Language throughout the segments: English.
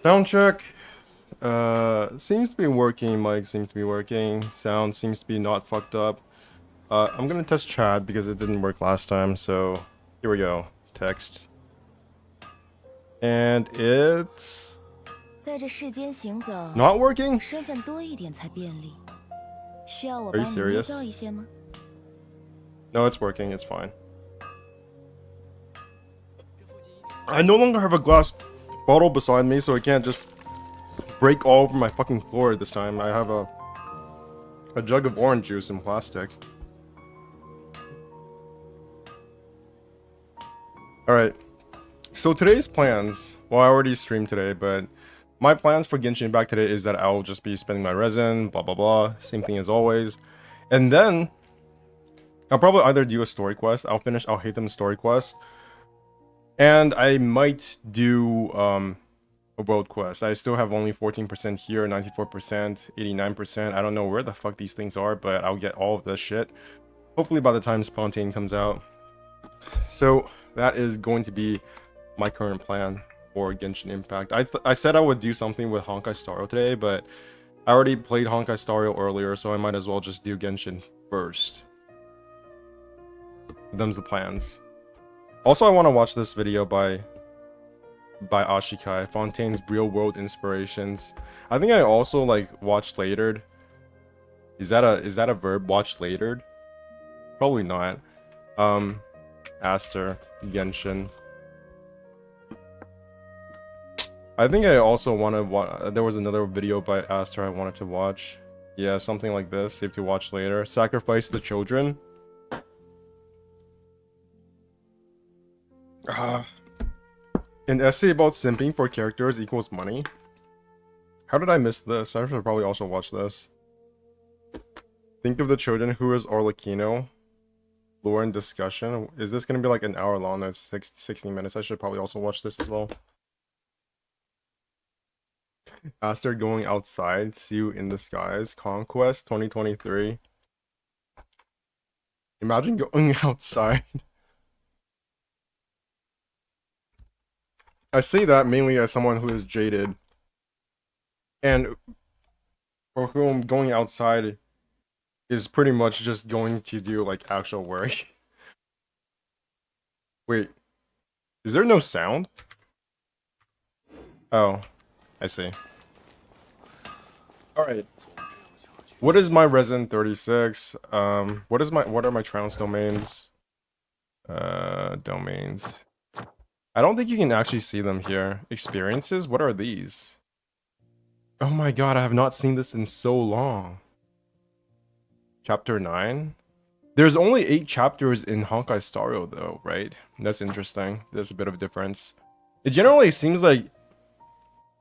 Sound check. Seems to be working. Mic seems to be working. Sound seems to be not fucked up. I'm gonna test chat because it didn't work last time. So here we go. Text. And it's 在这世间行走， not working. 身份多一点才便利。需要我 Are you 帮你捏 serious? 造一些吗？ No, it's working. It's fine. I no longer have a glass bottle beside me, so I can't just break all over my fucking floor this time. I have a jug of orange juice in plastic. Alright. So today's plans, well, I already streamed today, but my plans for Genshin Impact today is that I'll just be spending my resin, blah blah blah, same thing as always. And then I'll probably either do a story quest, I'll hate them story quest, and I might do a world quest. I still have only 14% here, 94%, 89%. I don't know where the fuck these things are, but I'll get all of this shit. Hopefully by the time Fontaine comes out. So that is going to be my current plan for Genshin Impact. I said I would do something with Honkai Star Rail today, but I already played Honkai Star Rail earlier, so I might as well just do Genshin first. Them's the plans. Also, I want to watch this video by Ashikai, Fontaine's real world inspirations. I think I also like watched latered. Is that a verb? Watched latered? Probably not. Aster, Genshin. I think I also want to watch. There was another video by Aster I wanted to watch. Yeah, something like this. Save to watch later. Sacrifice the children. An essay about simping for characters equals money. How did I miss this? I should probably also watch this. Think of the children. Who is Arlecchino? Lore and discussion. Is this going to be like an hour long? That's 60 minutes. I should probably also watch this as well. Aster going outside. See you in the skies. Conquest 2023. Imagine going outside. I say that mainly as someone who is jaded. And for whom going outside is pretty much just going to do like actual work. Wait. Is there no sound? Oh. I see. Alright. What is my resin 36? What are my trans domains? Domains. I don't think you can actually see them here. Experiences? What are these? Oh my god, I have not seen this in so long. Chapter 9? There's only 8 chapters in Honkai Star Rail though, right? That's interesting. There's a bit of a difference. It generally seems like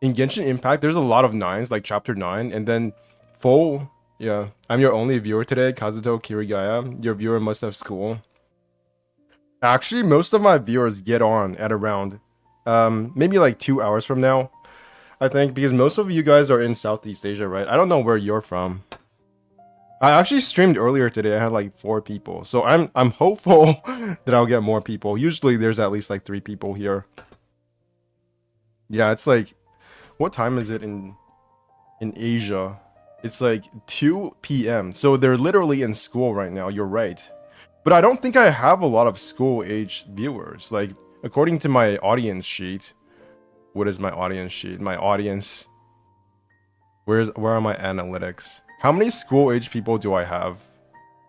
in Genshin Impact, there's a lot of 9s, like chapter 9, and then full, yeah. I'm your only viewer today, Kazuto Kirigaya. Your viewer must have school. Actually, most of my viewers get on at around, maybe like 2 hours from now, I think, because most of you guys are in Southeast Asia, right? I don't know where you're from. I actually streamed earlier today. I had like 4 people, so I'm hopeful that I'll get more people. Usually, there's at least like 3 people here. Yeah, it's like, what time is it in Asia? It's like 2 p.m. So they're literally in school right now. You're right. But I don't think I have a lot of school-aged viewers. Like, according to my audience sheet, what is my audience sheet? My audience. Where are my analytics? How many school-aged people do I have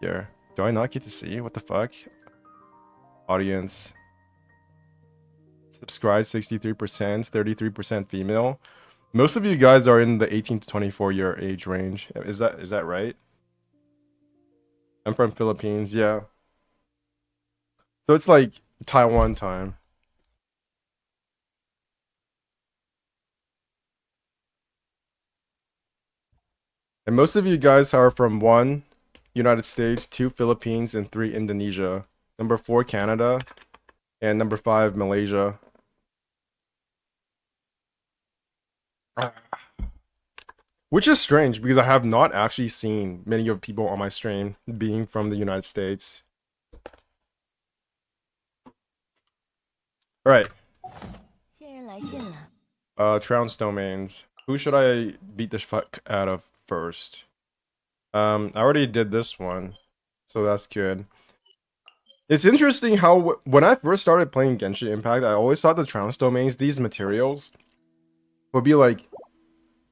here? Do I not get to see? What the fuck? Audience. Subscribe 63%, 33% female. Most of you guys are in the 18 to 24 year age range. Is that right? I'm from Philippines, yeah. So it's like Taiwan time. And most of you guys are from 1, United States, 2, Philippines, and 3, Indonesia. Number 4, Canada, and number 5, Malaysia. Which is strange because I have not actually seen many of people on my stream being from the United States. Alright. 仙人来信了， Trounce domains. Who should I beat the fuck out of first? I already did this one, so that's good. It's interesting how when I first started playing Genshin Impact, I always thought the Trounce domains, these materials, would be like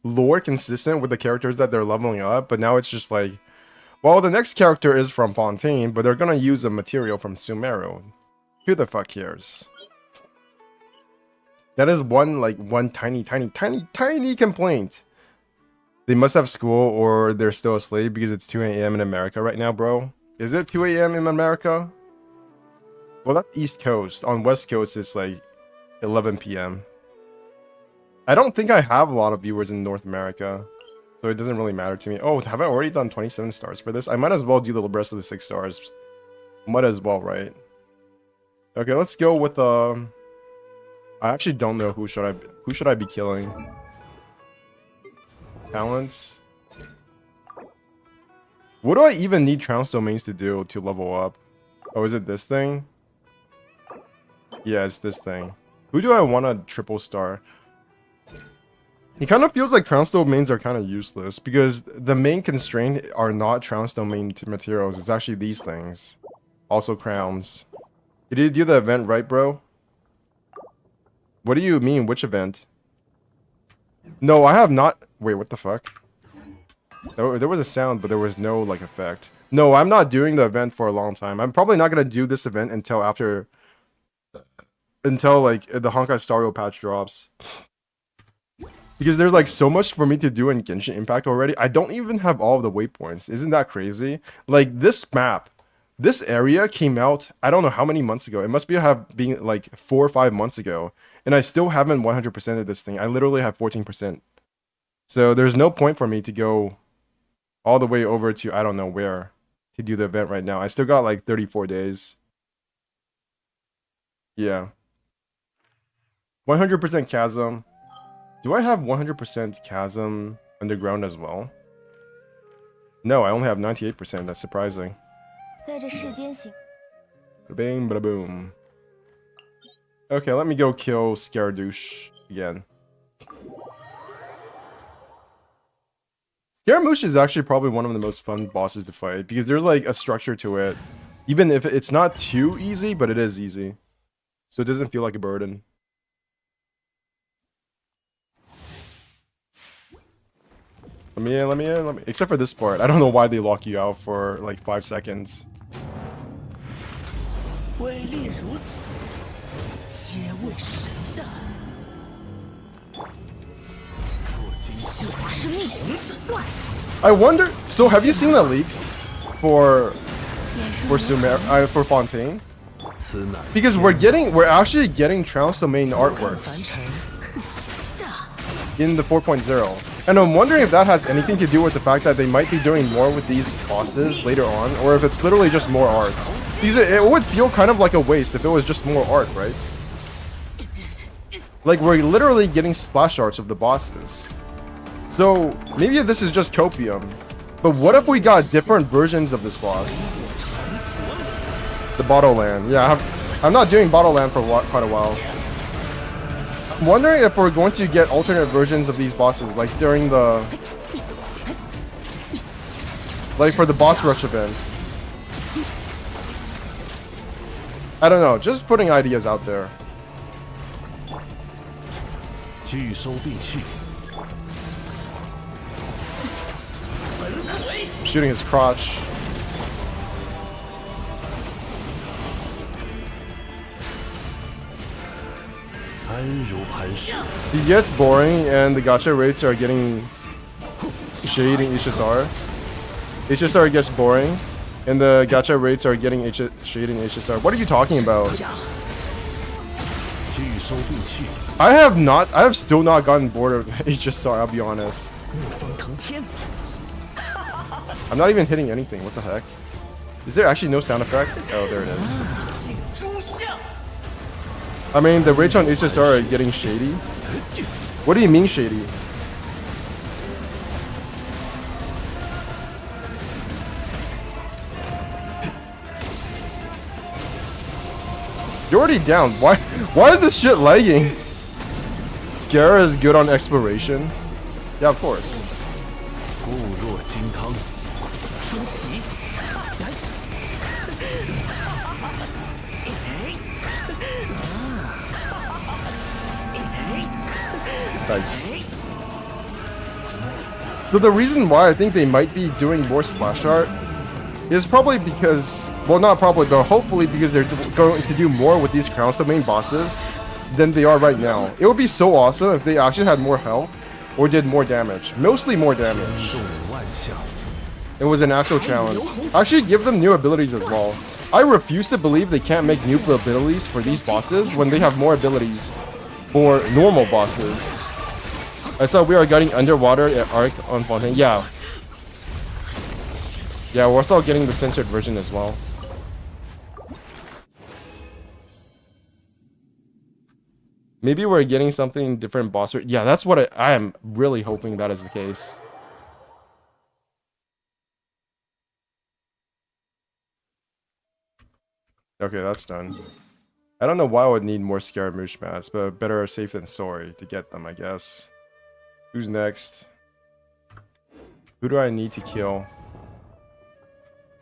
lore consistent with the characters that they're leveling up, but now it's just like, well, the next character is from Fontaine, but they're gonna use a material from Sumeru. Who the fuck cares? That is one tiny complaint. They must have school or they're still asleep because it's 2 a.m. in America right now, bro. Is it 2 a.m. in America? Well, that's East Coast. On West Coast, it's like 11 p.m. I don't think I have a lot of viewers in North America, so it doesn't really matter to me. Oh, have I already done 27 stars for this? I might as well do the rest of the 6 stars. Might as well, right? Okay, let's go with I actually don't know who should I be killing. Talents. What do I even need Trounce domains to do to level up? Oh, is it this thing? Yeah, it's this thing. Who do I want a triple star? It kind of feels like Trounce domains are kind of useless because the main constraint are not Trounce domain materials. It's actually these things. Also crowns. Did you do the event right, bro? What do you mean? Which event? No, I have not. Wait, what the fuck? There was a sound, but there was no like effect. No, I'm not doing the event for a long time. I'm probably not gonna do this event until like the Honkai Star Rail patch drops. Because there's like so much for me to do in Genshin Impact already. I don't even have all of the waypoints. Isn't that crazy? Like this map, this area came out, I don't know how many months ago. It must been like 4 or 5 months ago. And I still haven't 100%ed this thing. I literally have 14%. So there's no point for me to go all the way over to I don't know where to do the event right now. I still got like 34 days. Yeah. 100% Chasm. Do I have 100% Chasm Underground as well? No, I only have 98%. That's surprising. 在这世间行 Bing, bada boom. Okay, let me go kill Scaradouche again. Scaramouche is actually probably one of the most fun bosses to fight because there's like a structure to it. Even if it's not too easy, but it is easy. So it doesn't feel like a burden. Let me in. Except for this part. I don't know why they lock you out for like 5 seconds. 威力如此，皆为神的。若今是逆行子断。 I wonder. So have you seen the leaks for Sumeru for Fontaine? 此乃 Because we're actually getting Trounce domain artworks in the 4.0. And I'm wondering if that has anything to do with the fact that they might be doing more with these bosses later on, or if it's literally just more art. Because it would feel kind of like a waste if it was just more art, right? Like, we're literally getting splash arts of the bosses. So, maybe this is just copium. But what if we got different versions of this boss? The Bottle Land. Yeah, I'm not doing Bottle Land for quite a while. I'm wondering if we're going to get alternate versions of these bosses, like during the... Like for the boss rush event. I don't know, just putting ideas out there. 拒收并蓄， Shooting his crotch. He gets boring and the gacha rates are getting shady in HSR. HSR gets boring and the gacha rates are getting shady in HSR. What are you talking about? 拒收并蓄， I have still not gotten bored of HSR, I'll be honest. 逆风腾天， I'm not even hitting anything, what the heck? Is there actually no sound effect? Oh, there it is. 尽诛相。 I mean, the rates on HSR are getting shady. What do you mean shady? You're already down. Why is this shit lagging? This Scare is good on exploration. Yeah, of course. 固若金汤，中袭，Nice. So the reason why I think they might be doing more splash art is probably because, well, not probably, but hopefully because they're going to do more with these Crown Domain bosses than they are right now. It would be so awesome if they actually had more health or did more damage. Mostly more damage. 动万象， It was an actual challenge. Actually, give them new abilities as well. I refuse to believe they can't make new abilities for these bosses when they have more abilities for normal bosses. I saw we are getting underwater at Arc on Fontaine. Yeah. Yeah, we're also getting the censored version as well. Maybe we're getting something different boss. Yeah, that's what I am really hoping that is the case. Okay, that's done. I don't know why I would need more Scaramouche mats, but better safe than sorry to get them, I guess. Who's next? Who do I need to kill?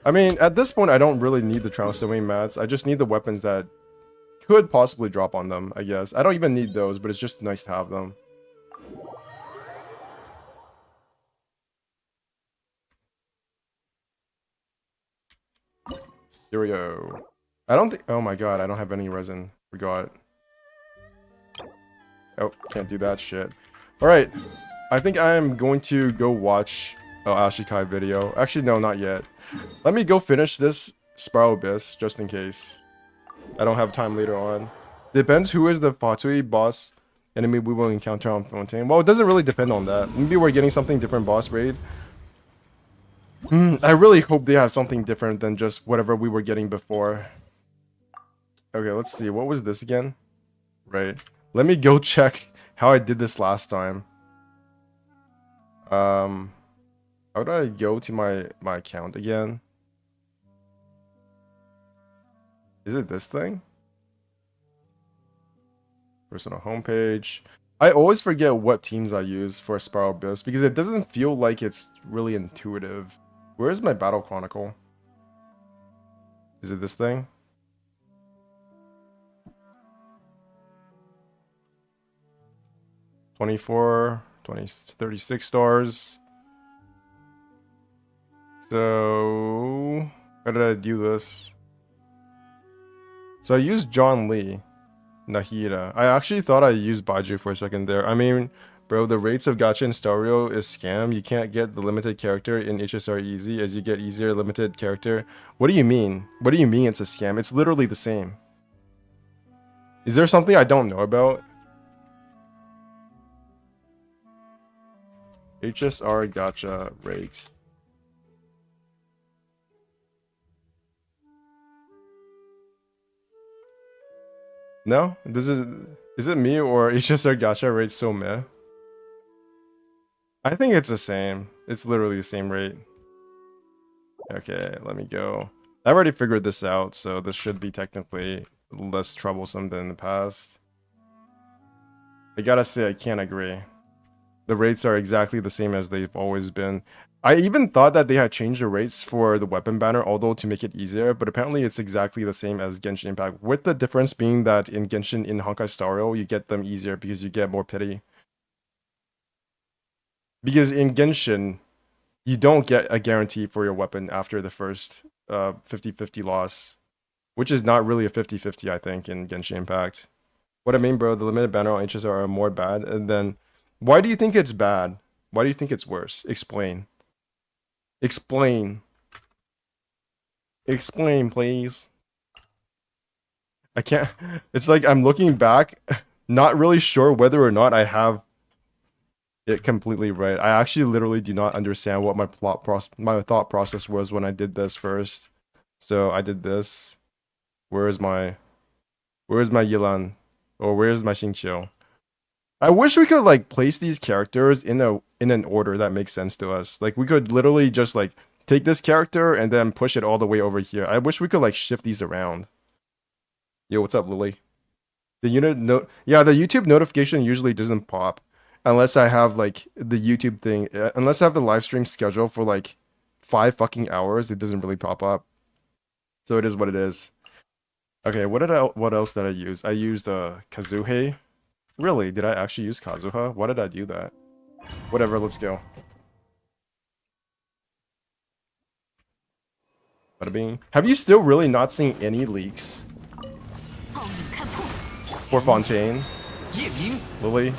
I mean, at this point, I don't really need the Domain mats. I just need the weapons that could possibly drop on them, I guess. I don't even need those, but it's just nice to have them. Here we go. I don't think... Oh my god, I don't have any resin. Forgot. Oh, can't do that shit. Alright. I think I am going to go watch... Oh, Ashikai video. Actually, no, not yet. Let me go finish this Spiral Abyss, just in case. I don't have time later on. Depends who is the Fatui boss enemy we will encounter on Fontaine. Well, it doesn't really depend on that. Maybe we're getting something different boss raid. I really hope they have something different than just whatever we were getting before. Okay, let's see. What was this again? Right. Let me go check how I did this last time. How do I go to my account again? Is it this thing? Personal homepage. I always forget what teams I use for Spiral Abyss because it doesn't feel like it's really intuitive. Where is my Battle Chronicle? Is it this thing? $24, 20, 36 stars. So, how did I do this? So I used John Lee, Nahida. I actually thought I used Baiju for a second there. I mean, bro, the rates of gacha in Stario is scam. You can't get the limited character in HSR easy as you get easier limited character. What do you mean? What do you mean it's a scam? It's literally the same. Is there something I don't know about? HSR gacha rate. No? Is it me or HSR gacha rate so meh? I think it's the same. It's literally the same rate. Okay, let me go. I already figured this out, so this should be technically less troublesome than in the past. I gotta say, I can't agree. The rates are exactly the same as they've always been. I even thought that they had changed the rates for the weapon banner, although to make it easier, but apparently it's exactly the same as Genshin Impact, with the difference being that in Genshin in Honkai Star Rail, you get them easier because you get more pity. Because in Genshin, you don't get a guarantee for your weapon after the first 50-50 loss, which is not really a 50-50, I think, in Genshin Impact. What I mean, bro, the limited banner on HSR are more bad, and then why do you think it's bad? Why do you think it's worse? Explain. Explain. Explain, please. I can't... It's like I'm looking back, not really sure whether or not I have it completely right. I actually literally do not understand what my thought process was when I did this first. So I did this. Where's my Yilan? Or where's my Xingqiu? I wish we could like place these characters in an order that makes sense to us. Like we could literally just like take this character and then push it all the way over here. I wish we could like shift these around. Yo, what's up, Lily? The unit note, yeah, the YouTube notification usually doesn't pop unless I have like the YouTube thing, unless I have the live stream scheduled for like 5 fucking hours, it doesn't really pop up. So it is what it is. Okay, what else did I use? I used Kazuhe. Really? Did I actually use Kazuha? Why did I do that? Whatever, let's go. Bada bing. Have you still really not seen any leaks for Fontaine? 夜明 Lily?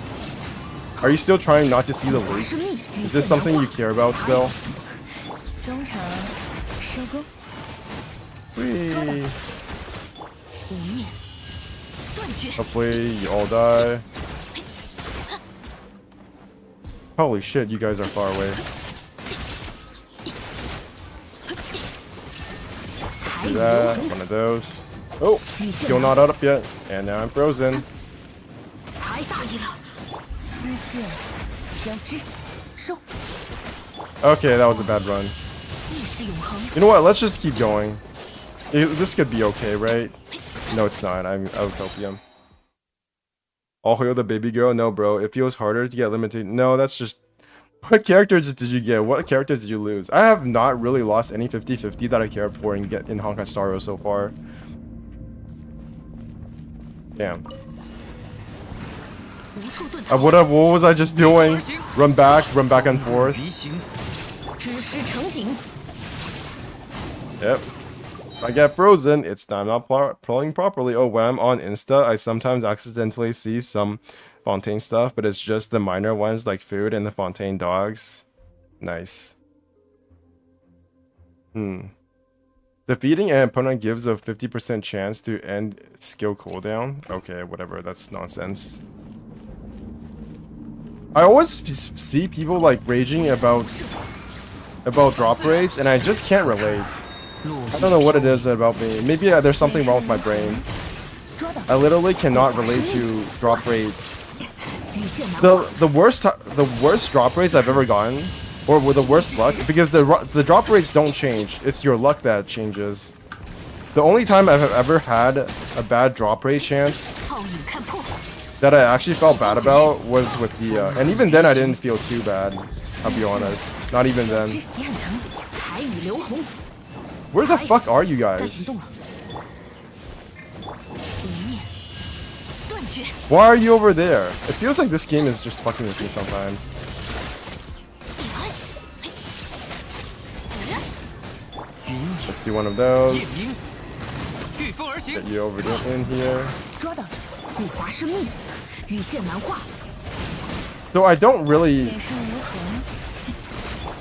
Are you still trying not to see the leaks? Is this something you care about still? 中场收工， Whee. 无念断绝， Hopefully you all die. Holy shit, you guys are far away. See that? One of those. Oh, still not up yet. And now I'm frozen. 才大意了。丝线交织，收， Okay, that was a bad run. 意识永恒。 You know what? Let's just keep going. This could be okay, right? No, it's not. I'm out of copium. I'll heal the baby girl? No, bro. It feels harder to get limited. No, that's just... What characters did you get? What characters did you lose? I have not really lost any 50-50 that I cared for in Honkai Star Rail so far. Damn. 无处遁逃， What was I just doing? Run back and forth. 离形 知识成景。 Yep. If I get frozen, I'm not pulling properly. Oh, when I'm on Insta, I sometimes accidentally see some Fontaine stuff, but it's just the minor ones like food and the Fontaine dogs. Nice. Defeating an opponent gives a 50% chance to end skill cooldown. Okay, whatever. That's nonsense. I always see people like raging about drop rates, and I just can't relate. I don't know what it is about me. Maybe there's something wrong with my brain. I literally cannot relate to drop rate. The worst drop rates I've ever gotten, or with the worst luck, because the drop rates don't change. It's your luck that changes. The only time I've ever had a bad drop rate chance 皓影看破， that I actually felt bad about was with the, and even then I didn't feel too bad. I'll be honest. Not even then. 焰腾，彩雨流红， Where the fuck are you 该 guys? 行动了。无念断绝， Why are you over there? It feels like this game is just fucking with me sometimes. Let's do one of 夜 those. 明御风而行 Get you over in here. 捉到，古华生命，羽线难化， So I don't really... 眼生无痕，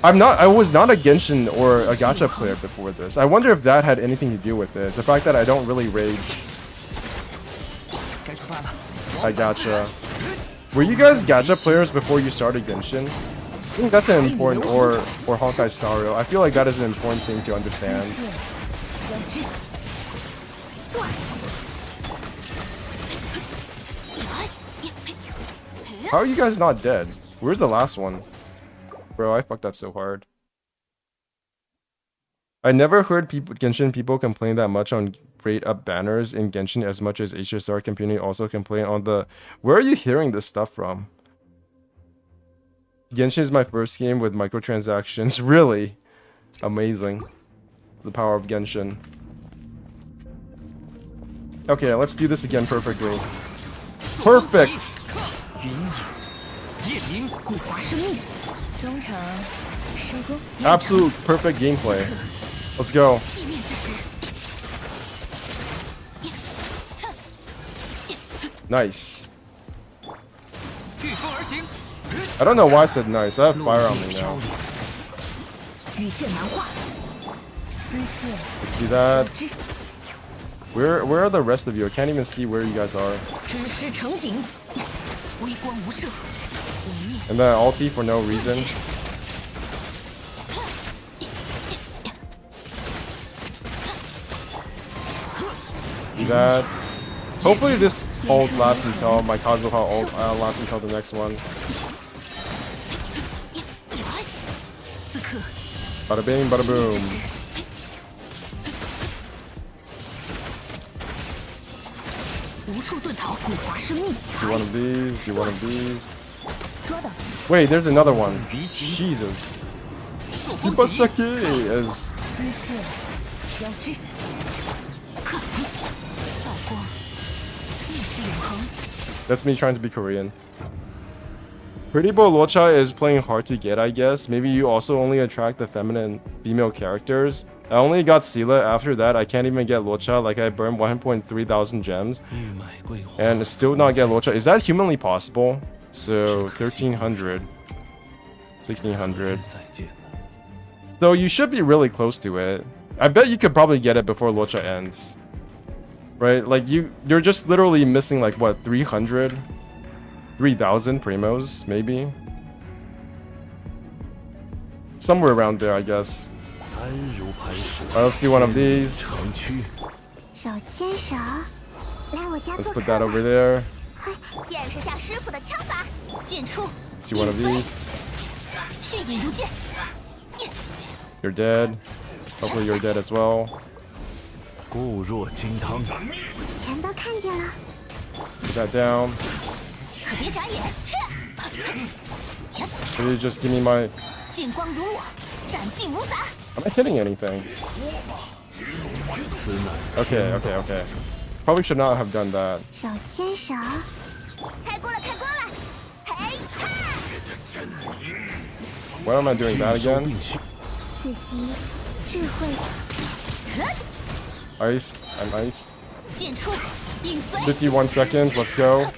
I was not a Genshin or a gacha player before this. I wonder if that had anything to do with it. The fact that I don't really rage. 该出发了 I gacha. Were you guys gacha players before you started Genshin? I think that's an important, or Honkai Star Rail. I feel like that is an important thing to understand. 线交织，断。 How are you guys not dead? Where's the last one? Bro, I fucked up so hard. I never heard Genshin people complain that much on rate up banners in Genshin as much as HSR community also complain on the... Where are you hearing this stuff from? Genshin is my first game with microtransactions. Really? Amazing. The power of Genshin. Okay, let's do this again perfectly. Perfect! 云影夜明 古华生命，中场收工， Absolute perfect gameplay. Let's go. 寂灭之时， Nice. 御风而行 I don't know why I said nice. I have 落 fire on 叶 me 飘 now. 零 羽线难化，丝线 Let's do 交 that. 织， Where are the rest of you? I can't even see where you guys are. 知识成景，微光无射，无念 And then ulti for no reason. Do that. Hopefully this ult lasts until my Kazuha ult lasts until the next one. 此刻 Bada bing, bada boom. 无无处遁逃，古法是秘 Do one of these. Do one of these. 捉到 Wait, there's another one. 鱼形 Jesus. 朔风疾 Ibasaki is 一线交织，道光，意识永恒。 that's me trying to be Korean. Pretty Boy Locha is playing hard to get, I guess. Maybe you also only attract the feminine female characters. I only got Sila. After that, I can't even get Locha. Like, I burned 1.3 thousand gems 玉麦桂花 and still not get Locha. Is that humanly possible? So, 1300. 1600. 再见。 So, you should be really close to it. I bet you could probably get it before Locha ends. Right? Like, you're just literally missing, like, what, 300? 3,000 primos, maybe? Somewhere around there, I guess. 安如磐石 Let's see one of these. 城区 手牵手，来我家 Let's 做 put 客 that 吧 over there. 见识下师傅的枪法。剑出， See one of these. 血影如剑， You're dead. Hopefully you're dead as well. 固若金汤，全都看见了。 Put that down. 可别眨眼。 Please just give me my... 剑光如我，斩尽无杂。 Am I hitting anything? 此乃 Okay, okay, okay. Probably should not have done that. 手牵手，开锅了，开锅了！嘿哈！ Why am I doing 聚 that 收 again? 并蓄，自己智慧者。 Iced. I'm iced. 剑出，影随。 51 seconds. Let's go.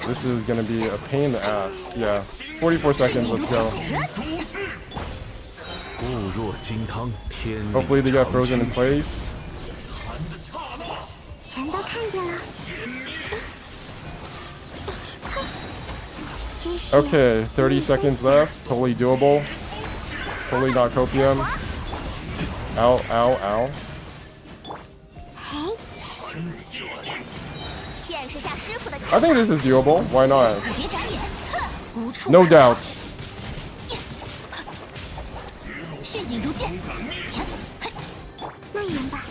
This is gonna be a pain in the ass. Yeah. 44 seconds. Let's go. 固若金汤，天理 Hopefully they get 长 frozen 驱 in place. 全都看见了。真是 Okay, 30 seconds left. Totally doable. Totally not copium. Ow, ow, ow. 嘿，见识下师傅的 I think this is doable. Why not? 可别眨眼，无处 No doubts. 血影如剑。慢点吧。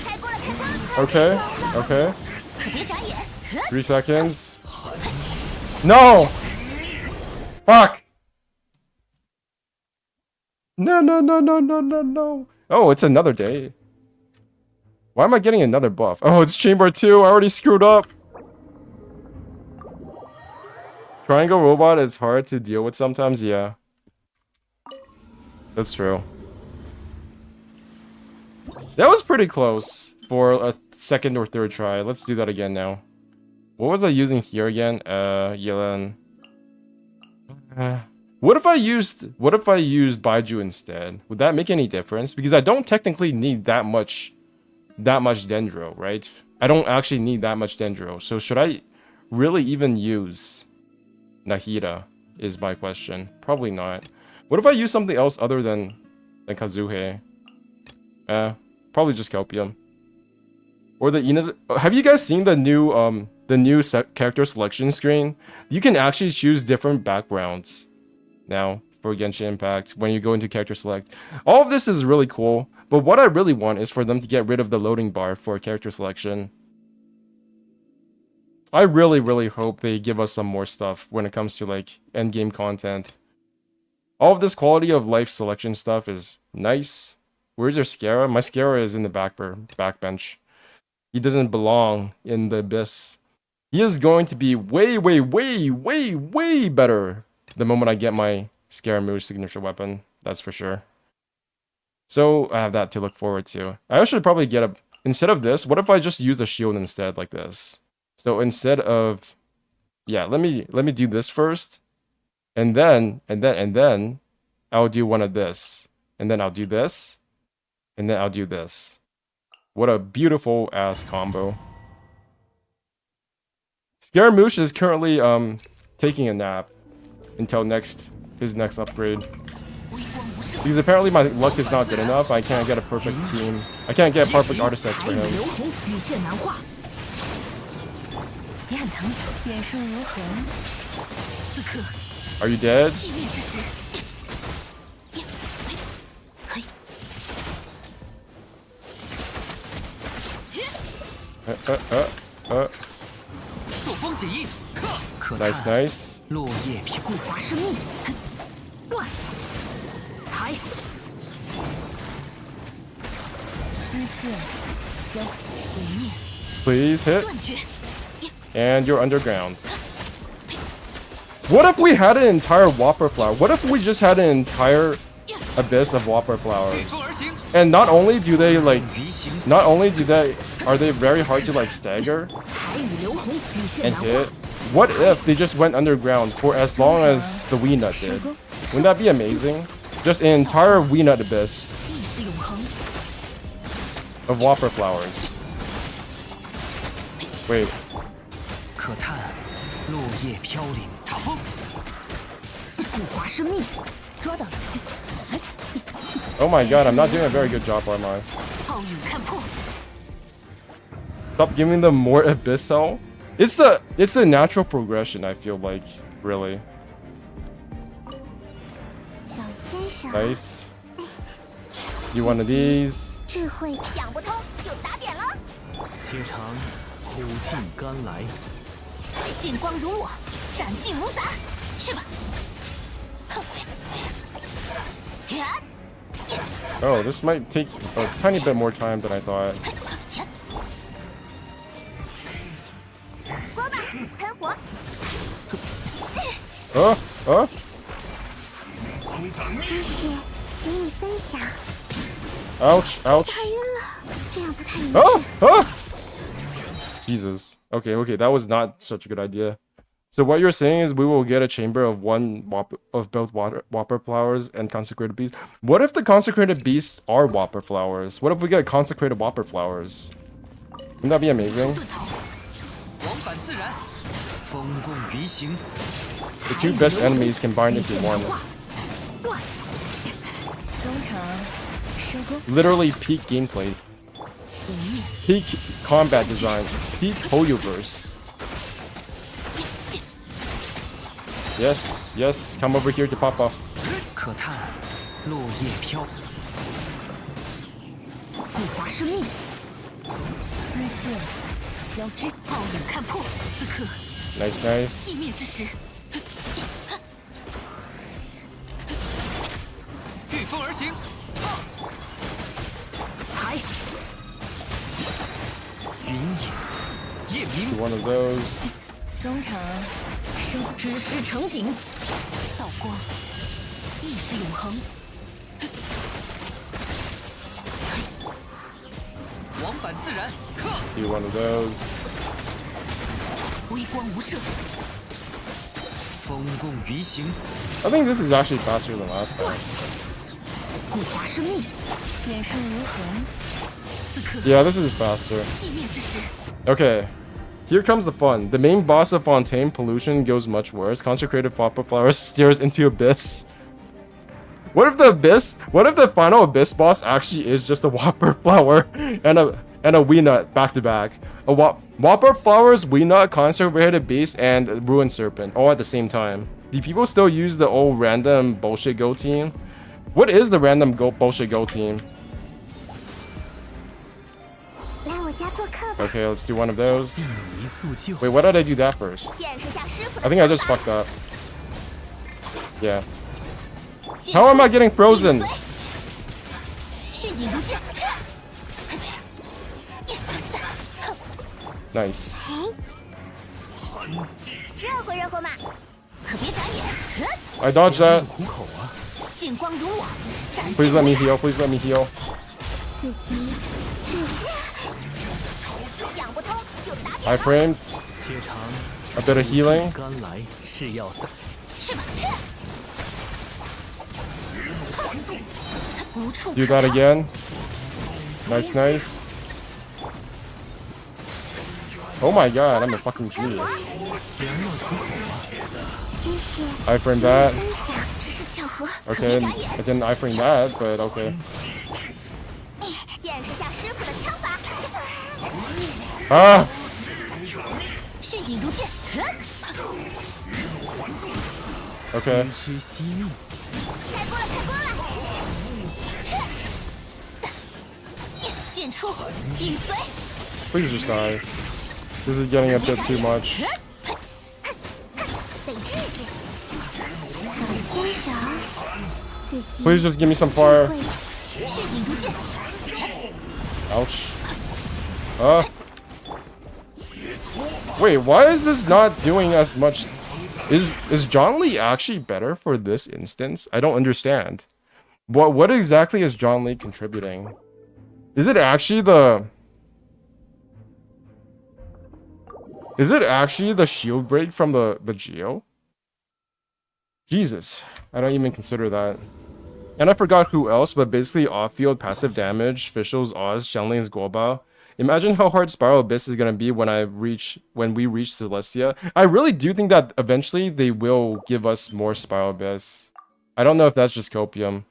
开锅了，开锅了！ Okay, okay. 可别眨眼， 3 seconds. No! Fuck! No, no, no, no, no, no, no. Oh, it's another day. Why am I getting another buff? Oh, it's chamber 2. I already screwed up. Triangle robot is hard to deal with sometimes, yeah. That's true. That was pretty close for a second or third try. Let's do that again now. What was I using here again? Yellen. What if I used Baiju instead? Would that make any difference? Because I don't technically need that much Dendro, right? I don't actually need that much Dendro. So should I really even use Nahida is my question. Probably not. What if I use something else other than Kazuhe? Probably just Copium. Or the Inas. Have you guys seen the new character selection screen? You can actually choose different backgrounds now for Genshin Impact when you go into character select. All of this is really cool, but what I really want is for them to get rid of the loading bar for character selection. I really, really hope they give us some more stuff when it comes to like endgame content. All of this quality of life selection stuff is nice. Where's your Scara? My Scara is in the backbench. He doesn't belong in the abyss. He is going to be way, way, way, way, way better the moment I get my Scaramouche signature weapon. That's for sure. So I have that to look forward to. I should probably get a... Instead of this, what if I just use the shield instead like this? So instead of... Yeah, let me do this first. And then I'll do one of this. And then I'll do this. And then I'll do this. What a beautiful ass combo. Scaramouche is currently taking a nap until his next upgrade. Because apparently my luck is not good enough. I can't get a perfect team. I can't get perfect artisans for him. 羽线难化，你很疼，眼神如痕。此刻 Are you dead? 寂灭之时，嘿，朔风解印，可 Nice, 叹 nice. 落叶飘固华生命，断，裁，日线，交，毁灭， Please hit. 断绝， And you're underground. What if we had an entire Whopper flower? What if we just had an entire abyss of Whopper 御 flowers? 风而行， And not only do they like, 鱼行 not only do they, are they very hard to like stagger 彩雨流红，雨线 and 难 hit? 化， What if they just went underground for as long as the Wii Nut did? Wouldn't that be amazing? Just an entire Wii Nut abyss 意识永恒， of Whopper flowers. Wait, 可叹落叶飘零，插风，固华生命，抓到了， oh my god, I'm not doing a very good job, am I? 暴雨看破， Stop giving them more abyss hell. It's the natural progression, I feel like, really. 老先生， Nice. You one of these. 智慧想不通就打扁了。且尝苦尽甘来。剑光如我，斩尽无杂，去吧。 Oh, this might take a tiny bit more time than I thought. 锅巴喷火， 知识与你分享。 Ouch, ouch. 太晕了，这样不太明 Jesus. Okay, that was not such a good idea. So what you're saying is we will get a chamber of of both Whopper flowers and consecrated beasts. What if the consecrated beasts are Whopper flowers? What if we get consecrated Whopper flowers? Wouldn't that be amazing? 遁逃， 往返自然，风共鱼行， The two best enemies combined into one. 断，中场收工， Literally peak gameplay, 毁灭， peak combat design, peak Hoyoverse. Yes, yes, come over here to Papa. 可叹落叶飘，固华生命，日线，交织，暴雨看破，此刻 Nice, nice. 寂灭之时， 御风而行，裁，云也，夜明 Do one of those. 中场收，只是成景，道光，意识永恒，往返自然，克 Do one of those. 微光无射，风共鱼行， I think this is actually faster than last time. 固华生命，眼神如恒，此刻 Yeah, this is faster. 寂灭之时， Okay, here comes the fun. The main boss of Fontaine, Pollution, goes much worse. Consecrated Whopper Flower stares into abyss. What if the final abyss boss actually is just a Whopper Flower and a Wii Nut back to back? A Whopper Flowers, Wii Nut, Consecrated Beast, and Ruined Serpent all at the same time. Do people still use the old random bullshit go team? What is the random bullshit go team? 来我家做客吧， Okay, let's do one of those. 一诉旧， Wait, why did I do that first? 见识下师傅 I 的 think I 枪 just 法。 fucked up. Yeah. 剑 How am 出 I getting frozen? 迅影如剑， Nice. 热乎热乎嘛，可别眨眼， I dodged that. 虎口啊，剑光如我，斩尽 Please let me 无杂， heal. Please let me heal. 自己智慧想不通就打扁 I 了。 framed. 且尝 A bit of healing. 甘来，是要散。去吧，无处 Do 可 that 逃， again. Nice, nice. Oh my god, I'm a fucking genius. 知识 I framed that. 分享，只是巧合，可 Okay, 别眨眼， I didn't I framed that, but okay. 见识下师傅的枪法。 Ah! 迅影如剑， Okay. 鱼之惜命，开锅了，开锅了！剑出，影随， Please just die. This is getting a bit too much. 得治治。好欣赏自己 Please just give me some fire. 会血影如剑， Ouch. Wait, why is this not doing as much? Is John Lee actually better for this instance? I don't understand. What exactly is John Lee contributing? Is it actually the shield break from the Geo? Jesus, I don't even consider that. And I forgot who else, but basically off-field passive damage, Fischl's Oz, Xiangling's Guoba. Imagine how hard Spiral Abyss is gonna be when we reach Celestia. I really do think that eventually they will give us more Spiral Abyss. I don't know if that's just copium.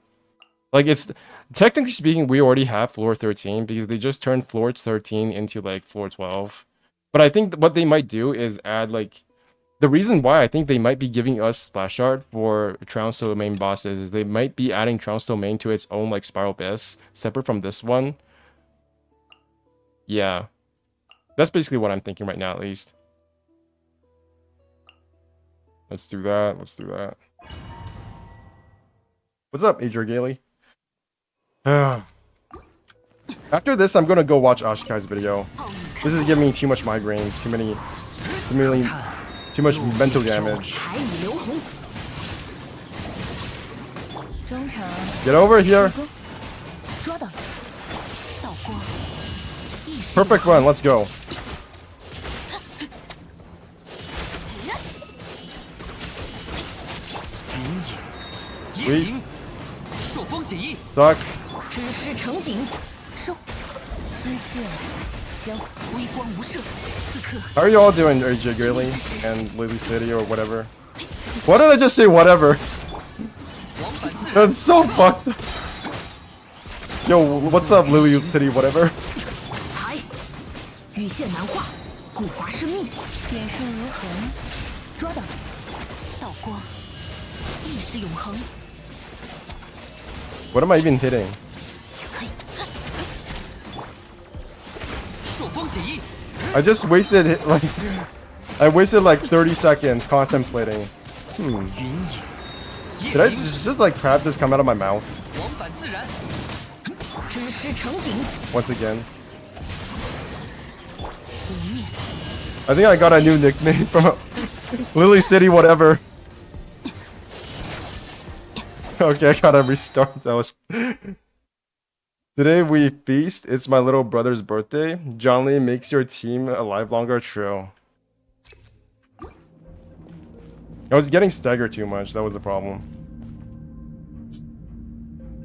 Like, it's technically speaking, we already have floor 13 because they just turned floor 13 into like floor 12. But I think what they might do is add like the reason why I think they might be giving us splash art for Trounced Domain bosses is they might be adding Trounced Domain to its own like Spiral Abyss separate from this one. Yeah. That's basically what I'm thinking right now, at least. Let's do that. Let's do that. What's up, Adrian Gailey? After this, I'm gonna go watch Ashikai's video. This is giving me too much migraine, too much mental damage. 彩雨流红， 中场 Get over here. 抓到了，道光，意识 Perfect run. Let's go. 云野，夜明，朔风解翼， Suck. 知识成景，收，丝线将微光无射，刺客 How are you all doing, AJ Gailey and Lily City or whatever? Why did I just say whatever? 往返自然， That's so fucked. Yo, what's up, Lily City, whatever? 才，羽线难画，古华生命，眼顺如虹，抓到了，道光，意识永恒， What am I even hitting? 朔风解翼， I just wasted I wasted like 30 seconds contemplating. 云野， Did I 夜明， just like crap just come out of my mouth 往返自然，知识成景， once again? 无念， I think I got a new nickname from Lily City, whatever. Okay, I gotta restart. That was. Today we feast. It's my little brother's birthday. John Lee makes your team alive longer. True. I was getting staggered too much. That was the problem.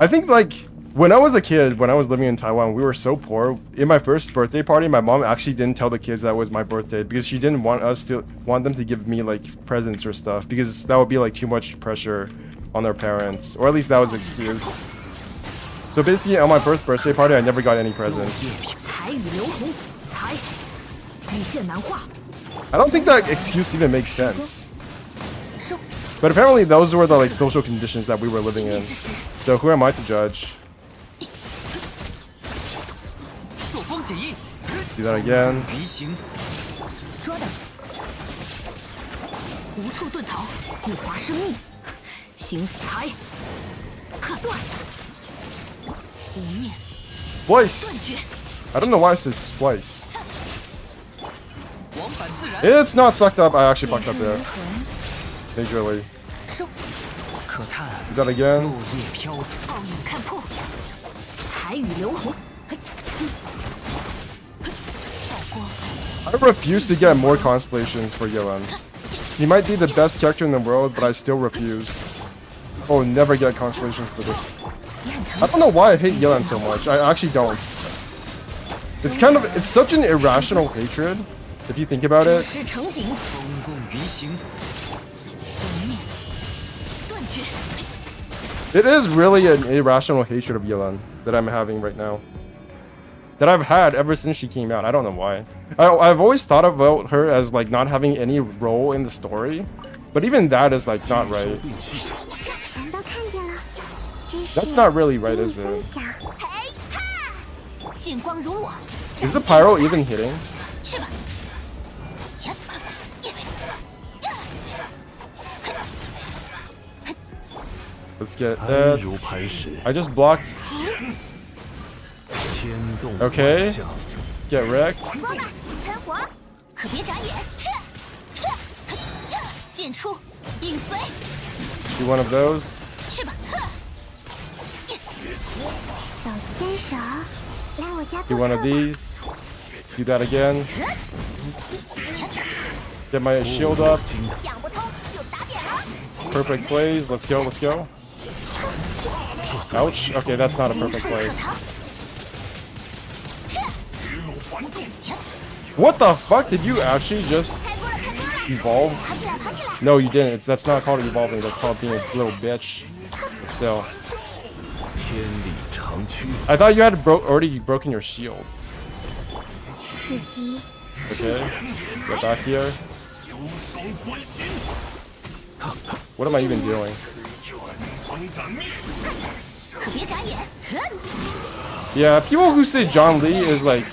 I think like when I was a kid, when I was living in Taiwan, we were so poor. In my first birthday party, my mom actually didn't tell the kids that it was my birthday because she didn't want them to give me like presents or stuff because that would be like too much pressure on their parents, or at least that was the excuse. So basically, on my first birthday party, I never got any presents. 彩雨流红，才，羽线难画， I don't think that excuse even makes sense. 收， But apparently, those were the like social conditions that we were living in. 之时， So who am I to judge? 朔风解翼， Do that again. 离行，抓到了，无处遁逃，古华生命，行才，克断，无念，断 Splice. 绝， I don't know why it says splice. 往返自然， It's not sucked up. I actually 眼 fucked up 顺如 there. 虹， Majorly. 收，可叹 Do that again. 落叶飘，奥影看破，彩雨流红，嘿，道光， I refuse to get more constellations for Yelan. He might be the best character in the world, but I still refuse. Oh, never get constellations for this. I don't know why I hate Yelan so much. I actually don't. It's such an irrational hatred, if you think about 知 it. 识成景，风共鱼行，无念，断绝， It is really an irrational hatred of Yelan that I'm having right now. That I've had ever since she came out. I don't know why. I've always thought about her as like not having any role in the story, but even that is like not right. 全都看见了，知识 That's not really right, 与你 is 分 it? 享。见光如我， Is the pyro even hitting? 去吧。 Let's get 安 that. 如磐石， I just blocked. 天动 Okay. 万象。 Get wrecked. 光吧，喷火，可别眨眼。剑出，影随， Do one of those. 去吧。小牵手，来我家 Do 做 one 客 of 吧。 these. Do that again. Get my shield up. 讲不通就打扁了。 Perfect plays. Let's go. Let's go. Ouch. Okay, that's not a 无 perfect 处 play. 可逃。 What the fuck? Did you actually just 开锅了，开锅了， evolve? 爬起来，爬起来。 No, you didn't. That's not called evolving. That's called being a little bitch. But still. 天理长驱， I thought you had already broken your shield. 刺激， Okay. Get back here. What am I even doing? 可别眨眼。 Yeah, people who say John Lee is like...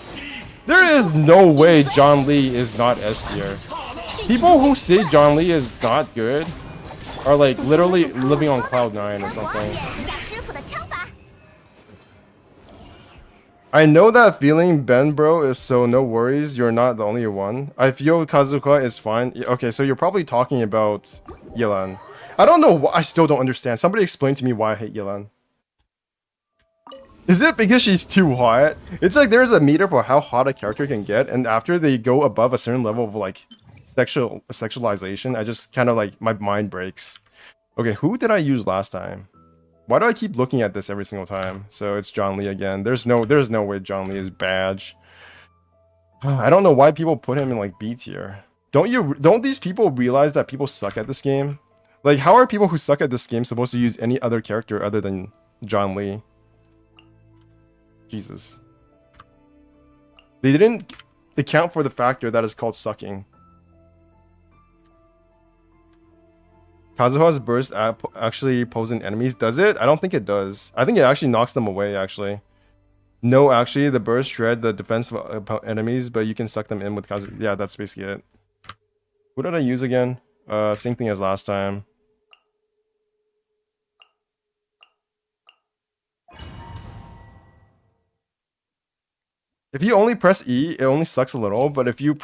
There is no way John Lee is not S tier. People who say John Lee is not good are like literally living on cloud 9 or 我 something. 演示下师傅的枪法。 I know that feeling, Ben, bro, is so no worries. You're not the only one. I feel Kazuka is fine. Okay, so you're probably talking about Yelan. I don't know. I still don't understand. Somebody explain to me why I hate Yelan. Is it because she's too hot? It's like there's a meter for how hot a character can get, and after they go above a certain level of like sexualization, I just kind of like my mind breaks. Okay, who did I use last time? Why do I keep looking at this every single time? So it's John Lee again. There's no way John Lee is badge. I don't know why people put him in like B tier. Don't these people realize that people suck at this game? Like, how are people who suck at this game supposed to use any other character other than John Lee? Jesus. They didn't account for the factor that is called sucking. Kazuha's burst actually posing enemies. Does it? I don't think it does. I think it actually knocks them away, actually. No, actually, the burst shred the defense of enemies, but you can suck them in with Kazuha. Yeah, that's basically it. What did I use again? Same thing as last time. If you only press E, it only sucks a little, but if you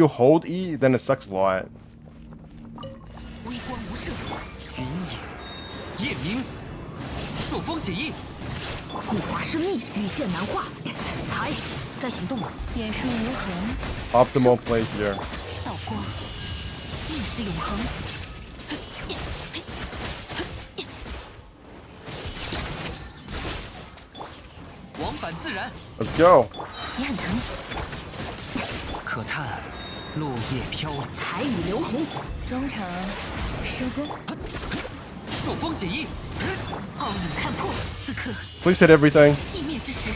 hold E, then it sucks a lot. 微光无射，云野，夜明，朔风解印，古华生命，羽线难化。才，该行动了。眼术无痕， Optimal play here. 道光，意识永恒。 往返自然， Let's go. 别很疼，可叹落叶飘零。彩雨流红，忠诚，收工。朔风解印，奥影看破。此刻 Please hit everything. 寂灭之时，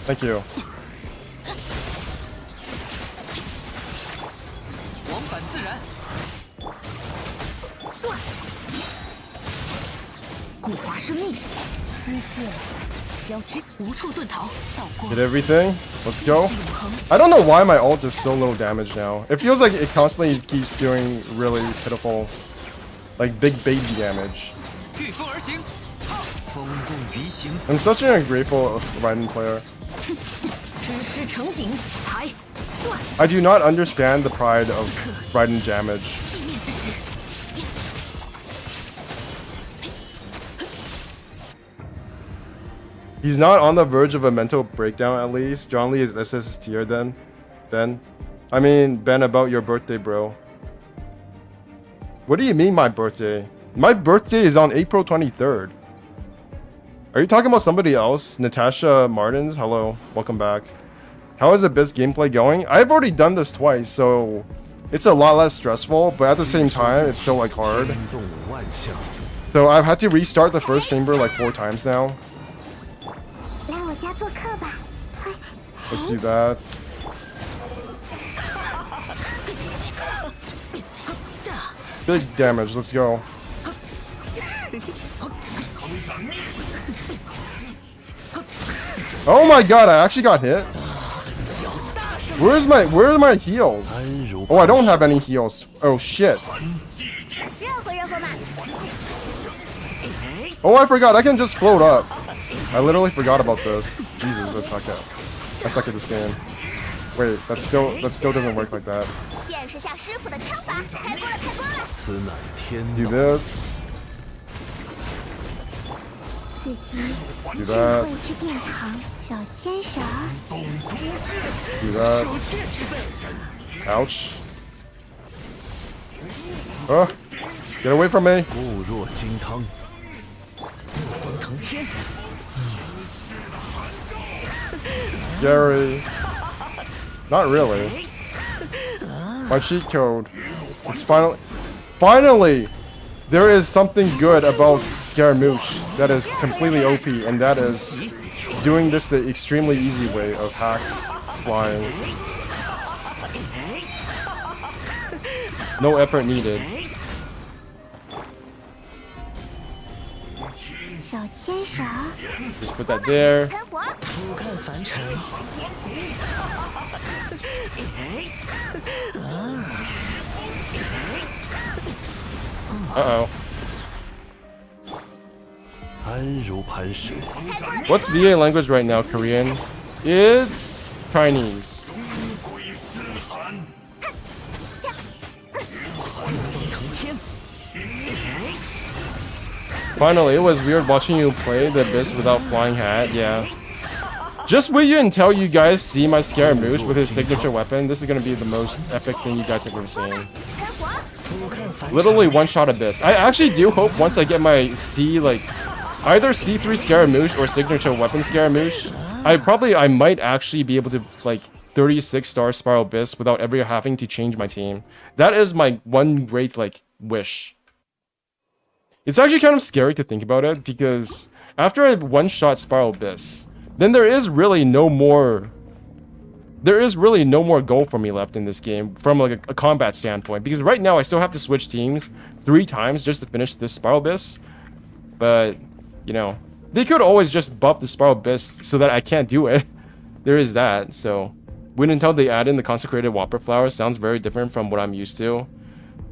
Thank you. 往返自然，断。古华生命，丝线，交织，无处遁逃。道光， Hit everything. Let's 意 go. 识永恒。 I don't know why my ult is so low damage now. It feels like it constantly keeps doing really pitiful, like big baby damage. 御风而行，风动鱼行， I'm such an ungrateful Raiden player. 知识成景，才断。 I do not understand the pride of Raiden damage. 寂灭之时， He's not on the verge of a mental breakdown at least. John Lee is SS tier then. Ben. I mean, Ben, about your birthday, bro. What do you mean my birthday? My birthday is on April 23rd. Are you talking about somebody else? Natasha Martins? Hello. Welcome back. How is the best gameplay going? I've already done this twice, so it's a lot less stressful, but at the same time, it's still like hard. 天动万象， So I've had to restart the first chamber like 4 times now. 来我家做客吧。 Let's do that. Big damage, let's go. Oh my god, I actually got hit. Where are my heals? Oh, I don't have any heals. Oh shit. 热乎热乎嘛！ Oh, I forgot. I can just float up. I literally forgot about this. Jesus, I suck at this game. Wait, that still doesn't work like that. 见识下师傅的枪法，开锅了，开锅了！ 此乃天 Do 道。 this. 自己 Do 智 that. 慧之殿堂，手牵手。 Do that. Ouch. Oh, get away from me. 物若金汤，怒风腾天。 Scary. Not really. My cheat code. It's finally, there is something good about Scaramouche that is completely OP, and that is doing this the extremely easy way of hacks flying. No effort needed. 手牵手， Just put that there. 喷火！俯瞰凡尘， Uh-oh. 安如磐石。 What's VA language right now? Korean? It's Chinese. 怒风腾天， Finally, it was weird watching you play the Abyss without flying hat. Yeah. Just wait until you guys see my Scaramouche with his signature weapon. This is gonna be the most epic thing you guys have ever seen. 喷火！ 俯瞰凡尘。 Literally one-shot Abyss. I actually do hope once I get my C, like, either C3 Scaramouche or signature weapon Scaramouche, I might actually be able to, like, 36-star Spiral Abyss without ever having to change my team. That is my one great, like, wish. It's actually kind of scary to think about it, because after I one-shot Spiral Abyss, then there is really no more goal for me left in this game from like a combat standpoint, because right now I still have to switch teams 3 times just to finish this Spiral Abyss. But, you know, they could always just buff the Spiral Abyss so that I can't do it. There is that, so wait until they add in the Consecrated Whopper Flower. Sounds very different from what I'm used to.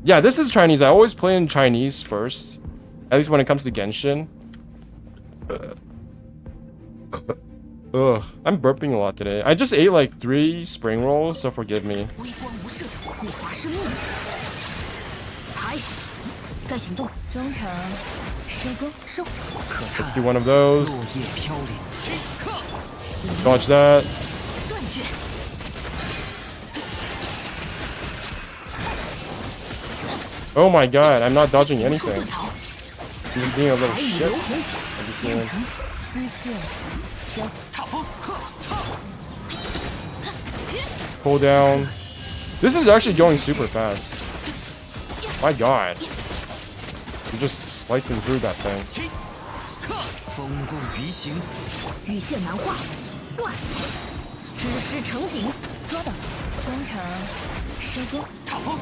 Yeah, this is Chinese. I always play in Chinese first, at least when it comes to Genshin. Ugh, I'm burping a lot today. I just ate like 3 spring rolls, so forgive me. 微光无射，古华是命。财，该行动。忠诚，收工收。可 Let's 叹 do one of those. 落叶飘零。 Dodge that. 断绝。 Oh my god, I'm not dodging 出 anything. 遁逃。 He's being a little shit. I just need 丝线，交。 踏风，呵，踏。 pull down. This is actually going super fast. My god. I'm just slicing through that thing. 起，呵，风共鱼行。 羽线难画，断。知识成景，抓到。工程，收工。踏风，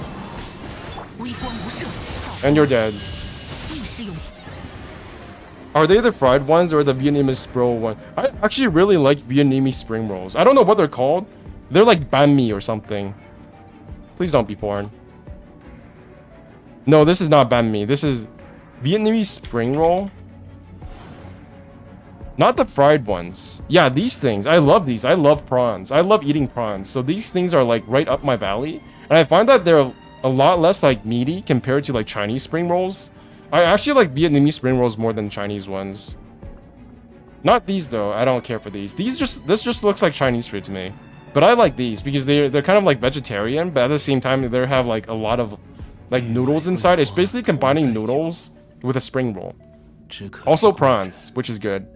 微光无射， And you're dead. 意识用。 Are they the fried ones or the Vietnamese spring one? I actually really like Vietnamese spring rolls. I don't know what they're called. They're like banh mi or something. Please don't be porn. No, this is not banh mi. This is Vietnamese spring roll. Not the fried ones. Yeah, these things. I love these. I love prawns. I love eating prawns. So these things are like right up my valley. And I find that they're a lot less like meaty compared to like Chinese spring rolls. I actually like Vietnamese spring rolls more than Chinese ones. Not these though. I don't care for these. This just looks like Chinese food to me. But I like these because they're kind of like vegetarian, but at the same time they have like a lot of like noodles inside. It's basically combining noodles with a spring roll. 只可 Also prawns, which is good.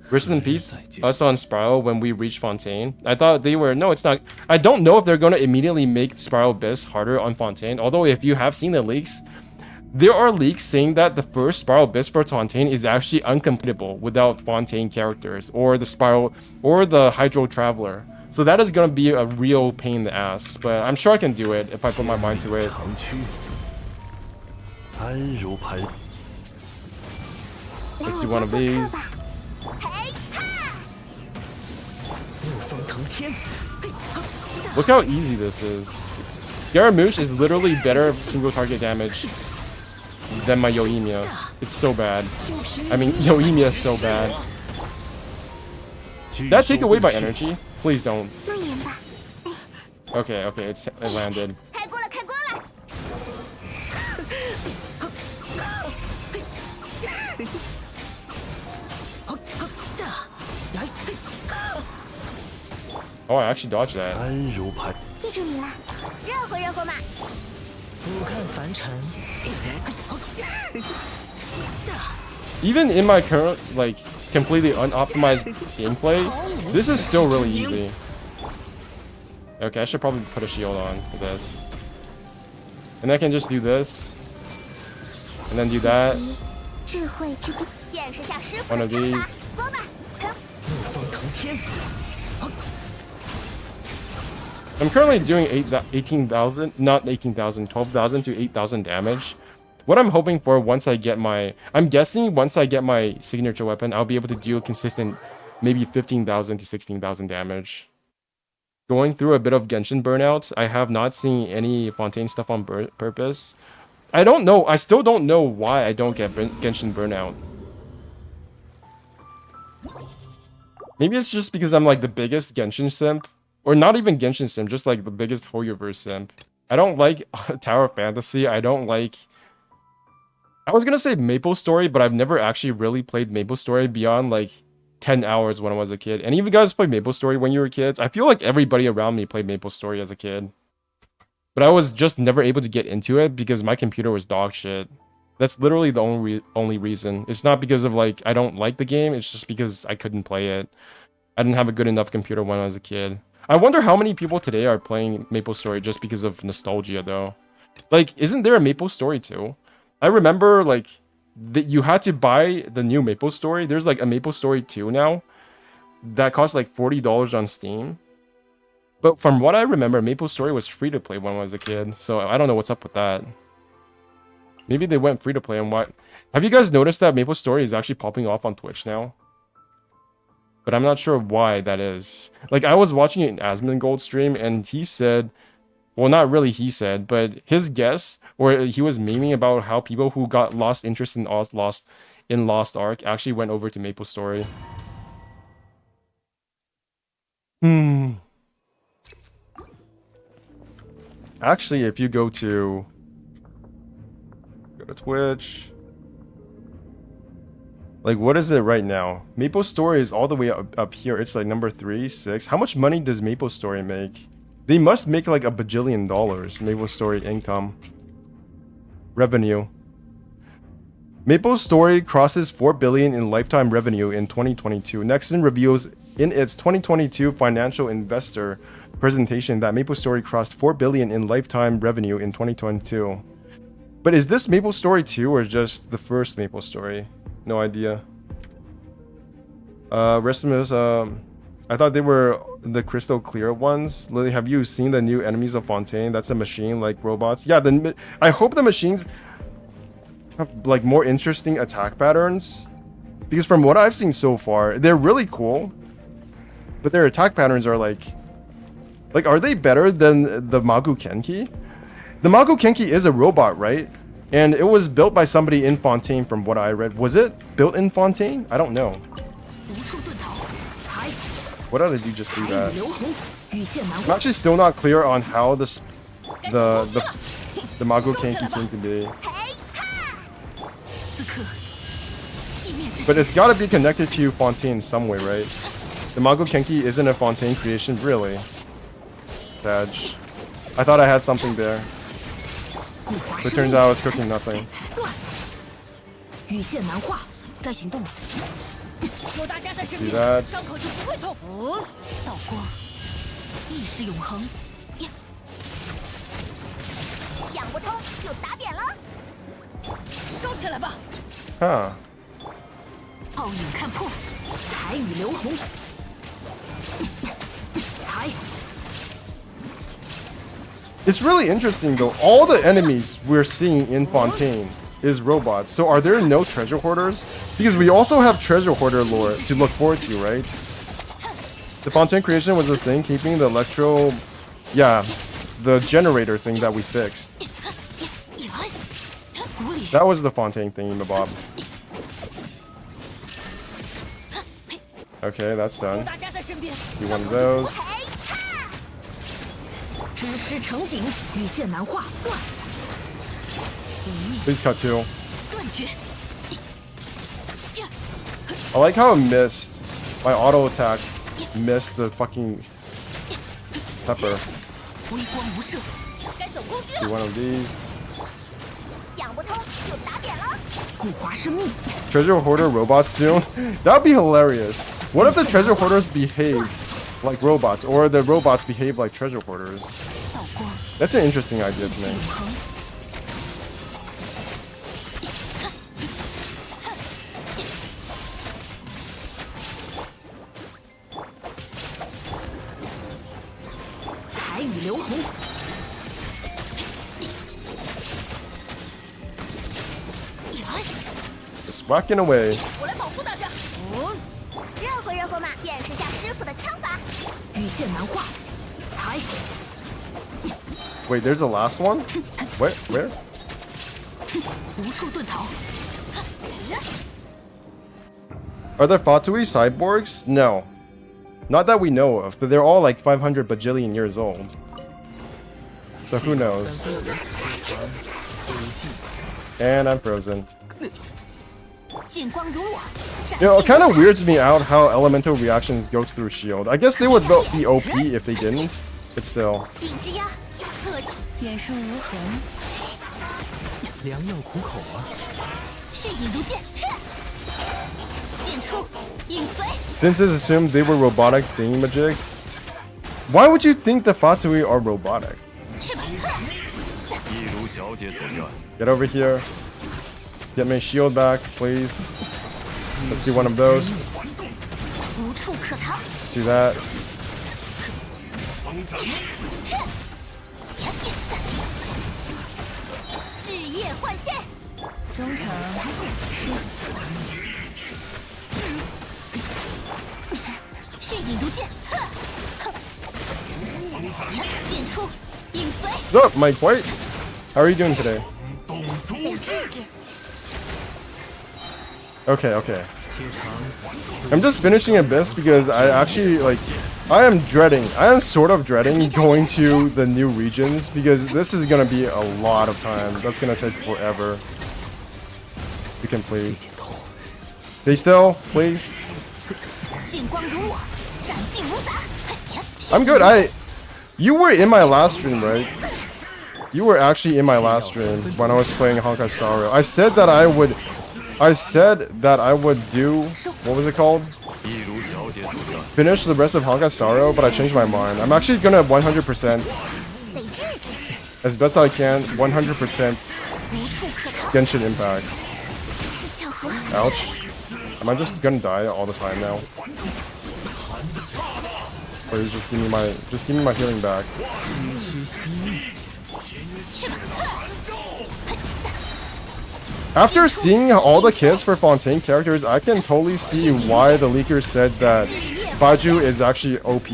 Rest in peace, us on Spiral when we reach Fontaine. I thought they were... No, it's not. I don't know if they're going to immediately make Spiral Abyss harder on Fontaine. Although if you have seen the leaks, there are leaks saying that the first Spiral Abyss for Fontaine is actually uncompletable without Fontaine characters or the Spiral or the Hydro Traveler. So that is going to be a real pain in the ass. But I'm sure I can do it if I put my mind to it. 长驱，安如磐。 Let's see one of these. 嘿哈！天， Look how easy this is. Scaramouche is literally better single target damage than my Yoimiya. It's so bad. I mean, Yoimiya is so bad. Did that take away my energy? Please don't. 蔓延吧， Okay, okay, it landed. 开锅了，开锅了！ Oh, I actually dodged that. 安如磐， 记住你了，热乎热乎嘛！ 俯瞰凡尘。 Even in my current, like, completely unoptimized gameplay, this is still really easy. Okay, I should probably put a shield on for this. And I can just do this. And then do that. 智慧之巅，见识下师傅 One 的 of 枪法 these.，说吧，哼， 怒风腾天， I'm currently doing 18,000, not 18,000, 12,000 to 8,000 damage. What I'm hoping for once I get my... I'm guessing once I get my signature weapon, I'll be able to do a consistent maybe 15,000 to 16,000 damage. Going through a bit of Genshin burnout, I have not seen any Fontaine stuff on purpose. I don't know. I still don't know why I don't get Genshin burnout. Maybe it's just because I'm like the biggest Genshin simp. Or not even Genshin simp, just like the biggest Hoyoverse simp. I don't like Tower of Fantasy. I don't like... I was gonna say Maple Story, but I've never actually really played Maple Story beyond like 10 hours when I was a kid. Any of you guys played Maple Story when you were kids? I feel like everybody around me played Maple Story as a kid. But I was just never able to get into it because my computer was dog shit. That's literally the only reason. It's not because of like, I don't like the game. It's just because I couldn't play it. I didn't have a good enough computer when I was a kid. I wonder how many people today are playing Maple Story just because of nostalgia though. Like, isn't there a Maple Story too? I remember like that you had to buy the new Maple Story. There's like a Maple Story 2 now that costs like $40 on Steam. But from what I remember, Maple Story was free to play when I was a kid. So I don't know what's up with that. Maybe they went free to play and what? Have you guys noticed that Maple Story is actually popping off on Twitch now? But I'm not sure why that is. Like, I was watching an Asmongold stream and he said... Well, not really he said, but his guess, or he was memeing about how people who got lost interest in Lost Ark actually went over to Maple Story. Actually, if you go to Twitch, like, what is it right now? Maple Story is all the way up here. It's like number 3, 6. How much money does Maple Story make? They must make like $1 bajillion. Maple Story income. Revenue. Maple Story crosses 4 billion in lifetime revenue in 2022. Nexon reveals in its 2022 financial investor presentation that Maple Story crossed 4 billion in lifetime revenue in 2022. But is this Maple Story 2 or just the first Maple Story? No idea. Restimus, I thought they were the crystal clear ones. Lily, have you seen the new enemies of Fontaine? That's a machine like robots. Yeah, I hope the machines have like more interesting attack patterns. Because from what I've seen so far, they're really cool. But their attack patterns are like are they better than the Magu Kenki? The Magu Kenki is a robot, right? And it was built by somebody in Fontaine from what I read. Was it built in Fontaine? I don't know. What did you just do that? I'm actually still not clear on how the Magu Kenki came to be. But it's gotta be connected to Fontaine some way, right? The Magu Kenki isn't a Fontaine creation, really. Badge. I thought I had something there. But it turns out I was cooking nothing. See that? 道光，意识永恒。想不通就打扁了。烧起来吧！ Huh. 暴影看破，彩雨流红。彩。 It's really interesting though. All the enemies we're seeing in Fontaine is robots. So are there no treasure hoarders? Because we also have treasure hoarder lore to look forward to, right? The Fontaine creation was the thing keeping the electro... Yeah, the generator thing that we fixed. That was the Fontaine thingy-mabob. Okay, that's done. Do one of those. 支持成景，羽线难画，断。 Please cut two. 断绝。 I like how it missed. My auto attack missed the fucking pepper. 微光无射， 该走工具 Do 了， one of these. 讲不通就打扁了。 古华生命， Treasure hoarder robots soon? That would be hilarious. What if the treasure hoarders behave like robots, or the robots behave like treasure hoarders? 道光， That's an interesting idea to 永 me. 恒。 彩雨流红， Just whacking away. 我来保护大家。热乎热乎嘛，见识下师傅的枪法。羽线难画，才 Wait, there's a last one? Where? 无处遁逃。 Are there Fatui cyborgs? No. Not that we know of, but they're all like 500 bajillion years old. So who knows? And I'm frozen. 剑光如我，斩 You know, it 尽 kind of weirds me out how elemental reactions goes through shield. I guess they would be OP if they didn't, but still. 顶之压，特技眼术无痕，良药苦口啊！血影如剑，剑出，影随。 Since it's assumed they were robotic thingamajigs, why would you think the Fatui are robotic? 去吧， 一如小姐所愿， Get over here. Get my shield back, please. Let's see one of those. 无处可逃。 See that. 置业换线，忠诚是血影如剑，剑出，影随。 What's up, Mike White? How are you doing today? 被制止。 Okay. I'm just finishing Abyss because I actually, like, I am sort of dreading going to the new regions because this is gonna be a lot of time. That's gonna take forever to complete. Stay still, please. 剑光如我，斩尽无杂。 I'm good. You were in my last stream, right? You were actually in my last stream when I was playing Honkai Star Rail. I said that I would do, what was it called? 一如小姐所愿， Finish the rest of Honkai Star Rail, but I changed my mind. I'm actually gonna 100% 被制止， as best I can, 100% 无处可逃。 Genshin Impact. 是巧合。 Ouch. Am I just gonna die all the time now? Please just give me my healing back. After seeing all the kits for Fontaine characters, I can totally see why the leakers said that Baju is actually OP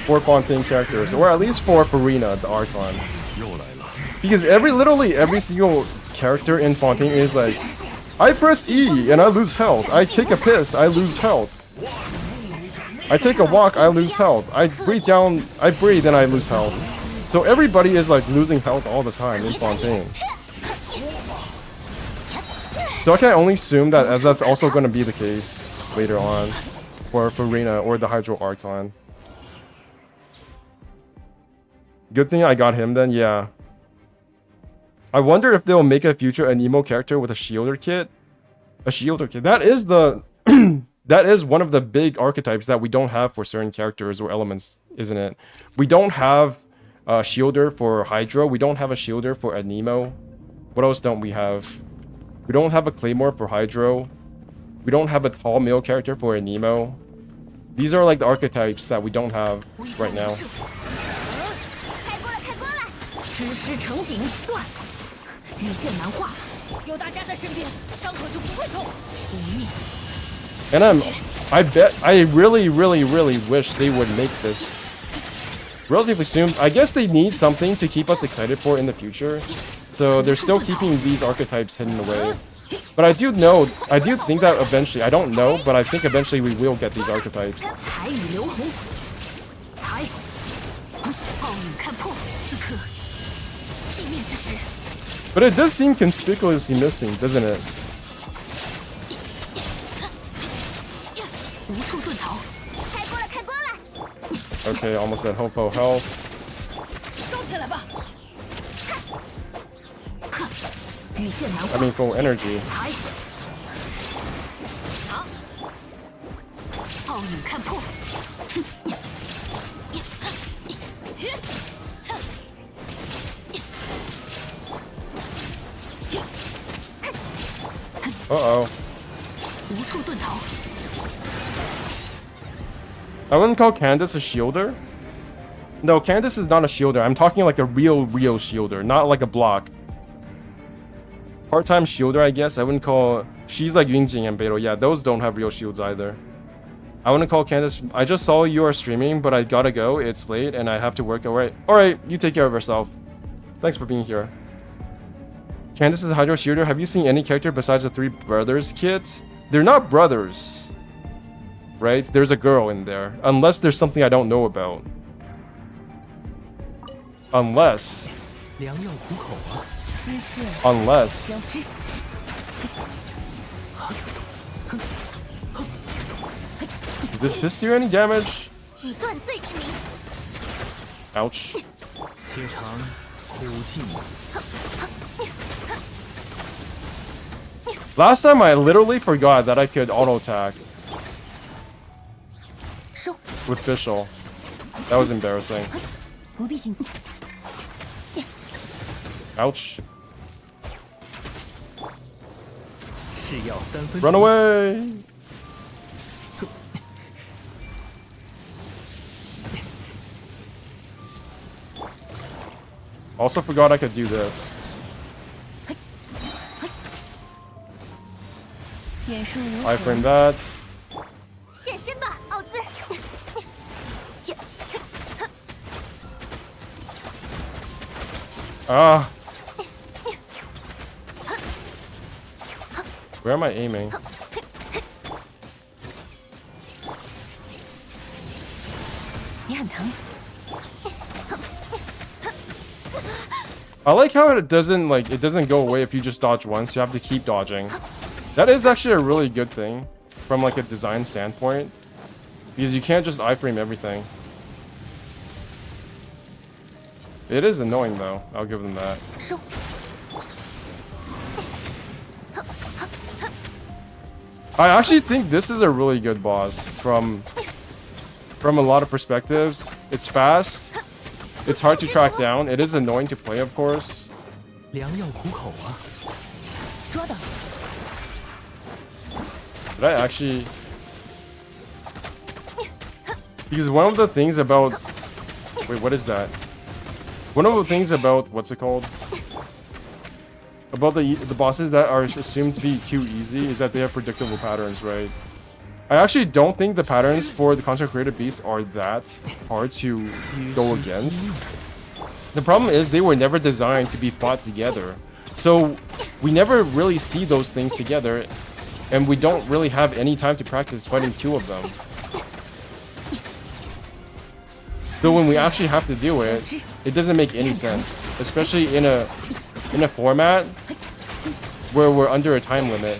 for Fontaine characters, or at least for Farina, the Archon. 又来了。 Because literally every single character in Fontaine is like, I press E and I lose health. I take a piss, I lose health. I take a walk, I lose health. I breathe and I lose health. So everybody is like losing health all the time in Fontaine. So I can only assume that as that's also going to be the case later on for Farina or the Hydro Archon. Good thing I got him then, yeah. I wonder if they'll make a future Anemo character with a shielder kit. A shielder kit. That is the that is one of the big archetypes that we don't have for certain characters or elements, isn't it? We don't have a shielder for Hydra. We don't have a shielder for Anemo. What else don't we have? We don't have a Claymore for Hydro. We don't have a tall male character for Anemo. These are like the archetypes that we don't have right now. 开锅了，开锅了！支持成景，断。羽线难画，有大家在身边，伤口就不会痛。无念。 And I really wish they would make this relatively soon. I guess they need something to keep us excited for in the future. So they're still keeping these archetypes hidden away. But I do think that eventually, I don't know, but I think eventually we will get these archetypes. 才与刘红，才，奥运看破，此刻寂灭之时， But it does seem conspicuously missing, doesn't it? 无处遁逃。开锅了，开锅了！ Okay, almost at Hopo health. 收起来吧。羽线难 I mean, full energy. 才，好，奥运看破。 Uh-oh. 无处遁逃。 I wouldn't call Candace a shielder. No, Candace is not a shielder. I'm talking like a real shielder, not like a block. Part-time shielder, I guess. I wouldn't call... She's like Yunjing and Beidou. Yeah, those don't have real shields either. I wouldn't call Candace... I just saw you are streaming, but I gotta go. It's late and I have to work. Alright, you take care of yourself. Thanks for being here. Candace is a Hydro Shielder. Have you seen any character besides the Three Brothers kit? They're not brothers. Right? There's a girl in there. Unless there's something I don't know about. Unless... 良药苦口啊！ Unless... 交织， Does this do any damage? 以断罪之名， Ouch. 且尝苦尽。 Last time I literally forgot that I could auto attack 收， with Fischl. That was embarrassing. 不必心。 Ouch. 是药三分。 Run away! Also forgot I could do this. 眼术如 I 何？ frame that. 现身吧，奥兹！ Ah. Where am I aiming? I like how it doesn't go away if you just dodge once. You have to keep dodging. That is actually a really good thing from like a design standpoint, because you can't just iframe everything. It is annoying though. I'll give them that. 收， I actually think this is a really good boss from a lot of perspectives. It's fast. It's hard to track down. It is annoying to play, of course. 良药苦口啊！ 捉到， Did I actually... Because one of the things about... Wait, what is that? One of the things about... What's it called? About the bosses that are assumed to be too easy is that they have predictable patterns, right? I actually don't think the patterns for the Consecrated Beasts are that hard to go against. The problem is they were never designed to be fought together. So we never really see those things together, and we don't really have any time to practice fighting two of them. So when we actually have to do it, it doesn't make any sense, especially in a format where we're under a time limit.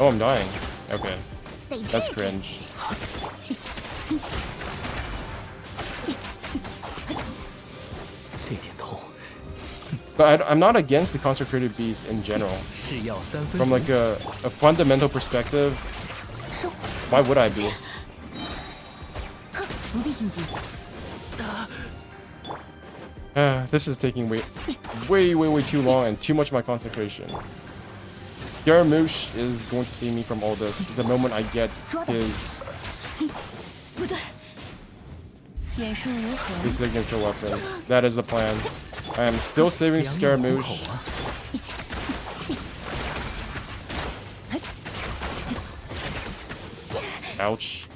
Oh, I'm dying. Okay. That's cringe. But I'm not against the Consecrated Beasts in general. 是药三分。 From like a fundamental perspective, 收， why would I be? 不必心急。 This is taking way too long and too much of my concentration. Scaramouche is going to save me from all this the moment I get his 不对，眼术如何？ his signature weapon. That is the plan. I am still saving 良药苦口 Scaramouche. 啊！ Ouch.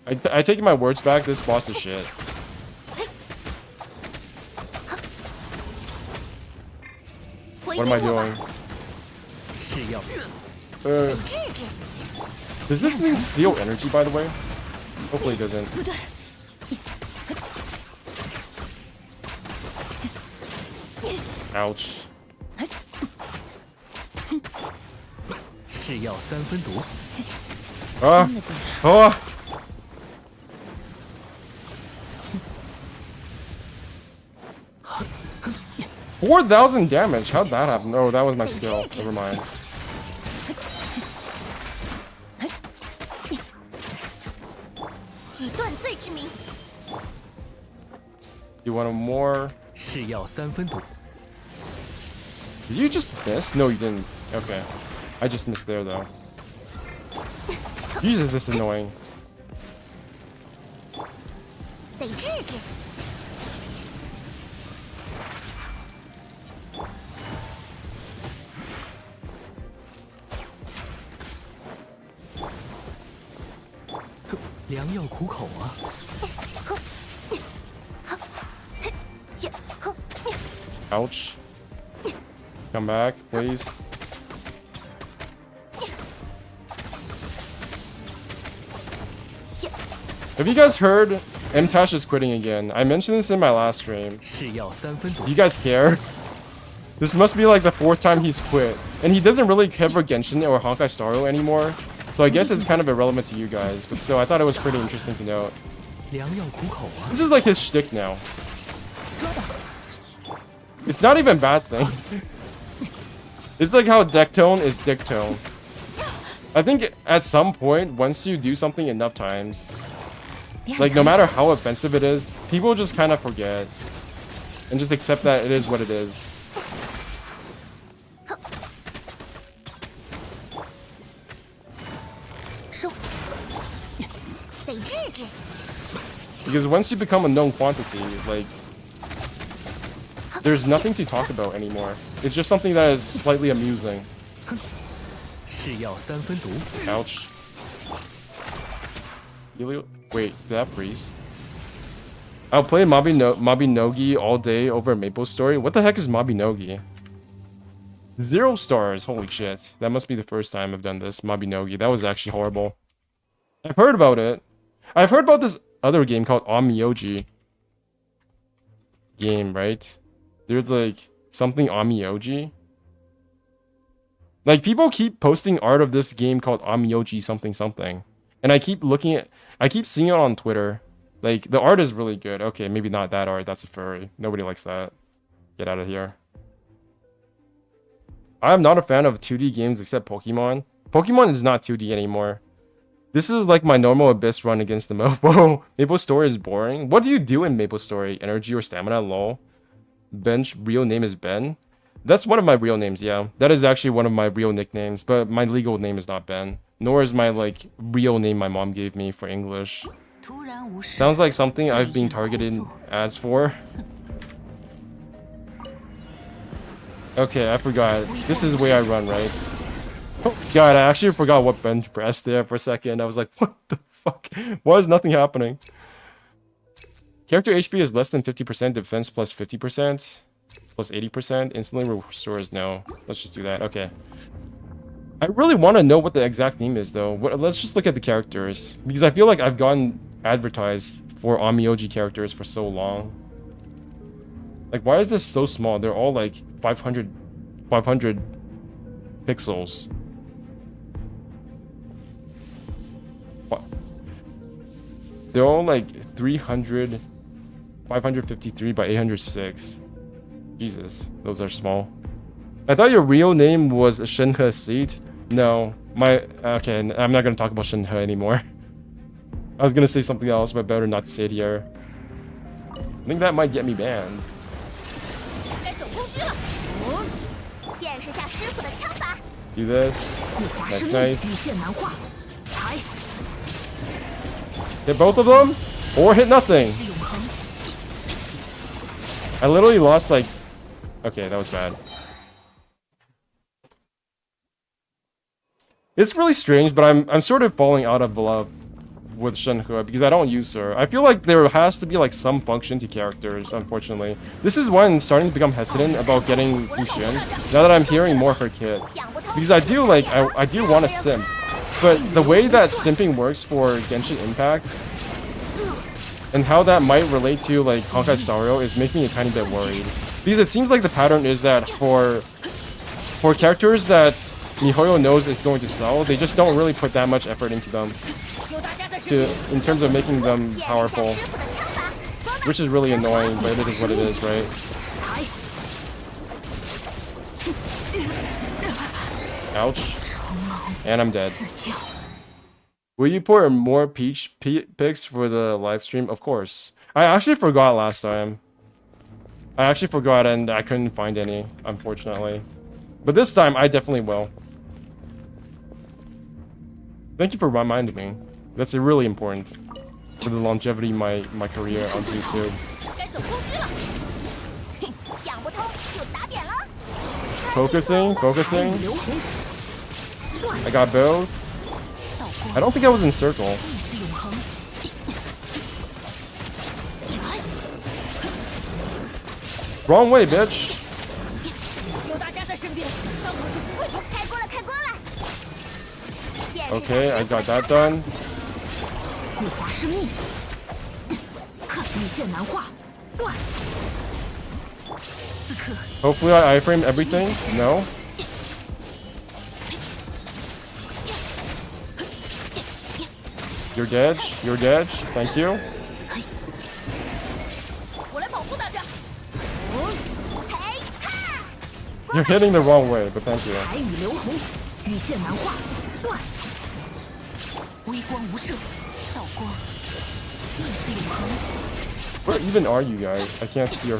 I take my words back. This boss is shit. What am I doing? Does this thing steal energy, by the way? Hopefully it doesn't. Ouch. Oh. 4,000 damage. How'd that happen? Oh, that was my skill. Never mind. You want a more? Did you just miss? No, you didn't. Okay. I just missed there, though. Jesus, this is annoying. Ouch. Come back, please. Have you guys heard MTash is quitting again? I mentioned this in my last stream. Do you guys care? This must be like the 4th time he's quit. And he doesn't really cover Genshin or Honkai Star Rail anymore. So I guess it's kind of irrelevant to you guys. But still, I thought it was pretty interesting to note. This is like his shtick now. It's not even a bad thing. It's like how deck tone is dick tone. I think at some point, once you do something enough times, like no matter how offensive it is, people just kind of forget. And just accept that it is what it is. Because once you become a known quantity, like, there's nothing to talk about anymore. It's just something that is slightly amusing. Ouch. Wait, did that freeze? I'll play Mabinogi all day over Maple Story. What the heck is Mabinogi? 0 stars. Holy shit. That must be the first time I've done this. Mabinogi. That was actually horrible. I've heard about it. I've heard about this other game called Amioji. Game, right? There's like something Amioji. Like people keep posting art of this game called Amioji something something. And I keep seeing it on Twitter. Like the art is really good. Okay, maybe not that art. That's a furry. Nobody likes that. Get out of here. I am not a fan of 2D games except Pokemon. Pokemon is not 2D anymore. This is like my normal Abyss run against the Mofo. Maple Story is boring. What do you do in Maple Story? Energy or stamina? Lol. Ben's real name is Ben. That's one of my real names, yeah. That is actually one of my real nicknames, but my legal name is not Ben. Nor is my, like, real name my mom gave me for English. Sounds like something I've been targeted ads for. Okay, I forgot. This is the way I run, right? Oh, God, I actually forgot what bench pressed there for a second. I was like, what the fuck? Why is nothing happening? Character HP is less than 50%, defense plus 50%, plus 80%, instantly restores no. Let's just do that, okay. I really want to know what the exact name is, though. Let's just look at the characters. Because I feel like I've gotten advertised for Amioji characters for so long. Like, why is this so small? They're all like 500 pixels. What? They're all like 553 by 806. Jesus, those are small. I thought your real name was Shenhe Seat. No, okay, I'm not gonna talk about Shenhe anymore. I was gonna say something else, but better not to say it here. I think that might get me banned. Do this. Nice. Hit both of them, or hit nothing. I literally lost like... Okay, that was bad. It's really strange, but I'm sort of falling out of love with Shenhe because I don't use her. I feel like there has to be like some function to characters, unfortunately. This is why I'm starting to become hesitant about getting Lucian, now that I'm hearing more of her kit. Because I do like, I do want to simp. But the way that simping works for Genshin Impact, and how that might relate to like Honkai Star Rail is making me a tiny bit worried. Because it seems like the pattern is that for characters that MiHoYo knows is going to sell, they just don't really put that much effort into them in terms of making them powerful. Which is really annoying, but it is what it is, right? Ouch. And I'm dead. Will you put more Peach pics for the live stream? Of course. I actually forgot last time. I actually forgot and I couldn't find any, unfortunately. But this time, I definitely will. Thank you for reminding me. That's really important for the longevity of my career on YouTube. Focusing. I got both. I don't think I was in circle. Wrong way, bitch. Okay, I got that done. Hopefully I iframe everything. No. You're dead. You're dead. Thank you. You're hitting the wrong way, but thank you. Where even are you guys? I can't see your...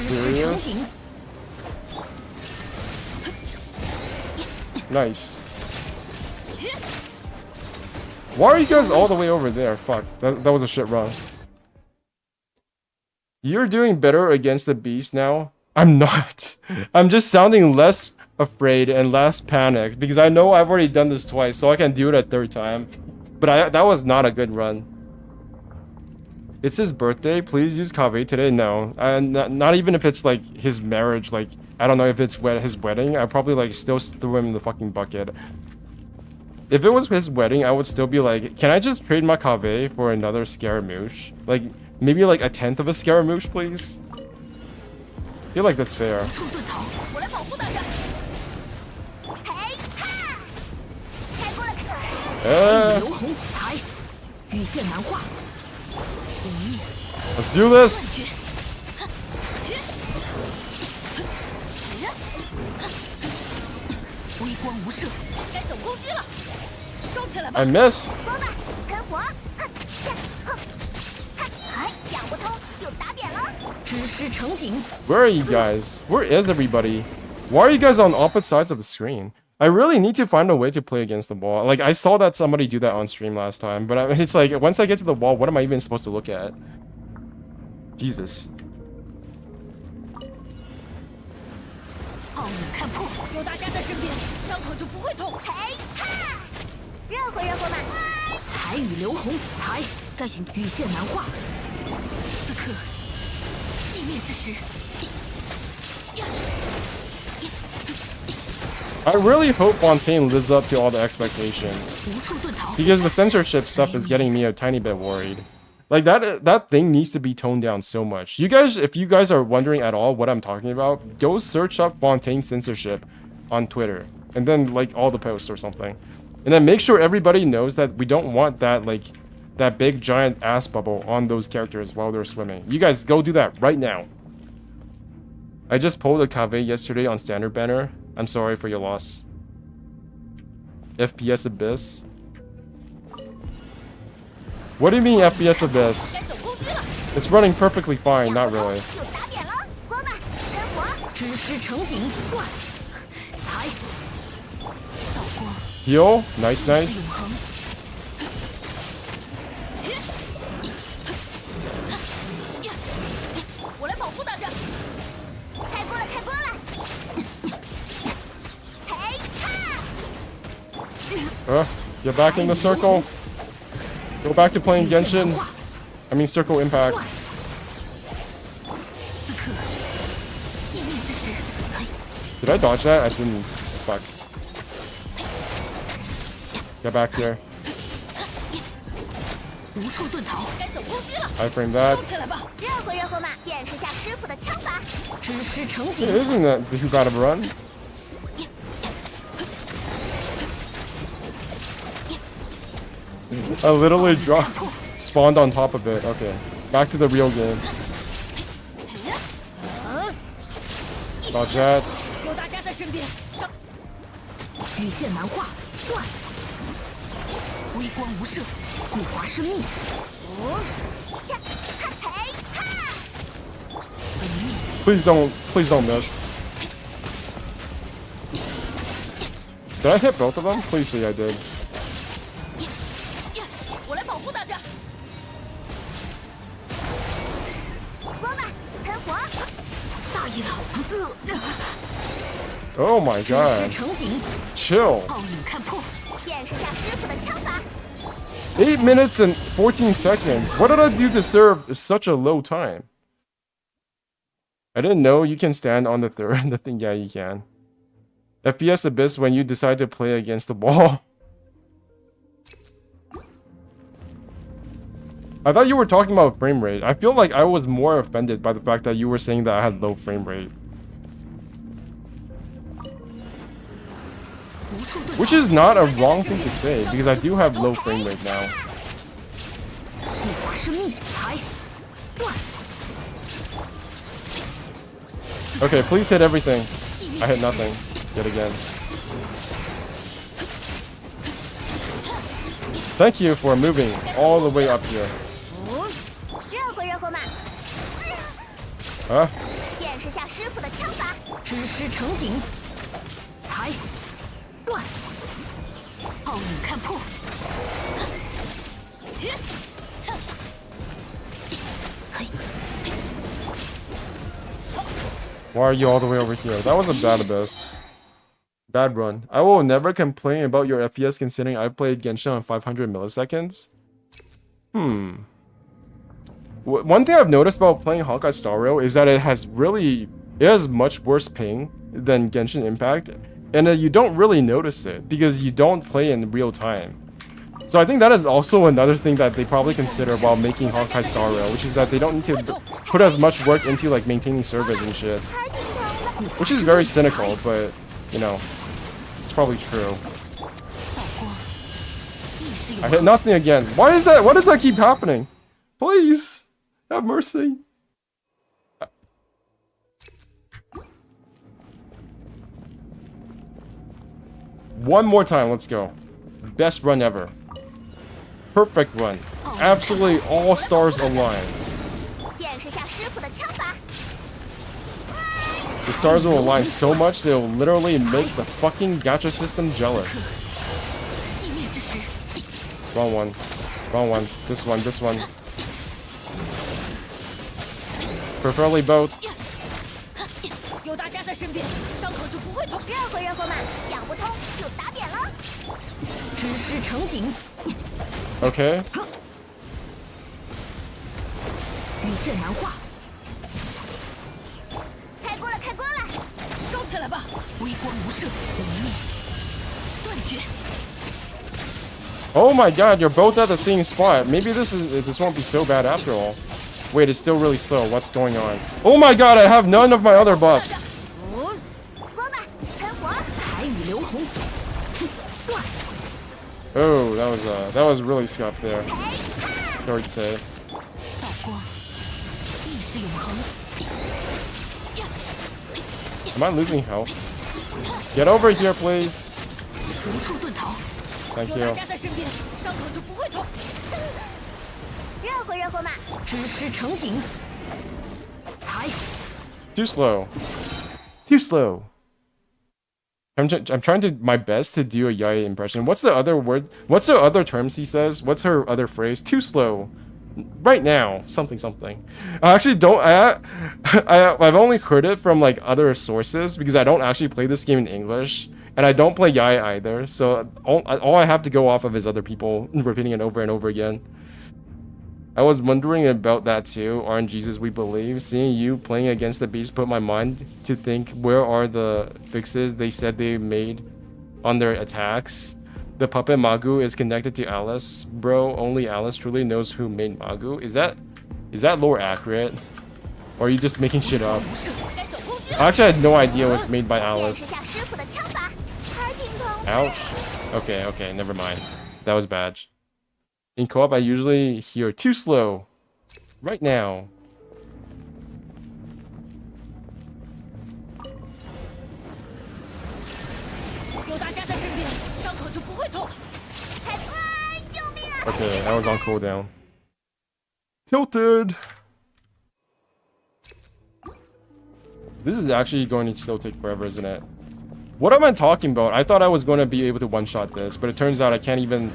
Serious? Nice. Why are you guys all the way over there? Fuck, that was a shit run. You're doing better against the beast now? I'm not. I'm just sounding less afraid and less panicked because I know I've already done this twice, so I can do it a third time. But that was not a good run. It's his birthday. Please use Kaveh today. No, and not even if it's like his marriage. Like I don't know if it's his wedding. I probably like still threw him in the fucking bucket. If it was his wedding, I would still be like, can I just trade my Kaveh for another Scaramouche? Like maybe like a 10th of a Scaramouche, please. I feel like that's fair. Let's do this. I missed. Where are you guys? Where is everybody? Why are you guys on opposite sides of the screen? I really need to find a way to play against the wall. Like, I saw that somebody do that on stream last time, but it's like, once I get to the wall, what am I even supposed to look at? Jesus. I really hope Fontaine lives up to all the expectations, because the censorship stuff is getting me a tiny bit worried. Like that thing needs to be toned down so much. You guys, if you guys are wondering at all what I'm talking about, go search up Fontaine censorship on Twitter and then like all the posts or something. And then make sure everybody knows that we don't want that like that big giant ass bubble on those characters while they're swimming. You guys go do that right now. I just pulled a Kaveh yesterday on standard banner. I'm sorry for your loss. FPS Abyss. What do you mean FPS Abyss? It's running perfectly fine, not really. Heal, nice, nice. Get back in the circle. Go back to playing Genshin. I mean Circle Impact. 此刻，寂灭之时， Did I dodge that? I didn't. Fuck. Get back here. 无处遁逃，该走攻击了， I frame that. 起来吧！热乎热乎嘛，见识下师傅的枪法。支持成 It 景， isn't that too bad of a run. I literally spawned on top of it. Okay. Back to the real game. Dodge that. 有大家在身边，上。羽线难画，断。微光无射，古华生密。Please don't miss. Did I hit both of them? Please say I did. 我来保护大家。锅巴喷火，大意了。 Oh my 支 god. 持成景， Chill. 奥影看破。见识下师傅的枪法。 8 minutes and 14 seconds. What did I do to serve such a low time? I didn't know you can stand on the third. The thing, yeah, you can. FPS Abyss when you decide to play against the wall. I thought you were talking about frame rate. I feel like I was more offended by the fact that you were saying that I had low frame rate. Which is not a wrong thing to say, because I do have low frame rate now. 古华生密，裁，断。 Okay, please hit everything. I hit nothing. Yet again. Thank you for moving all the way up here. 热乎热乎嘛， Huh? 见识下师傅的枪法。支持成景，裁，断。奥影看破。 Why are you all the way over here? That was a bad abyss. Bad run. I will never complain about your FPS considering I played Genshin on 500 milliseconds. One thing I've noticed about playing Honkai Star Rail is that it has much worse ping than Genshin Impact, and you don't really notice it because you don't play in real time. So I think that is also another thing that they probably consider while making Honkai Star Rail, which is that they don't need to put as much work into like maintaining servers and shit. Which is very cynical, but you know, it's probably true. 道光，意识永 I hit nothing again. Why is that? Why does that keep happening? Please, have mercy. One more time, let's go. Best run ever. Perfect run. Absolutely all stars aligned. 见识下师傅的枪法。 The stars will align so much they will literally make the fucking gacha system jealous. 寂灭之时， Wrong one. Wrong one. This one. This one. Preferably both. 有大家在身边，伤口就不会痛。热乎热乎嘛，讲不通就打扁了。支持成景， Okay. 羽线难画，开锅了，开锅了！烧起来吧！微光无射，无灭，断绝。 Oh my god, you're both at the same spot. Maybe this won't be so bad after all. Wait, it's still really slow. What's going on? Oh my god, I have none of my other buffs. 锅巴喷火，彩羽流红，断。 Oh, that was really scuffed there. Sorry to say. 道光，意识永恒。 Am I losing health? Get over here, please. 无处遁逃， Thank 有大 you. 家在身边，伤口就不会痛。热乎热乎嘛，支持成景，裁， Too slow. Too slow. I'm trying to my best to do a Yaya impression. What's the other word? What's the other terms he says? What's her other phrase? Too slow. Right now. Something something. I actually don't. I've only heard it from like other sources because I don't actually play this game in English. And I don't play Yai either, so all I have to go off of is other people repeating it over and over again. I was wondering about that too. RNGs as we believe. Seeing you playing against the beast put my mind to think, where are the fixes they said they made on their attacks? The puppet Magu is connected to Alice. Bro, only Alice truly knows who made Magu. Is that lore accurate? Or are you just making shit up? I actually had no idea it was made by Alice. Ouch. Okay, never mind. That was bad. In co-op, I usually hear too slow. Right now. Okay, that was on cooldown. Tilted! This is actually going to still take forever, isn't it? What am I talking about? I thought I was going to be able to one-shot this, but it turns out I can't even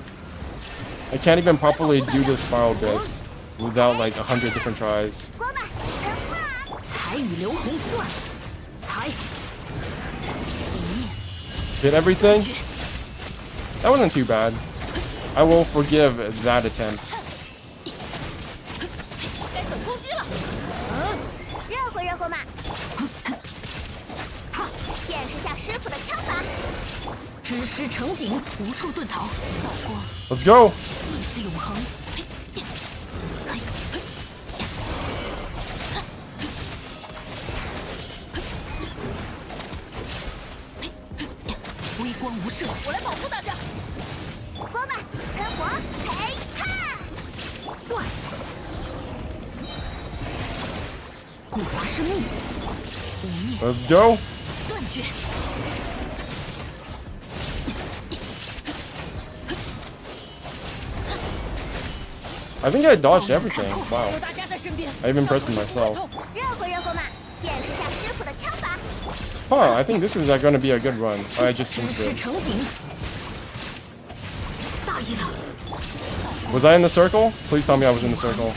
properly do this spiral abyss without like 100 different tries. Hit everything? That wasn't too bad. I will forgive that attempt. Let's go! Let's go! I think I dodged everything. Wow. I even pressed it myself. Huh, I think this is going to be a good run. I just synced it. Was I in the circle? Please tell me I was in the circle.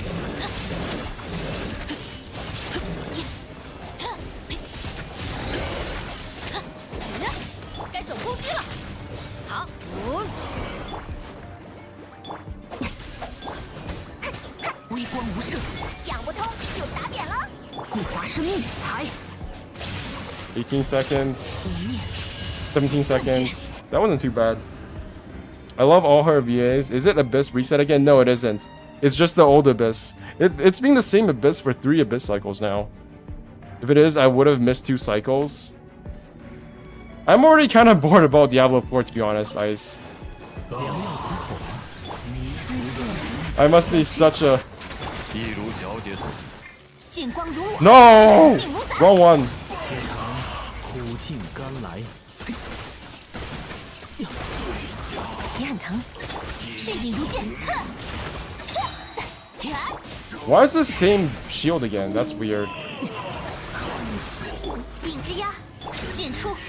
Seconds, 17 seconds. That wasn't too bad. I love all her VAs. Is it Abyss reset again? No, it isn't. It's just the old Abyss. It's been the same Abyss for 3 Abyss cycles now. If it is, I would have missed 2 cycles. I'm already kind of bored about Diablo 4, to be honest, Ice. I must be such a... No! Wrong one. Why is the same shield again? That's weird.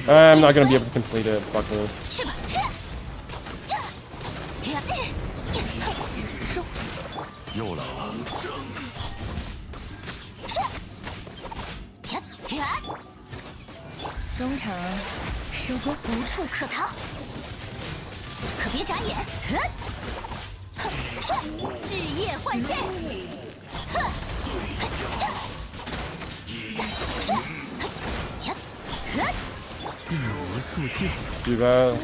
I'm not gonna be able to complete it. Fuck me. Too bad.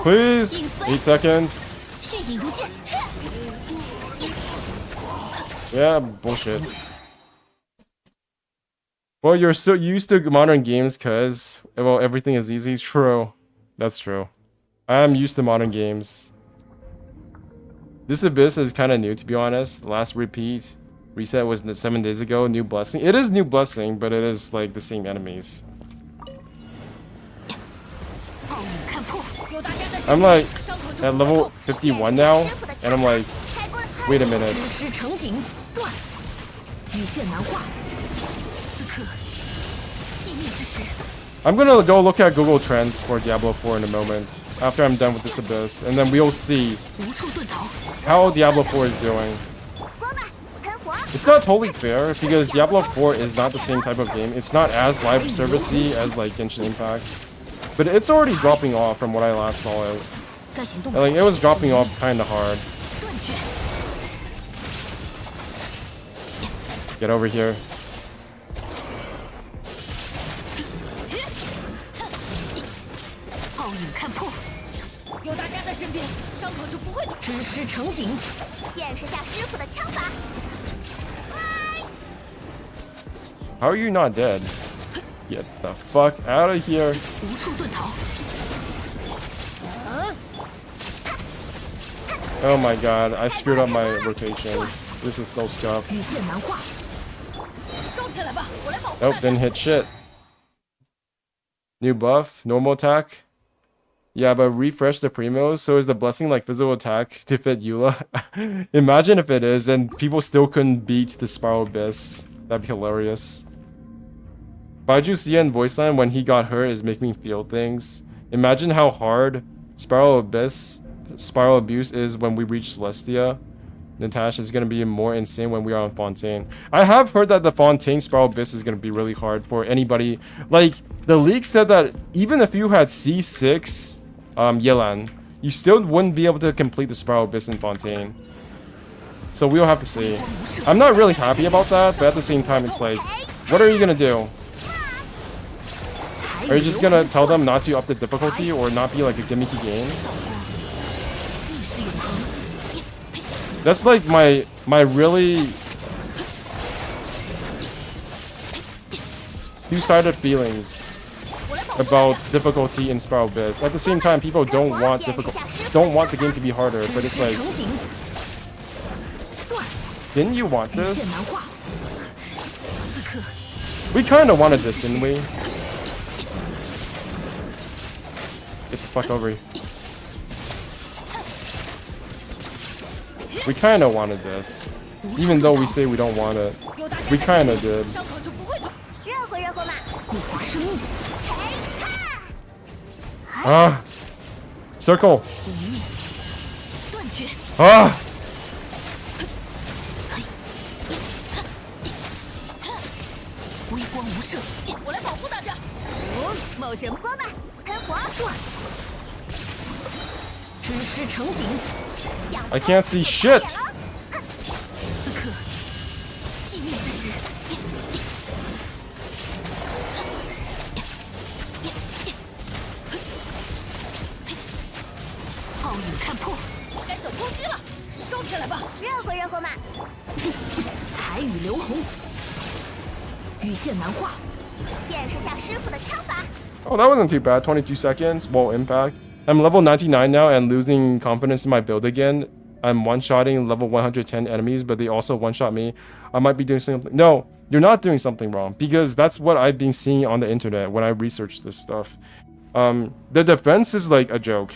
Please, 8 seconds. Yeah, bullshit. Well, you're so used to modern games because, well, everything is easy. True. That's true. I am used to modern games. This Abyss is kind of new, to be honest. The last reset was 7 days ago. New Blessing. It is New Blessing, but it is like the same enemies. I'm like at level 51 now, and I'm like, wait a minute. I'm gonna go look at Google Trends for Diablo 4 in a moment, after I'm done with this Abyss, and then we'll see how Diablo 4 is doing. It's not totally fair because Diablo 4 is not the same type of game. It's not as live servicey as like Genshin Impact, but it's already dropping off from what I last saw it. 该行动 And, like it was dropping off kind of hard. 断绝。 Get over here. 奥影看破，有大家在身边，伤口就不会知识成景。见识下师傅的枪法。 How are you not dead? Get the fuck out of here. 无处遁逃。 Oh my god, I screwed up my rotations. This is so scuffed. 雨线难化。烧起来吧，我来保护。 Nope, didn't hit shit. New buff, normal attack. Yeah, but refresh the primos. So is the blessing like physical attack to fit Eula? Imagine if it is, and people still couldn't beat the Spiral Abyss. That'd be hilarious. Baiju Xian voice line when he got hurt is making me feel things. Imagine how hard Spiral Abuse is when we reach Celestia. Natasha is gonna be more insane when we are on Fontaine. I have heard that the Fontaine Spiral Abyss is gonna be really hard for anybody. Like, the leak said that even if you had C6 Yelan, you still wouldn't be able to complete the Spiral Abyss in Fontaine. So we'll have to see. I'm not really happy about that, but at the same time it's like, what are you gonna do? Are you just gonna tell them not to up the difficulty or not be like a gimmicky game? 意识永恒。 That's like my really two-sided feelings about difficulty in Spiral Bits. At the same time, people don't want the game to be harder, but it's like, 成景。 didn't you want 雨线 this? 难化。刺客。 We kind of wanted this, didn't we? Get the fuck over here. We kind of wanted this, even though we say we don't want it. 有大家 We 在 kind 身 of 边 did. 伤口就不会痛。 热乎热乎嘛。 古华生命， Ah, circle. 无念，断绝。 Ah. 微光无射，我来保护大家。哦，冒险锅巴，喷火，断。知识成景， I can't see shit. 刺客，寂灭之时。奥影看破，该走攻击了，烧起来吧！热乎热乎嘛。彩雨流红，雨线难化。 见识下师傅的枪法。 Oh, that wasn't too bad. 22 seconds. Whoa, impact. I'm level 99 now and losing confidence in my build again. I'm one-shotting level 110 enemies, but they also one-shot me. I might be doing something. No, you're not doing something wrong, because that's what I've been seeing on the internet when I research this stuff. The defense is like a joke.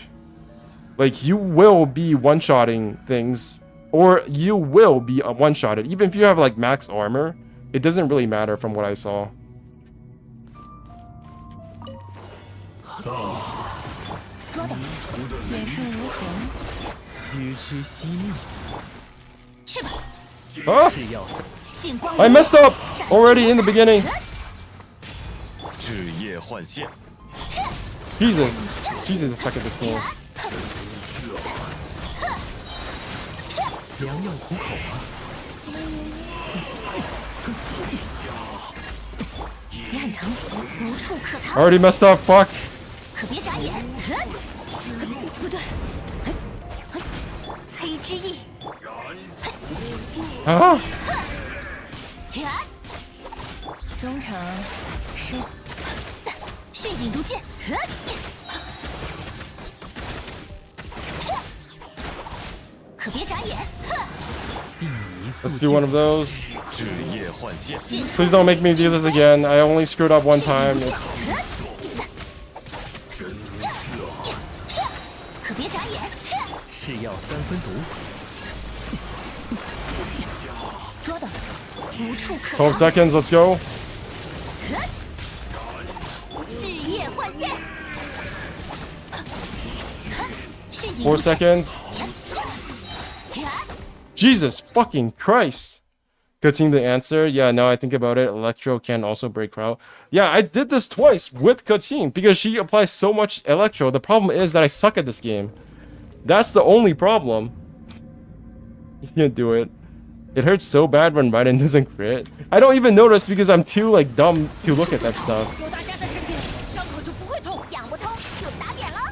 Like, you will be one-shotting things, or you will be one-shotted. Even if you have like max armor, it doesn't really matter from what I saw. 捉到，眼顺如虹。与之惜命，去吧， Ah, 是要 进光。 I messed up already in the beginning. 枝叶换线， Jesus. Jesus, I suck at this game. 良药苦口啊！烂藤无处可逃， Already messed up, fuck. 可别眨眼。不对，黑之翼， Ah. 忠诚是血影毒箭。可别眨眼。 定一四 Let's do one of those. 枝叶换线， Please don't make me do this again. I only screwed up one time. It's 可别眨眼。是药三分毒，捉到，无处可逃。 12 seconds. Let's go. 枝叶换线，血影 4 seconds. Jesus fucking Christ. Katine the answer. Yeah, now I think about it, Electro can also break crowd. Yeah, I did this twice with Katine because she applies so much Electro. The problem is that I suck at this game. That's the only problem. You can't do it. It hurts so bad when Raiden doesn't crit. I don't even notice because I'm too like dumb to look at that stuff. 有大家在身边，伤口就不会痛。讲不通就打扁了。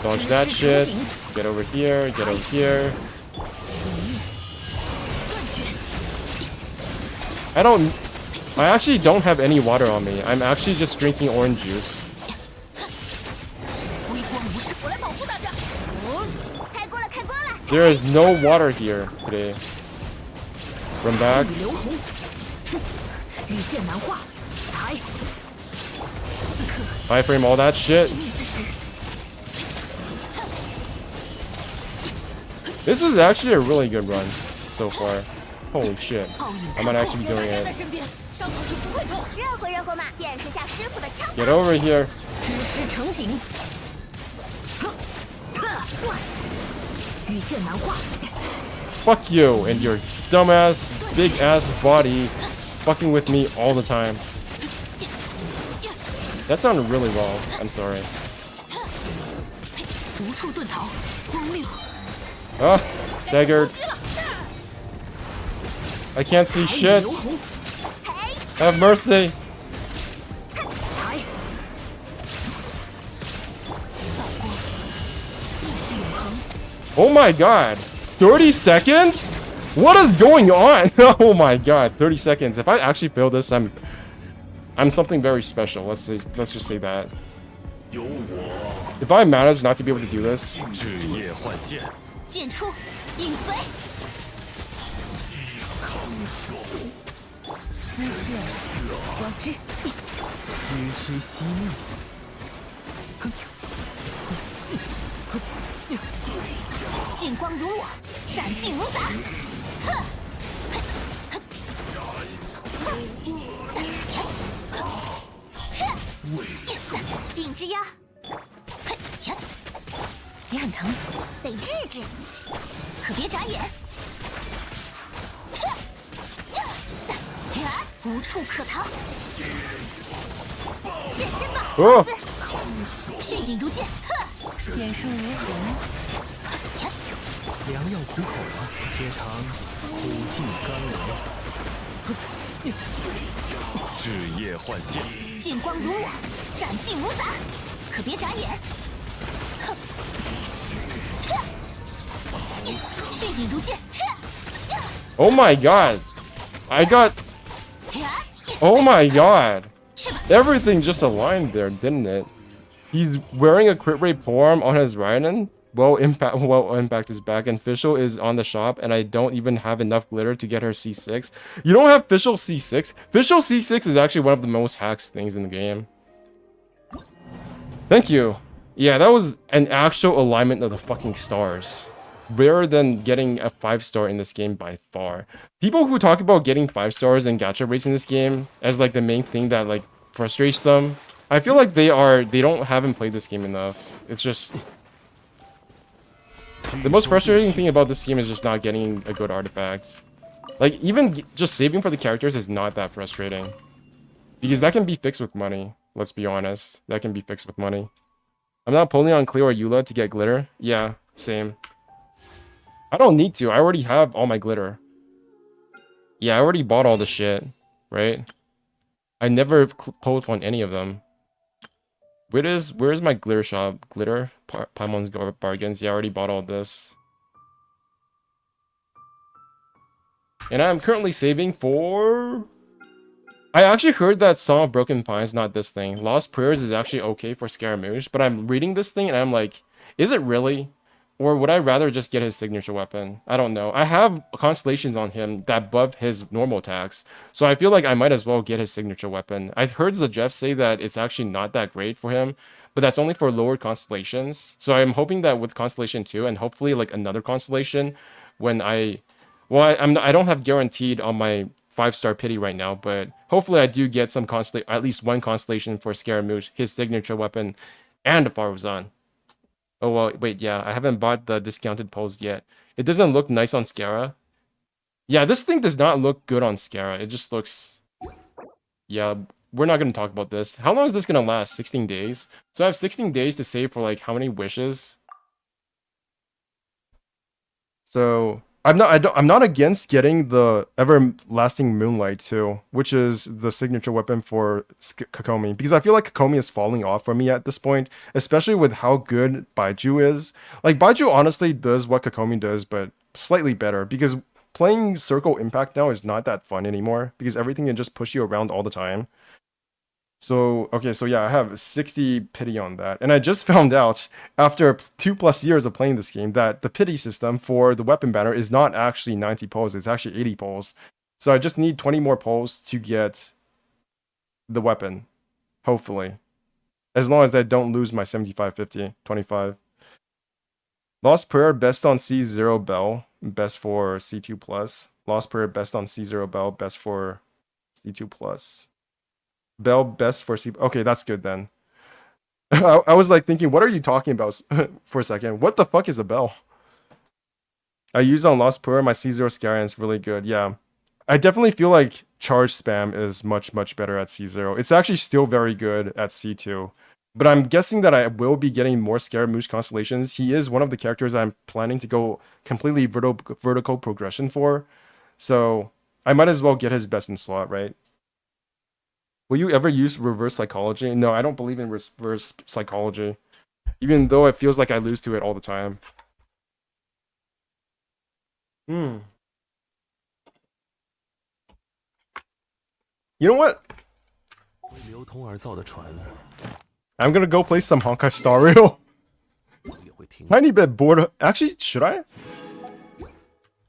Dodge that shit. Get over here. Get over here. I actually don't have any water on me. I'm actually just drinking orange juice. 微光无视，我来保护大家。开锅了，开锅了！ There is no water here today. Run back. 雨流红，雨线难画，才。此刻 Iframe all that shit. 寂灭之时， This is actually a really good run so far. Holy shit. 奥影 I might actually be 有大 doing 家在 it. 身边，伤口就不会痛。热乎热乎嘛，见识下师傅的枪法。 Get over here. 知识成型，雨线难画， Fuck you and your dumbass, big ass body fucking with me all the time. That sounded really wrong. I'm sorry. 无处遁逃，荒谬。 Ah, staggered. 击了， I can't see 雨 shit. 流红， Have mercy. 才。道光，意识永恒。 Oh my god. 30 seconds? What is going on? Oh my god. 30 seconds. If I actually fail this, I'm something very special. Let's just say that. 有我 If I manage not to be able to do this, 枝叶换线，剑出，影随。丝线交织，与之惜命。劲光如我，斩尽无杂。哼！顶之压，也很疼，得治治。可别眨眼。无处可逃，现身吧， oh, 血影如剑。哼！眼术无痕。良药苦口啊，且尝苦尽甘来。枝叶换线，劲光如我，斩尽无杂，可别眨眼。哼！血影如剑。 oh my god. I got. Oh my god. Everything just aligned there, didn't it? He's wearing a crit rate polearm on his Raiden. Well, impact is back, and Fischl is on the shop, and I don't even have enough glitter to get her C6. You don't have Fischl C6? Fischl C6 is actually one of the most hacked things in the game. Thank you. Yeah, that was an actual alignment of the fucking stars. Rarer than getting a 5-star in this game by far. People who talk about getting 5 stars and gacha rates in this game as like the main thing that like frustrates them, I feel like they haven't played this game enough. It's just the most frustrating thing about this game is just not getting a good artifact. Like even just saving for the characters is not that frustrating. Because that can be fixed with money. Let's be honest. That can be fixed with money. I'm not pulling on Cleo or Eula to get glitter. Yeah, same. I don't need to. I already have all my glitter. Yeah, I already bought all the shit, right? I never pulled on any of them. Where's my glitter shop? Glitter? Paimon's bargains. Yeah, I already bought all this. And I'm currently saving for... I actually heard that Song of Broken Pines, not this thing. Lost Prayers is actually okay for Scaramouche, but I'm reading this thing and I'm like, is it really? Or would I rather just get his signature weapon? I don't know. I have constellations on him that buff his normal attacks, so I feel like I might as well get his signature weapon. I heard the Jeff say that it's actually not that great for him, but that's only for lower constellations. So I'm hoping that with Constellation 2 and hopefully like another constellation when I don't have guaranteed on my 5-star pity right now, but hopefully I do get some at least one constellation for Scaramouche, his signature weapon, and a Faruzan. Oh, well, wait, yeah, I haven't bought the discounted pose yet. It doesn't look nice on Scara. Yeah, this thing does not look good on Scara. It just looks... Yeah, we're not going to talk about this. How long is this going to last? 16 days? So I have 16 days to save for, like, how many wishes? So... I'm not against getting the everlasting moonlight too, which is the signature weapon for Kokomi, because I feel like Kokomi is falling off for me at this point, especially with how good Baiju is. Like Baiju honestly does what Kokomi does, but slightly better, because playing Circle Impact now is not that fun anymore, because everything can just push you around all the time. So, okay, so yeah, I have 60 pity on that. And I just found out, after 2+ years of playing this game, that the pity system for the weapon banner is not actually 90 pulls, it's actually 80 pulls. So I just need 20 more pulls to get the weapon, hopefully. As long as I don't lose my 75-50, 25. Lost Prayer, best on C0 Bell, best for C2+. Lost Prayer, best on C0 Bell, best for C2+. Bell best for C. Okay, that's good then. I was like thinking, what are you talking about for a second? What the fuck is a bell? I use on Lost Pura, my C0 Scarian is really good. Yeah. I definitely feel like charge spam is much better at C0. It's actually still very good at C2. But I'm guessing that I will be getting more Scaramouche constellations. He is one of the characters I'm planning to go completely vertical progression for. So I might as well get his best in slot, right? Will you ever use reverse psychology? No, I don't believe in reverse psychology. Even though it feels like I lose to it all the time. You know what? I'm gonna go play some Honkai Star Rail. Tiny bit bored. Actually, should I?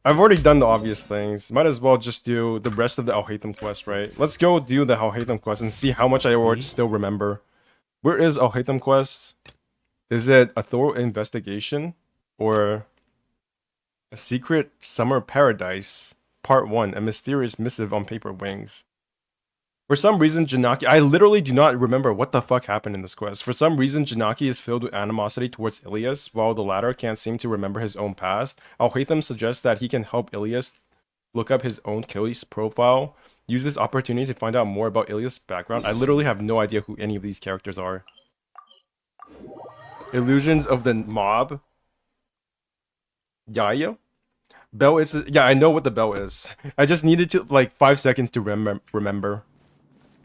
I've already done the obvious things. Might as well just do the rest of the Alhaitham quest, right? Let's go do the Alhaitham quest and see how much I already still remember. Where is Alhaitham quest? Is it a thorough investigation? Or a secret summer paradise? Part 1, a mysterious missive on paper wings. For some reason, Janaki... I literally do not remember what the fuck happened in this quest. For some reason, Janaki is filled with animosity towards Ilias, while the latter can't seem to remember his own past. Alhaitham suggests that he can help Ilias look up his own Achilles profile. Use this opportunity to find out more about Ilias' background. I literally have no idea who any of these characters are. Illusions of the Mob. Yaya? Bell is... Yeah, I know what the bell is. I just needed to, like, 5 seconds to remember.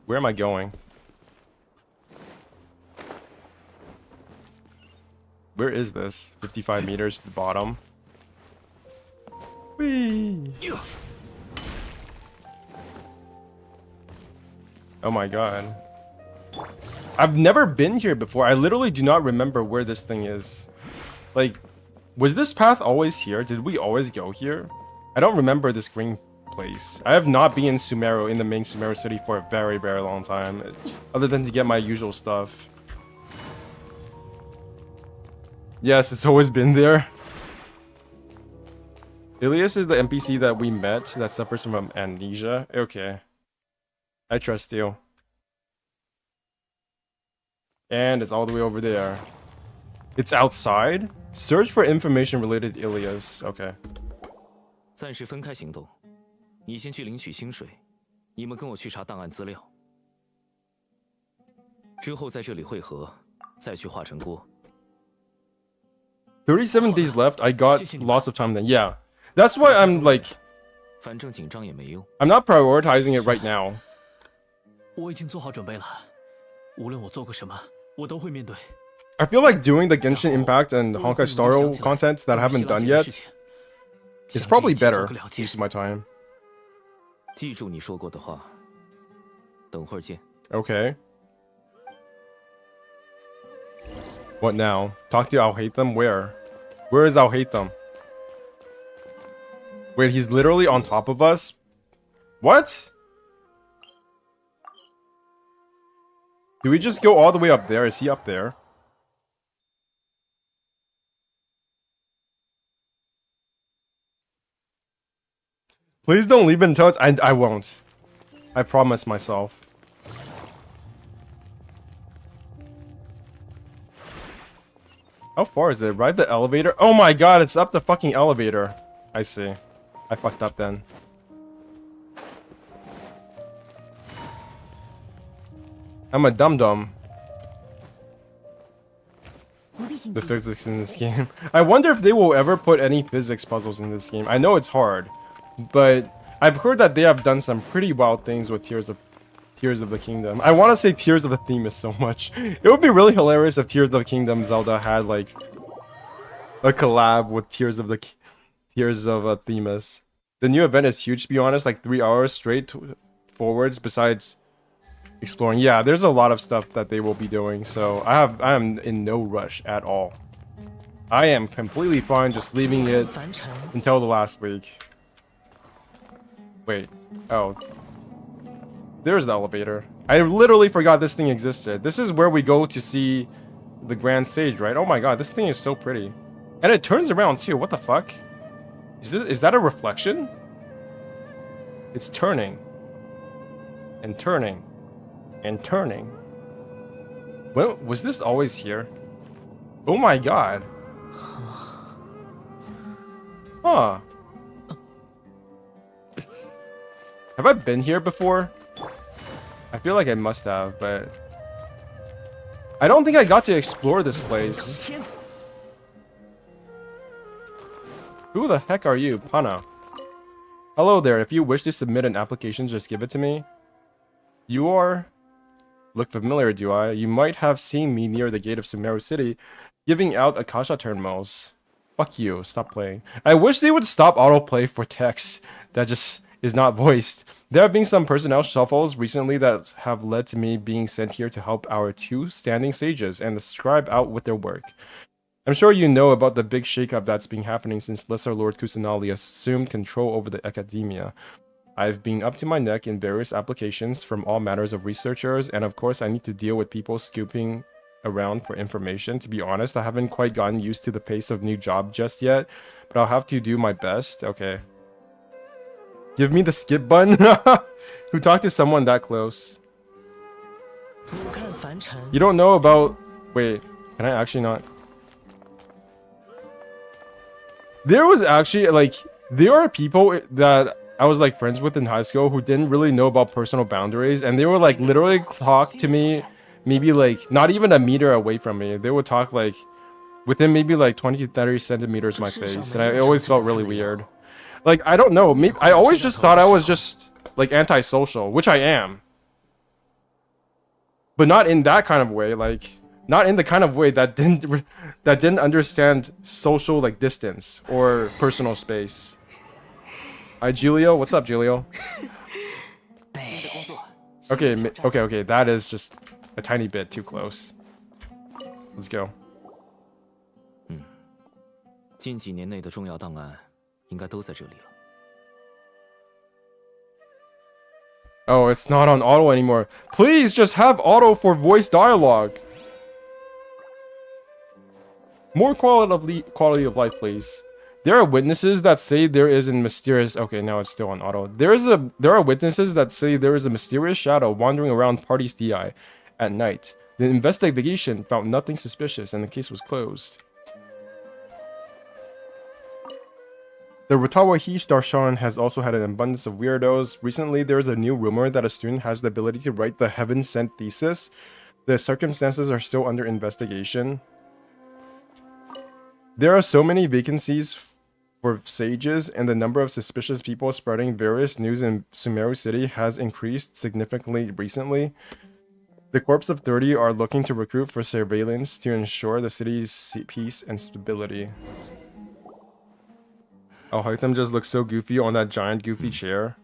Where am I going? Where is this? 55 meters to the bottom. Whee! Oh my god. I've never been here before. I literally do not remember where this thing is. Like, was this path always here? Did we always go here? I don't remember this green place. I have not been in Sumeru, in the main Sumeru city, for a very long time, other than to get my usual stuff. Yes, it's always been there. Ilias is the NPC that we met that suffers from amnesia. Okay. I trust you. And it's all the way over there. It's outside? Search for information related to Ilias. Okay. 暂时分开行动，你先去领取薪水，你们跟我去查档案资料，之后在这里汇合，再去化成锅。37 days left. I got lots of time then. Yeah. That's why I'm like... 反正紧张也没用。 I'm not prioritizing it right now. 我已经做好准备了，无论我做过什么，我都会面对。 I feel like doing the Genshin Impact and Honkai Star Rail content that I haven't done yet is probably better use of my time. 记住你说过的话，等会儿见。 Okay. What now? Talk to Alhaitham? Where? Where is Alhaitham? Wait, he's literally on top of us? What? Do we just go all the way up there? Is he up there? Please don't leave it until it's... I won't. I promise myself. How far is it? Ride the elevator? Oh my god, it's up the fucking elevator. I see. I fucked up then. I'm a dum-dum. 不必心 The 急。 physics in this game. I wonder if they will ever put any physics puzzles in this game. I know it's hard, but I've heard that they have done some pretty wild things with Tears of the Kingdom. I want to say Tears of the Themis so much. It would be really hilarious if Tears of the Kingdom Zelda had like a collab with Tears of Themis. The new event is huge, to be honest. Like 3 hours straight forwards. Besides exploring, yeah, there's a lot of stuff that they will be doing. So I am in no rush at all. I am completely fine just leaving it until the last week. Wait. Oh. There's the elevator. I literally forgot this thing existed. This is where we go to see the Grand Sage, right? Oh my god, this thing is so pretty. And it turns around too. What the fuck? Is that a reflection? It's turning. And turning. And turning. Well, was this always here? Oh my god. Huh. Have I been here before? I feel like I must have, but I don't think I got to explore this place. Who the heck are you, Pana? Hello there, if you wish to submit an application, just give it to me. You are... Look familiar, do I? You might have seen me near the gate of Sumeru City, giving out Akasha terminals. Fuck you, stop playing. I wish they would stop autoplay for text that just is not voiced. There have been some personnel shuffles recently that have led to me being sent here to help our 2 standing sages and the scribe out with their work. I'm sure you know about the big shakeup that's been happening since Lesser Lord Kusanali assumed control over the academia. I've been up to my neck in various applications from all matters of researchers, and of course I need to deal with people scooping around for information. To be honest, I haven't quite gotten used to the pace of new job just yet, but I'll have to do my best. Okay. Give me the skip button? Who talked to someone that close? You don't know about... Wait, can I actually not... There was actually, like... There are people that I was, like, friends with in high school who didn't really know about personal boundaries, and they would, like, literally talk to me maybe, like, not even a meter away from me. They would talk, like, within maybe, like, 20 to 30 centimeters of my face, and it always felt really weird. Like, I don't know. Maybe, I always just thought I was just, like, antisocial, which I am. But not in that kind of way, like, not in the kind of way that didn't understand social, like, distance or personal space. Hi, Julio. What's up, Julio? Okay, that is just a tiny bit too close. Let's go. 近几年内的重要档案应该都在这里了。 Oh, it's not on auto anymore. Please just have auto for voice dialogue. More quality of life, please. There are witnesses that say there is a mysterious... Okay, now it's still on auto. There are witnesses that say there is a mysterious shadow wandering around Party's DI at night. The investigation found nothing suspicious and the case was closed. The Rutawahi Darshan has also had an abundance of weirdos. Recently, there is a new rumor that a student has the ability to write the heaven-sent thesis. The circumstances are still under investigation. There are so many vacancies for sages, and the number of suspicious people spreading various news in Sumeru City has increased significantly recently. The Corps of 30 are looking to recruit for surveillance to ensure the city's peace and stability. Oh, Haitham just looks so goofy on that giant goofy chair.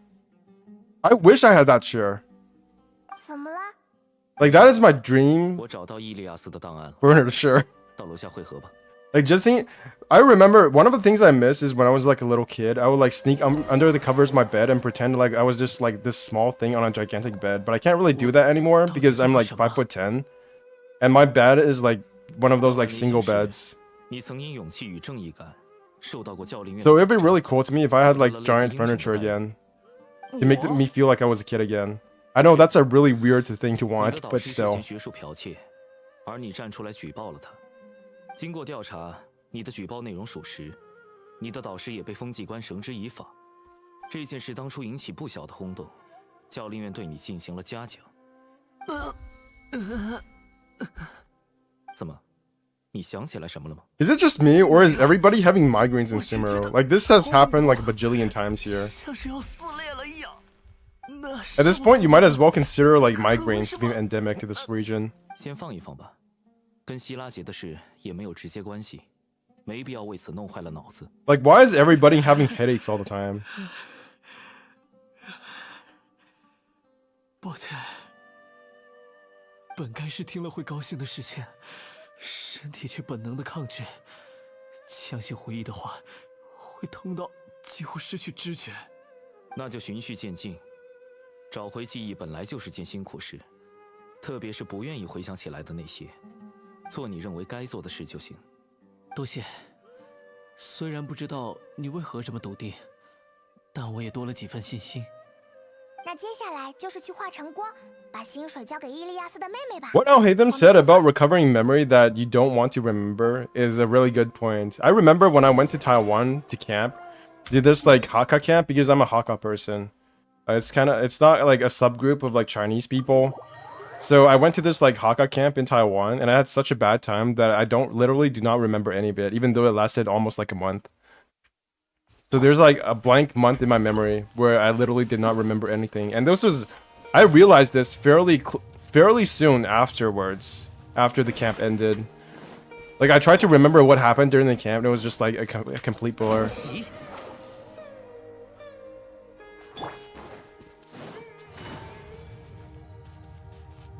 I wish I had that chair. 怎么了？ Like, that is my dream 我找到伊利亚斯的档案， for sure. 到楼下汇合吧。 Like, just seeing... I remember one of the things I miss is when I was like a little kid, I would like sneak under the covers of my bed and pretend like I was just like this small thing on a gigantic bed. But I can't really do that anymore because I'm like 5'10". And my bed is like one of those like single beds. 你曾因勇气与正义感受到过教令院。 So it'd be really cool to me if I had like giant furniture again. To make me feel like I was a kid again. I know that's a really weird thing to 你的 want, 导 but 师 still. 进行学术剽窃，而你站出来举报了他。经过调查，你的举报内容属实，你的导师也被风纪官绳之以法。这件事当初引起不小的轰动，教令院对你进行了嘉奖。怎么，你想起来什么了吗？ Is it just me, or is everybody having migraines in Sumeru? Like, this has happened like a bajillion times here. 像是要撕裂了一样。那 At this point, you might as well consider like migraines to be endemic to this region. 先放一放吧，跟希拉杰的事也没有直接关系，没必要为此弄坏了脑子。 Like, why is everybody having headaches all the time? 抱歉，本该是听了会高兴的事情，身体却本能的抗拒。强行回忆的话，会痛到几乎失去知觉。那就循序渐进，找回记忆本来就是件辛苦事，特别是不愿意回想起来的那些，做你认为该做的事就行。多谢。虽然不知道你为何这么笃定，但我也多了几分信心。 那接下来就是去化成锅，把薪水交给伊利亚斯的妹妹吧。 What Al-Haytham said about recovering memory that you don't want to remember is a really good point. I remember when I went to Taiwan to camp, did this like Hakka camp because I'm a Hakka person. It's not like a subgroup of like Chinese people. So I went to this like Hakka camp in Taiwan and I had such a bad time that I literally do not remember any of it, even though it lasted almost like a month. So there's like a blank month in my memory where I literally did not remember anything. And I realized this fairly soon afterwards, after the camp ended. Like I tried to remember what happened during the camp and it was just like a complete blur.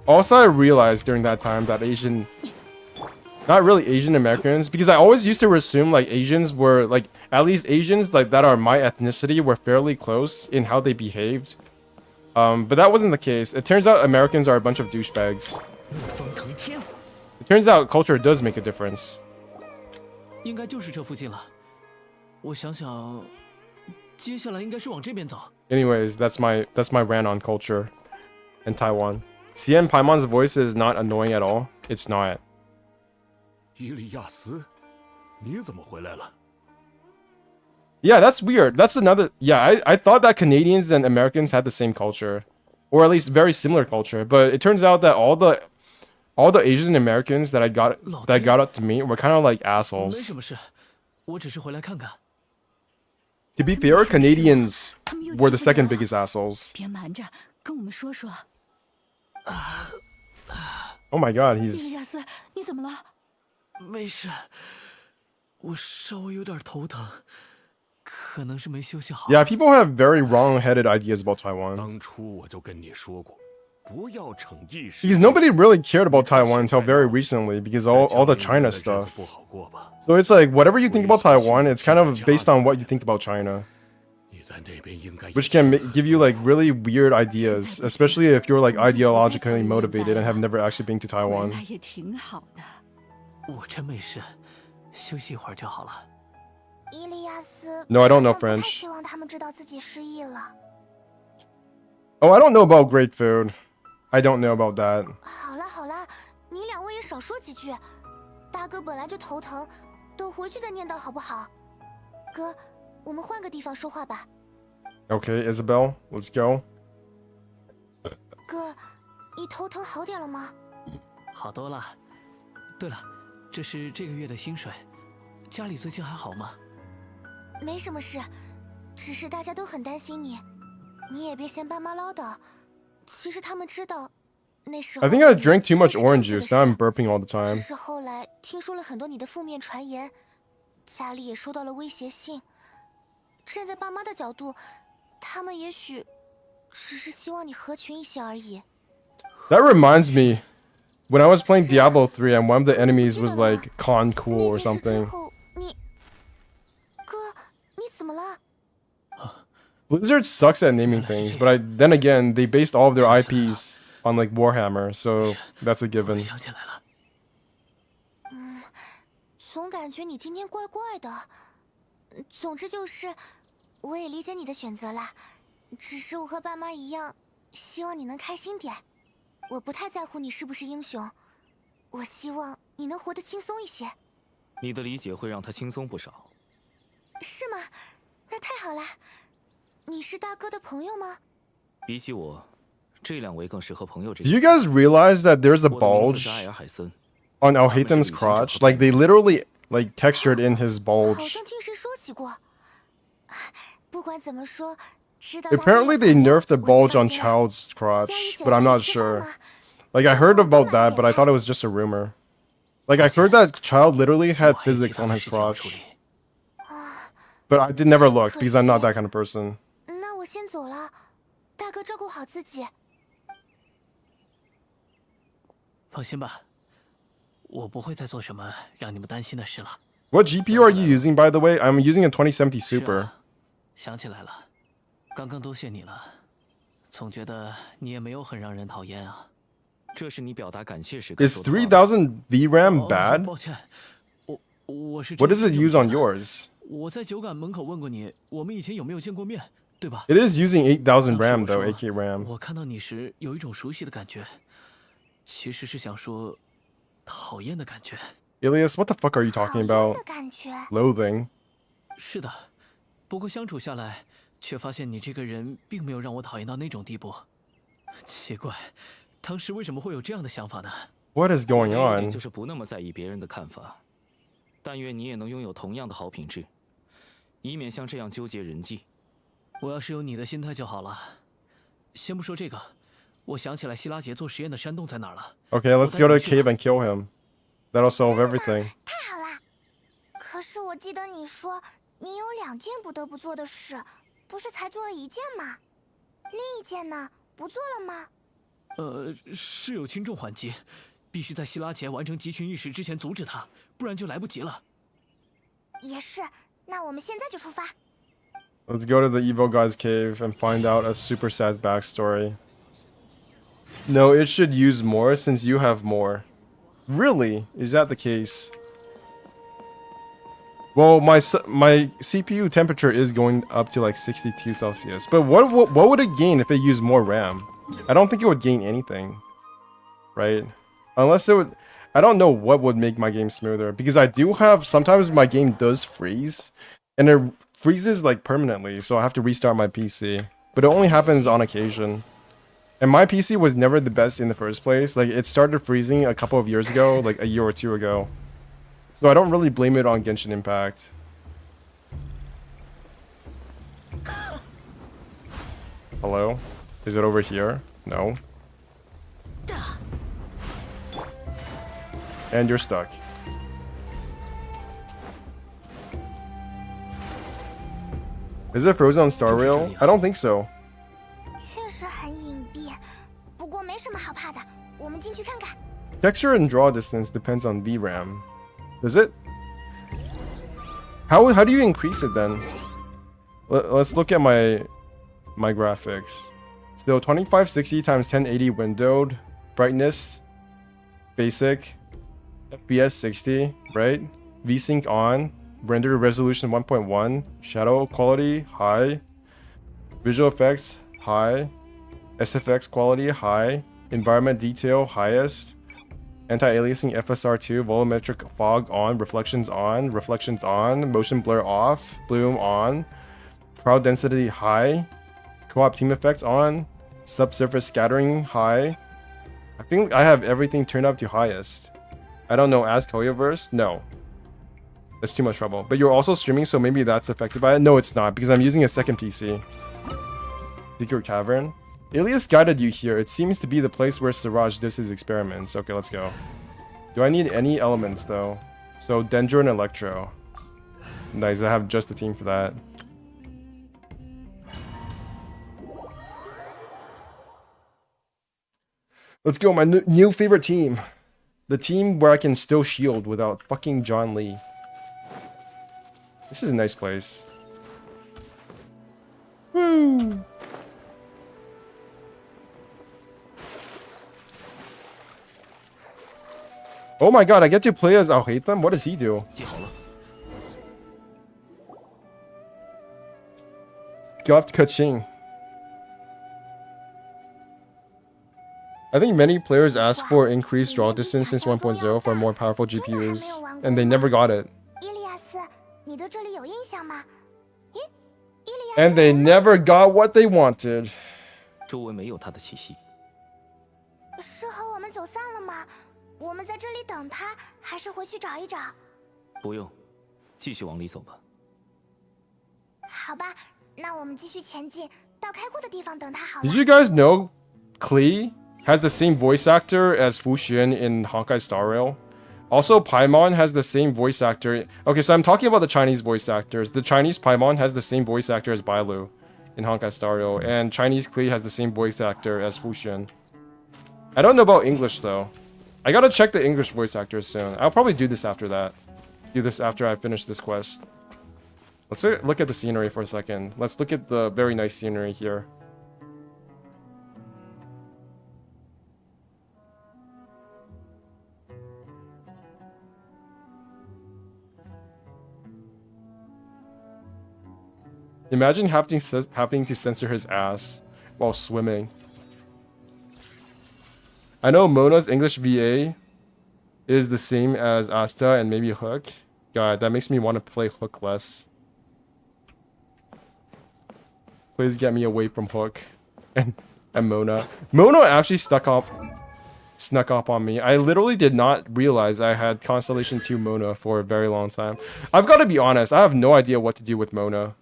Also, I realized during that time that not really Asian Americans, because I always used to assume like Asians were like, at least Asians like that are my ethnicity were fairly close in how they behaved. But that wasn't the case. It turns out Americans are a bunch of douchebags. It turns out culture does make a difference. 应该就是这附近了。我想想，接下来应该是往这边走。 Anyways, that's my rant on culture in Taiwan. CN Paimon's voice is not annoying at all. It's not. 伊利亚斯，你怎么回来了？ Yeah, that's weird. That's another. Yeah, I thought that Canadians and Americans had the same culture, or at least very similar culture. But it turns out that all the Asian Americans that got up to me were kind of like 没 assholes. 什么事，我只是回来看看。 To be fair, Canadians were the second biggest assholes. 别瞒着，跟我们说说。 Oh my god, 伊利 he's 亚斯，你怎么了？ 没事，我稍微有点头疼，可能是没休息好。 yeah. People have very wrong-headed ideas about Taiwan 当初我就跟你说过，不要逞一时。 because nobody really cared about Taiwan until very recently because all the China stuff. 不好过吧？ So it's like whatever you think about Taiwan, it's kind of based on what you think about China, 你在那边应该 which can give you like really weird ideas, especially if you're like ideologically motivated and have never actually been to 回 Taiwan. 来也挺好的。 我真没事，休息一会儿就好了。伊利亚斯 No, I don't know 好像不太 French. 希望他们知道自己失忆了。 Oh, I don't know about great food. I don't know about that. 好了好了，你两位也少说几句。大哥本来就头疼，等回去再念叨好不好？哥，我们换个地方说话吧。 Okay, Isabel, let's go. 哥，你头疼好点了吗？好多了。对了，这是这个月的薪水，家里最近还好吗？没什么事，只是大家都很担心你，你也别嫌爸妈唠叨。其实他们知道，那时候 I think I drank too much 做是 orange 正确的 juice. Now I'm 事 burping all the 只 time. 是后来听说了很多你的负面传言，家里也收到了威胁信。站在爸妈的角度，他们也许只是希望你合群一些而已。 That reminds me, when I was playing Diablo 3 and one of the enemies was like Con Cool or 那件事之 something. 后，哥，你怎么了？ Blizzard sucks at naming things, but then again, they based all of their IPs on like Warhammer, so that's a 我 given. 想起来了，总感觉你今天怪怪的。总之就是，我也理解你的选择啦。只是我和爸妈一样，希望你能开心点。我不太在乎你是不是英雄，我希望你能活得轻松一些。你的理解会让他轻松不少。是吗？那太好了。你是大哥的朋友吗？比起我，这两位更适合朋友这 Do 个 you 词 guys realize that there's a 我的名字是 bulge 埃尔海森， on 他们是 Alhaitham's 旅行者和 crotch? 伴 Like they 侣。 literally like textured in his 好 bulge. 像听谁说起过。不管怎么说，知道 Apparently they nerfed the bulge on Child's crotch, but I'm not sure. Like I heard about that, but I thought it was just a rumor. Like I've heard that Child literally 我 had 还有其 physics 他 on 的 his 事情要处 crotch, 理。 but I did never look because I'm not that kind of person. 那我先走了，大哥照顾好自己。放心吧，我不会再做什么让你们担心的事了。 What GPU are you using, by the way? I'm using a 2070 Super. 想起来了，刚刚多谢你了，总觉得你也没有很让人讨厌啊。这是你表达感谢时该 Is 说的话吗。 3000 VRAM 哦 bad? 抱歉，我是 What 真 does it 心 use 这么 on 觉得 yours? 我在酒馆门口问过你，我们以前有没有见过面，对吧？ It is using 8000当时 RAM 我 though, 说 8K RAM. 我看到你时有一种熟悉的感觉，其实是想说讨厌的感觉。 Ilias, what the fuck are you 讨 talking 厌 about? 的感觉。 Loathing. 是的，不过相处下来，却发现你这个人并没有让我讨厌到那种地步。奇怪，当时为什么会有这样的想法呢？ What is 我 going 的优点 on? 就是不那么在意别人的看法，但愿你也能拥有同样的好品质，以免像这样纠结人际。我要是有你的心态就好了。先不说这个，我想起来希拉杰做实验的山洞在哪儿了。 Okay, let's go to the cave and kill him. That'll solve everything. 太好了。可是我记得你说你有2件不得不做的事，不是才做了1件吗？另一件呢？不做了吗？是有轻重缓急，必须在希拉杰完成集群意识之前阻止他，不然就来不及了。也是，那我们现在就出发。 Let's go to the evil guy's cave and find out a super sad backstory. No, it should use more since you have more. Really? Is that the case? Well, my CPU temperature is going up to like 62 Celsius. But what would it gain if it used more RAM? I don't think it would gain anything. Right? Unless it would... I don't know what would make my game smoother. Because I do have... Sometimes my game does freeze. And it freezes like permanently. So I have to restart my PC. But it only happens on occasion. And my PC was never the best in the first place. Like, it started freezing a couple of years ago. Like, a year or two ago. So I don't really blame it on Genshin Impact. Hello? Is it over here? No. And you're stuck. Is it frozen on Star Rail? I don't think so. 确实很隐蔽，不过没什么好怕的，我们进去看看。 Texture and draw distance depends on VRAM. Does it? How do you increase it then? Let's look at my graphics. So 2560 times 1080 windowed, brightness, basic, FPS 60, right? VSync on, render resolution 1.1, shadow quality high, visual effects high, SFX quality high, environment detail highest, anti-aliasing FSR2, volumetric fog on, reflections on, motion blur off, bloom on, crowd density high, co-op team effects on, subsurface scattering high. I think I have everything turned up to highest. I don't know, ask Hoyoverse? No. That's too much trouble. But you're also streaming, so maybe that's affected by it? No, it's not, because I'm using a second PC. Secret Cavern. Ilias guided you here. It seems to be the place where Siraj does his experiments. Okay, let's go. Do I need any elements, though? So, Dendro and Electro. Nice, I have just the team for that. Let's go, my new favorite team. The team where I can still shield without fucking John Lee. This is a nice place. Woo! Oh my god, I get to play as Alhaitham? What does he do? 记好了， Scuffed Kaching. I think many players ask for increased draw distance since 1.0 for more powerful GPUs, and they never got it. 伊利亚斯，你对这里有印象吗？咦，伊利亚斯。 And they never got what they wanted. 周围没有他的气息，是和我们走散了吗？我们在这里等他，还是回去找一找？不用，继续往里走吧。好吧，那我们继续前进，到开阔的地方等他好了。 Did you guys know Klee has the same voice actor as Fu Xuan in Honkai Star Rail? Also, Paimon has the same voice actor. Okay, so I'm talking about the Chinese voice actors. The Chinese Paimon has the same voice actor as Bailu in Honkai Star Rail, and Chinese Klee has the same voice actor as Fu Xuan. I don't know about English though. I gotta check the English voice actors soon. I'll probably do this after that. Do this after I finish this quest. Let's look at the scenery for a second. Let's look at the very nice scenery here. Imagine having to censor his ass while swimming. I know Mona's English VA is the same as Asta and maybe Hook. God, that makes me want to play Hook less. Please get me away from Hook and Mona. Mona actually snuck up on me. I literally did not realize I had Constellation 2 Mona for a very long time. I've got to be honest, I have no idea what to do with Mona.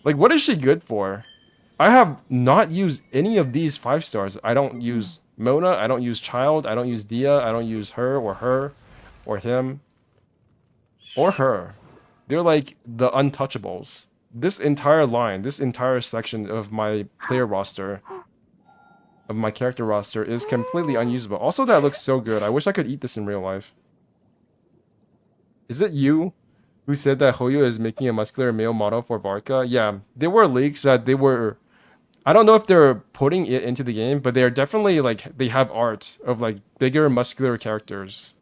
Like, what is she good for? I have not used any of these 5 stars. I don't use Mona, I don't use Child, I don't use Dia, I don't use her, or him, or her. They're like the untouchables. This entire line, this entire section of my player roster, of my character roster, is completely unusable. Also, that looks so good. I wish I could eat this in real life. Is it you who said that Hoyo is making a muscular male model for Varka? Yeah, there were leaks that they were... I don't know if they're putting it into the game, but they're definitely, like, they have art of, like, bigger muscular characters.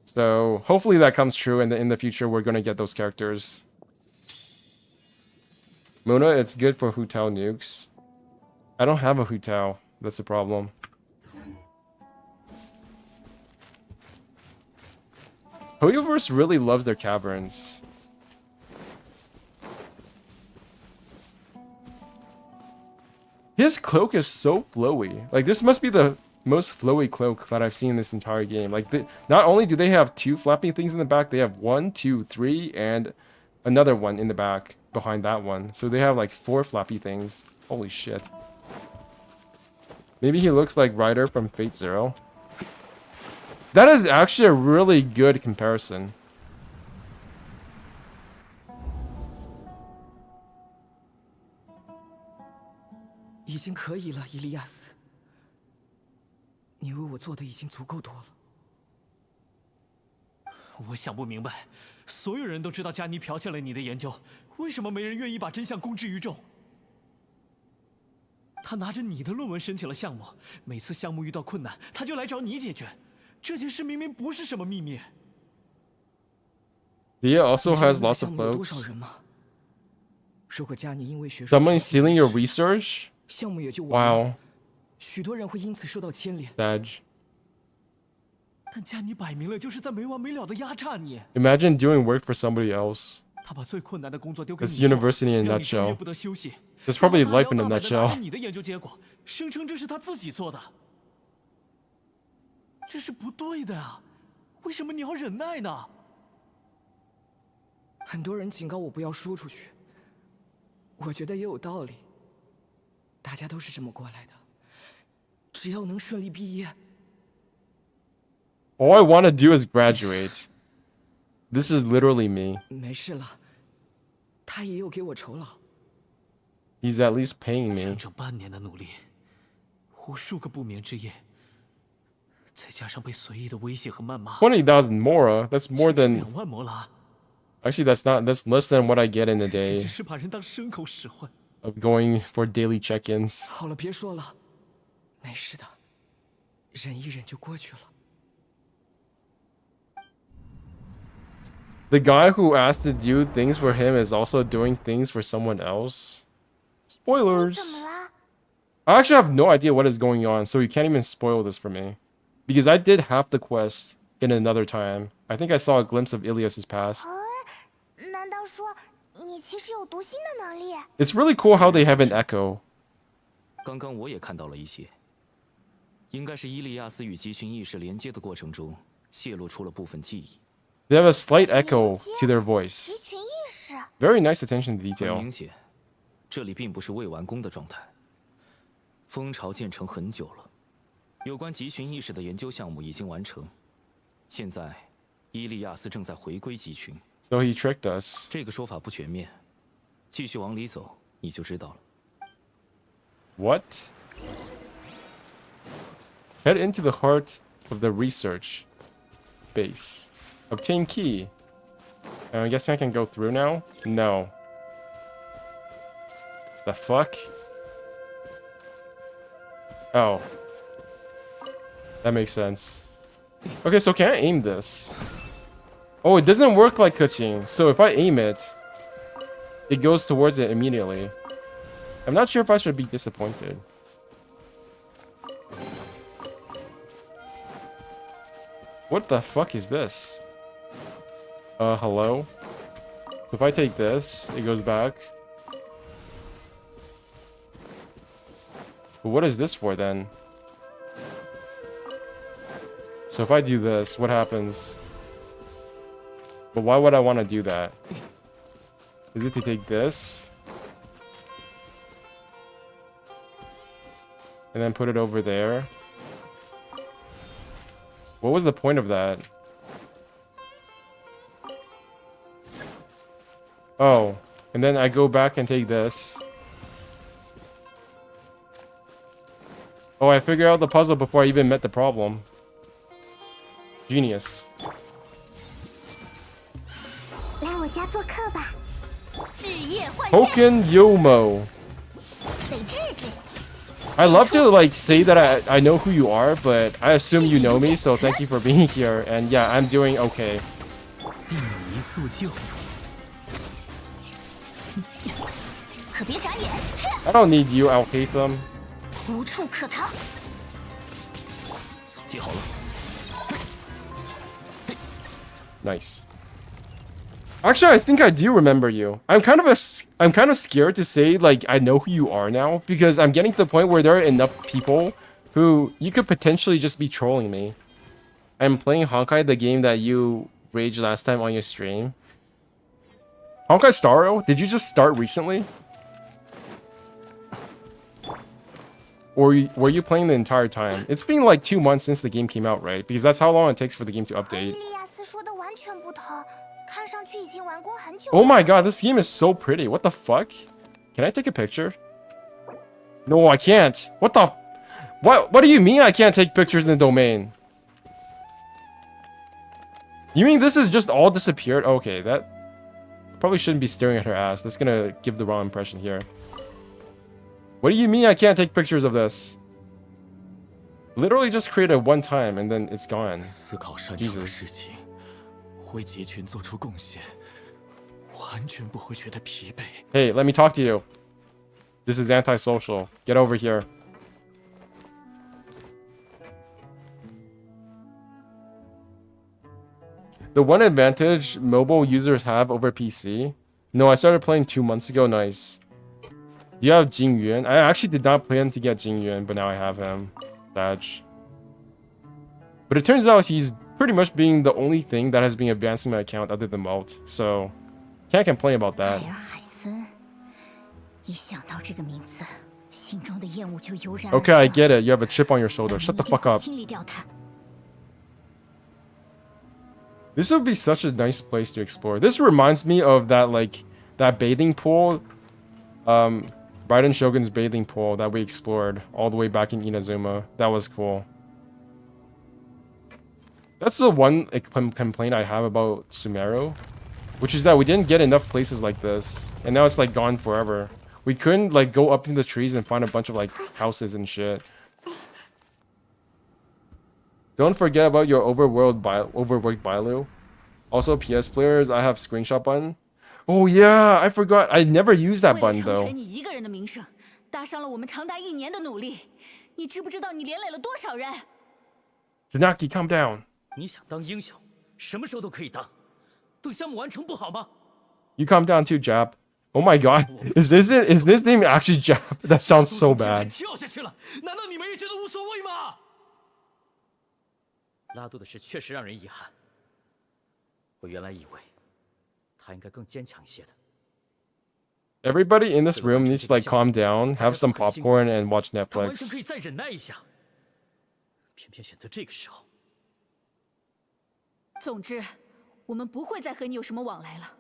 So, hopefully that comes true, and in the future we're gonna get those characters. Mona, it's good for Hu Tao nukes. I don't have a Hu Tao. That's the problem. Hoyoverse really loves their caverns. His cloak is so flowy. Like, this must be the most flowy cloak that I've seen in this entire game. Like, not only do they have 2 flapping things in the back, they have 1, 2, 3, and another one in the back behind that one. So they have like 4 flappy things. Holy shit. Maybe he looks like Ryder from Fate Zero. That is actually a really good comparison. Dia also has lots of cloaks. Someone stealing your research? Wow. Sag. Imagine doing work for somebody else. That's university in a nutshell. That's probably life in a nutshell. All I want to do is graduate. This is literally me. He's at least paying me. 20,000 Mora. That's more than... Actually, that's less than what I get in a day of going for daily check-ins. The guy who asked to do things for him is also doing things for someone else. Spoilers. I actually have no idea what is going on, so you can't even spoil this for me. Because I did half the quest in another time. I think I saw a glimpse of Ilias's past. It's really cool how they have an echo. 刚刚我也看到了一些。应该是伊利亚斯与集群意识连接的过程中泄露出了部分记忆。They have a slight echo to their voice. 集群意识。 Very nice attention to 很 detail. 明显，这里并不是未完工的状态。蜂巢建成很久了，有关集群意识的研究项目已经完成。现在，伊利亚斯正在回归集群。 So he tricked us. 这个说法不全面，继续往里走你就知道了。 What? Head into the heart of the research base. Obtain key. I guess I can go through now? No. The fuck? Oh. That makes sense. Okay, so can I aim this? Oh, it doesn't work like Kuching. So if I aim it, it goes towards it immediately. I'm not sure if I should be disappointed. What the fuck is this? Hello? If I take this, it goes back. But what is this for then? So if I do this, what happens? But why would I want to do that? Is it to take this? And then put it over there? What was the point of that? Oh, and then I go back and take this. Oh, I figured out the puzzle before I even met the problem. Genius. 来我家做客吧。置业换 Hoken Yomo. 得治治。 I love to like say that I know who you are, but I assume you know me, so thank you for being here. And yeah, I'm doing okay. 病迷速救。可别眨眼， I don't need you, I'll hate them. 无处可逃。接好了。 Nice. Actually, I think I do remember you. I'm kind of scared to say like I know who you are now because I'm getting to the point where there are enough people who you could potentially just be trolling me. I'm playing Honkai, the game that you raged last time on your stream. Honkai Starro, did you just start recently? Or were you playing the entire time? It's been like 2 months since the game came out, right? Because that's how long it takes for the game to 和 update. 伊利亚斯说的完全不同，看上去已经完工很久。 Oh my god, this game is so pretty. What the fuck? Can I take a picture? No, I can't. What the... What do you mean I can't take pictures in the domain? You mean this is just all disappeared? Okay, that... Probably shouldn't be staring at her ass. That's gonna give the wrong impression here. What do you mean I can't take pictures of this? Literally just created one time and then it's gone. 思考擅长的事情，为集群做出贡献，完全不会觉得疲惫。 Hey, let me talk to you. This is antisocial. Get over here. The one advantage mobile users have over PC? No, I started playing 2 months ago. Nice. Do you have Jing Yuan? I actually did not plan to get Jing Yuan, but now I have him. Sag. But it turns out he's pretty much being the only thing that has been advancing my account other than Malt. So, can't complain about that. 海尔海森，一想到这个名字，心中的厌恶就油然而 Okay, I 生。 get it. You have a chip on your shoulder. Shut the 你一定 fuck 会 up. 清理掉它。 This would be such a nice place to explore. This reminds me of that that bathing pool, Raiden Shogun's bathing pool that we explored all the way back in Inazuma. That was cool. That's the one complaint I have about Sumeru, which is that we didn't get enough places like this, and now it's like gone forever. We couldn't like go up in the trees and find a bunch of like houses and shit. Don't forget about your overworked Bailu. Also, PS players, I have screenshot button. Oh yeah, I forgot. I never used that 为了 button 成 though. 全你一个人的名声，搭上了我们长达1年的努力。你知不知道你连累了多少人？ Tanaki, calm down. 你想当英雄，什么时候都可以当，等项目完成不好吗？ You calm down too, Jap. Oh my god, is this name actually Jap? That sounds so 太 bad. 跳下去了，难道你们也觉得无所谓吗？拉杜的事确实让人遗憾。我原来以为他应该更坚强一些的。 Everybody in this room needs to like calm down, have some popcorn, and watch 他完全可以 Netflix. 再忍耐一下，偏偏选择这个时候。总之，我们不会再和你有什么往来了，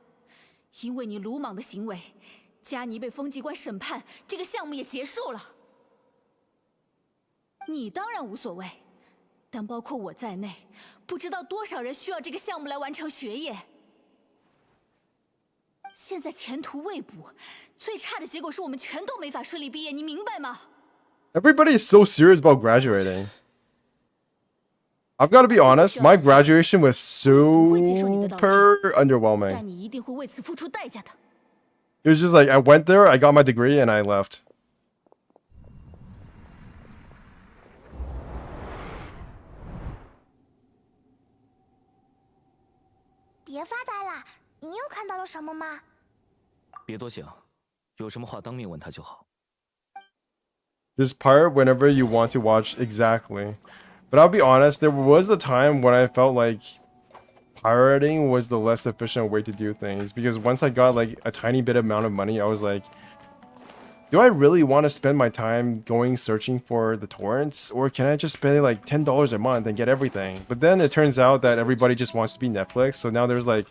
因为你鲁莽的行为，加尼被风纪官审判，这个项目也结束了。你当然无所谓，但包括我在内，不知道多少人需要这个项目来完成学业。现在前途未卜，最差的结果是我们全都没法顺利毕业，你明白吗？ Everybody is so serious about graduating. I've got to be honest, my graduation was super 但 underwhelming. 你一定会为此付出代价的。 It was just like I went there, I got my degree, and I left. 别发呆了，你又看到了什么吗？别多想，有什么话当面问他就好。 Just pirate whenever you want to watch exactly. But I'll be honest, there was a time when I felt like pirating was the less efficient way to do things, because once I got like a tiny bit amount of money, I was like, do I really want to spend my time going searching for the torrents, or can I just spend like $10 a month and get everything? But then it turns out that everybody just wants to be Netflix, so now there's like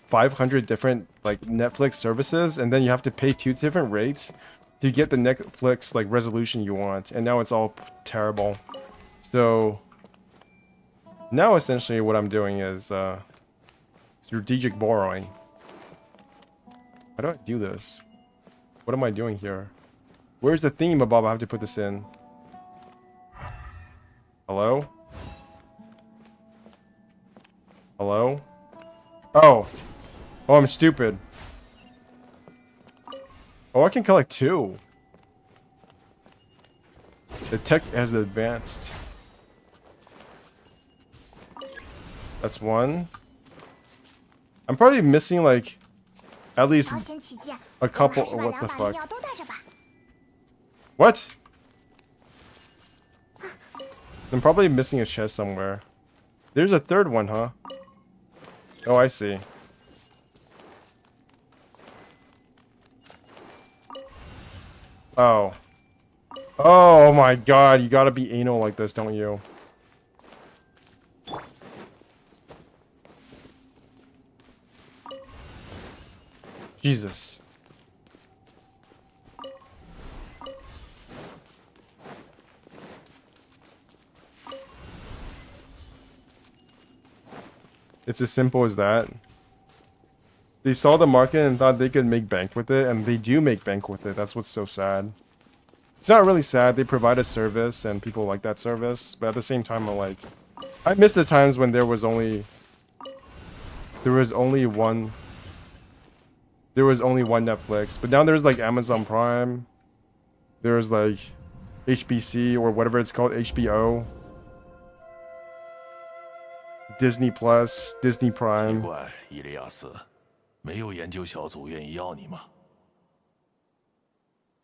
500 different like Netflix services, and then you have to pay 2 different rates to get the Netflix like resolution you want, and now it's all terrible. So now essentially what I'm doing is strategic borrowing. How do I do this? What am I doing here? Where's the theme above? I have to put this in. Hello? Hello? Oh. Oh, I'm stupid. Oh, I can collect 2. The tech has advanced. That's 1. I'm probably missing like at least 保险起见， a 我 couple. 们还是把 What the 200 fuck? 密钥都带着吧。 What? I'm probably missing a chest somewhere. There's a third one, huh? Oh, I see. Oh. Oh my god, you gotta be anal like this, don't you? Jesus. It's as simple as that. They saw the market and thought they could make bank with it, and they do make bank with it. That's what's so sad. It's not really sad. They provide a service, and people like that service. But at the same time, I'm like, I miss the times when there was only one Netflix. But now there's like Amazon Prime. There's like HBC or whatever it's called, HBO. Disney Plus, Disney 奇 Prime. 怪，伊利亚斯，没有研究小组愿意要你吗？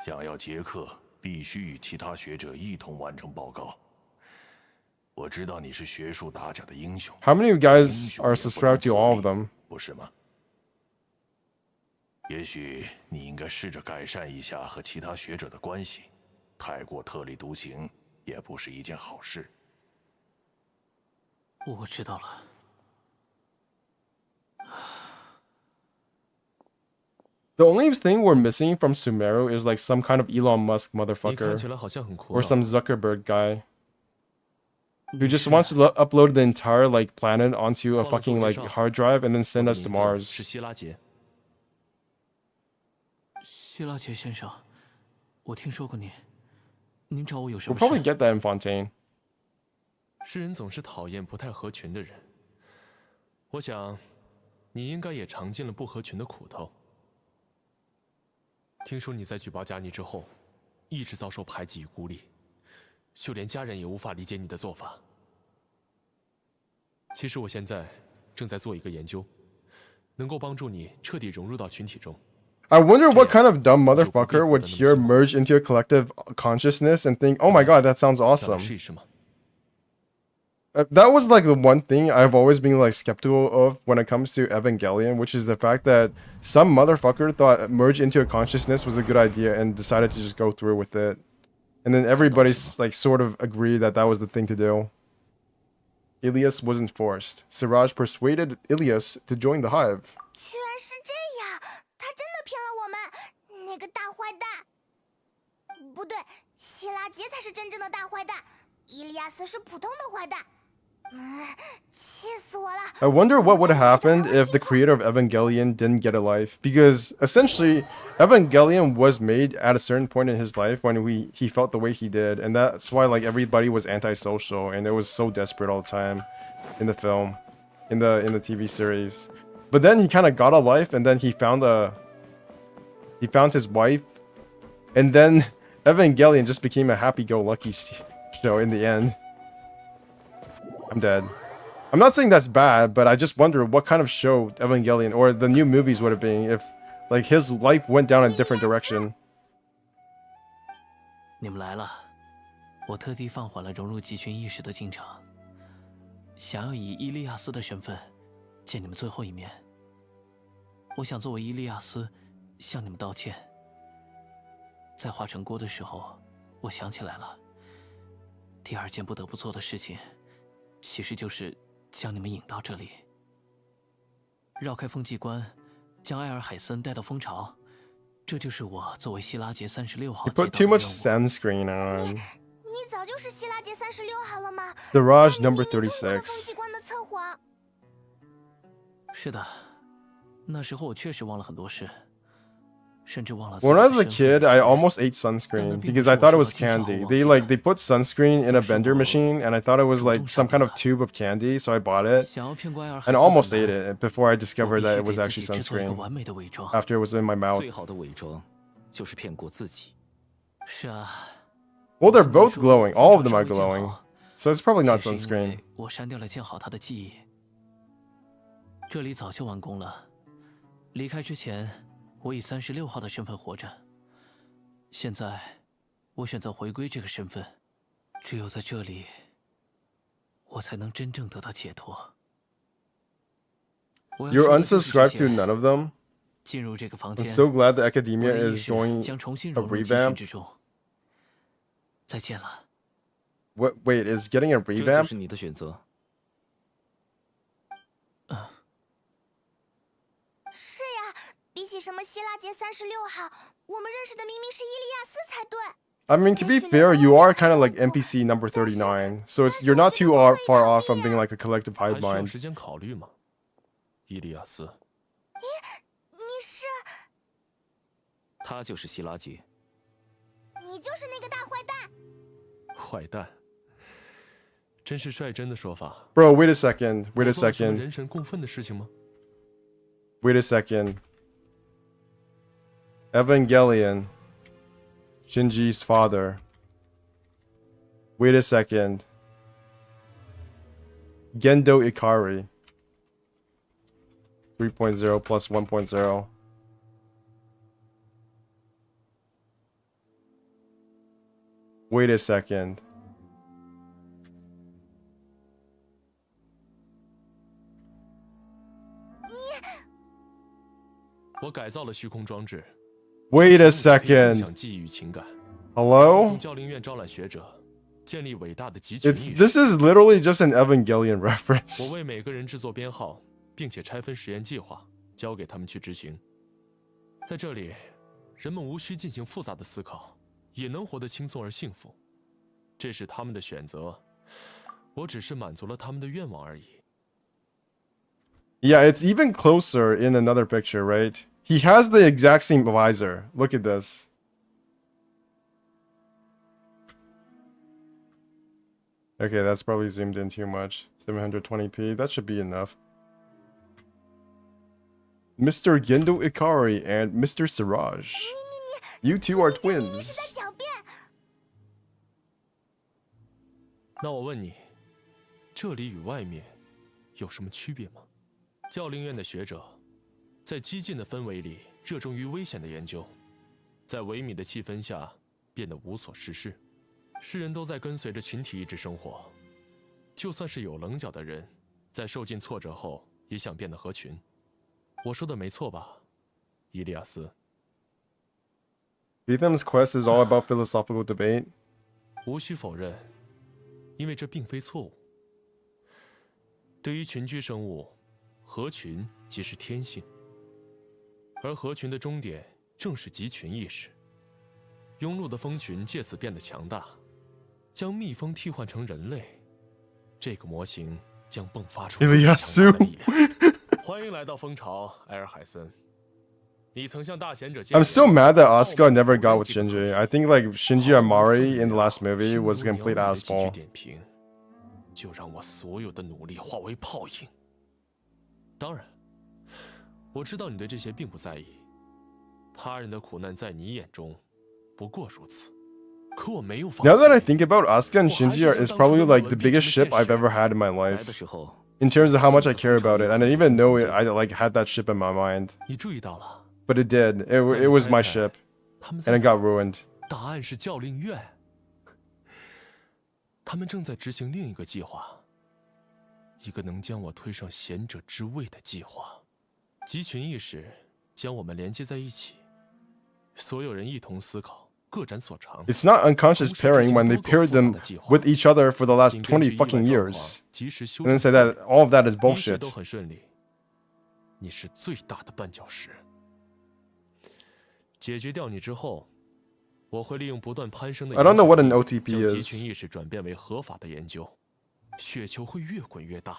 想要捷克，必须与其他学者一同完成报告。我知道你是学术打假的英雄， How many of you 英 guys 雄 are 也不能 subscribed to 自 all 立 of them? 不是吗？也许你应该试着改善一下和其他学者的关系，太过特立独行也不是一件好事。 我知道了。 The only thing we're missing from Sumeru is like some kind of Elon Musk 你看 motherfucker 起来好像很苦 or 恼。 some Zuckerberg guy who just wants to upload the entire like planet onto a 忘了自我 fucking 介 like 绍 hard drive and then 我 send 的 us to 名字 Mars. 是希拉杰。希拉杰先生，我听说过您，您找我有什 We'll 么 probably 事？ get that in Fontaine. 世人总是讨厌不太合群的人，我想，你应该也尝尽了不合群的苦头。听说你在举报加尼之后，一直遭受排挤与孤立，就连家人也无法理解你的做法。其实我现在正在做一个研究，能够帮助你彻底融入到群体中。 I wonder what kind of dumb motherfucker would hear merge into a collective consciousness and think, oh my god, that sounds 让我 awesome. 试一试吗？ that was like the one thing I've always been like skeptical of when it comes to Evangelion, which is the fact that some motherfucker thought merge into a consciousness was a good idea and decided to just go through with it. And then everybody's like sort of agreed that that was the thing to do. Ilias wasn't forced. Siraj persuaded Ilias to join the hive. 居然是这样，他真的骗了我们，那个大坏蛋。不对，希拉杰才是真正的大坏蛋，伊利亚斯是普通的坏蛋。气死我了！ I wonder what would have happened if the creator of Evangelion didn't get a life. Because essentially, Evangelion was made at a certain point in his life when he felt the way he did. And that's why like everybody was antisocial and it was so desperate all the time in the film, in the TV series. But then he kind of got a life and then he found his wife. And then Evangelion just became a happy-go-lucky show in the end. I'm dead. I'm not saying that's bad, but I just wonder what kind of show Evangelion or the new movies would have been if like his life went down a different direction. 你们来了，我特地放缓了融入集群意识的进程，想要以伊利亚斯的身份见你们最后一面。我想作为伊利亚斯向你们道歉。在化成锅的时候，我想起来了，第二件不得不做的事情。 其实就是将你们引到这里，绕开风纪关，将埃尔海森带到蜂巢，这就是我作为希拉杰36号。 You put too much sunscreen on. 你早就是希拉杰36号了吗？ Siraj number 36. 风纪关的测谎。是的，那时候我确实忘了很多事。 When I was a kid, I almost ate sunscreen because I thought it was candy. They put sunscreen in a vendor machine, and I thought it was like some kind of tube of candy, so I bought it and almost ate it before I discovered that it was actually sunscreen after it was in my mouth. 最好的伪装就是骗过自己。是啊。Well, they're both glowing. All of them are glowing, so it's probably not sunscreen. 我删掉了建好他的记忆。这里早就完工了。离开之前。 我以36号的身份活着，现在我选择回归这个身份，只有在这里，我才能真正得到解脱。You're unsubscribed to none of them? 进入这个房间 I'm so glad the academia is going a revamp. 再见了。Wait, is getting a revamp? 这就是你的选择。是呀。 比起什么希拉杰36号，我们认识的明明是伊利亚斯才对。I mean, to be fair, you are kind of like NPC number 39, so you're not too far off from being like a collective hive mind. 还需要时间考虑吗，伊利亚斯？你是？他就是希拉杰。你就是那个大坏蛋。坏蛋，真是率真的说法。Bro, wait a second. Wait a second. 人神共愤的事情吗？ Wait a second. Evangelion. Shinji's father. Wait a second. Gendo Ikari. 3.0 plus 1.0. Wait a second. Wait a second. Hello? This is literally just an Evangelion reference. 我为每个人制作编号，并且拆分实验计划，交给他们去执行。在这里，人们无需进行复杂的思考，也能活得轻松而幸福。这是他们的选择，我只是满足了他们的愿望而已。Yeah, it's even closer in another picture, right? He has the exact same visor. Look at this. Okay, that's probably zoomed in too much. 720p, that should be enough. Mr. Gendo Ikari and Mr. Siraj. You two are twins. 那我问你，这里与外面有什么区别吗？教令院的学者在激进的氛围里热衷于危险的研究，在萎靡的气氛下变得无所事事。世人都在跟随着群体意志生活，就算是有棱角的人，在受尽挫折后也想变得合群。我说的没错吧，伊利亚斯？ Ethan's quest is all about philosophical debate. 无需否认，因为这并非错误。对于群居生物，合群即是天性，而合群的终点正是集群意识。庸碌的蜂群借此变得强大，将蜜蜂替换成人类，这个模型将迸发出更强大的力量。欢迎来到蜂巢，埃尔海森。你曾向大贤者建议 I'm still mad that Asuka never got with Shinji. I think like Shinji Amari in the last movie was a complete asshole. 就让我所有的努力化为泡影。当然，我知道你对这些并不在意，他人的苦难在你眼中不过如此。可我没有放弃。 Now that I think about it, Asuka and Shinji is probably like the biggest ship I've ever had in my life. In terms of how much I care about it, and I didn't even know it, I like had that ship in my mind. 你注意到了？ But it did. It was my ship, and it got ruined. 答案是教令院。他们正在执行另一个计划，一个能将我推上贤者之位的计划。集群意识将我们连接在一起，所有人一同思考，各展所长。 It's not unconscious pairing when they paired them with each other for the last 20 fucking years, and then say that all of that is bullshit. 都很顺利。你是最大的绊脚石。解决掉你之后，我会利用不断攀升的 I don't know what an OTP 将集群 is. 意识转变为合法的研究，雪球会越滚越大，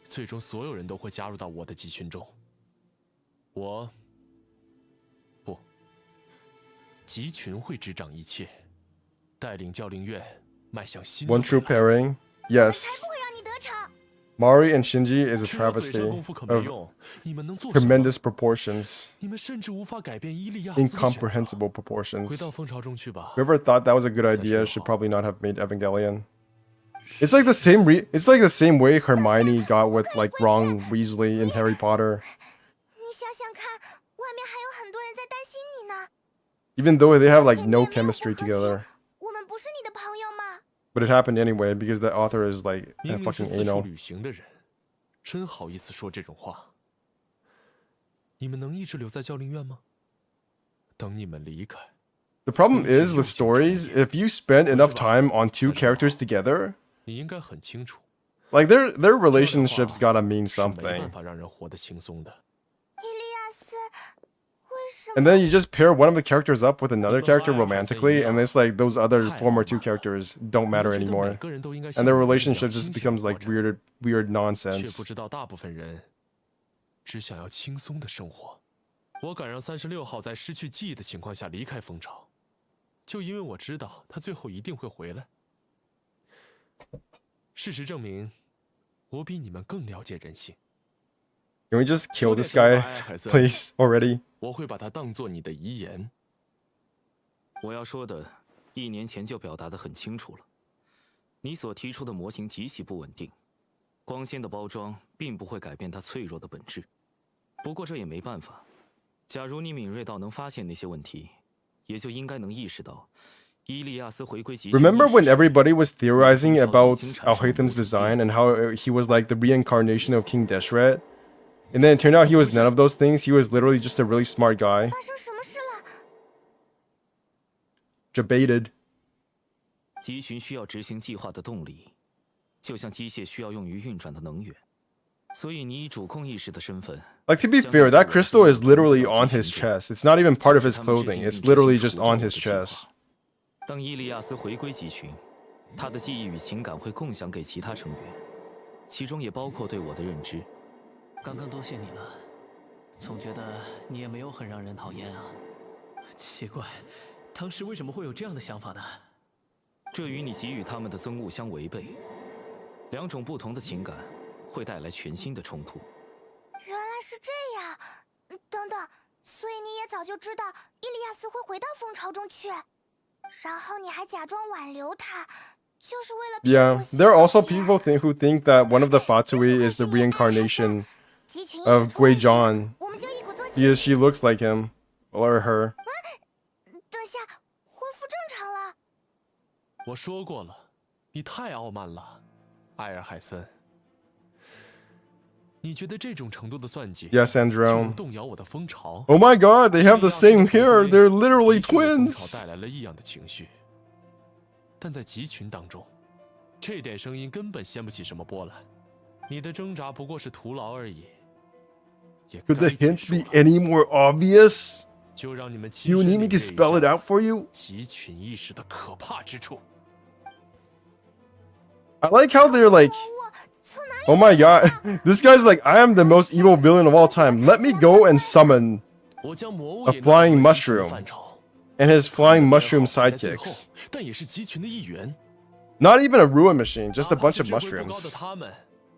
最终所有人都会加入到我的集群中。集群会执掌一切，带领教令院迈向新的 One true 未来。 pairing, yes. 不会让你得逞。 Mari and Shinji is a 吃了嘴上 travesty 功夫可没 of 用，你们能做什么？ tremendous proportions, 你们甚至无法改变伊利亚斯的选择。 incomprehensible 回 proportions. 到蜂巢中去吧。 Whoever thought that was a good idea should probably not have made Evangelion. It's like the same it's like the same way Hermione got with like Ron Weasley in Harry Potter. 你想想看，外面还有很多人在担心你呢。 Even though they have like no chemistry together. 我们不是你的朋友吗？ But it happened anyway because the author is like 明明是 fucking 四处 anal. 旅行的人，真好意思说这种话。你们能一直留在教令院吗？等你们离开， The problem is with stories, if you spend enough time on two characters together, 你应该很清楚， like their relationships gotta mean 是没 something. 办法让人活得轻松的。伊利亚斯，为什 And 么？ then you just pair one of the characters up with another character romantically, and it's like those other former two characters don't 你 matter 们觉得每 anymore. 个人都应该 And their 像我一样 relationship just 清醒地 becomes 活 like 着 weird 却 nonsense. 不知道大部分人只想要轻松的生活。我敢让36号在失去记忆的情况下离开蜂巢，就因为我知道他最后一定会回来。事实证明，我比你们更了解人性。 Can we just kill this guy, please, already? 我会把它当做你的遗言。我要说的，1年前就表达得很清楚了。你所提出的模型极其不稳定，光鲜的包装并不会改变它脆弱的本质。不过这也没办法。假如你敏锐到能发现那些问题，也就应该能意识到，伊利亚斯回归集群。 Remember when everybody was theorizing about Alhaitham's design and how he was like the reincarnation of King Deshret? And then it turned out he was none of those things. He was literally just a really smart guy. 发生什么事了？ Debated. 集群需要执行计划的动力，就像机械需要用于运转的能源。所以你以主控意识的身份， Like, to be fair, that crystal is literally on his chest. It's not even part of his clothing. It's literally just on his chest. 当伊利亚斯回归集群，他的记忆与情感会共享给其他成员，其中也包括对我的认知。刚刚多谢你了，总觉得你也没有很让人讨厌啊。奇怪，当时为什么会有这样的想法呢？这与你给予他们的憎恶相违背，两种不同的情感会带来全新的冲突。原来是这样。等等，所以你也早就知道伊利亚斯会回到蜂巢中去，然后你还假装挽留他，就是为了骗 Yeah, 我。 there are also people who think that one of the Fatui is the reincarnation 集群意 of 识出问 Gui 题 Zhan 我们就一鼓作气。 because she looks like him or her. 等下，恢复正常了。我说过了，你太傲慢了。艾尔海森，你觉得这种程度的算计 Yes, 就能 Androme. 动摇我的蜂巢？ Oh my god, they have the 伊利亚 same 斯的 hair. 回归 They're literally 的确为蜂巢 twins. 带来了异样的情绪，但在集群当中，这点声音根本掀不起什么波澜。你的挣扎不过是徒劳而已。也 Could the 该结 hints 束 be 了 any more obvious? 就让你们 Do 亲 you 身 need me 领 to 略一 spell it 下 out for you? 集群意识的可怕之处。 I like how they're like, oh my god, this guy's like, I am the most evil villain of all time. Let me go and summon 我将魔物 A 也纳 flying 入了集群的 mushroom 范畴 and his flying 他们的编 mushroom 号排在最后 sidekicks. 但也是集群的一员。 Not even a ruin machine, just a 哪怕 bunch 是 of 智慧不高的 mushrooms. 他们，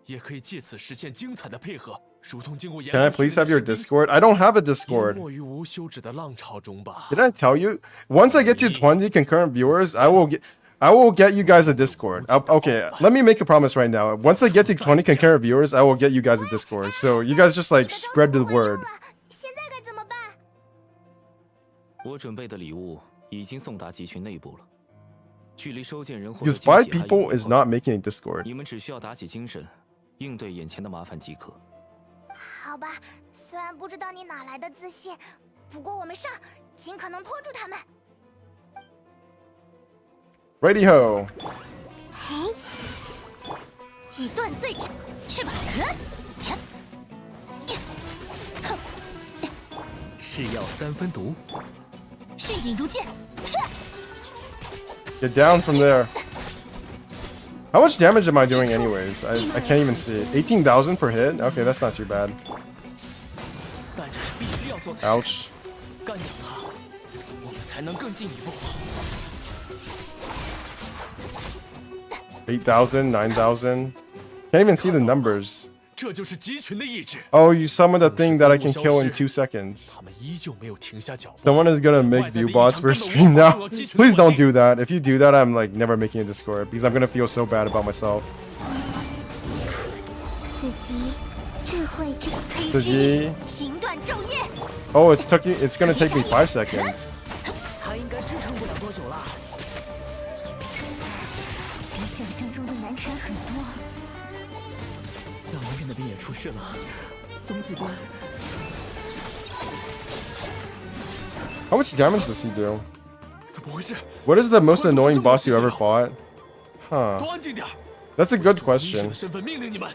也可以借此实现精彩的配合，如同经过严 Can I 格训 please 练 have your 的士兵 Discord? I don't have a 淹 Discord. 没于无休止的浪潮中吧。 Did I tell you? Once I get to 20 concurrent viewers, I will get you guys a Discord. Okay, let me make a promise right now. Once I get to 20 concurrent viewers, I will get you guys a Discord. So you guys just like 这个招 spread 数 the 不管用 word. 了，现在该怎么办？我准备的礼物已经送达集群内部了，距离收件人获得 Because 惊 5喜还有 people 一 is 会 not making a Discord. 你们只需要打起精神，应对眼前的麻烦即可。好吧，虽然不知道你哪来的自信，不过我们上，尽可能拖住他们。 Righty ho. 嘿，以断罪之，去吧！是药三分毒。迅影如剑， Get down from there. How much damage am I doing anyways? I can't even see. 18,000 per hit? Okay, that's not too bad. 但这是必须要做的事。 Ouch. 干掉他，我们才能更进一步。 8,000, 9,000. Can't even see the numbers. 这就是集群的意志。 Oh, you summoned a thing that I can kill in 2 seconds. 他们依旧没有停下脚步。 Someone is gonna make view bots for stream now. Please don't do that. If you do that, I'm like never making a Discord because I'm gonna feel so bad about myself. 自己智慧之黑自己评断昼夜。 Oh, it's gonna take me 5 seconds. 他应该支撑不了多久了。比想象中的难缠很多。 养龙院那边也出事了，风纪官 How much damage does he do? 怎么回事？ What is the most annoying boss you ever fought? Huh. 都安静点。 That's a good 意识 question. 的身份命令你们。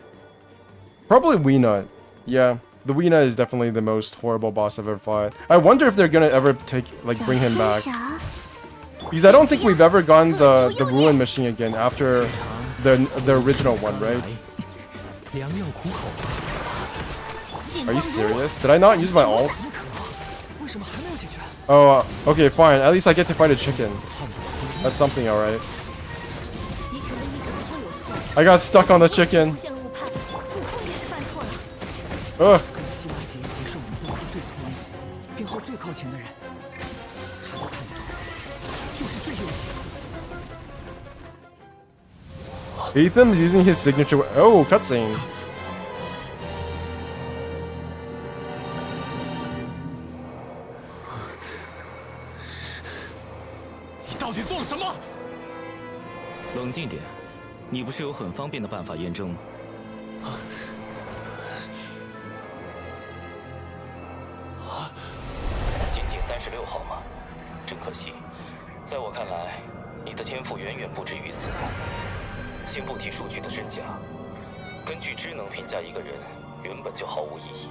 Probably Weena. Yeah, the Weena is definitely the most horrible boss I've ever fought. I wonder if they're gonna ever bring him back. 啥？ Because I don't think we've ever gotten the ruin machine again after the original one, right? 良药苦口。 Are you serious? Did I not use my ult? 为什么还没有解决？ Oh, okay, fine. At least I get to fight a chicken. That's something, alright. 集群的意志不会有错。 I got stuck on the chicken. 出现了误判，主控也是犯错了。 Ugh. 希拉杰已经是我们斗出最聪明、编号最靠前的人，他能看得懂，就是最优解。 Ethan's using his signature. Oh, cutscene. 你到底做了什么？冷静点，你不是有很方便的办法验证吗？仅仅36号吗？真可惜，在我看来，你的天赋远远不止于此。先不提数据的真假，根据智能评价一个人，原本就毫无意义。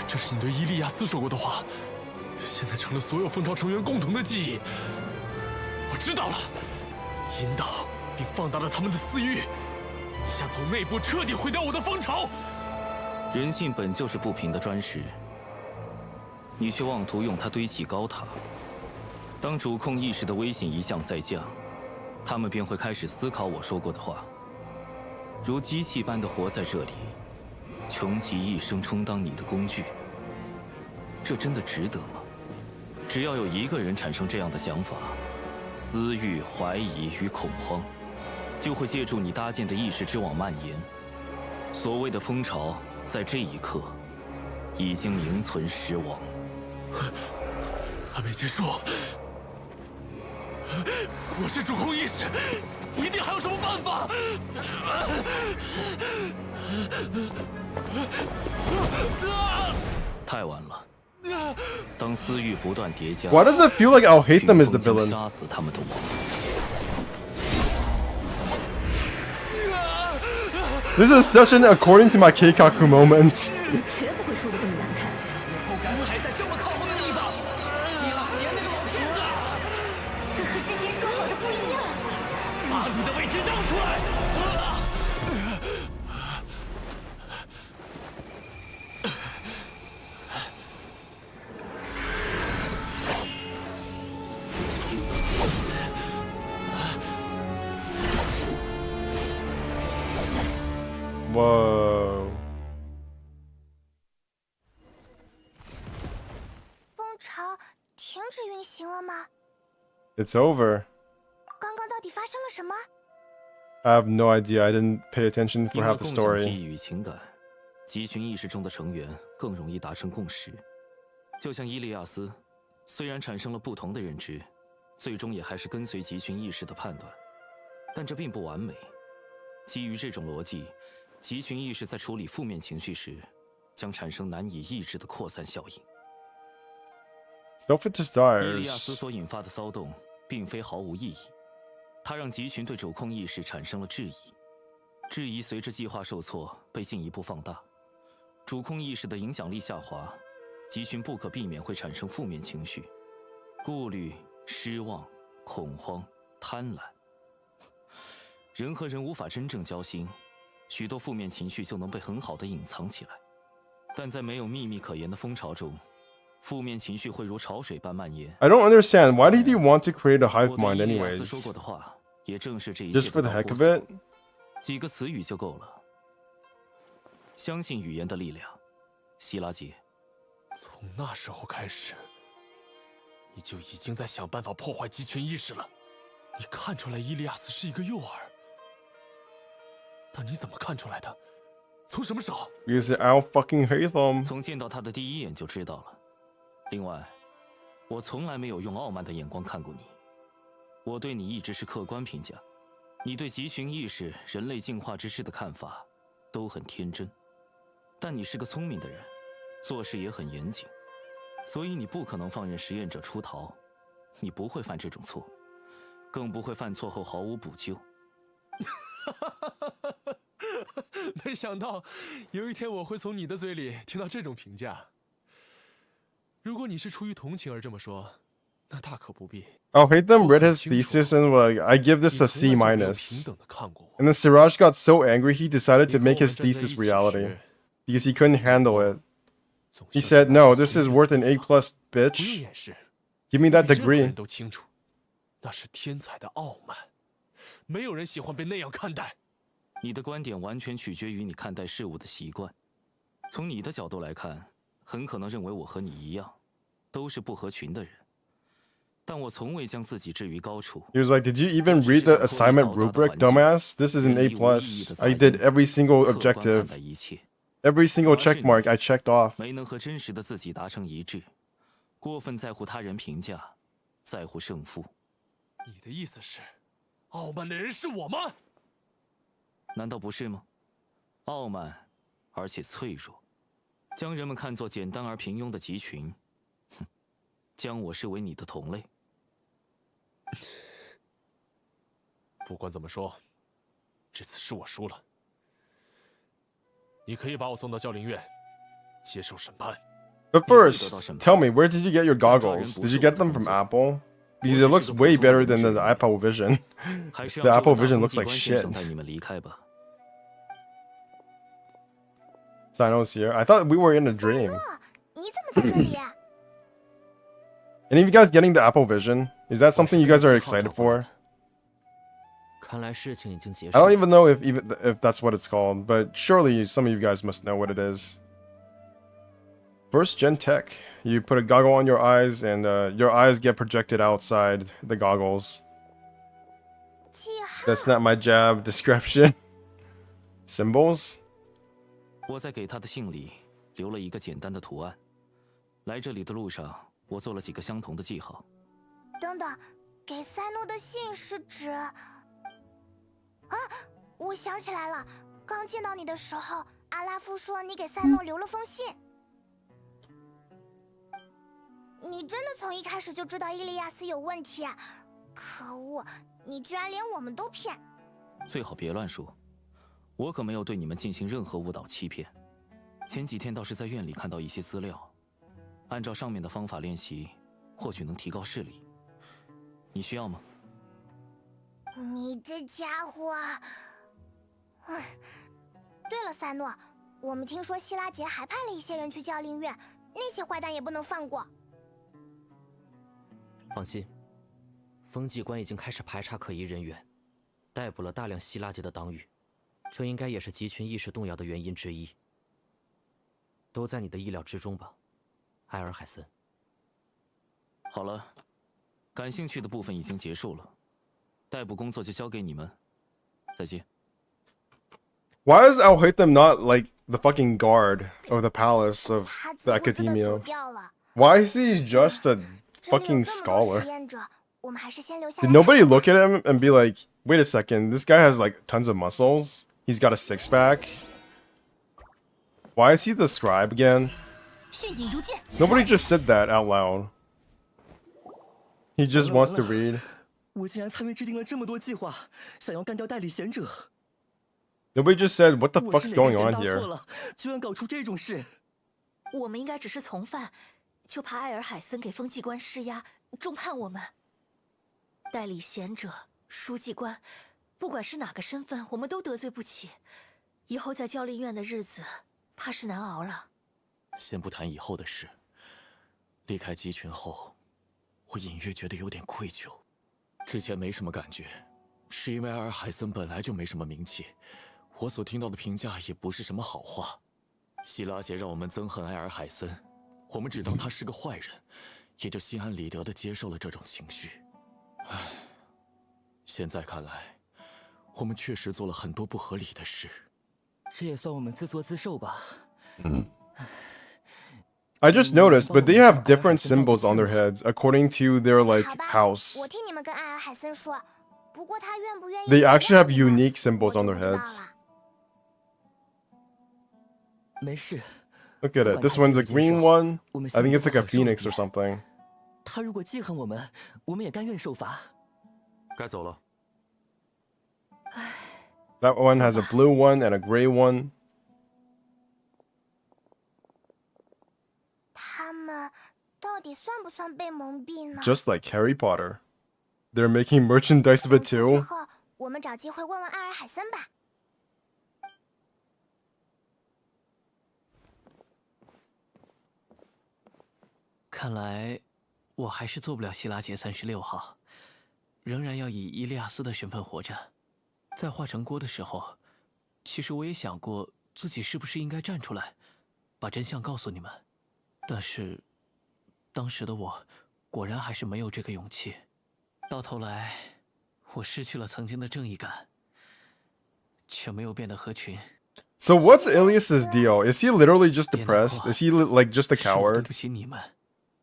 这是你对伊利亚斯说过的话，现在成了所有蜂巢成员共同的记忆。我知道了，引导并放大了他们的私欲，想从内部彻底毁掉我的蜂巢。人性本就是不平的砖石，你却妄图用它堆起高塔。当主控意识的威信一降再降，他们便会开始思考我说过的话，如机器般的活在这里，穷其一生充当你的工具。这真的值得吗？只要有一个人产生这样的想法，私欲、怀疑与恐慌，就会借助你搭建的意识之网蔓延。所谓的蜂巢，在这一刻，已经名存实亡。还没结束，我是主控意识，一定还有什么办法。太晚了。当私欲不断叠加， Why does it feel like I'll hate them as the 将 villain? 杀死他们的我。This is such an according to my Keikaku moment. 绝不会输得这么难看。不该排在这么靠后的地方。希拉杰那个老骗子，这和之前说好的不一样。把你的位置让出来！Whoa. 蜂巢停止运行了吗？ It's over. 刚刚到底发生了什么？ I have no idea. I didn't pay attention 因 for 为 half the 共享记 story. 忆与情感，集群意识中的成员更容易达成共识。就像伊利亚斯，虽然产生了不同的认知，最终也还是跟随集群意识的判断，但这并不完美。基于这种逻辑，集群意识在处理负面情绪时，将产生难以抑制的扩散效应。 Self-interest 伊利亚斯 desires. 所引发的骚动，并非毫无意义。它让集群对主控意识产生了质疑，质疑随着计划受挫被进一步放大。主控意识的影响力下滑，集群不可避免会产生负面情绪，顾虑、失望、恐慌、贪婪。人和人无法真正交心，许多负面情绪就能被很好的隐藏起来。但在没有秘密可言的蜂巢中，负面情绪会如潮水般蔓延。 I don't understand. Why did he want to create a hive 我 mind 对伊利亚斯说 anyways? 过的话，也正是这一切 Just for 的 the 导 heck 火 of 索 it? 几个词语就够了。相信语言的力量，希拉杰。从那时候开始，你就已经在想办法破坏集群意识了。你看出来伊利亚斯是一个诱饵，但你怎么看出来的？从什么时候？ Because I don't fucking hate them. 从见到他的第一眼就知道了。另外，我从来没有用傲慢的眼光看过你，我对你一直是客观评价。你对集群意识、人类进化之事的看法都很天真，但你是个聪明的人，做事也很严谨，所以你不可能放任实验者出逃，你不会犯这种错，更不会犯错后毫无补救。没想到有一天我会从你的嘴里听到这种评价。如果你是出于同情而这么说，那大可不必。 I'll hate them. Read his thesis and like, I give this a C 你从来就没有 minus. 平等地看过我。 And then Siraj got so angry he decided to 你和 make 我们 his 站在一 thesis 起 reality 时， because he couldn't handle it. 总 He 像 said, "No, 自 this 己 is 的 worth an A 看法 plus, 不用 bitch. 掩饰， Give me that 比任何 degree." 人都清楚，那是天才的傲慢。没有人喜欢被那样看待。你的观点完全取决于你看待事物的习惯。从你的角度来看，很可能认为我和你一样，都是不合群的人。但我从未将自己置于高处。 He was like, "Did you even read the assignment rubric, dumbass? This is an A plus. I did every single 客观看 objective, 待一切， every single check mark I checked off." 没能和真实的自己达成一致，过分在乎他人评价，在乎胜负。你的意思是，傲慢的人是我吗？难道不是吗？傲慢，而且脆弱，将人们看作简单而平庸的集群，哼，将我视为你的同类。不管怎么说，这次是我输了。你可以把我送到教林院，接受审判。 But first, tell me, where did you get your goggles? Did you get them from Apple? Because it looks way better than the Apple Vision. 还是 The 让 Apple 这位 Vision 大 looks 风 like 机关先 shit. 生带你们离开吧。 Sino's here. I thought we were in a dream. 你怎么在这里？ Any of you guys getting the Apple Vision? Is that something you guys are excited for? 看来事情已经结 I 束 don't 了。 even know if that's what it's called, but surely some of you guys must know what it is. First gen tech. You put a goggle on your eyes, and your eyes get projected outside the goggles. 记号 That's not my jab description. Symbols? 我在给他的信里留了一个简单的图案。来这里的路上，我做了几个相同的记号。等等，给塞诺的信是指我想起来了，刚见到你的时候，阿拉夫说你给赛诺留了封信。你真的从一开始就知道伊利亚斯有问题？可恶，你居然连我们都骗！最好别乱说，我可没有对你们进行任何误导欺骗。前几天倒是在院里看到一些资料，按照上面的方法练习，或许能提高视力。你需要吗？你这家伙！对了，赛诺，我们听说希拉杰还派了一些人去教令院，那些坏蛋也不能放过。放心，风纪官已经开始排查可疑人员，逮捕了大量希拉杰的党羽，这应该也是集群意识动摇的原因之一。都在你的意料之中吧，埃尔海森。好了，感兴趣的部分已经结束了，逮捕工作就交给你们。再见。Why is Al Haytham not like the fucking guard of the palace of 他 the 自顾自地 academia? 走掉了。 Why is he just a 这里有 fucking 这么多 scholar? 实验者，我们还是先留下 Did 来 nobody 看看 look at him and be like, wait a second, this guy has like tons of muscles? He's got a six-pack? Why is he the scribe again? 迅影如剑， Nobody just said that out loud. He just wants to read. 我竟然参与制定了这么多计划，想要干掉代理贤者。 Nobody just said, what the 我 fuck's 是哪 going 根弦 on 搭错 here? 了，居然搞出这种事！我们应该只是从犯，就怕埃尔海森给风纪官施压，重判我们。代理贤者、书记官，不管是哪个身份，我们都得罪不起。以后在教令院的日子，怕是难熬了。先不谈以后的事，离开集群后，我隐约觉得有点愧疚。之前没什么感觉，是因为埃尔海森本来就没什么名气，我所听到的评价也不是什么好话。希拉杰让我们憎恨埃尔海森，我们只当他是个坏人，也就心安理得地接受了这种情绪。唉，现在看来，我们确实做了很多不合理的事。这也算我们自作自受吧。 I just noticed, but they have different symbols on their heads according to their like 好吧， house. 我替你们跟艾尔海森说，不过他愿不愿意 They 原谅 actually have 你们 unique symbols 我 on 就 their 不知道 heads. 了。没事， Look at it. This one's a green one. I think it's like a phoenix or something. 他如果记恨我们，我们也甘愿受罚。该走了。 That one has a blue one and a gray one. 他们到底算不算被蒙蔽呢？ Just like Harry Potter. They're making merchandise of it 最 too. 后，我们找机会问问艾尔海森吧。看来我还是做不了希拉杰36号，仍然要以伊利亚斯的身份活着。在化成锅的时候，其实我也想过自己是不是应该站出来，把真相告诉你们。但是，当时的我果然还是没有这个勇气。到头来，我失去了曾经的正义感，却没有变得合群。 So what's Ilias's deal? Is he literally just depressed? Is he like just a 是我对 coward? 不起你们。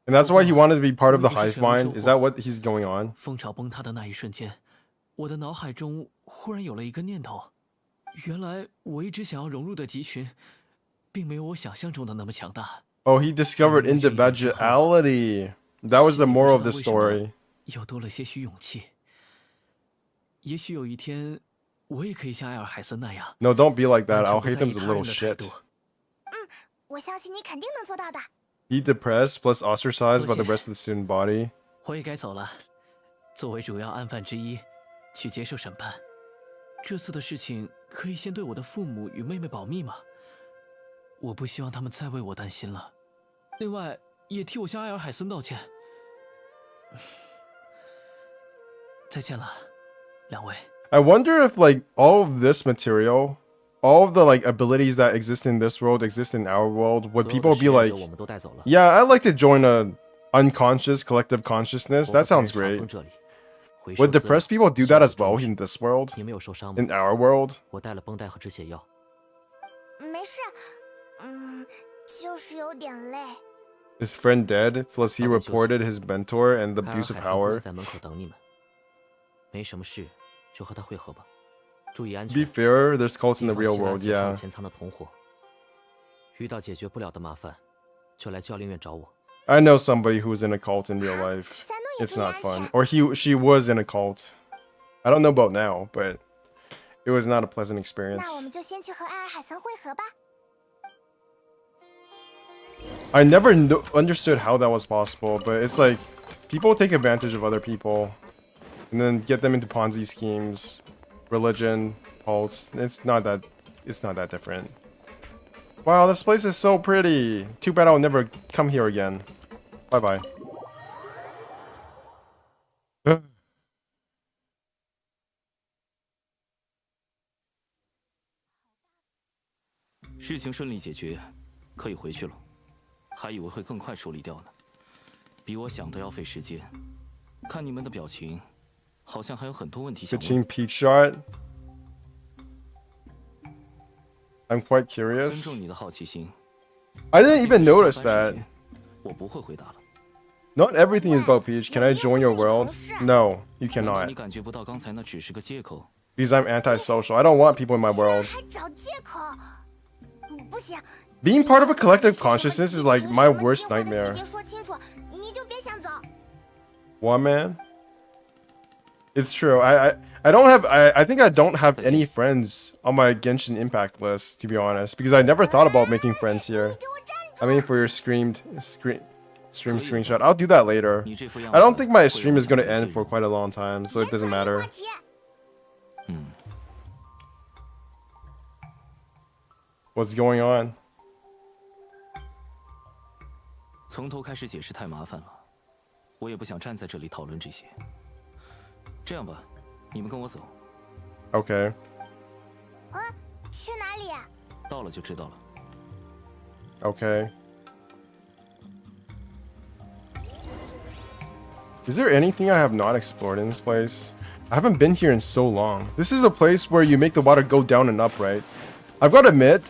And that's why he wanted to be part of the hive mind? Is that what he's going on? 蜂巢崩塌的那一瞬间，我的脑海中忽然有了一个念头：原来我一直想要融入的集群，并没有我想象中的那么强大。 Oh, he discovered individuality. That was the moral of the story. 又多了些许勇气。也许有一天，我也可以像埃尔海森那样。 No, don't be like that. 完全 Al 不在意 Haytham's a 他 little 人的态 shit. 度。我相信你肯定能做到的。 He depressed plus ostracized by the 多谢。 rest of the student body. 我也该走了。作为主要案犯之一，去接受审判。这次的事情可以先对我的父母与妹妹保密吗？我不希望他们再为我担心了。另外，也替我向埃尔海森道歉。再见了，两位。 I wonder if like all of this material, all of the like abilities that exist in this world exist in our world, would 所有 people 的 be 实验 like, 者我们都带走了。 yeah, I'd like to join a unconscious collective consciousness? 我 That 会带人 sounds 查 great. 封这里，回收 Would 资 depressed 料 people do 消 that 除 as well 证据 in this world? 你没有受伤吗 In？our world? 我带了绷带和止血药。没事，就是有点累。 His friend dead, plus he 早点休息。 reported his mentor and the 埃尔 abuse of 海森估计 power. 在门口等你们。没什么事，就和他会合吧。注意安 To 全 be。fair, there's cults in 提 the 防 real 希腊 world, 界还有 yeah. 潜藏的同伙，遇到解决不了的麻烦，就来教令院找我。 I know somebody who's in a cult in real life. It's not fun. Or she was in a cult. I don't know about now, but it was not a pleasant 那我 experience. 们就先去和艾尔海森会合吧。 I never understood how that was possible, but it's like people take advantage of other people and then get them into Ponzi schemes, religion, cults. It's not that different. Wow, this place is so pretty. Too bad I'll never come here again. Bye bye. 事情顺利解决，可以回去了。还以为会更快处理掉呢，比我想的要费时间。看你们的表情，好像还有很多问题想 Pitching 问。 peach shot. I'm quite 尊 curious. 重你的好奇心。 I didn't 即 even 使是 notice 下班 that. 时间我不会回答了。 Not everything is about Peach. Can I join your world? No, you 难道 cannot. 你感觉不到刚才那只是个借口？ Because I'm antisocial. I don't want people in my world. 还找借口？不行。 Being part of a collective consciousness is like my worst nightmare. 说清楚，你就别想走。 One man? It's true. I don't have I think I don't have any friends on my Genshin Impact list, to be honest, because I never thought about making friends here. 给我站住！ I mean, for your stream screenshot, I'll do that later. 你这副样 I 子 don't think my 会 stream 让 is 我 gonna 感觉 end for quite a long time, so it doesn't 别转移 matter. 话题。嗯， What's going on? 从头开始解释太麻烦了，我也不想站在这里讨论这些。这样吧，你们跟我走， Okay. 去哪里啊？到了就知道了。 Okay. Is there anything I have not explored in this place? I haven't been here in so long. This is the place where you make the water go down and up, right? I've got to admit,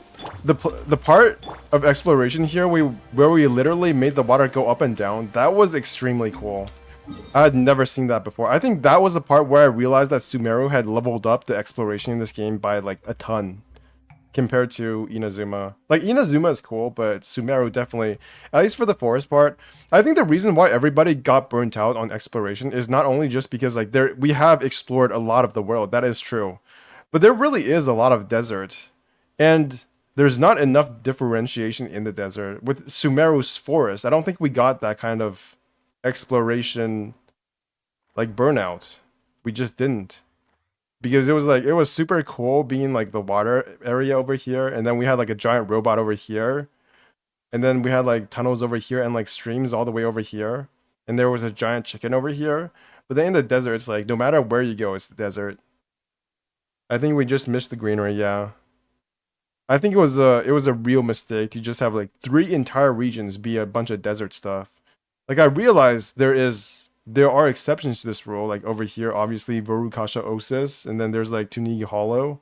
the part of exploration here where we literally made the water go up and down, that was extremely cool. I had never seen that before. I think that was the part where I realized that Sumeru had leveled up the exploration in this game by like a ton compared to Inazuma. Like, Inazuma is cool, but Sumeru definitely, at least for the forest part, I think the reason why everybody got burnt out on exploration is not only just because like we have explored a lot of the world, that is true, but there really is a lot of desert, and there's not enough differentiation in the desert. With Sumeru's forest, I don't think we got that kind of exploration like burnout. We just didn't. Because it was super cool being like the water area over here, and then we had like a giant robot over here, and then we had like tunnels over here and like streams all the way over here, and there was a giant chicken over here. But then in the desert, it's like no matter where you go, it's the desert. I think we just missed the greenery, yeah. I think it was a real mistake to just have like 3 entire regions be a bunch of desert stuff. Like, I realized there are exceptions to this rule, like over here, obviously Vorukasha Osis, and then there's like Tunigi Hollow.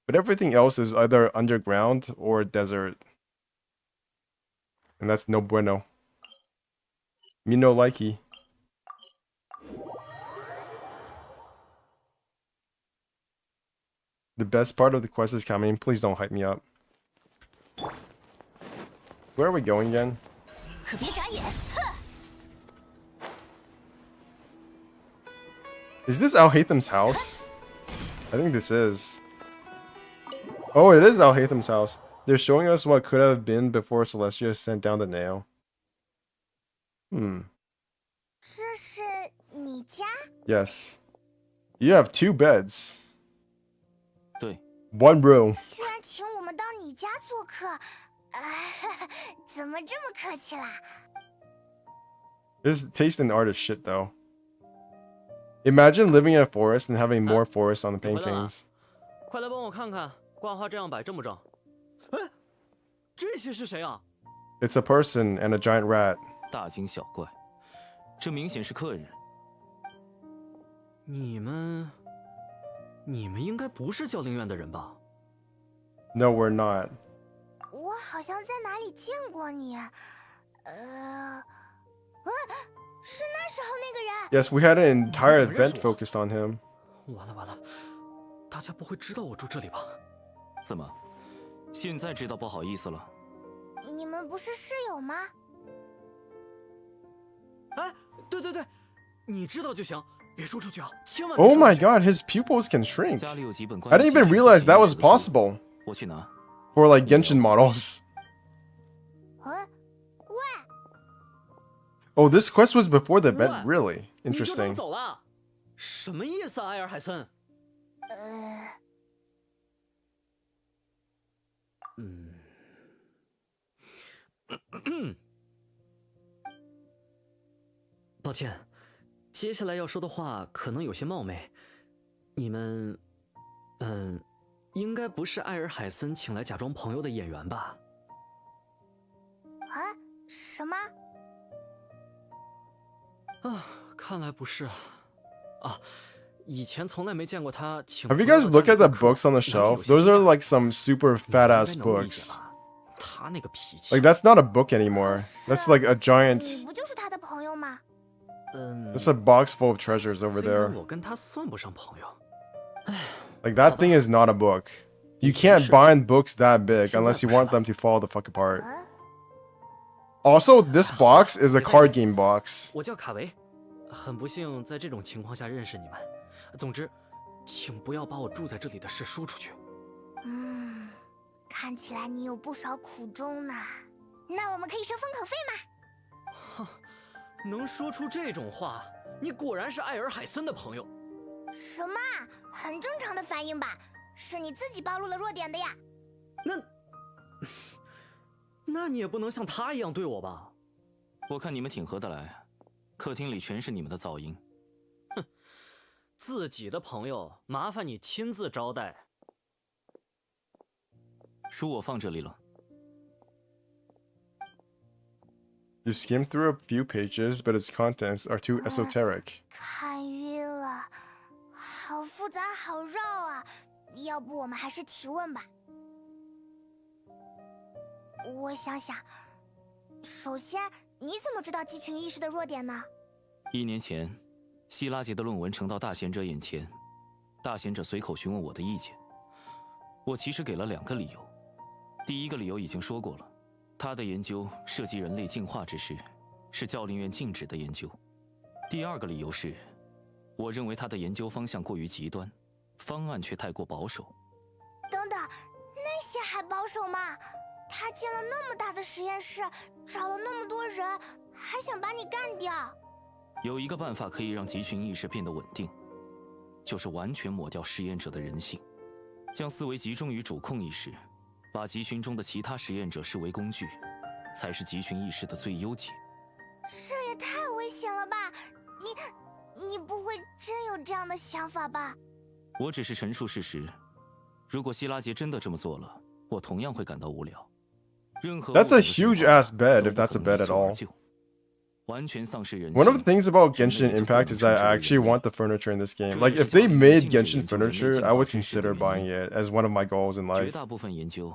But everything else is either underground or desert. And that's no bueno. Me no likey. The best part of the quest is coming. Please don't hype me up. Where are we going again? 可别眨眼！ Is this Al Haytham's house? I think this is. Oh, it is Al Haytham's house. They're showing us what could have been before Celestia sent down the nail. 这是你家？ Yes. You have 2 beds. 对， 1 room. 居然请我们到你家做客，怎么这么客气啦？ His taste in art is shit, though. Imagine living in a forest and having more forests on the 回来了 paintings. 快来帮我看看，挂画这样摆正不正？哎，这些是谁啊？ It's a person and a giant rat. 大惊小怪，这明显是客人。你们应该不是教令院的人吧？ No, we're not. 我好像在哪里见过你，是那时候那个人。 Yes, we had an entire event focused on him. 完了，大家不会知道我住这里吧？怎么，现在知道不好意思了？你们不是室友吗？哎，对对对，你知道就行，别说出去啊，千万别 Oh 说出 my 去。 god, his pupils can shrink. 家里有几本 I 关于 didn't even 集群 realize 和 that 集 was 群意识的书 possible 我去拿。 for like Genshin models. 嗯，喂， Oh, this quest was before the event. What? Really 你就这么 interesting. 走了？什么意思啊，埃尔海森？抱歉，接下来要说的话可能有些冒昧。你们，应该不是埃尔海森请来假装朋友的演员吧？啊，什么？啊，看来不是啊。啊，以前从来没见过他请。 Have you guys looked at the books on the shelf? Those are like some super fat ass 应该能理解 books. 吧？他那个脾气。 Like that's not a book anymore. That's like a 你 giant. 不就是他的朋友吗？ That's a box full of treasures over 虽然 there. 我跟他算不上朋友。 Like that thing is not a book. You can't bind books that big unless you want them to fall the fuck apart. Also, this box is a card game box. 我叫卡维，很不幸在这种情况下认识你们。总之，请不要把我住在这里的事说出去。看起来你有不少苦衷呢。那我们可以收封口费吗？能说出这种话，你果然是艾尔海森的朋友。什么啊？很正常的反应吧？是你自己暴露了弱点的呀。那你也不能像他一样对我吧？我看你们挺合得来，客厅里全是你们的噪音。自己的朋友，麻烦你亲自招待。书我放这里了。 You skim through a few pages, but its contents are too esoteric. 看晕了，好复杂，好绕啊！要不我们还是提问吧。我想想，首先，你怎么知道鸡群意识的弱点呢？ 1年前，希拉杰的论文呈到大贤者眼前，大贤者随口询问我的意见。我其实给了2个理由。第一个理由已经说过了，他的研究涉及人类进化之事，是教令院禁止的研究。第二个理由是，我认为他的研究方向过于极端，方案却太过保守。等等，那些还保守吗？他建了那么大的实验室，找了那么多人，还想把你干掉。有一个办法可以让集群意识变得稳定，就是完全抹掉实验者的人性，将思维集中于主控意识，把集群中的其他实验者视为工具，才是集群意识的最优解。这也太危险了吧！你不会真有这样的想法吧？我只是陈述事实。如果希拉杰真的这么做了，我同样会感到无聊。任何 That's a huge ass bed, if that's a bed at all. 完全丧失人性。 One of the things about Genshin Impact is that I actually want the furniture in this game. Like, if they made Genshin furniture, I would consider buying it as one of my goals in 绝 life. 大部分研究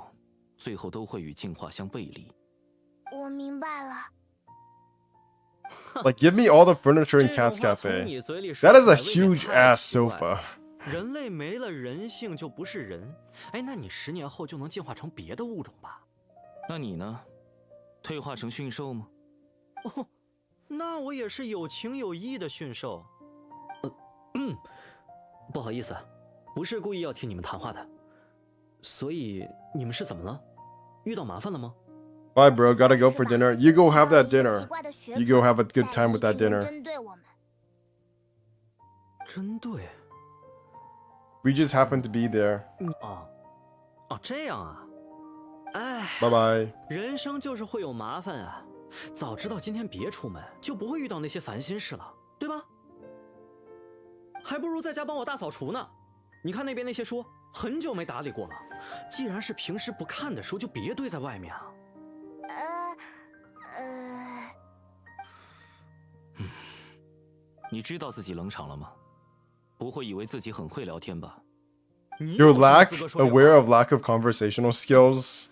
最后都会与进化相背离。我明白了。 Like, give me all the furniture in 这 Cat's 种话从 Cafe. 你嘴里说 That is 出 a 来未免 huge 太 ass 奇怪 sofa. 人类没了人性就不是人。哎，那你10年后就能进化成别的物种吧？那你呢？退化成驯兽吗？哦，那我也是有情有义的驯兽。不好意思，不是故意要听你们谈话的。所以你们是怎么了？遇到麻烦了吗？ Bye, bro. Gotta go for dinner. You go have that 还有一个 dinner. 奇怪的学 You 者 go have a good 带 time 了 with 一 that 群人 dinner. 针对我们。针对？ We just happened to be there. 这样啊。哎， Bye bye. 人生就是会有麻烦啊。早知道今天别出门，就不会遇到那些烦心事了，对吧？还不如在家帮我大扫除呢。你看那边那些书，很久没打理过了。既然是平时不看的书，就别堆在外面啊。你知道自己冷场了吗？不会以为自己很会聊天吧？ You lack aware of lack of conversational skills.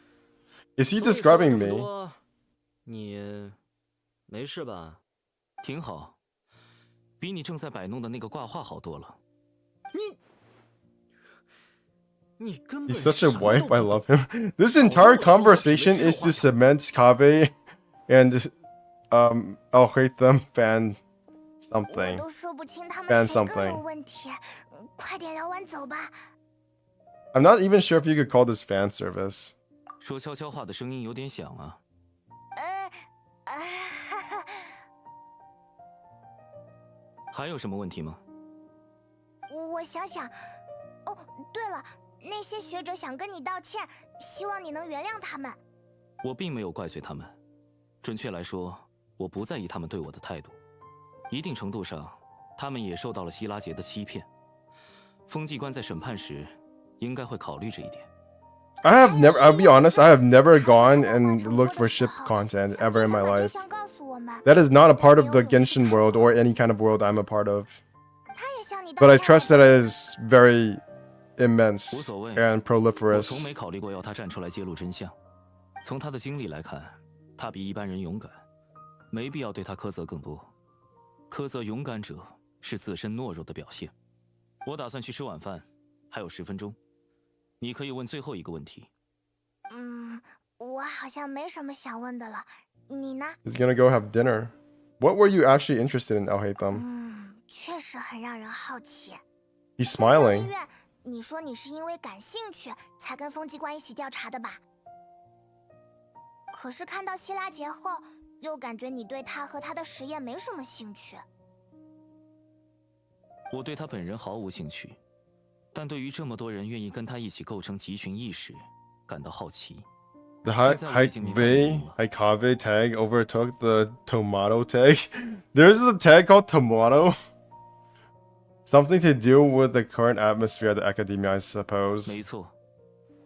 Is he describing me? 你没事吧？挺好，比你正在摆弄的那个挂画好多了。He's such a wife. I love him. This entire conversation is to cement Kaveh and Al-Haytham fan 我 something. 都说不清他 Ban 们谁更有 something. 问题。快点聊完走吧。 I'm not even sure if you could call this fan service. 说悄悄话的声音有点响啊。哈哈。还有什么问题吗？我想想。哦，对了，那些学者想跟你道歉，希望你能原谅他们。我并没有怪罪他们，准确来说，我不在意他们对我的态度。一定程度上，他们也受到了希拉杰的欺骗。风纪官在审判时，应该会考虑这一点。I'll be honest, I have never gone and looked for ship content ever in my life. That is not a part of the Genshin world or any kind of world I'm a part of. But I trust that it is very immense 无所谓 and 我从 proliferous. 没考虑过要他站出来揭露真相。从他的经历来看，他比一般人勇敢，没必要对他苛责更多。苛责勇敢者是自身懦弱的表现。我打算去吃晚饭，还有10分钟，你可以问最后一个问题。我好像没什么想问的了，你呢？ He's gonna go have dinner. What were you actually interested in, Al-Haytham? 确实很让人好奇。 He's 在教 smiling. 练院，你说你是因为感兴趣才跟风纪官一起调查的吧？可是看到希拉杰后，又感觉你对他和他的实验没什么兴趣。我对他本人毫无兴趣，但对于这么多人愿意跟他一起构成集群意识，感到好奇。 The Haikave tag overtook the Tomato tag. There's a tag called Tomato. Something to do with the current atmosphere of the academia, I suppose. 没错，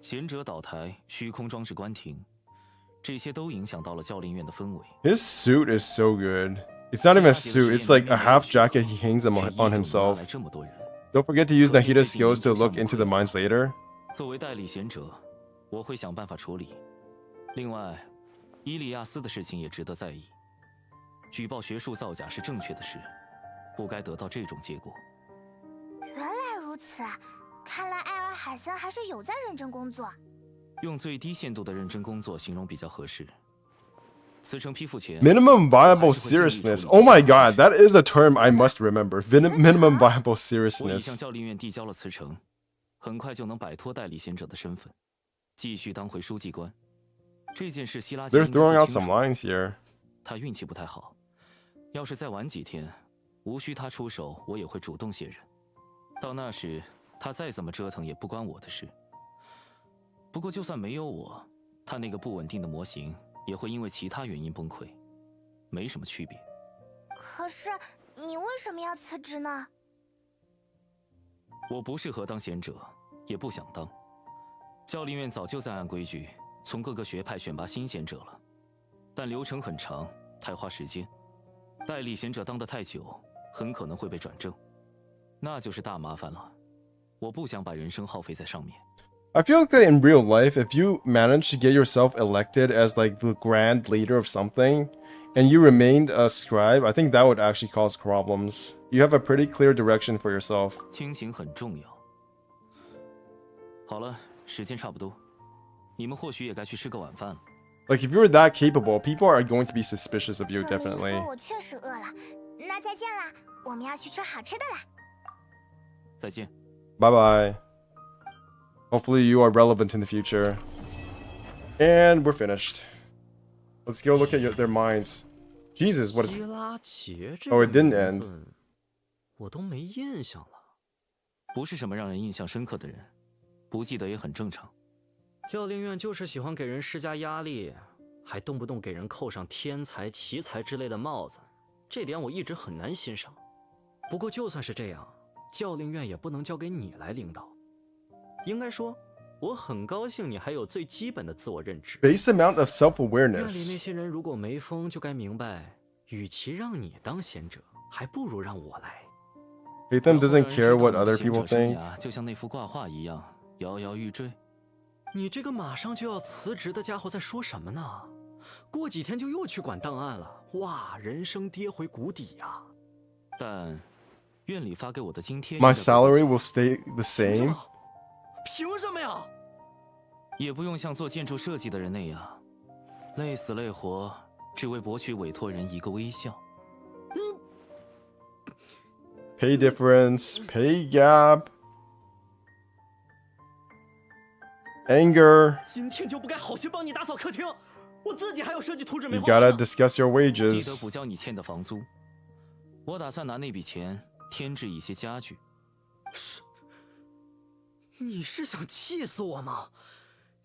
贤者倒台，虚空装置关停，这些都影响到了教练院的氛围。 His suit is so good. It's not even a suit, it's like a half jacket he hangs on himself. 这么多人， Don't forget to use Nahida's skills to look into the mines later. 作为代理贤者，我会想办法处理。另外，伊利亚斯的事情也值得在意。举报学术造假是正确的事，不该得到这种结果。 原来如此，看来艾尔海森还是有在认真工作。用最低限度的认真工作形容比较合适。辞呈批复前 Minimum viable seriousness. Oh my god, that is a term I must remember. Minimum viable 我已向 seriousness. 教练院递交了辞呈，很快就能摆脱代理贤者的身份，继续当回书记官。这件事希拉杰 They're 应该 throwing 不 out 清 some 楚。 lines here. 他运气不太好，要是再晚几天，无需他出手，我也会主动卸任。到那时，他再怎么折腾也不关我的事。不过，就算没有我，他那个不稳定的模型也会因为其他原因崩溃，没什么区别。可是你为什么要辞职呢？我不适合当贤者，也不想当。教练院早就在按规矩从各个学派选拔新贤者了，但流程很长，太花时间。代理贤者当得太久，很可能会被转正，那就是大麻烦了。我不想把人生耗费在上面。 I feel like that in real life, if you manage to get yourself elected as like the grand leader of something, and you remained a scribe, I think that would actually cause problems. You have a pretty clear direction for yourself. 清醒很重要。好了，时间差不多，你们或许也该去吃个晚饭了。 Like if you're that capable, people are going to be suspicious of you 这么一 definitely. 说，我确实饿了。那再见啦，我们要去吃好吃的啦。再见。 Bye bye. Hopefully you are relevant in the future. And we're finished. Let's go look at their minds. Jesus, what is... 希拉杰这 Oh, 个 it didn't 名 end. 字我都没印象了。不是什么让人印象深刻的人，不记得也很正常。教练院就是喜欢给人施加压力，还动不动给人扣上天才、奇才之类的帽子，这点我一直很难欣赏。不过就算是这样，教练院也不能交给你来领导。应该说，我很高兴你还有最基本的自我认知。 Base amount of 院里那 self-awareness. 些人如果没疯，就该明白，与其让你当贤者，还不如让我来。 Haytham doesn't 然后让人 care 知道 what 你的 other 贤者 people 生 think. 涯就像那幅挂画一样，摇摇欲坠。你这个马上就要辞职的家伙在说什么呢？过几天就又去管档案了，哇，人生跌回谷底呀！但院里发给我的津贴， My salary will stay the 是 same. 吗？凭什么呀？也不用像做建筑设计的人那样，累死累活，只为博取委托人一个微笑。Pay difference, pay gap, anger. 今天就不该好心帮你打扫客厅，我自己还有设计图纸没 You 画完 gotta 呢。 discuss your 记得 wages. 补交你欠的房租。我打算拿那笔钱添置一些家具。你是想气死我吗？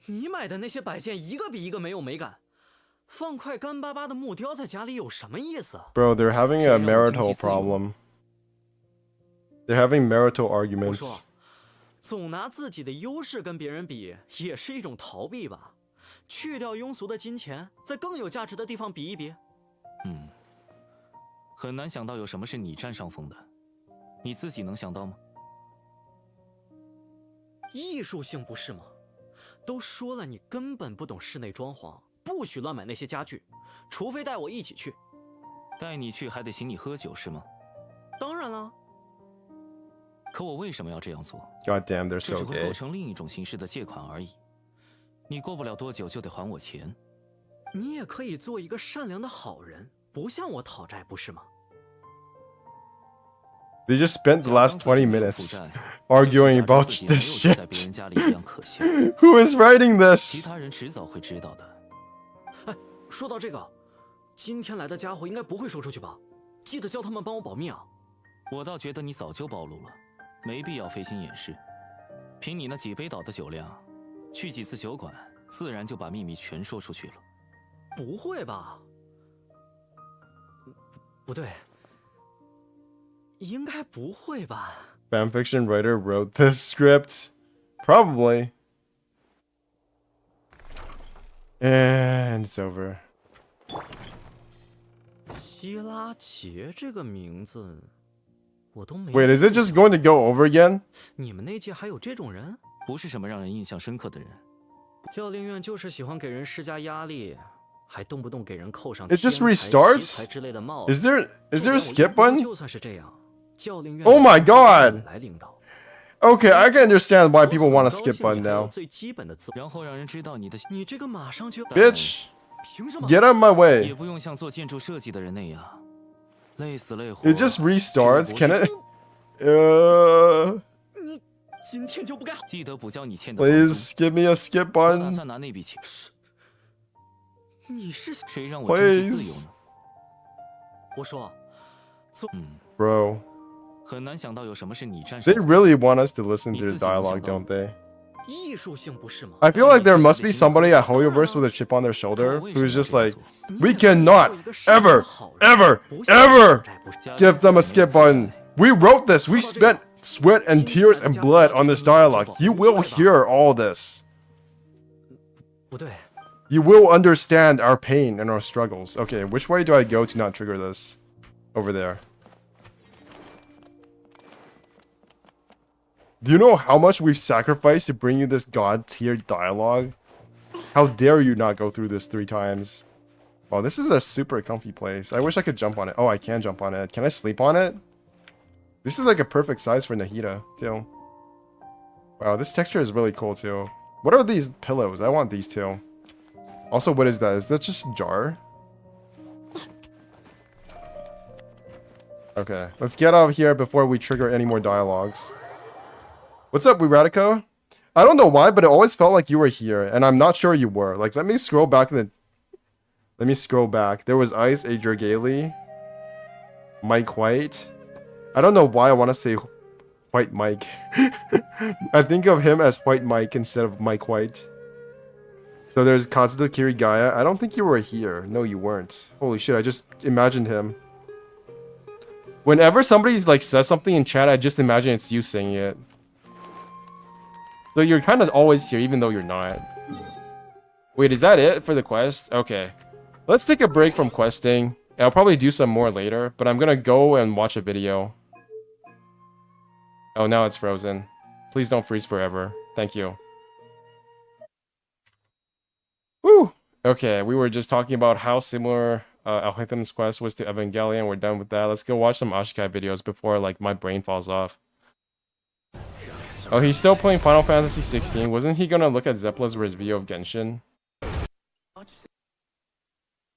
你买的那些摆件一个比一个没有美感，放块干巴巴的木雕在家里有什么意思？ Bro, they're having a 谁让我经济 marital 自由？ problem. They're having marital 我 arguments. 说，总拿自己的优势跟别人比，也是一种逃避吧。去掉庸俗的金钱，在更有价值的地方比一比。很难想到有什么是你占上风的，你自己能想到吗？艺术性不是吗？都说了，你根本不懂室内装潢，不许乱买那些家具，除非带我一起去。带你去还得请你喝酒是吗？当然了，可我为什么要这样做？ God damn, they're 这 so 只会 gay. 构成另一种形式的借款而已。你过不了多久就得还我钱。你也可以做一个善良的好人，不向我讨债，不是吗？ They just spent the last 20 minutes arguing about this shit. 在别人家里一样可笑。 Who is writing 其 this? 他人迟早会知道的。哎，说到这个，今天来的家伙应该不会说出去吧？记得叫他们帮我保密啊！我倒觉得你早就暴露了，没必要费心掩饰。凭你那几杯倒的酒量，去几次酒馆，自然就把秘密全说出去了。不会吧？不对，应该不会吧？ Fanfiction writer wrote this script. Probably. And it's over. 希拉杰这个名字，我都没。 Wait, is it just going to go over again? 你们那届还有这种人？不是什么让人印象深刻的人。教令院就是喜欢给人施加压力，还动不动给人扣上 It just 天才 restarts? 奇才之类的帽子。 Is there a 就连我 skip 一般 button? 就算是这样，教令院 Oh my god 来领导。 Okay, I can understand why people 我 want 很 to 高 skip 兴 button 你还有 now. 最基本的自，然后让人知道你的，你这个马上就 Bitch, 凭什么？ get out of my 也 way. 不用像做建筑设计的人那样，累死累活。 It just restarts. Can it? 你今天就不该。记得补交你欠的房租。 Please give me a skip 我打 button. 算拿那笔钱。你是谁让我经济自 Please. 由呢？我说， Bro, 很难想到有什么是你占上 they 风。 really want us to listen to the 你自己能想 dialogue, 到 don't they? 艺术性不是吗？ I feel like there must be somebody at Hoyoverse with a chip on their shoulder who's just like, 你 we 也可以 cannot 做一个善良的 ever, 好人 ever, 不向我 ever 讨债不是 give them a skip button. We wrote this. We spent sweat and tears and blood on this dialogue. You will hear all this. 不对， You will understand our pain and our struggles. Okay, which way do I go to not trigger this? Over there. Do you know how much we've sacrificed to bring you this god tier dialogue? How dare you not go through this 3 times? Wow, this is a super comfy place. I wish I could jump on it. Oh, I can jump on it. Can I sleep on it? This is like a perfect size for Nahida, too. Wow, this texture is really cool, too. What are these pillows? I want these, too. Also, what is that? Is that just a jar? Okay, let's get out of here before we trigger any more dialogues. What's up, Wiratico? I don't know why, but it always felt like you were here, and I'm not sure you were. Like, let me scroll back. Let me scroll back. There was Ice, Adrian Gailey, Mike White. I don't know why I want to say White Mike. I think of him as White Mike instead of Mike White. So there's Kazuto Kirigaya. I don't think you were here. No, you weren't. Holy shit, I just imagined him. Whenever somebody like says something in chat, I just imagine it's you saying it. So you're kind of always here, even though you're not. Wait, is that it for the quest? Okay. Let's take a break from questing. I'll probably do some more later, but I'm gonna go and watch a video. Oh, now it's frozen. Please don't freeze forever. Thank you. Woo! Okay, we were just talking about how similar Alhaitham's quest was to Evangelion. We're done with that. Let's go watch some Ashikai videos before like my brain falls off. Oh, he's still playing Final Fantasy 16. Wasn't he gonna look at Zepla's review of Genshin?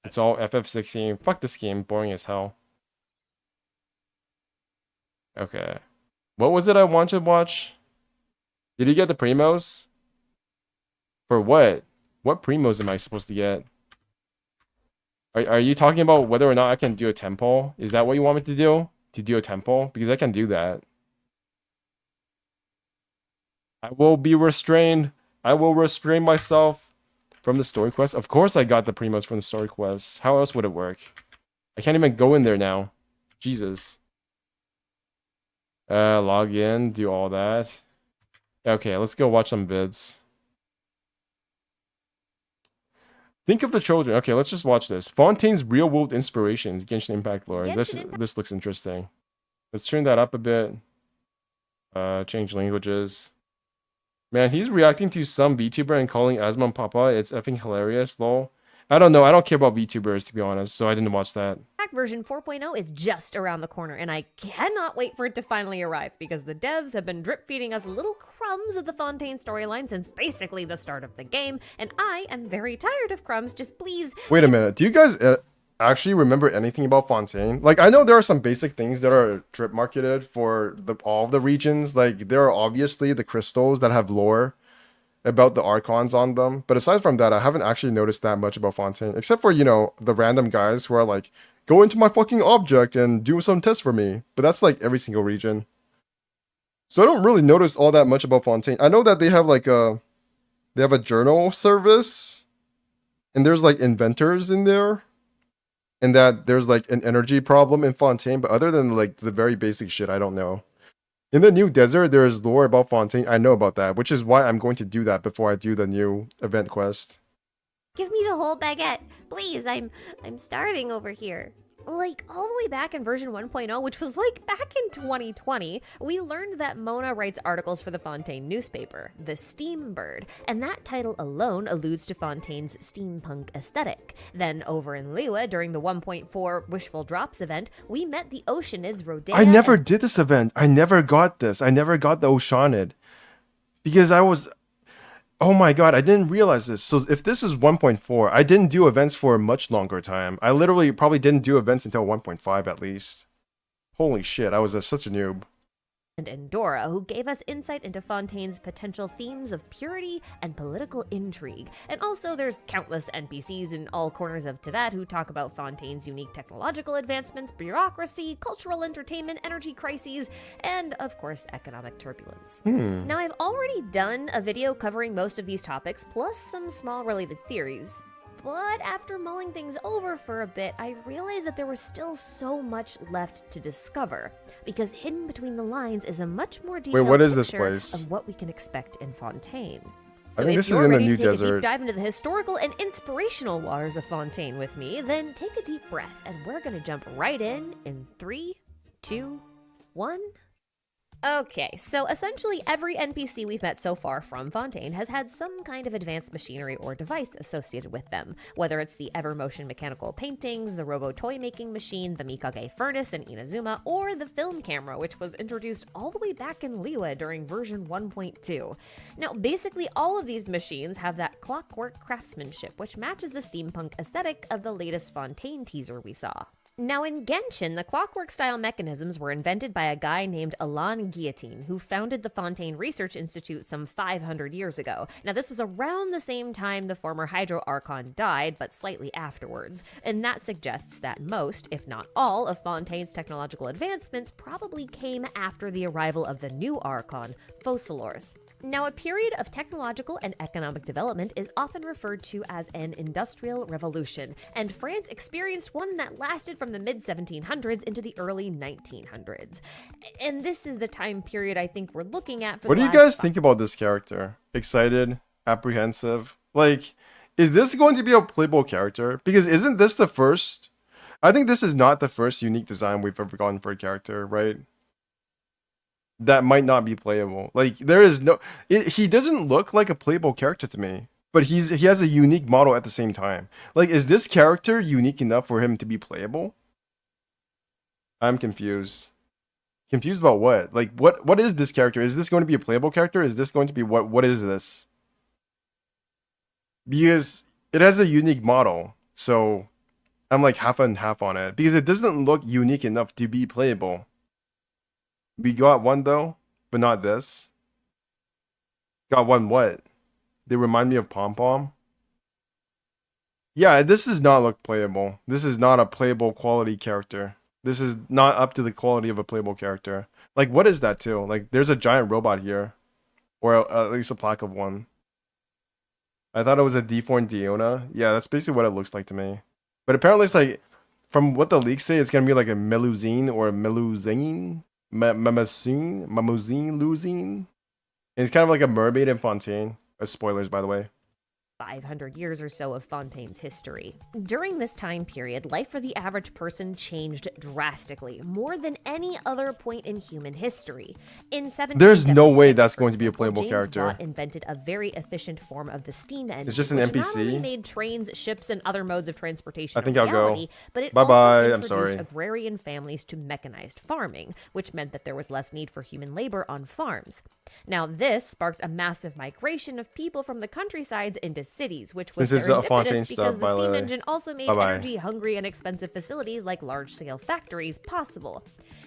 It's all FF16. Fuck this game, boring as hell. Okay. What was it I wanted to watch? Did you get the primos? For what? What primos am I supposed to get? Are you talking about whether or not I can do a temple? Is that what you want me to do? To do a temple? Because I can do that. I will be restrained. I will restrain myself from the story quest. Of course I got the primos from the story quest. How else would it work? I can't even go in there now. Jesus. Log in, do all that. Okay, let's go watch some vids. Think of the children. Okay, let's just watch this. Fontaine's real-world inspirations, Genshin Impact lore. This looks interesting. Let's turn that up a bit. Change languages. Man, he's reacting to some VTuber and calling Asmon Papa. It's effing hilarious, lol. I don't know. I don't care about VTubers, to be honest, so I didn't watch that. Version 4.0 is just around the corner, and I cannot wait for it to finally arrive because the devs have been drip feeding us little crumbs of the Fontaine storyline since basically the start of the game, and I am very tired of crumbs. Just please. Wait a minute. Do you guys actually remember anything about Fontaine? Like, I know there are some basic things that are drip marketed for all of the regions. Like, there are obviously the crystals that have lore about the archons on them, but aside from that, I haven't actually noticed that much about Fontaine, except for, you know, the random guys who are like, go into my fucking object and do some tests for me. But that's like every single region. So I don't really notice all that much about Fontaine. I know that they have like a journal service, and there's like inventors in there, and that there's like an energy problem in Fontaine, but other than like the very basic shit, I don't know. In the new desert, there is lore about Fontaine. I know about that, which is why I'm going to do that before I do the new event quest. Give me the whole baguette, please. I'm starving over here. Like, all the way back in version 1.0, which was like back in 2020, we learned that Mona writes articles for the Fontaine newspaper, The Steam Bird, and that title alone alludes to Fontaine's steampunk aesthetic. Then over in Liyue, during the 1.4 Wishful Drops event, we met the Oceanids Rodea. I never did this event. I never got this. I never got the Oceanid. Because I was... Oh my god, I didn't realize this. So if this is 1.4, I didn't do events for a much longer time. I literally probably didn't do events until 1.5 at least. Holy shit, I was such a noob. And Endora, who gave us insight into Fontaine's potential themes of purity and political intrigue. And also there's countless NPCs in all corners of Tibet who talk about Fontaine's unique technological advancements, bureaucracy, cultural entertainment, energy crises, and of course economic turbulence. Now I've already done a video covering most of these topics, plus some small related theories. But after mulling things over for a bit, I realized that there was still so much left to discover, because hidden between the lines is a much more detailed what is this picture place? of what we can expect in Fontaine. I So think if this is you're in the ready new to take a desert. deep dive into the historical and inspirational waters of Fontaine with me, then take a deep breath, and we're gonna jump right in 3, 2, 1... Okay, so essentially every NPC we've met so far from Fontaine has had some kind of advanced machinery or device associated with them, whether it's the ever-motion mechanical paintings, the robo-toy-making machine, the Mikage furnace in Inazuma, or the film camera, which was introduced all the way back in Liyue during version 1.2. Now, basically all of these machines have that clockwork craftsmanship, which matches the steampunk aesthetic of the latest Fontaine teaser we saw. Now in Genshin, the clockwork-style mechanisms were invented by a guy named Alain Guillotine, who founded the Fontaine Research Institute some 500 years ago. Now this was around the same time the former Hydro Archon died, but slightly afterwards, and that suggests that most, if not all, of Fontaine's technological advancements probably came after the arrival of the new Archon, Focalors. Now, a period of technological and economic development is often referred to as an industrial revolution, and France experienced one that lasted from the mid-1700s into the early 1900s. And this is the time period I think we're looking at for What do you guys think about this character? Excited? Apprehensive? Like, is this going to be a playable character? Because isn't this the first... I think this is not the first unique design we've ever gotten for a character, right? That might not be playable. Like, there is no... he doesn't look like a playable character to me. But he has a unique model at the same time. Like, is this character unique enough for him to be playable? I'm confused. Confused about what? Like, what is this character? Is this going to be a playable character? Is this going to be what is this? Because it has a unique model, so I'm like half and half on it. Because it doesn't look unique enough to be playable. We got one though, but not this. Got one what? They remind me of Pom Pom. Yeah, this does not look playable. This is not a playable quality character. This is not up to the quality of a playable character. Like, what is that too? Like, there's a giant robot here. Or at least a plaque of one. I thought it was a deformed Diona. Yeah, that's basically what it looks like to me. But apparently it's like, from what the leaks say, it's going to be like a Melusine or a Melusine? Mamazine? Mamuzine? Luzine? And it's kind of like a mermaid in Fontaine. Spoilers, by the way. 500 years or so of Fontaine's history. During this time period, life for the average person changed drastically, more than any other point in human history. In 1776, there's no way that's going to be a playable James character. Watt invented a very efficient form of the steam engine. It's just an which NPC. Not only made trains, ships, and other modes of transportation I think a I'll go. reality, but it Bye-bye, also I'm introduced sorry. agrarian families to mechanized farming, which meant that there was less need for human labor on farms. Now, this sparked a massive migration of people from the countrysides into cities, which was Since it's a serendipitous Fontaine because stuff, the by the steam way. engine also made Bye-bye. energy-hungry and expensive facilities like large-scale factories possible.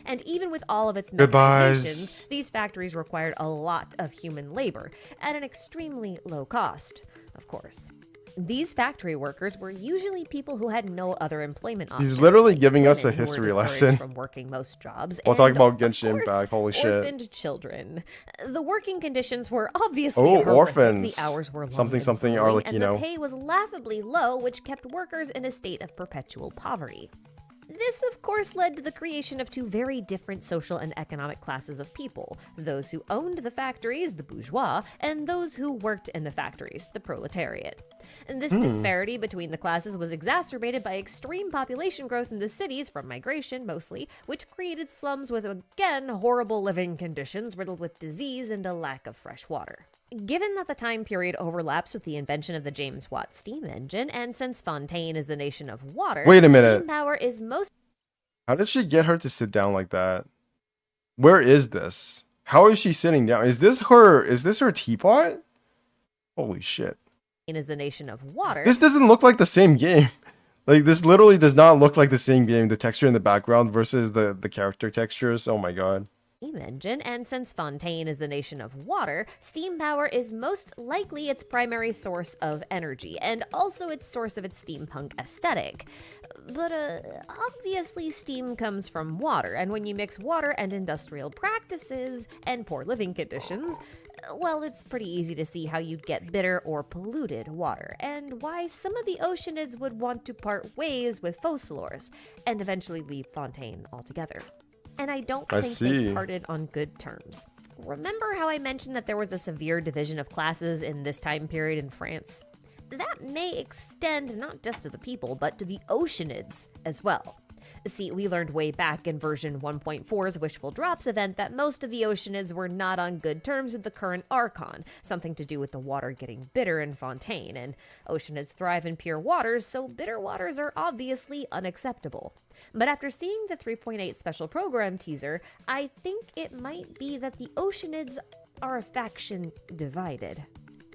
And even with all of its Goodbyes. mechanizations, these factories required a lot of human labor at an extremely low cost, of course. These factory workers were usually people who had no other employment options. literally like giving us a women who were history discouraged lesson. from working most jobs. We'll talk and, about of Genshin course, Impact, holy shit. orphaned children. The working conditions were obviously Oh, horrific. orphans. The hours were long Something, and something, grueling, and the Arlecchino. pay was laughably low, which kept workers in a state of perpetual poverty. This, of course, led to the creation of two very different social and economic classes of people: those who owned the factories, the bourgeois, and those who worked in the factories, the proletariat. And this disparity between the classes was exacerbated by extreme population growth in the cities, from migration mostly, which created slums with, again, horrible living conditions riddled with disease and a lack of fresh water. Given that the time period overlaps with the invention of the James Watt steam engine, and since Fontaine is the nation of water, Wait a minute. steam power is most How did she get her to sit down like that? Where is this? How is she sitting down? Is this her teapot? Holy shit. is the nation of water. This doesn't look like the same game. Like, this literally does not look like the same game. The texture in the background versus the character textures. Oh my god. Steam engine, and since Fontaine is the nation of water, steam power is most likely its primary source of energy, and also its source of its steampunk aesthetic. But obviously steam comes from water, and when you mix water and industrial practices and poor living conditions, well, it's pretty easy to see how you'd get bitter or polluted water, and why some of the Oceanids would want to part ways with Focalors, and eventually leave Fontaine altogether. And I don't I think see. they parted on good terms. Remember how I mentioned that there was a severe division of classes in this time period in France? That may extend not just to the people, but to the Oceanids as well. See, we learned way back in version 1.4's Wishful Drops event that most of the Oceanids were not on good terms with the current Archon, something to do with the water getting bitter in Fontaine, and Oceanids thrive in pure waters, so bitter waters are obviously unacceptable. But after seeing the 3.8 special program teaser, I think it might be that the Oceanids are a faction divided.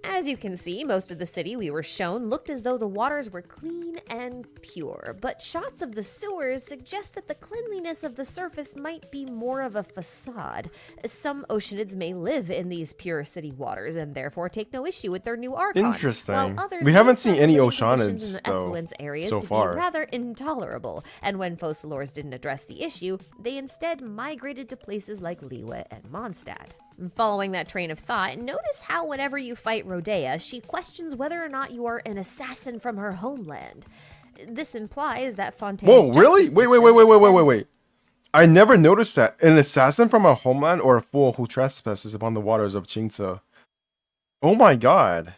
As you can see, most of the city we were shown looked as though the waters were clean and pure, but shots of the sewers suggest that the cleanliness of the surface might be more of a facade. Some Oceanids may live in these pure city waters and therefore take no issue with their new Archon. Interesting. While others We may haven't seen find any living conditions in Oceanids, the though, effluence areas so to far. be rather intolerable, and when Focalors didn't address the issue, they instead migrated to places like Liyue and Mondstadt. Following that train of thought, notice how whenever you fight Rodea, she questions whether or not you are an assassin from her homeland. This implies that Fontaine's Whoa, really? justice Wait. system extends- I never noticed that. An assassin from a homeland or a fool who trespasses upon the waters of Qingce. Oh my god.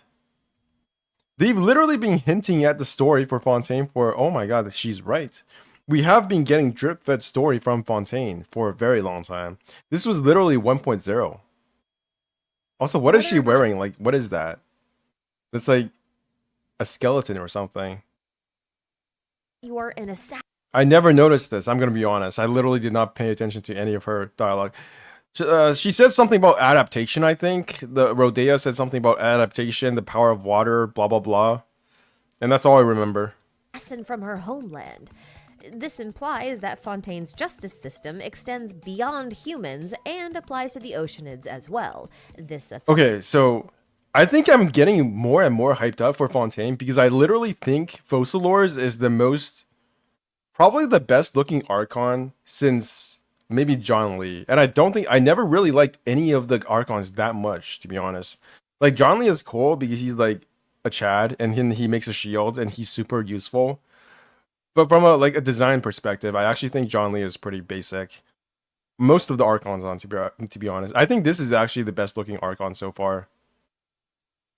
They've literally been hinting at the story for Fontaine for, oh my god, she's right. We have been getting drip-fed story from Fontaine for a very long time. This was literally 1.0. Also, what is she wearing? Like, what is that? It's like a skeleton or something. You are an assassin. I never noticed this. I'm gonna be honest. I literally did not pay attention to any of her dialogue. She said something about adaptation. I think the Rodea said something about adaptation, the power of water, blah blah blah, and that's all I remember. Lesson from her homeland. This implies that Fontaine's justice system extends beyond humans and applies to the Oceanids as well. This sets Okay, so I think I'm getting more and more hyped up for Fontaine because I literally think Focalors is the most, probably the best looking Archon since maybe John Lee. And I never really liked any of the Archons that much, to be honest. Like, John Lee is cool because he's like a Chad and he makes a shield and he's super useful. But from a design perspective, I actually think John Lee is pretty basic. Most of the Archons on, to be honest. I think this is actually the best looking Archon so far.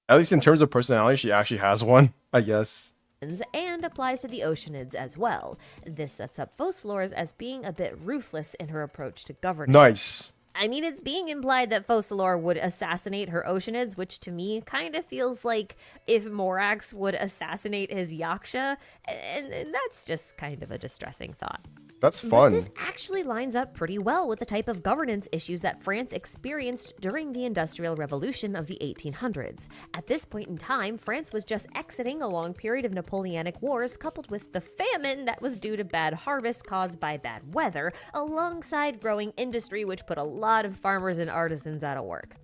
At least in terms of personality, she actually has one, I guess. and applies to the Oceanids as well. This sets up Focalors as being a bit ruthless in her approach to governance. Nice. I mean, it's being implied that Focalor would assassinate her Oceanids, which to me kind of feels like if Morax would assassinate his Yaksha, and that's just kind of a distressing thought. That's But fun. this actually lines up pretty well with the type of governance issues that France experienced during the Industrial Revolution of the 1800s. At this point in time, France was just exiting a long period of Napoleonic Wars coupled with the famine that was due to bad harvests caused by bad weather, alongside growing industry which put a lot of farmers and artisans out of work.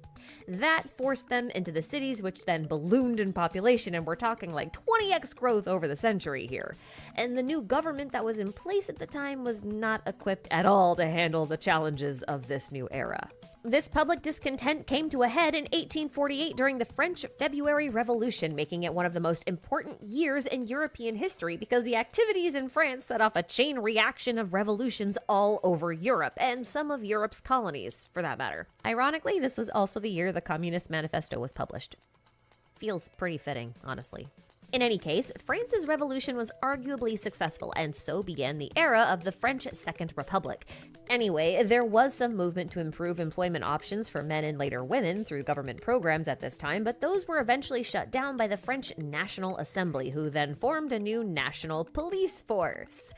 That forced them into the cities, which then ballooned in population, and we're talking like 20x growth over the century here. And the new government that was in place at the time was not equipped at all to handle the challenges of this new era. This public discontent came to a head in 1848 during the French February Revolution, making it one of the most important years in European history because the activities in France set off a chain reaction of revolutions all over Europe, and some of Europe's colonies, for that matter. Ironically, this was also the year the Communist Manifesto was published. Feels pretty fitting, honestly. In any case, France's revolution was arguably successful, and so began the era of the French Second Republic. Anyway, there was some movement to improve employment options for men and later women through government programs at this time, but those were eventually shut down by the French National Assembly, who then formed a new national police force.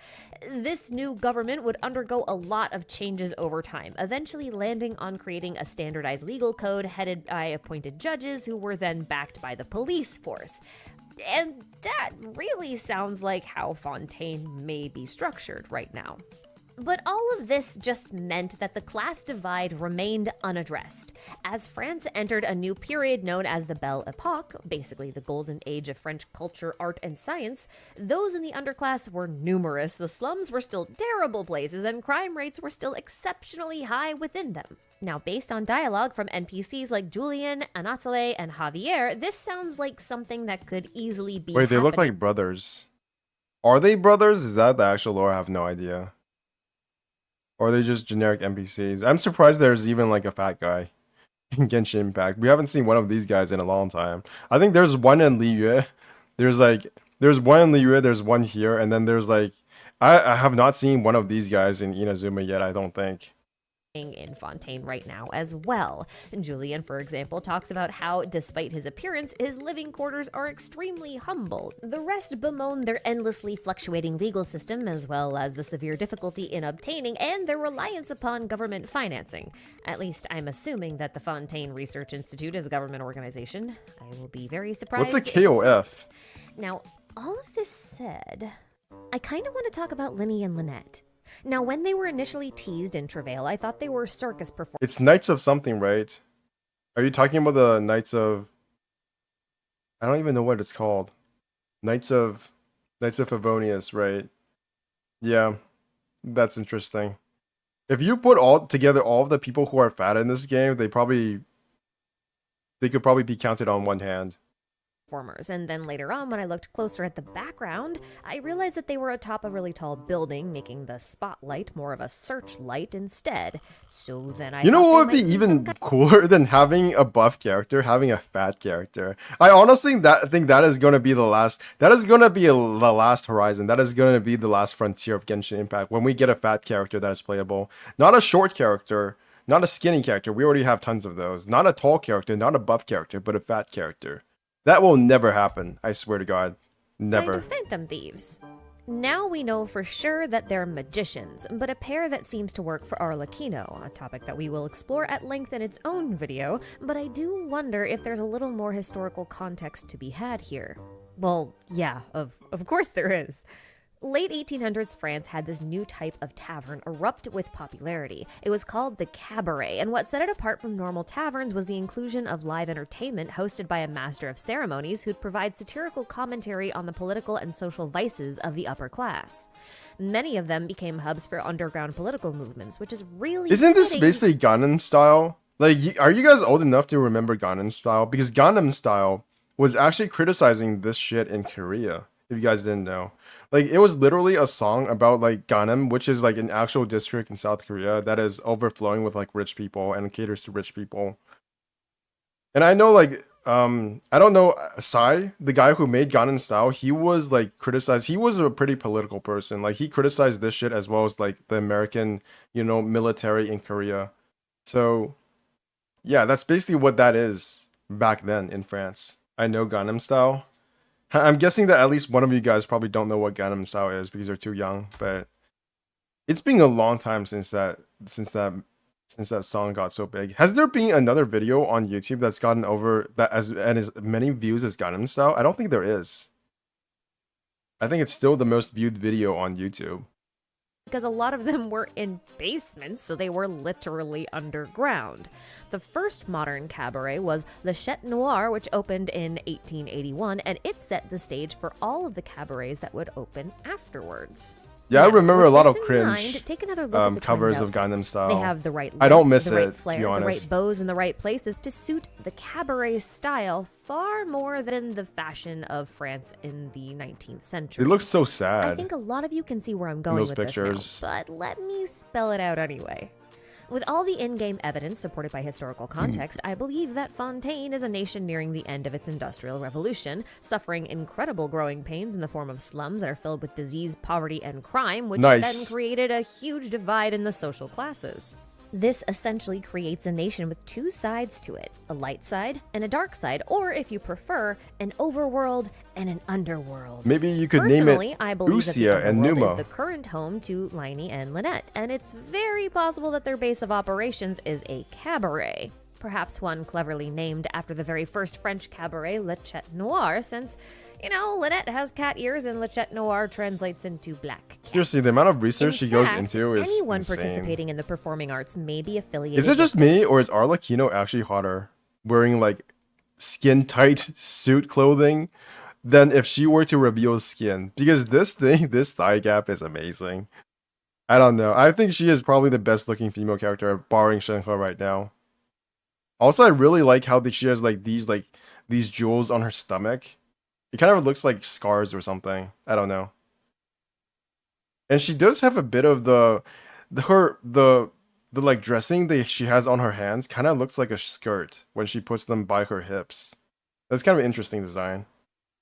This new government would undergo a lot of changes over time, eventually landing on creating a standardized legal code headed by appointed judges who were then backed by the police force. And that really sounds like how Fontaine may be structured right now. But all of this just meant that the class divide remained unaddressed. As France entered a new period known as the Belle Epoque, basically the golden age of French culture, art, and science, those in the underclass were numerous, the slums were still terrible places, and crime rates were still exceptionally high within them. Now, based on dialogue from NPCs like Julien, Anatole, and Javier, this sounds like something that could easily be Wait, they look happening. like brothers. Are they brothers? Is that the actual lore? I have no idea. Or are they just generic NPCs? I'm surprised there's even like a fat guy in Genshin Impact. We haven't seen one of these guys in a long time. I think there's one in Liyue. There's one in Liyue, there's one here, and then there's like, I have not seen one of these guys in Inazuma yet, I don't think. In Fontaine right now as well. Julian, for example, talks about how, despite his appearance, his living quarters are extremely humble. The rest bemoan their endlessly fluctuating legal system, as well as the severe difficulty in obtaining and their reliance upon government financing. At least I'm assuming that the Fontaine Research Institute is a government organization. I will be very surprised. What's a if it's not. KOF? Now, all of this said, I kind of want to talk about Linny and Lynette. Now, when they were initially teased in Travail, I thought they were circus performers. It's Knights of something, right? Are you talking about the Knights of... I don't even know what it's called. Knights of Favonius, right? Yeah, that's interesting. If you put all together all of the people who are fat in this game, they could probably be counted on one hand. And then later on, when I looked closer at the background, I realized that they were atop a really tall building, making the spotlight more of a searchlight instead. So then I You know thought what would they be might even some cooler than having a buff character, having a fat character? I honestly think that is going to be the last. That is going to be the last horizon. That is going to be the last frontier of Genshin Impact when we get a fat character that is playable, not a short character, not a skinny character. We already have tons of those. Not a tall character, not a buff character, but a fat character. That will never happen. I swear to God, never. kind of Phantom Thieves. Now we know for sure that they're magicians, but a pair that seems to work for Arlecchino, a topic that we will explore at length in its own video, but I do wonder if there's a little more historical context to be had here. Well, yeah, of course there is. Late 1800s France had this new type of tavern erupt with popularity. It was called the cabaret, and what set it apart from normal taverns was the inclusion of live entertainment hosted by a master of ceremonies who'd provide satirical commentary on the political and social vices of the upper class. Many of them became hubs for underground political movements, which is really Isn't this fitting. basically Gangnam Style? Like, are you guys old enough to remember Gangnam Style? Because Gangnam Style was actually criticizing this shit in Korea, if you guys didn't know. Like, it was literally a song about, like, Gangnam, which is, like, an actual district in South Korea that is overflowing with, like, rich people and caters to rich people. And I know, like, I don't know, Psy, the guy who made Gangnam Style, he was, like, criticized. He was a pretty political person. Like, he criticized this shit as well as, like, the American, you know, military in Korea. So, yeah, that's basically what that is back then in France. I know Gangnam Style. I'm guessing that at least one of you guys probably don't know what Gangnam Style is because you're too young, but it's been a long time since that song got so big. Has there been another video on YouTube that's gotten over that as many views as Gangnam Style? I don't think there is. I think it's still the most viewed video on YouTube. Because a lot of them were in basements, so they were literally underground. The first modern cabaret was Le Chat Noir, which opened in 1881, and it set the stage for all of the cabarets that would open afterwards. Yeah, I Now, remember a with lot of this in cringe mind, take another look at the covers twins' of Gangnam outfits. Style. They have the right I don't length, miss the right it, flare, to be the right honest. bows in the right places to suit the cabaret style far more than the fashion of France in the 19th century. It looks so sad. I think a lot of you can see where I'm going those with pictures. this now, but let me spell it out anyway. With all the in-game evidence supported by historical context, I believe that Fontaine is a nation nearing the end of its industrial revolution, suffering incredible growing pains in the form of slums that are filled with disease, poverty, and crime, which then created a huge divide in the social classes. This essentially creates a nation with two sides to it, a light side and a dark side, or if you prefer, an overworld and an underworld. Maybe you could Personally, name it I believe that the Usia and underworld Numa. is the current home to Liney and Lynette, and it's very possible that their base of operations is a cabaret. Perhaps one cleverly named after the very first French cabaret, Le Chat Noir, since, you know, Lynette has cat ears and Le Chat Noir translates into black cat. Seriously, the amount of research she goes into is anyone insane. participating in the performing arts may be affiliated Is it just with me, or is Arlecchino actually hotter wearing like skin-tight suit clothing than if she were to reveal skin? Because this thigh gap is amazing. I don't know. I think she is probably the best looking female character, barring Shenhe right now. Also, I really like how she has like these jewels on her stomach. It kind of looks like scars or something. I don't know. And she does have a bit of the like dressing that she has on her hands kind of looks like a skirt when she puts them by her hips. That's kind of an interesting design.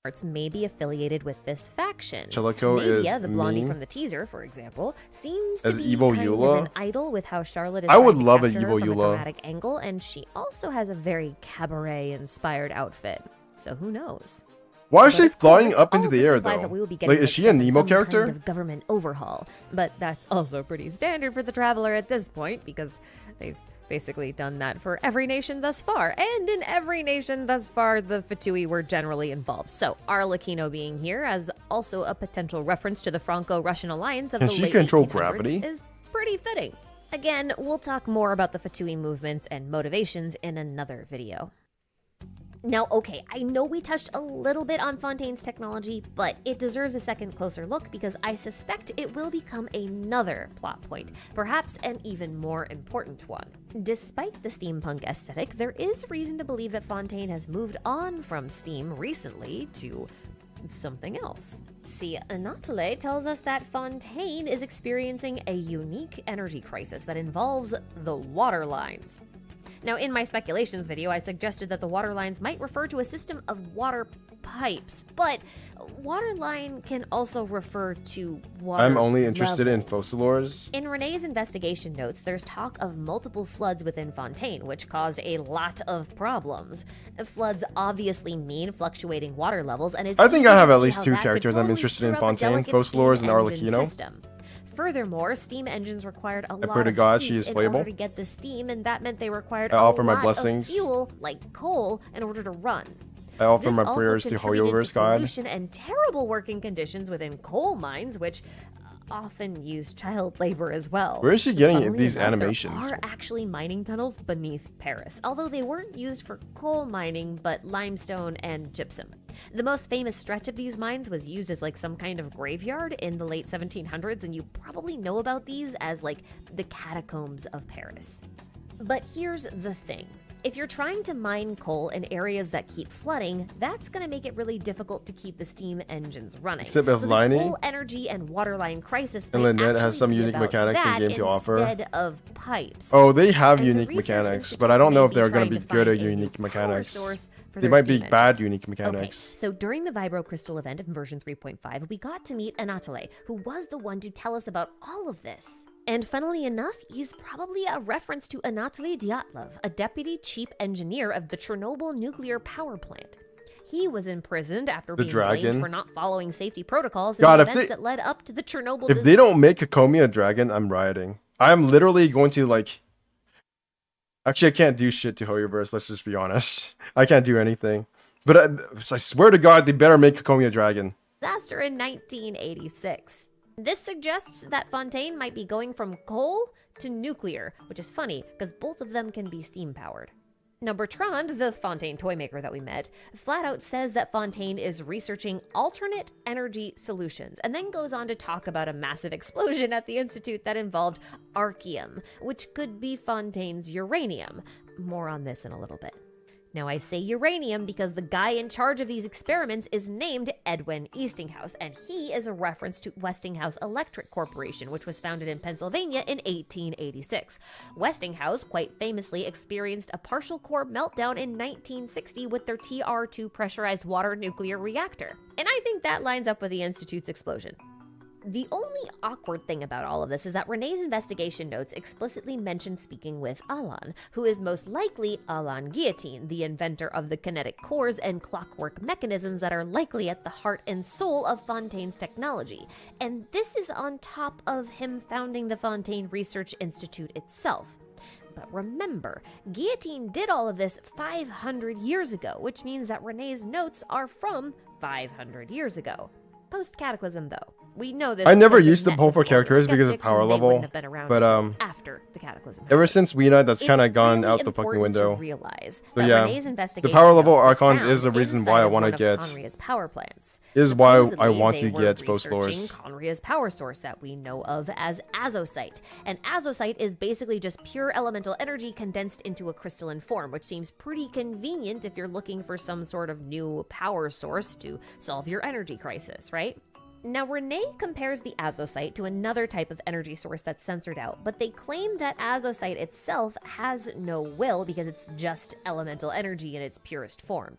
arts may be affiliated with this faction. Chilico is Navia, the blondie mean. from the teaser, for example, seems As to be evil kind Eula? of an idol with how Charlotte is I would trying to love a capture her evil from a Eula. dramatic angle, and she also has a very cabaret-inspired outfit. So who knows? Why is But she of flying course, up all into of the this air implies though? that we will be getting Like, is mixed she a up in Nemo some character? kind of government overhaul, but that's also pretty standard for the Traveler at this point because they've basically done that for every nation thus far, and in every nation thus far, the Fatui were generally involved. So Arlecchino being here as also a potential reference to the Franco-Russian alliance of Can the she late control 1800s gravity? is pretty fitting. Again, we'll talk more about the Fatui movements and motivations in another video. Now, okay, I know we touched a little bit on Fontaine's technology, but it deserves a second closer look because I suspect it will become another plot point, perhaps an even more important one. Despite the steampunk aesthetic, there is reason to believe that Fontaine has moved on from steam recently to something else. See, Anatole tells us that Fontaine is experiencing a unique energy crisis that involves the water lines. Now, in my speculations video, I suggested that the water lines might refer to a system of water pipes, but water line can also refer to water I'm only interested in levels. fossilores. In Renee's investigation notes, there's talk of multiple floods within Fontaine, which caused a lot of problems. Floods obviously mean fluctuating water levels, and it's I think easy I have to at see least how 2 that could characters I'm totally interested in screw up a Fontaine, delicate fossilores, steam and engine Arlecchino. system. Furthermore, steam engines required a lot pray to of God heat she is in playable. order to get the steam, and that meant they required I a offer my lot blessings. of fuel, like coal, in order to run. I offer This my also prayers to contributed Hoyover's to God. pollution and terrible working conditions within coal mines, which often use child labor as well. Where is she getting Funnily these enough, animations? There are actually mining tunnels beneath Paris, although they weren't used for coal mining, but limestone and gypsum. The most famous stretch of these mines was used as like some kind of graveyard in the late 1700s, and you probably know about these as like the catacombs of Paris. But here's the thing. If you're trying to mine coal in areas that keep flooding, that's going to make it really difficult to keep the steam engines running. Except as so Liney this whole energy and water line crisis and might Lynette has actually some be unique about mechanics in that game to offer. instead of pipes. Oh, they have And the unique research mechanics, institute but I don't know may if they're going trying to be good find at a new unique power mechanics. source for They their might be steam bad engine. unique mechanics. Okay, so during the Vibro Crystal event in version 3.5, we got to meet Anatoly, who was the one to tell us about all of this. And funnily enough, he's probably a reference to Anatoly Dyatlov, a deputy chief engineer of the Chernobyl nuclear power plant. He was imprisoned after The being dragon. blamed for not following safety protocols in God, the if events they- that led up to the Chernobyl If they don't make Kokomi a dragon, I'm rioting. I'm literally going to like... Actually, I can't do shit to Hoyoverse, let's just be honest. I can't do anything. But I swear to God, they better make Kokomi a dragon. disaster in 1986. This suggests that Fontaine might be going from coal to nuclear, which is funny because both of them can be steam powered. Now, Bertrand, the Fontaine toy maker that we met, flat out says that Fontaine is researching alternate energy solutions, and then goes on to talk about a massive explosion at the Institute that involved archium, which could be Fontaine's uranium. More on this in a little bit. Now, I say uranium because the guy in charge of these experiments is named Edwin Eastinghouse, and he is a reference to Westinghouse Electric Corporation, which was founded in Pennsylvania in 1886. Westinghouse quite famously experienced a partial core meltdown in 1960 with their TR2 pressurized water nuclear reactor. And I think that lines up with the Institute's explosion. The only awkward thing about all of this is that Renee's investigation notes explicitly mention speaking with Alan, who is most likely Alan Guillotine, the inventor of the kinetic cores and clockwork mechanisms that are likely at the heart and soul of Fontaine's technology. And this is on top of him founding the Fontaine Research Institute itself. But remember, Guillotine did all of this 500 years ago, which means that Renee's notes are from 500 years ago. Post-Cataclysm, though. We know this. I never has been used to met pull with for a lot of characters because of skeptics, power and they level, wouldn't have been around but, after the Cataclysm. Ever since we know, that's It's kind of gone really out the fucking important to window. realize So that yeah, Renee's the investigation power level notes were archons found is the reason inside why I of want to one of get... Conria's power plants. Is why I Supposedly, want they to were get researching Fossilores. Conria's power source that we know of as azosite. And azosite is basically just pure elemental energy condensed into a crystalline form, which seems pretty convenient if you're looking for some sort of new power source to solve your energy crisis, right? Now, Renee compares the azosite to another type of energy source that's censored out, but they claim that azosite itself has no will because it's just elemental energy in its purest form.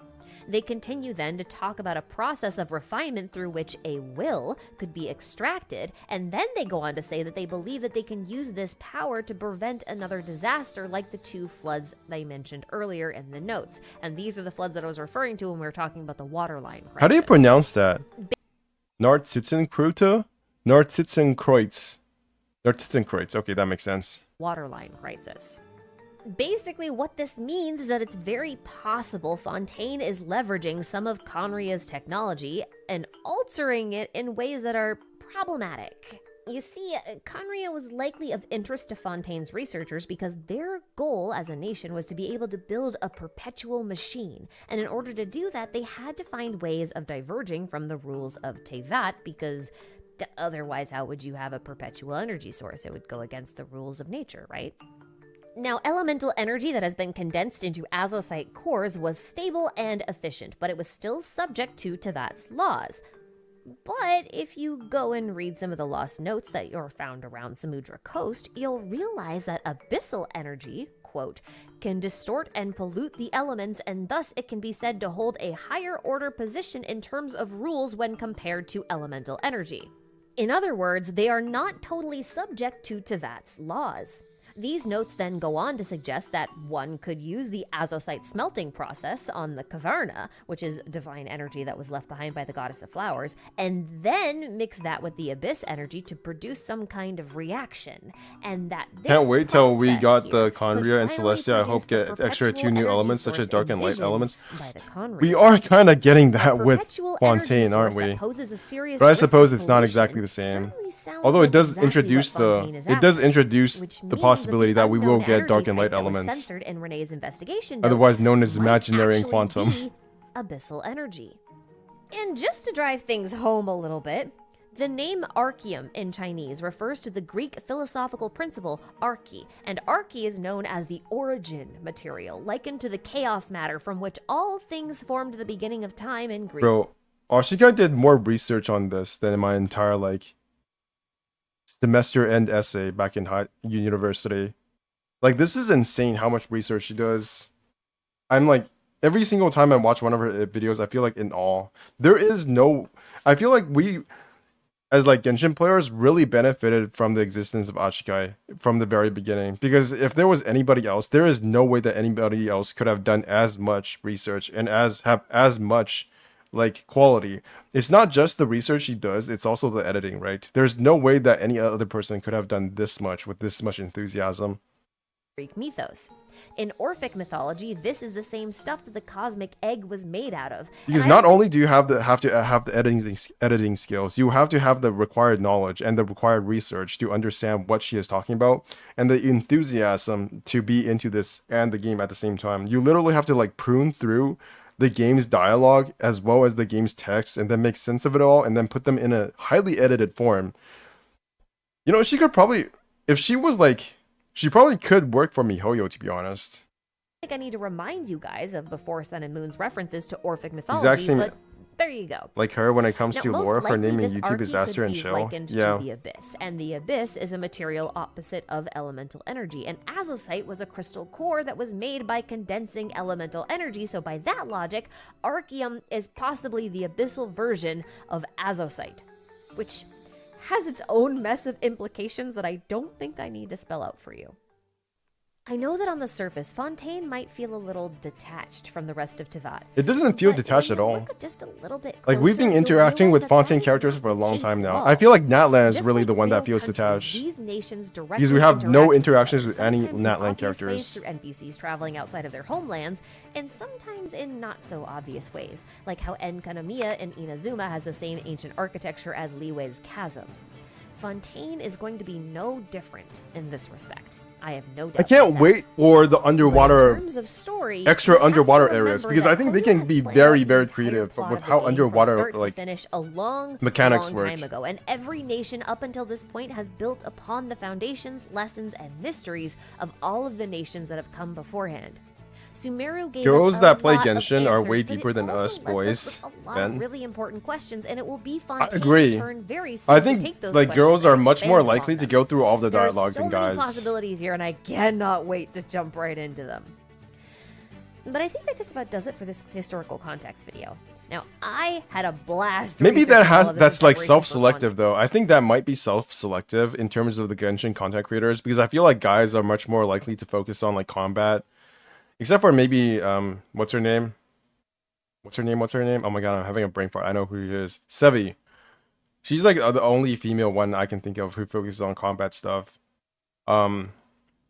They continue then to talk about a process of refinement through which a will could be extracted, and then they go on to say that they believe that they can use this power to prevent another disaster like the 2 floods they mentioned earlier in the notes. And these are the floods that I was referring to when we were talking about the waterline crisis. How do you pronounce that? Nordsitzenkreuz? Nordsitzenkreuz. Nordsitzenkreuz. Okay, that makes sense. Waterline crisis. Basically, what this means is that it's very possible Fontaine is leveraging some of Conria's technology and altering it in ways that are problematic. You see, Conria was likely of interest to Fontaine's researchers because their goal as a nation was to be able to build a perpetual machine, and in order to do that, they had to find ways of diverging from the rules of Tevat because otherwise, how would you have a perpetual energy source? It would go against the rules of nature, right? Now, elemental energy that has been condensed into azosite cores was stable and efficient, but it was still subject to Tevat's laws. But if you go and read some of the lost notes that are found around Samudra Coast, you'll realize that abyssal energy, quote, can distort and pollute the elements, and thus it can be said to hold a higher order position in terms of rules when compared to elemental energy. In other words, they are not totally subject to Tevat's laws. These notes then go on to suggest that one could use the azosite smelting process on the caverna, which is divine energy that was left behind by the goddess of flowers, and then mix that with the abyss energy to produce some kind of reaction. And that this Can't wait till we process got here the could Conria and finally Celestia. I hope produce the get extra 2 perpetual new energy elements such as source dark and light envisioned elements. by the We are Conrians. kind of getting that with Perpetual energy Fontaine, aren't source that we? poses a serious But I risk suppose of it's not pollution exactly the same. certainly sounds Although like it does exactly introduce what Fontaine is it does after, introduce which the means possibility that we will unknown get energy dark and light type that was elements, censored in Renee's investigation notes otherwise known as might imaginary and actually quantum. be abyssal energy. And just to drive things home a little bit, the name archeum in Chinese refers to the Greek philosophical principle arche, and arche is known as the origin material, likened to the chaos matter from which all things formed at the beginning of time in Greek. Bro, Ashika did more research on this than my entire like semester end essay back in university. Like, this is insane how much research she does. I'm like, every single time I watch one of her videos, I feel like in awe. There is no, I feel like we, as like Genshin players, really benefited from the existence of Achikai from the very beginning. Because if there was anybody else, there is no way that anybody else could have done as much research and have as much like quality. It's not just the research she does, it's also the editing, right? There's no way that any other person could have done this much with this much enthusiasm. Greek mythos. In Orphic mythology, this is the same stuff that the cosmic egg was made out of. Because not only do you have to have the editing skills, you have to have the required knowledge and the required research to understand what she is talking about, and the enthusiasm to be into this and the game at the same time. You literally have to like prune through the game's dialogue as well as the game's text, and then make sense of it all, and then put them in a highly edited form. You know, she could probably, if she was like, she probably could work for MiHoYo, to be honest. I think I need to remind you guys of Before Sun and Moon's references to Orphic Exact mythology, same- but there you go. Like her when it comes Now, to most lore, her likely name in this YouTube is arche Aster could and be Chill. likened Yeah. to the Abyss, and the Abyss is a material opposite of elemental energy, and azosite was a crystal core that was made by condensing elemental energy, so by that logic, archeum is possibly the abyssal version of azosite, which has its own mess of implications that I don't think I need to spell out for you. I know that on the surface, Fontaine might feel a little detached from the rest of Tevat. It doesn't feel but detached when at you all. look just a little bit Like, we've closer, been you'll interacting realize with that Fontaine that is characters not for a the long case time at now. all. I feel like Natlan is Just really like the one that real feels countries, detached. These nations Because we have no interactions with any sometimes in Natlan obvious ways characters. through NPCs traveling outside of their homelands, and sometimes in not so obvious ways, like how Enkanomiya in Inazuma has the same ancient architecture as Liyue's Chasm. Fontaine is going to be no different in this respect. I have no doubt. I can't about that. wait for the But in underwater, terms of story, extra you have to underwater remember areas, because that I think they Koya can has be planned very, out the very entire creative plot with of the how game from underwater, start to like, finish a long mechanics long work. time ago, and every nation up until this point has built upon the foundations, lessons, and mysteries of all of the nations that have come beforehand. Sumeru gave Girls us a that play lot of Genshin are answers, way but it deeper than also us, left boys, with a lot Ben. of really important questions, and it will be I Fontaine's agree. turn very soon I to think take those like questions girls and are much more expand upon likely to them. go through all the There are dialogue so than many guys. possibilities here, and I cannot wait to jump right into them. But I think that just about does it for this historical context video. Now, I had a blast. Maybe that researching all has of this that's in like preparation for self-selective Fontaine. though. I think that might be self-selective in terms of the Genshin content creators, because I feel like guys are much more likely to focus on like combat, except for maybe what's her name? What's her name? Oh my god, I'm having a brain fart. I know who it is. Sevi. She's like the only female one I can think of who focuses on combat stuff. But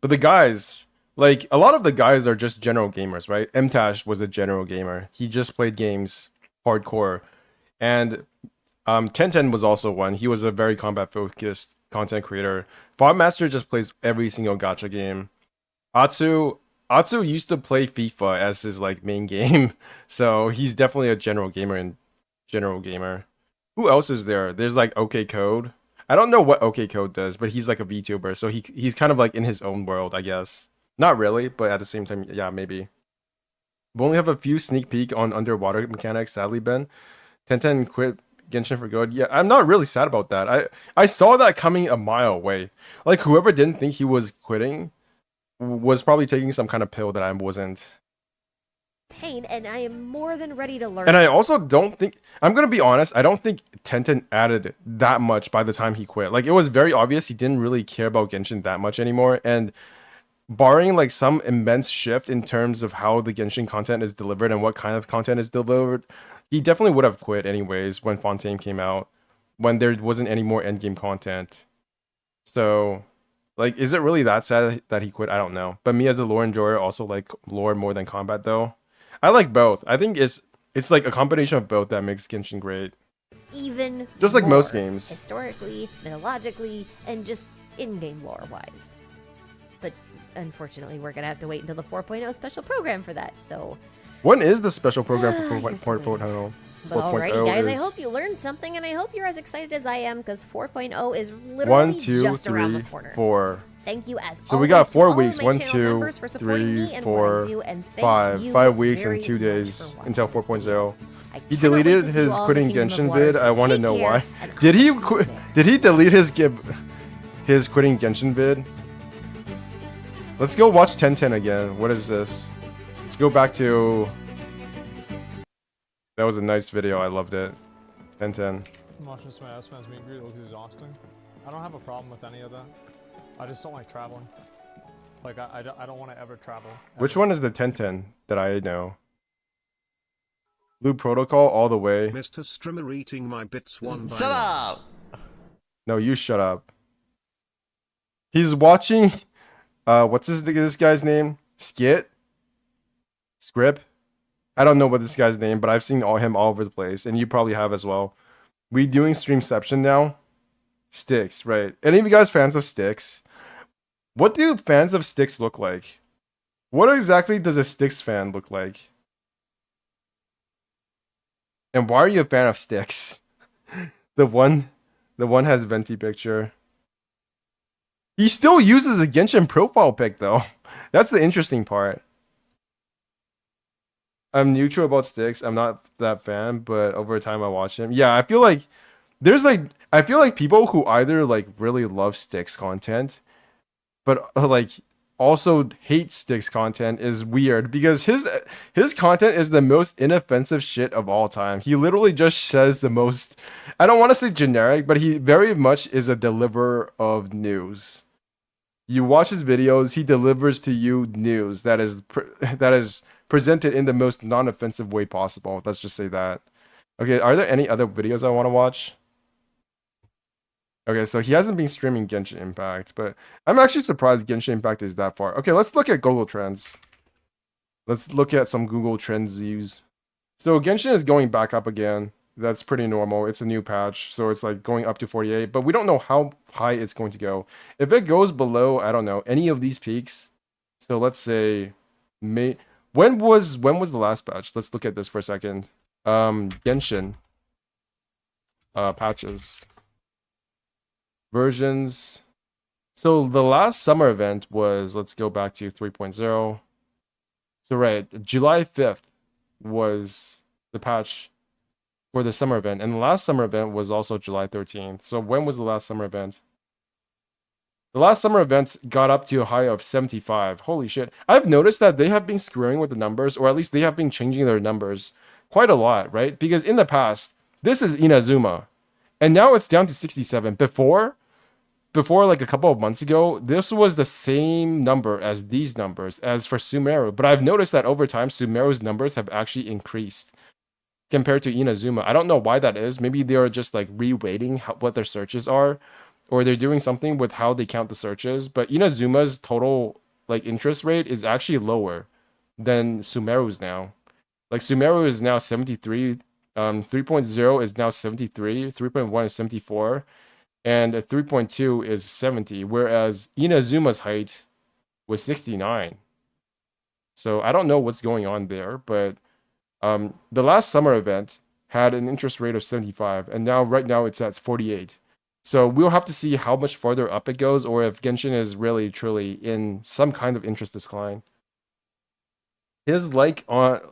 the guys, like a lot of the guys are just general gamers, right? Mtash was a general gamer. He just played games hardcore. And Tenten was also one. He was a very combat focused content creator. Fogmaster just plays every single gacha game. Atsu used to play FIFA as his like main game, so he's definitely a general gamer. Who else is there? There's like OK Code. I don't know what OK Code does, but he's like a VTuber, so he's kind of like in his own world, I guess. Not really, but at the same time, yeah, maybe. We only have a few sneak peek on underwater mechanics, sadly, Ben. Tenten quit Genshin for good. Yeah, I'm not really sad about that. I saw that coming a mile away. Like whoever didn't think he was quitting was probably taking some kind of pill that I wasn't. And I am more than ready to learn. And I also don't think, I'm gonna be honest, I don't think Tenten added that much by the time he quit. Like, it was very obvious he didn't really care about Genshin that much anymore. And barring like some immense shift in terms of how the Genshin content is delivered and what kind of content is delivered, he definitely would have quit anyways when Fontaine came out, when there wasn't any more endgame content. So, like, is it really that sad that he quit? I don't know. But me as a lore enjoyer also like lore more than combat though. I like both. I think it's like a combination of both that makes Genshin great. Even Just like more, most games. historically, mythologically, and just in-game lore-wise. But unfortunately, we're gonna have to wait until the 4.0 special program for that. So, When is the special program for Here's to 4.0? but alrighty, 4.0 guys, I is hope you learned something, and I hope you're as excited as I am, because 4.0 is literally 1, 2, just around the 3, corner. 4. Thank you as So we got always to 4 all of weeks. my 1, channel 2, members for supporting 3, me and what I 4, do, and thank 5. you 5 weeks very and 2 much days for until watching this 4.0. I He cannot wait deleted to see you his all in quitting the Kingdom of Genshin Water, vid. so I want to take know care, why. and Did he I'll see you quit? there. Did he delete his quitting Genshin vid? Let's go watch 1010 again. What is this? Let's go back to. That was a nice video. I loved it. 1010. I'm watching some ass fans meet and greet. It looks exhausting. I don't have a problem with any of that. I just don't like traveling. Like, I don't want to ever travel. Which one is the 1010 that I know? Blue Protocol all the way. Mr. Strimmer eating my bits one by Shut one. up! No, you shut up. He's watching. What's this guy's name? Skit? Script? I don't know what this guy's name, but I've seen him all over the place, and you probably have as well. We doing Streamception now? Sticks, right? Any of you guys fans of Sticks? What do fans of Sticks look like? What exactly does a Sticks fan look like? And why are you a fan of Sticks? The one has venti picture. He still uses a Genshin profile pic though. That's the interesting part. I'm neutral about Sticks. I'm not that fan, but over time I watch him. Yeah, I feel like people who either like really love Sticks content, but like also hate Sticks content is weird because his content is the most inoffensive shit of all time. He literally just says the most, I don't want to say generic, but he very much is a deliverer of news. You watch his videos, he delivers to you news that is presented in the most non-offensive way possible. Let's just say that. Okay, are there any other videos I want to watch? Okay, so he hasn't been streaming Genshin Impact, but I'm actually surprised Genshin Impact is that far. Okay, let's look at Google Trends. Let's look at some Google Trends views. So Genshin is going back up again. That's pretty normal. It's a new patch, so it's like going up to 48, but we don't know how high it's going to go. If it goes below, I don't know, any of these peaks. So let's say May. When was the last patch? Let's look at this for a second. Genshin patches. Versions. So the last summer event was, let's go back to 3.0. So right, July 5th was the patch for the summer event, and the last summer event was also July 13th. So when was the last summer event? The last summer event got up to a high of 75. Holy shit. I've noticed that they have been screwing with the numbers, or at least they have been changing their numbers quite a lot, right? Because in the past, this is Inazuma, and now it's down to 67. Before like a couple of months ago, this was the same number as these numbers as for Sumeru. But I've noticed that over time, Sumeru's numbers have actually increased compared to Inazuma. I don't know why that is. Maybe they're just like re-weighting what their searches are, or they're doing something with how they count the searches. But Inazuma's total like interest rate is actually lower than Sumeru's now. Like Sumeru is now 73. 3.0 is now 73. 3.1 is 74. And 3.2 is 70, whereas Inazuma's height was 69. So I don't know what's going on there, but the last summer event had an interest rate of 75, and right now it's at 48. So we'll have to see how much further up it goes, or if Genshin is really truly in some kind of interest decline. His like the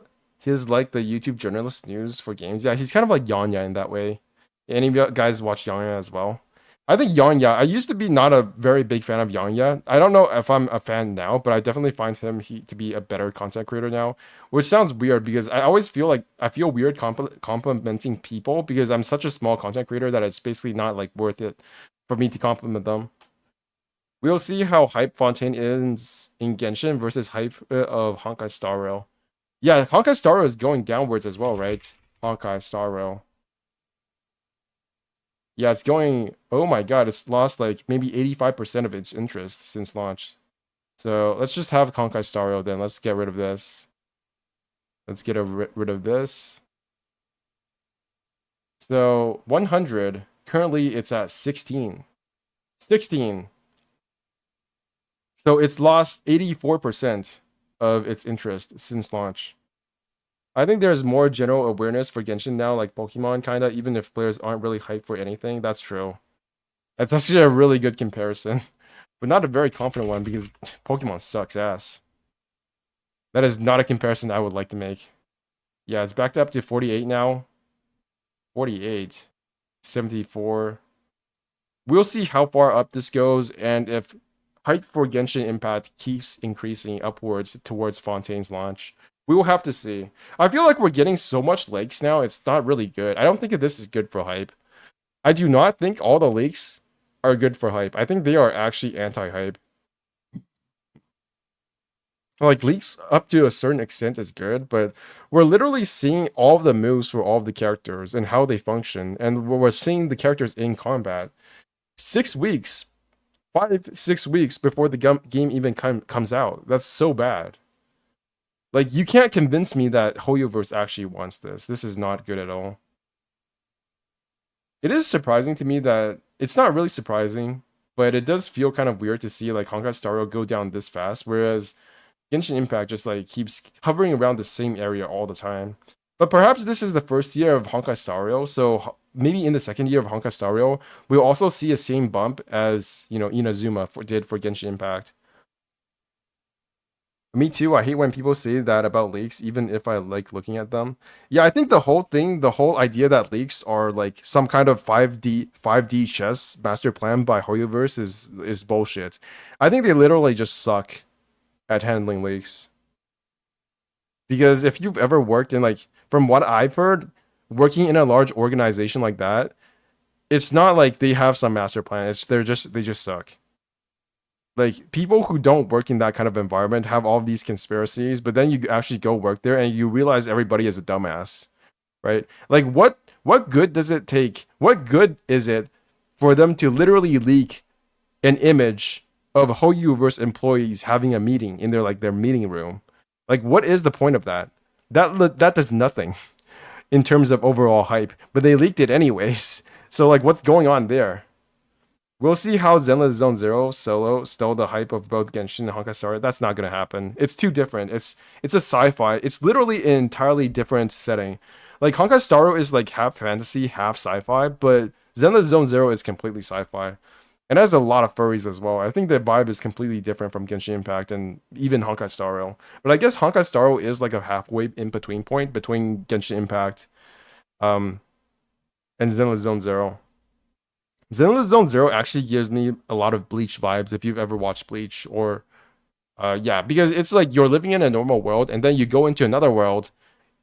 YouTube journalist news for games, yeah, he's kind of like Yanya in that way. Any of you guys watch Yanya as well? I think Yanya. I used to be not a very big fan of Yanya. I don't know if I'm a fan now, but I definitely find him to be a better content creator now. Which sounds weird because I always feel like I feel weird complimenting people because I'm such a small content creator that it's basically not like worth it for me to compliment them. We'll see how hype Fontaine is in Genshin versus hype of Honkai Star Rail. Yeah, Honkai Star Rail is going downwards as well, right? Honkai Star Rail. Yeah, it's going. Oh my god, it's lost like maybe 85% of its interest since launch. So let's just have Honkai Star Rail then. Let's get rid of this. Let's get rid of this. So 100. Currently, it's at 16. 16. So it's lost 84% of its interest since launch. I think there's more general awareness for Genshin now, like Pokemon, kinda, even if players aren't really hyped for anything. That's true. That's actually a really good comparison, but not a very confident one because Pokemon sucks ass. That is not a comparison I would like to make. Yeah, it's backed up to 48 now. 48. 74. We'll see how far up this goes and if hype for Genshin Impact keeps increasing upwards towards Fontaine's launch. We will have to see. I feel like we're getting so much leaks now, it's not really good. I don't think that this is good for hype. I do not think all the leaks are good for hype. I think they are actually anti-hype. Like, leaks up to a certain extent is good, but we're literally seeing all of the moves for all of the characters and how they function, and we're seeing the characters in combat. 6 weeks, 5-6 weeks before the game even comes out. That's so bad. Like, you can't convince me that Hoyoverse actually wants this. This is not good at all. It is surprising to me that it's not really surprising, but it does feel kind of weird to see like Honkai Star Rail go down this fast, whereas Genshin Impact just like keeps hovering around the same area all the time. But perhaps this is the first year of Honkai Star Rail, so maybe in the second year of Honkai Star Rail, we'll also see a same bump as, you know, Inazuma did for Genshin Impact. Me too. I hate when people say that about leaks, even if I like looking at them. Yeah, I think the whole thing, the whole idea that leaks are like some kind of 5D chess master plan by Hoyoverse is bullshit. I think they literally just suck at handling leaks. Because if you've ever worked in like, from what I've heard, working in a large organization like that, it's not like they have some master plan. They just suck. Like, people who don't work in that kind of environment have all of these conspiracies, but then you actually go work there and you realize everybody is a dumbass, right? Like, what good does it take? What good is it for them to literally leak an image of Hoyoverse employees having a meeting in their meeting room? Like, what is the point of that? That does nothing in terms of overall hype, but they leaked it anyways. So, like, what's going on there? We'll see how Zenless Zone Zero solo stole the hype of both Genshin and Honkai Star Rail. That's not gonna happen. It's too different. It's a sci-fi. It's literally an entirely different setting. Like, Honkai Star Rail is like half fantasy, half sci-fi, but Zenless Zone Zero is completely sci-fi. And has a lot of furries as well. I think the vibe is completely different from Genshin Impact and even Honkai Star Rail. But I guess Honkai Star Rail is like a halfway in between point between Genshin Impact and Zenless Zone Zero. Zenless Zone Zero actually gives me a lot of Bleach vibes if you've ever watched Bleach, or yeah, because it's like you're living in a normal world and then you go into another world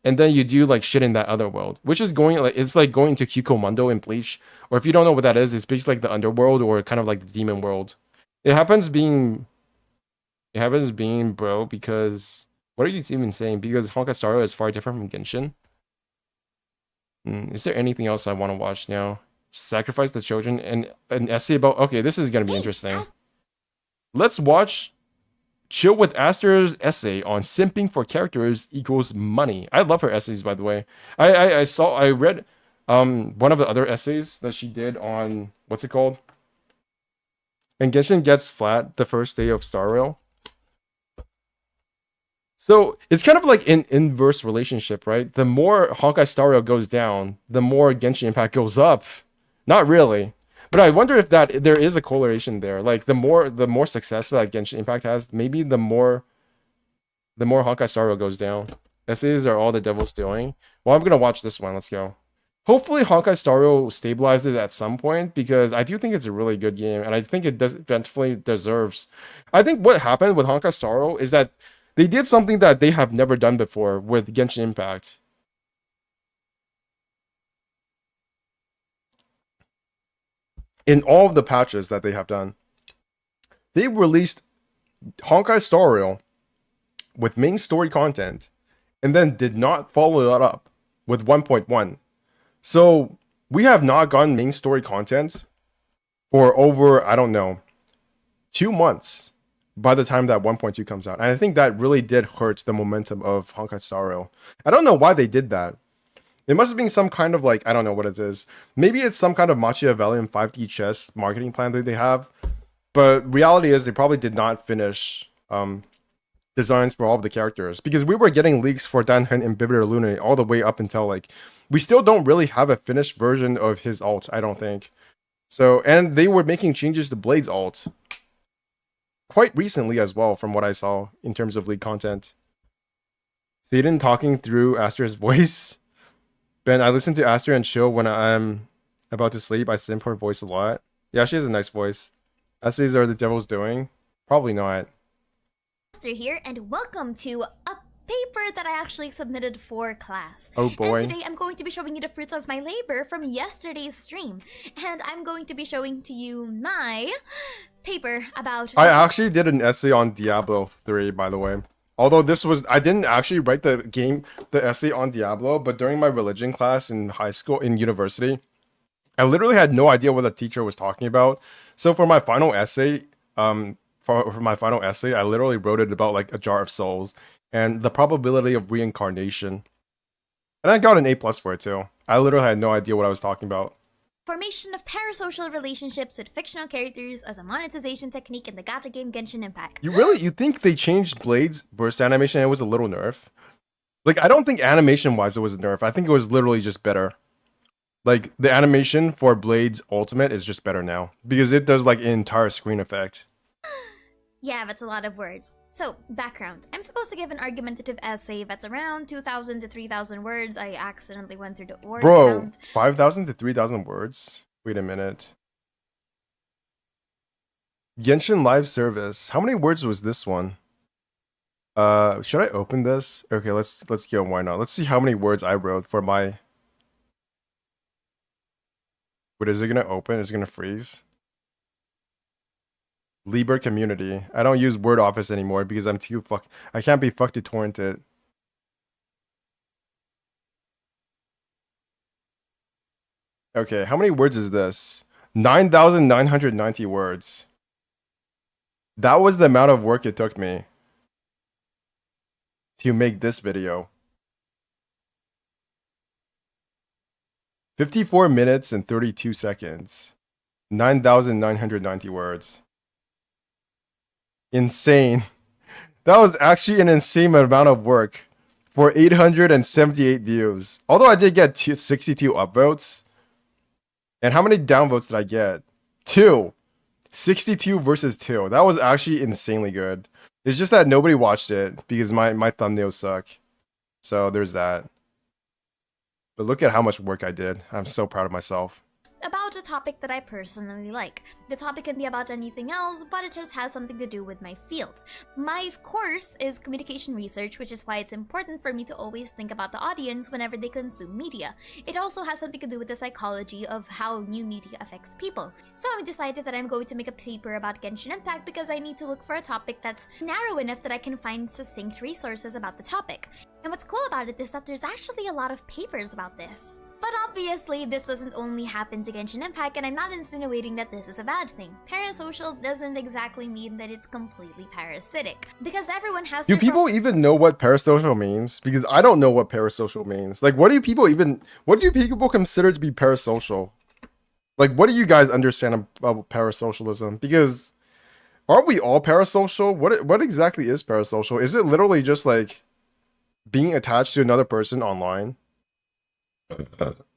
and then you do like shit in that other world, which is going like, it's like going to Kikomondo in Bleach, or if you don't know what that is, it's basically like the underworld or kind of like the demon world. It happens being bro, because what are you even saying? Because Honkai Star Rail is far different from Genshin. Is there anything else I want to watch now? Sacrifice the children and an essay about, okay, this is gonna be interesting. Let's watch Chill with Aster's essay on simping for characters equals money. I love her essays, by the way. I read one of the other essays that she did on, what's it called? And Genshin gets flat the first day of Star Rail. So it's kind of like an inverse relationship, right? The more Honkai Star Rail goes down, the more Genshin Impact goes up. Not really, but I wonder if that there is a correlation there. Like the more success that Genshin Impact has, maybe the more Honkai Star Rail goes down. Essays are all the devil's doing. Well, I'm gonna watch this one. Let's go. Hopefully Honkai Star Rail stabilizes at some point, because I do think it's a really good game, and I think it does definitely deserves. I think what happened with Honkai Star Rail is that they did something that they have never done before with Genshin Impact. In all of the patches that they have done, they released Honkai Star Rail with main story content, and then did not follow that up with 1.1. So we have not gotten main story content for over, I don't know, 2 months by the time that 1.2 comes out. And I think that really did hurt the momentum of Honkai Star Rail. I don't know why they did that. It must have been some kind of like, I don't know what it is. Maybe it's some kind of Machiavellian 5D chess marketing plan that they have. But reality is they probably did not finish designs for all of the characters, because we were getting leaks for Danhen and Bibiter Lune all the way up until like, we still don't really have a finished version of his ult, I don't think. So, and they were making changes to Blade's ult quite recently as well, from what I saw in terms of leak content. Satan talking through Astra's voice. Ben, I listen to Astra and Chill when I'm about to sleep. I simp her voice a lot. Yeah, she has a nice voice. Essays are the devil's doing? Probably not. Here, and welcome to a paper that I actually submitted for class. Oh boy. And today I'm going to be showing you the fruits of my labor from yesterday's stream. And I'm going to be showing to you my paper about... I actually did an essay on Diablo 3, by the way. Although this was, I didn't actually write the essay on Diablo, but during my religion class in high school, in university, I literally had no idea what the teacher was talking about. So for my final essay, for my final essay, I literally wrote it about like a jar of souls and the probability of reincarnation. And I got an A+ for it too. I literally had no idea what I was talking about. Formation of parasocial relationships with fictional characters as a monetization technique in the gacha game Genshin Impact. You think they changed Blade's burst animation and it was a little nerf? Like, I don't think animation-wise it was a nerf. I think it was literally just better. Like, the animation for Blade's ultimate is just better now, because it does like an entire screen effect. Yeah, that's a lot of words. So, background. I'm supposed to give an argumentative essay that's around 2,000 to 3,000 words. I accidentally went through the word count. 5,000 to 3,000 words? Wait a minute. Genshin live service. How many words was this one? Should I open this? Okay, let's go. Why not? Let's see how many words I wrote for my... Wait, is it gonna open? Is it gonna freeze? Liber community. I don't use Word Office anymore because I'm too I can't be fucked to torrent it. Okay, how many words is this? 9,990 words. That was the amount of work it took me to make this video. 54 minutes and 32 seconds. 9,990 words. Insane. That was actually an insane amount of work for 878 views. Although I did get 62 upvotes. And how many downvotes did I get? 2. 62 versus 2. That was actually insanely good. It's just that nobody watched it because my thumbnails suck. So there's that. But look at how much work I did. I'm so proud of myself. About a topic that I personally like. The topic can be about anything else, but it just has something to do with my field. My course is communication research, which is why it's important for me to always think about the audience whenever they consume media. It also has something to do with the psychology of how new media affects people. So I decided that I'm going to make a paper about Genshin Impact because I need to look for a topic that's narrow enough that I can find succinct resources about the topic. And what's cool about it is that there's actually a lot of papers about this. But obviously, this doesn't only happen to Genshin Impact, and I'm not insinuating that this is a bad thing. Parasocial doesn't exactly mean that it's completely parasitic, because everyone has Do people even know what parasocial means? Because I don't know what parasocial means. Like, what do people consider to be parasocial? Like, what do you guys understand about parasocialism? Because aren't we all parasocial? What exactly is parasocial? Is it literally just like being attached to another person online?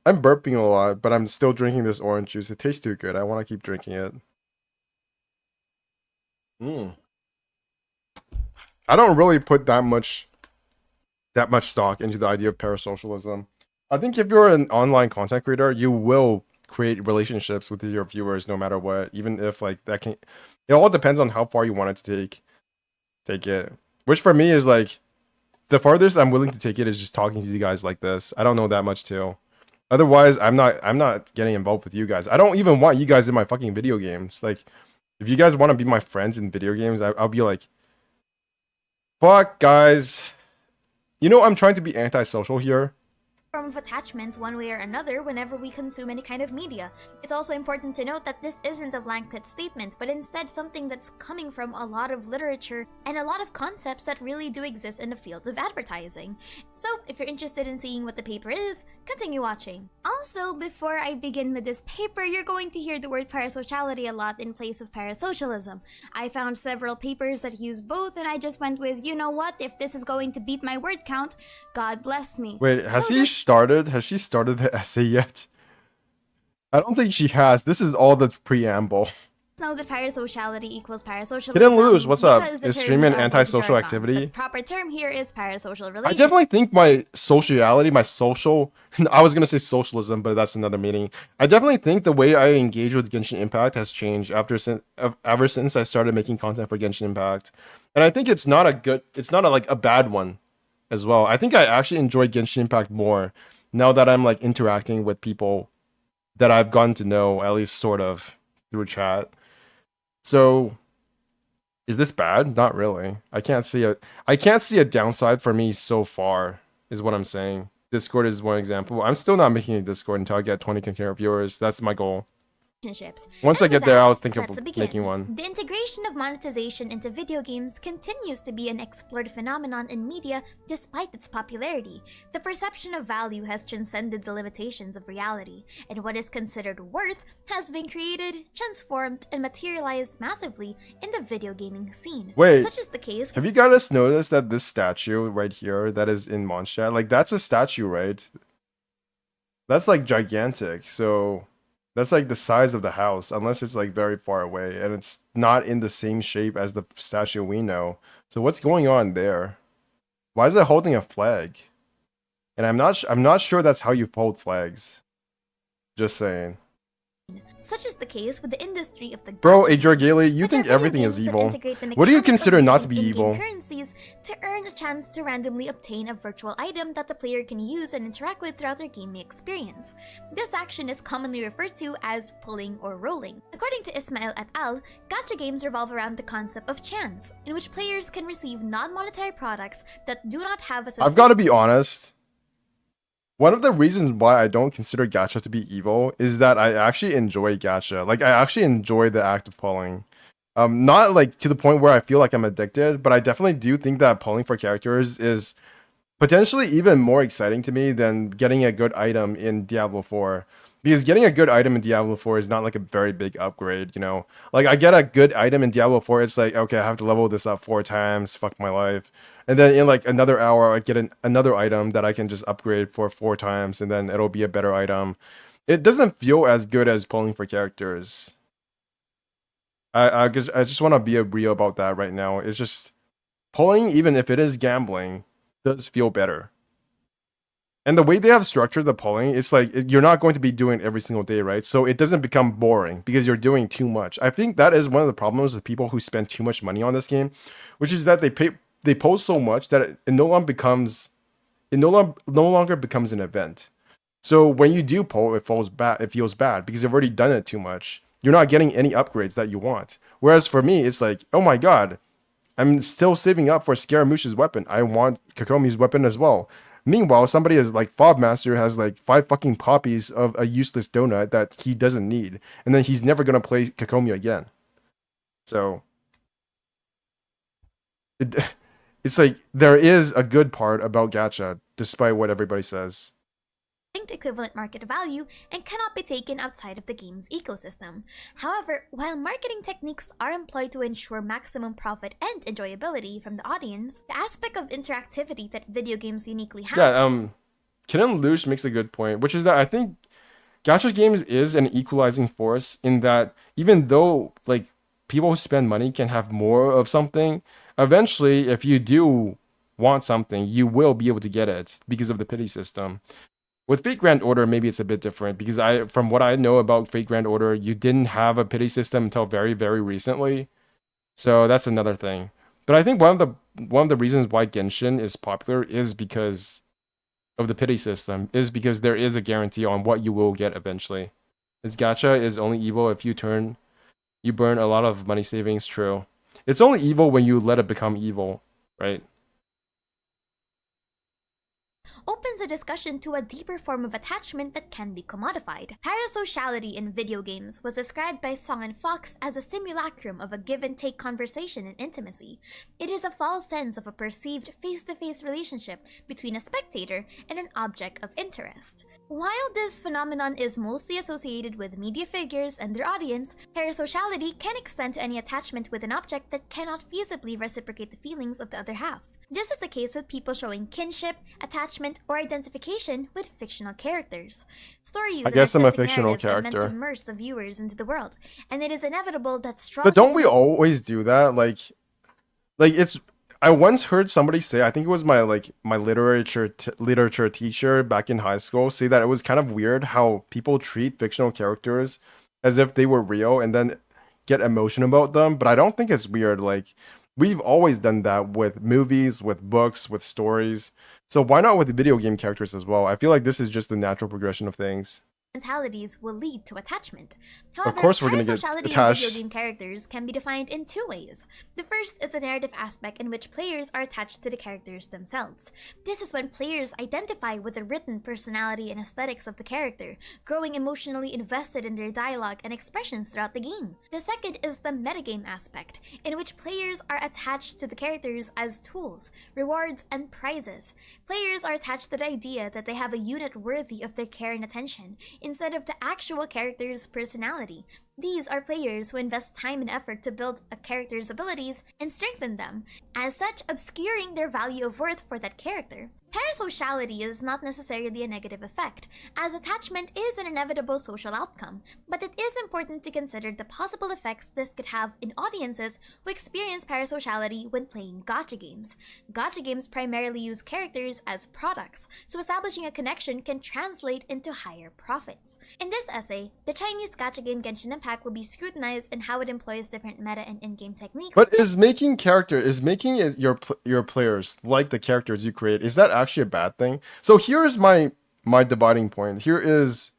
I'm burping a lot, but I'm still drinking this orange juice. It tastes too good. I want to keep drinking it. I don't really put that much stock into the idea of parasocialism. I think if you're an online content creator, you will create relationships with your viewers no matter what, even if like that can. It all depends on how far you want it to take it. Which for me is like the farthest I'm willing to take it is just talking to you guys like this. I don't know that much too. Otherwise, I'm not getting involved with you guys. I don't even want you guys in my fucking video games. Like, if you guys want to be my friends in video games, I'll be like, fuck, guys. You know, I'm trying to be antisocial here. Form of attachments one way or another whenever we consume any kind of media. It's also important to note that this isn't a blanket statement, but instead something that's coming from a lot of literature and a lot of concepts that really do exist in the field of advertising. So if you're interested in seeing what the paper is, continue watching. Also, before I begin with this paper, you're going to hear the word parasociality a lot in place of parasocialism. I found several papers that use both, and I just went with, you know what, if this is going to beat my word count, God bless me. Wait, has she started the essay yet? I don't think she has. This is all the preamble. Know that parasociality equals parasocialism. Didn't lose. What's up? because the Is terms streaming are antisocial jargon. activity? The proper term here is parasocial I relation. definitely think my sociality, my social, I was gonna say socialism, but that's another meaning. I definitely think the way I engage with Genshin Impact has changed ever since I started making content for Genshin Impact, and I think it's not like a bad one, as well. I think I actually enjoy Genshin Impact more now that I'm like interacting with people that I've gotten to know, at least sort of through chat. So is this bad? Not really. I can't see a downside for me so far, is what I'm saying. Discord is one example. I'm still not making a Discord until I get 20 concurrent viewers. That's my goal. Once I get there, I was thinking of making one. The integration of monetization into video games continues to be an explored phenomenon in media despite its popularity. The perception of value has transcended the limitations of reality, and what is considered worth has been created, transformed, and materialized massively in the video gaming scene. Wait, Such is the case. have you guys noticed that this statue right here that is in Mondstadt, like that's a statue, right? That's like gigantic, so that's like the size of the house, unless it's like very far away and it's not in the same shape as the statue we know. So what's going on there? Why is it holding a flag? And I'm not sure that's how you hold flags. Just saying. Such is the case with the industry of the Bro, gadget Adriel, you which think are video everything is games that evil. integrate the What do you mechanics of consider not to be using in-game evil? currencies to earn a chance to randomly obtain a virtual item that the player can use and interact with throughout their gaming experience. This action is commonly referred to as pulling or rolling. According to Ismail et al., gacha games revolve around the concept of chance, in which players can receive non-monetary products that do not have a I've got to be honest. One of the reasons why I don't consider gacha to be evil is that I actually enjoy gacha. Like, I actually enjoy the act of pulling. Not like to the point where I feel like I'm addicted, but I definitely do think that pulling for characters is potentially even more exciting to me than getting a good item in Diablo 4. Because getting a good item in Diablo 4 is not like a very big upgrade, you know? Like, I get a good item in Diablo 4, it's like, okay, I have to level this up 4 times, fuck my life. And then in like another hour, I get another item that I can just upgrade for 4 times, and then it'll be a better item. It doesn't feel as good as pulling for characters. I just want to be real about that right now. It's just, pulling, even if it is gambling, does feel better. And the way they have structured the pulling, it's like you're not going to be doing it every single day, right? So it doesn't become boring because you're doing too much. I think that is one of the problems with people who spend too much money on this game, which is that they post so much that it no longer becomes an event. So when you do pull, it feels bad because you've already done it too much. You're not getting any upgrades that you want. Whereas for me, it's like, oh my god, I'm still saving up for Scaramouche's weapon. I want Kakomi's weapon as well. Meanwhile, somebody is like Fobmaster has like 5 fucking copies of a useless donut that he doesn't need, and then he's never gonna play Kakomi again. So it's like there is a good part about gacha, despite what everybody says. Equivalent market value and cannot be taken outside of the game's ecosystem. However, while marketing techniques are employed to ensure maximum profit and enjoyability from the audience, the aspect of interactivity that video games uniquely have. Yeah, Kenan Lush makes a good point, which is that I think gacha games is an equalizing force in that even though like people who spend money can have more of something, eventually if you do want something, you will be able to get it because of the pity system. With Fate Grand Order, maybe it's a bit different because from what I know about Fate Grand Order, you didn't have a pity system until very, very recently. So that's another thing. But I think one of the reasons why Genshin is popular is because of the pity system, is because there is a guarantee on what you will get eventually. Its gacha is only evil if you burn a lot of money savings, true. It's only evil when you let it become evil, right? Opens a discussion to a deeper form of attachment that can be commodified. Parasociality in video games was described by Song and Fox as a simulacrum of a give-and-take conversation and intimacy. It is a false sense of a perceived face-to-face relationship between a spectator and an object of interest. While this phenomenon is mostly associated with media figures and their audience, parasociality can extend to any attachment with an object that cannot feasibly reciprocate the feelings of the other half. This is the case with people showing kinship, attachment, or identification with fictional characters. Stories I guess and I'm a artistic fictional narratives are meant to character. immerse the viewers into the world, and it is inevitable that strong. But don't we always do that? Like it's. I once heard somebody say, I think it was my literature teacher back in high school, say that it was kind of weird how people treat fictional characters as if they were real and then get emotion about them. But I don't think it's weird. Like, we've always done that with movies, with books, with stories. So why not with video game characters as well? I feel like this is just the natural progression of things. Mentalities will lead to attachment. However, Of course we're gonna get parasociality in attached. video game characters can be defined in two ways. The first is a narrative aspect in which players are attached to the characters themselves. This is when players identify with the written personality and aesthetics of the character, growing emotionally invested in their dialogue and expressions throughout the game. The second is the metagame aspect, in which players are attached to the characters as tools, rewards, and prizes. Players are attached to the idea that they have a unit worthy of their care and attention, instead of the actual character's personality. These are players who invest time and effort to build a character's abilities and strengthen them, as such obscuring their value of worth for that character. Parasociality is not necessarily a negative effect, as attachment is an inevitable social outcome, but it is important to consider the possible effects this could have in audiences who experience parasociality when playing gacha games. Gacha games primarily use characters as products, so establishing a connection can translate into higher profits. In this essay, the Chinese gacha game Genshin Impact will be scrutinized in how it employs different meta and in-game techniques. But is making your players like the characters you create, is that actually a bad thing? So here's my dividing point. Here is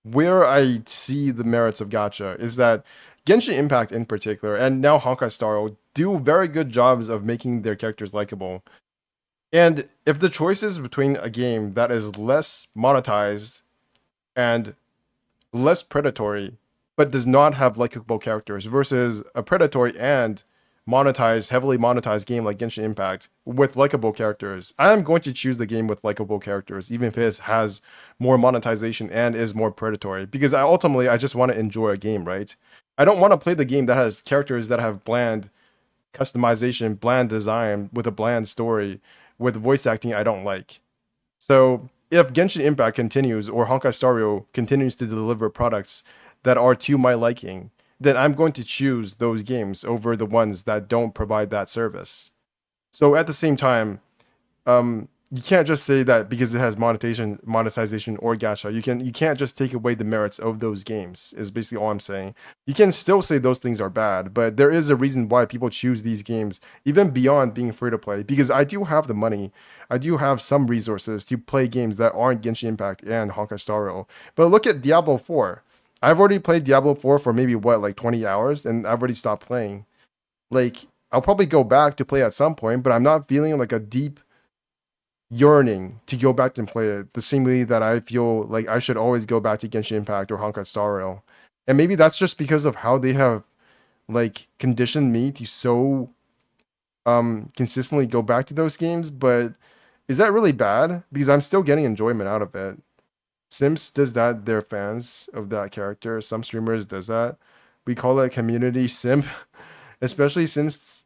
where I see the merits of gacha, is that Genshin Impact in particular, and now Honkai Star Rail, do very good jobs of making their characters likable. And if the choice is between a game that is less monetized and less predatory, but does not have likable characters, versus a predatory and heavily monetized game like Genshin Impact with likable characters, I am going to choose the game with likable characters, even if it has more monetization and is more predatory, because I just want to enjoy a game, right? I don't want to play the game that has characters that have bland customization, bland design, with a bland story, with voice acting I don't like. So if Genshin Impact continues, or Honkai Star Rail continues to deliver products that are to my liking, then I'm going to choose those games over the ones that don't provide that service. So at the same time, you can't just say that because it has monetization or gacha, you can't just take away the merits of those games, is basically all I'm saying. You can still say those things are bad, but there is a reason why people choose these games, even beyond being free to play, because I do have the money, I do have some resources to play games that aren't Genshin Impact and Honkai Star Rail. But look at Diablo 4. I've already played Diablo 4 for maybe 20 hours, and I've already stopped playing. Like, I'll probably go back to play at some point, but I'm not feeling like a deep yearning to go back and play it the same way that I feel like I should always go back to Genshin Impact or Honkai Star Rail. And maybe that's just because of how they have conditioned me to so consistently go back to those games. But is that really bad? Because I'm still getting enjoyment out of it. Sims does that, they're fans of that character. Some streamers does that. We call it community simp, especially since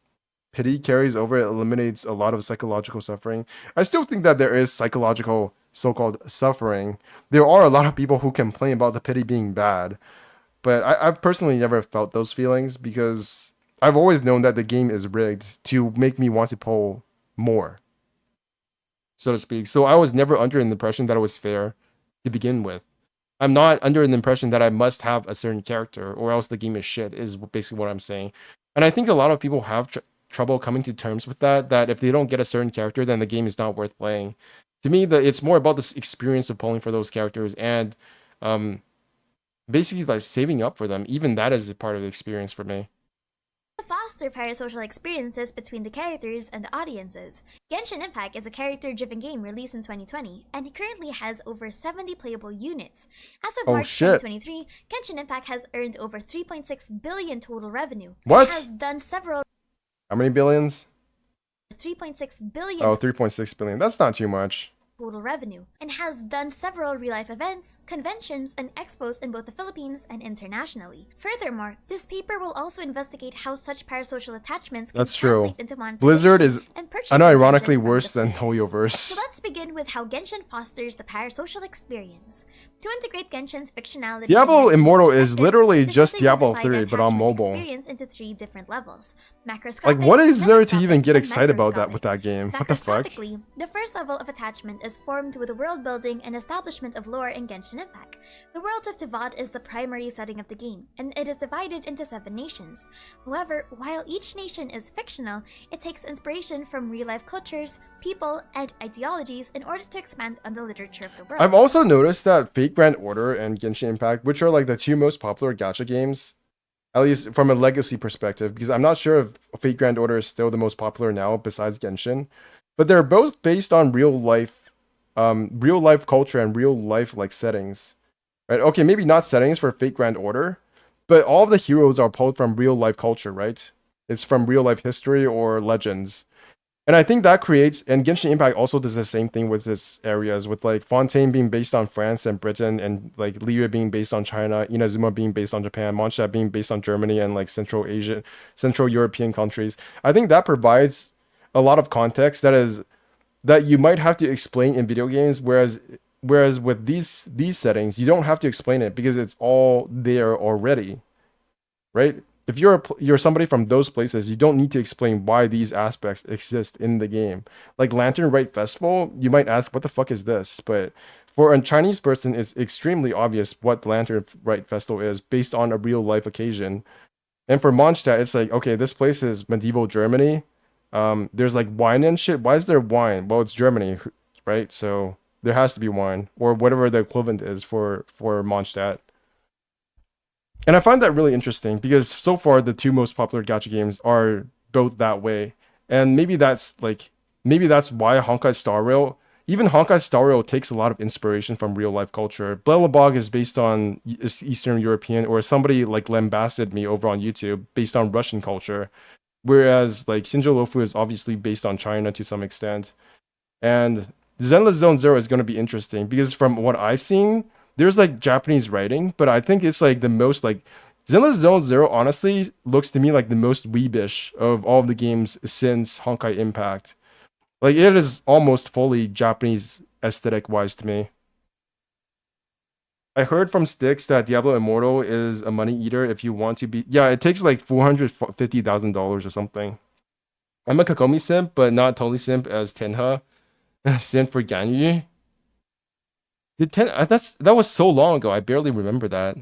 pity carries over, it eliminates a lot of psychological suffering. I still think that there is psychological so-called suffering. There are a lot of people who complain about the pity being bad, but I've personally never felt those feelings, because I've always known that the game is rigged to make me want to pull more, so to speak. So I was never under the impression that it was fair to begin with. I'm not under the impression that I must have a certain character or else the game is shit, is basically what I'm saying. And I think a lot of people have trouble coming to terms with that if they don't get a certain character, then the game is not worth playing. To me, it's more about this experience of pulling for those characters and basically like saving up for them. Even that is a part of the experience for me. To foster parasocial experiences between the characters and the audiences. Genshin Impact is a character-driven game released in 2020, and it currently has over 70 playable units. As of March 2023, Genshin Impact has earned over 3.6 billion total revenue. What? It has done several... How many billions? 3.6 billion. Oh, 3.6 billion. That's not too much. Total revenue, and has done several real-life events, conventions, and expos in both the Philippines and internationally. Furthermore, this paper will also investigate how such parasocial attachments can translate into monetization. Blizzard is and unironically worse than Hoyoverse. So let's begin with how Genshin fosters the parasocial experience. To integrate Genshin's fictionality, Diablo Immortal is literally just Diablo 3, but on mobile. Experience into 3 different levels. Like, what is there to even get excited about that with that game? What the fuck? The first level of attachment is formed with the world building and establishment of lore in Genshin Impact. The world of Tevat is the primary setting of the game, and it is divided into 7 nations. However, while each nation is fictional, it takes inspiration from real-life cultures, people, and ideologies in order to expand on the literature of the world. I've also noticed that Fate Grand Order and Genshin Impact, which are like the 2 most popular gacha games, at least from a legacy perspective, because I'm not sure if Fate Grand Order is still the most popular now besides Genshin, but they're both based on real life culture and real life like settings, right? Okay, maybe not settings for Fate Grand Order, but all of the heroes are pulled from real life culture, right? It's from real life history or legends. And I think that creates, and Genshin Impact also does the same thing with its areas, with like Fontaine being based on France and Britain, and like Liyue being based on China, Inazuma being based on Japan, Mondstadt being based on Germany and like Central European countries. I think that provides a lot of context that you might have to explain in video games, whereas with these settings, you don't have to explain it because it's all there already, right? If you're somebody from those places, you don't need to explain why these aspects exist in the game. Like Lantern Rite Festival, you might ask, what the fuck is this? But for a Chinese person, it's extremely obvious what Lantern Rite Festival is based on a real life occasion. And for Mondstadt, it's like, okay, this place is medieval Germany. There's like wine and shit. Why is there wine? Well, it's Germany, right? So there has to be wine, or whatever the equivalent is for Mondstadt. And I find that really interesting because so far the 2 most popular gacha games are both that way. And maybe that's why Honkai Star Rail, even Honkai Star Rail takes a lot of inspiration from real life culture. Blelebog is based on Eastern European, or somebody like lambasted me over on YouTube, based on Russian culture. Whereas like Shinjo Lofu is obviously based on China to some extent. And Zenless Zone Zero is going to be interesting because from what I've seen, there's like Japanese writing, but I think it's like the most like Zenless Zone Zero honestly looks to me like the most weebish of all of the games since Honkai Impact. Like it is almost fully Japanese aesthetic wise to me. I heard from Styx that Diablo Immortal is a money eater if you want to be. Yeah, it takes like $450,000 or something. I'm a Kokomi simp, but not totally simp as Tenha. Simp for Ganyu. That was so long ago, I barely remember that.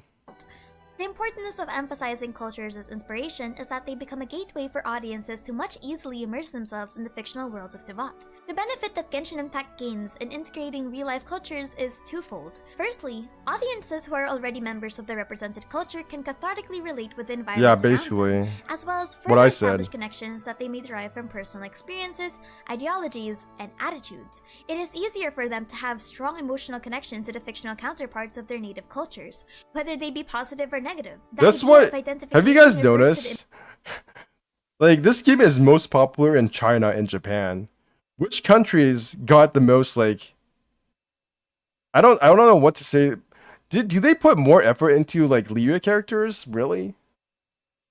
The importance of emphasizing cultures as inspiration is that they become a gateway for audiences to much easily immerse themselves in the fictional worlds of Tevat. The benefit that Genshin Impact gains in integrating real-life cultures is twofold. Firstly, audiences who are already members of the represented culture can cathartically relate with the environment around them, as well as further establish connections that they may derive from personal experiences, ideologies, and attitudes. It is easier for them to have strong emotional connections to the fictional counterparts of their native cultures, whether they be positive or negative. That's what. Have you guys noticed? Like, this game is most popular in China and Japan. Which countries got the most, like... I don't know what to say. Do they put more effort into, like, Liyue characters? Really?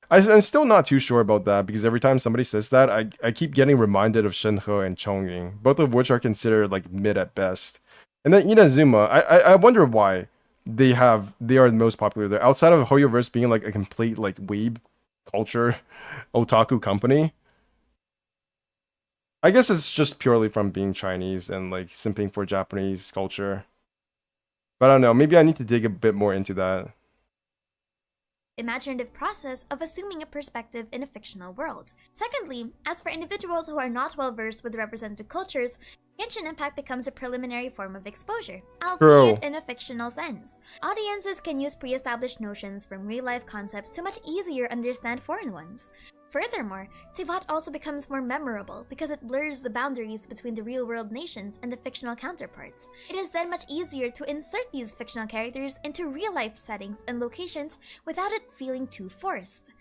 I'm still not too sure about that, because every time somebody says that, I keep getting reminded of Shenhe and Chongying, both of which are considered, like, mid at best. And then Inazuma, I wonder why they are the most popular there. Outside of Hoyoverse being, like, a complete, like, weeb culture otaku company. I guess it's just purely from being Chinese and like simping for Japanese culture. But I don't know, maybe I need to dig a bit more into that. Imaginative process of assuming a perspective in a fictional world. Secondly, as for individuals who are not well versed with represented cultures, Genshin Impact becomes a preliminary form of exposure, albeit in a fictional sense. Audiences can use pre-established notions from real-life concepts to much easier understand foreign ones. Furthermore, Tivat also becomes more memorable because it blurs the boundaries between the real-world nations and the fictional counterparts. It is then much easier to insert these fictional characters into real-life settings and locations without it feeling too forced.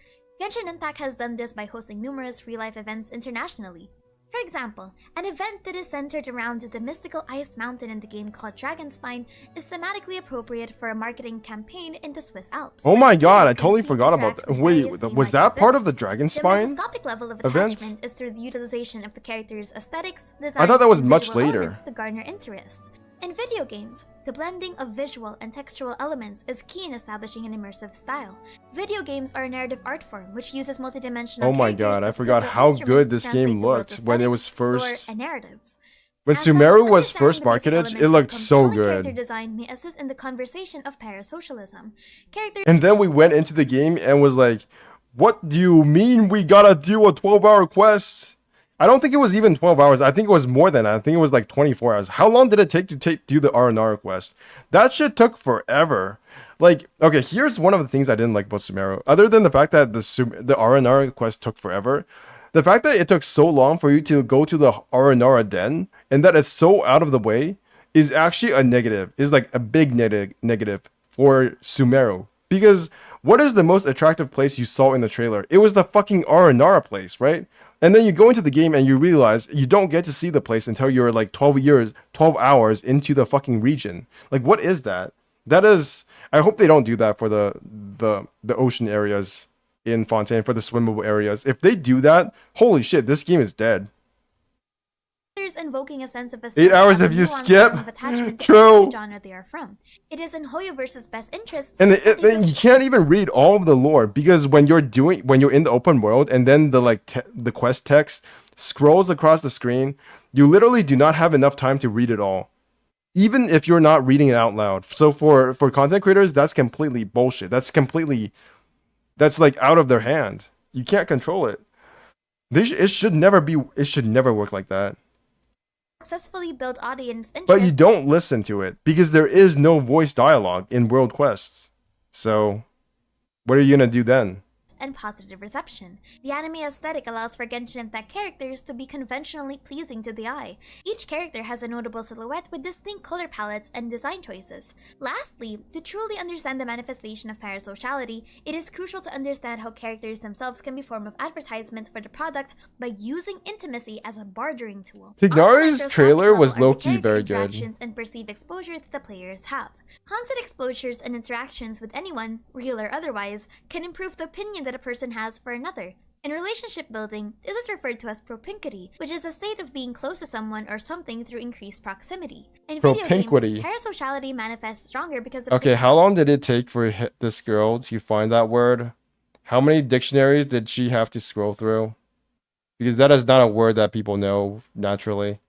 Genshin Impact has done this by hosting numerous real-life events internationally. For example, an event that is centered around the mystical ice mountain in the game called Dragonspine is thematically appropriate for a marketing campaign in the Swiss Alps. Oh my god, I totally forgot about that. Wait, was that part of the Dragonspine The mesoscopic level of event? attachment is through the utilization of the character's aesthetics, design, I thought that was and much visual later. elements to garner interest. In video games, the blending of visual and textual elements is key in establishing an immersive style. Video games are a narrative art form which uses multidimensional Oh my god, I forgot how good this game looked when it was first. and narratives. When As such, Sumeru was first understanding marketed, the basic it looked elements of so compelling character good. design may assist in the conversation of parasocialism. Characters And then we went into the game and was like, what do you mean we gotta do a 12-hour quest? I don't think it was even 12 hours. I think it was more than that. I think it was like 24 hours. How long did it take to do the R&R quest? That shit took forever. Like, okay, here's one of the things I didn't like about Sumeru. Other than the fact that the R&R quest took forever, the fact that it took so long for you to go to the R&R den and that it's so out of the way is actually a negative. Is like a big negative for Sumeru. Because what is the most attractive place you saw in the trailer? It was the fucking R&R place, right? And then you go into the game and you realize you don't get to see the place until you're like 12 hours into the fucking region. Like, what is that? That is, I hope they don't do that for the ocean areas in Fontaine, for the swimmable areas. If they do that, holy shit, this game is dead. invoking a sense of 8 hours if you skip. True. The genre they are from. It is in Hoyoverse's best interests. And then you can't even read all of the lore because when you're in the open world and then the quest text scrolls across the screen, you literally do not have enough time to read it all, even if you're not reading it out loud. So for content creators, that's completely bullshit. That's like out of their hand. You can't control it. It should never work like that. Successfully build audience interest. But you don't listen to it because there is no voice dialogue in world quests. So what are you gonna do then? And positive reception. The anime aesthetic allows for Genshin Impact characters to be conventionally pleasing to the eye. Each character has a notable silhouette with distinct color palettes and design choices. Lastly, to truly understand the manifestation of parasociality, it is crucial to understand how characters themselves can be form of advertisements for the product by using intimacy as a bartering tool. Tignari's trailer was low-key very good. Interactions and perceived exposure that the players have. Constant exposures and interactions with anyone, real or otherwise, can improve the opinion that a person has for another. In relationship building, this is referred to as propinquity, which is a state of being close to someone or something through increased proximity. In video games, parasociality manifests stronger because of Okay, how long did it take for this girl to find that word? How many dictionaries did she have to scroll through? Because that is not a word that people know naturally.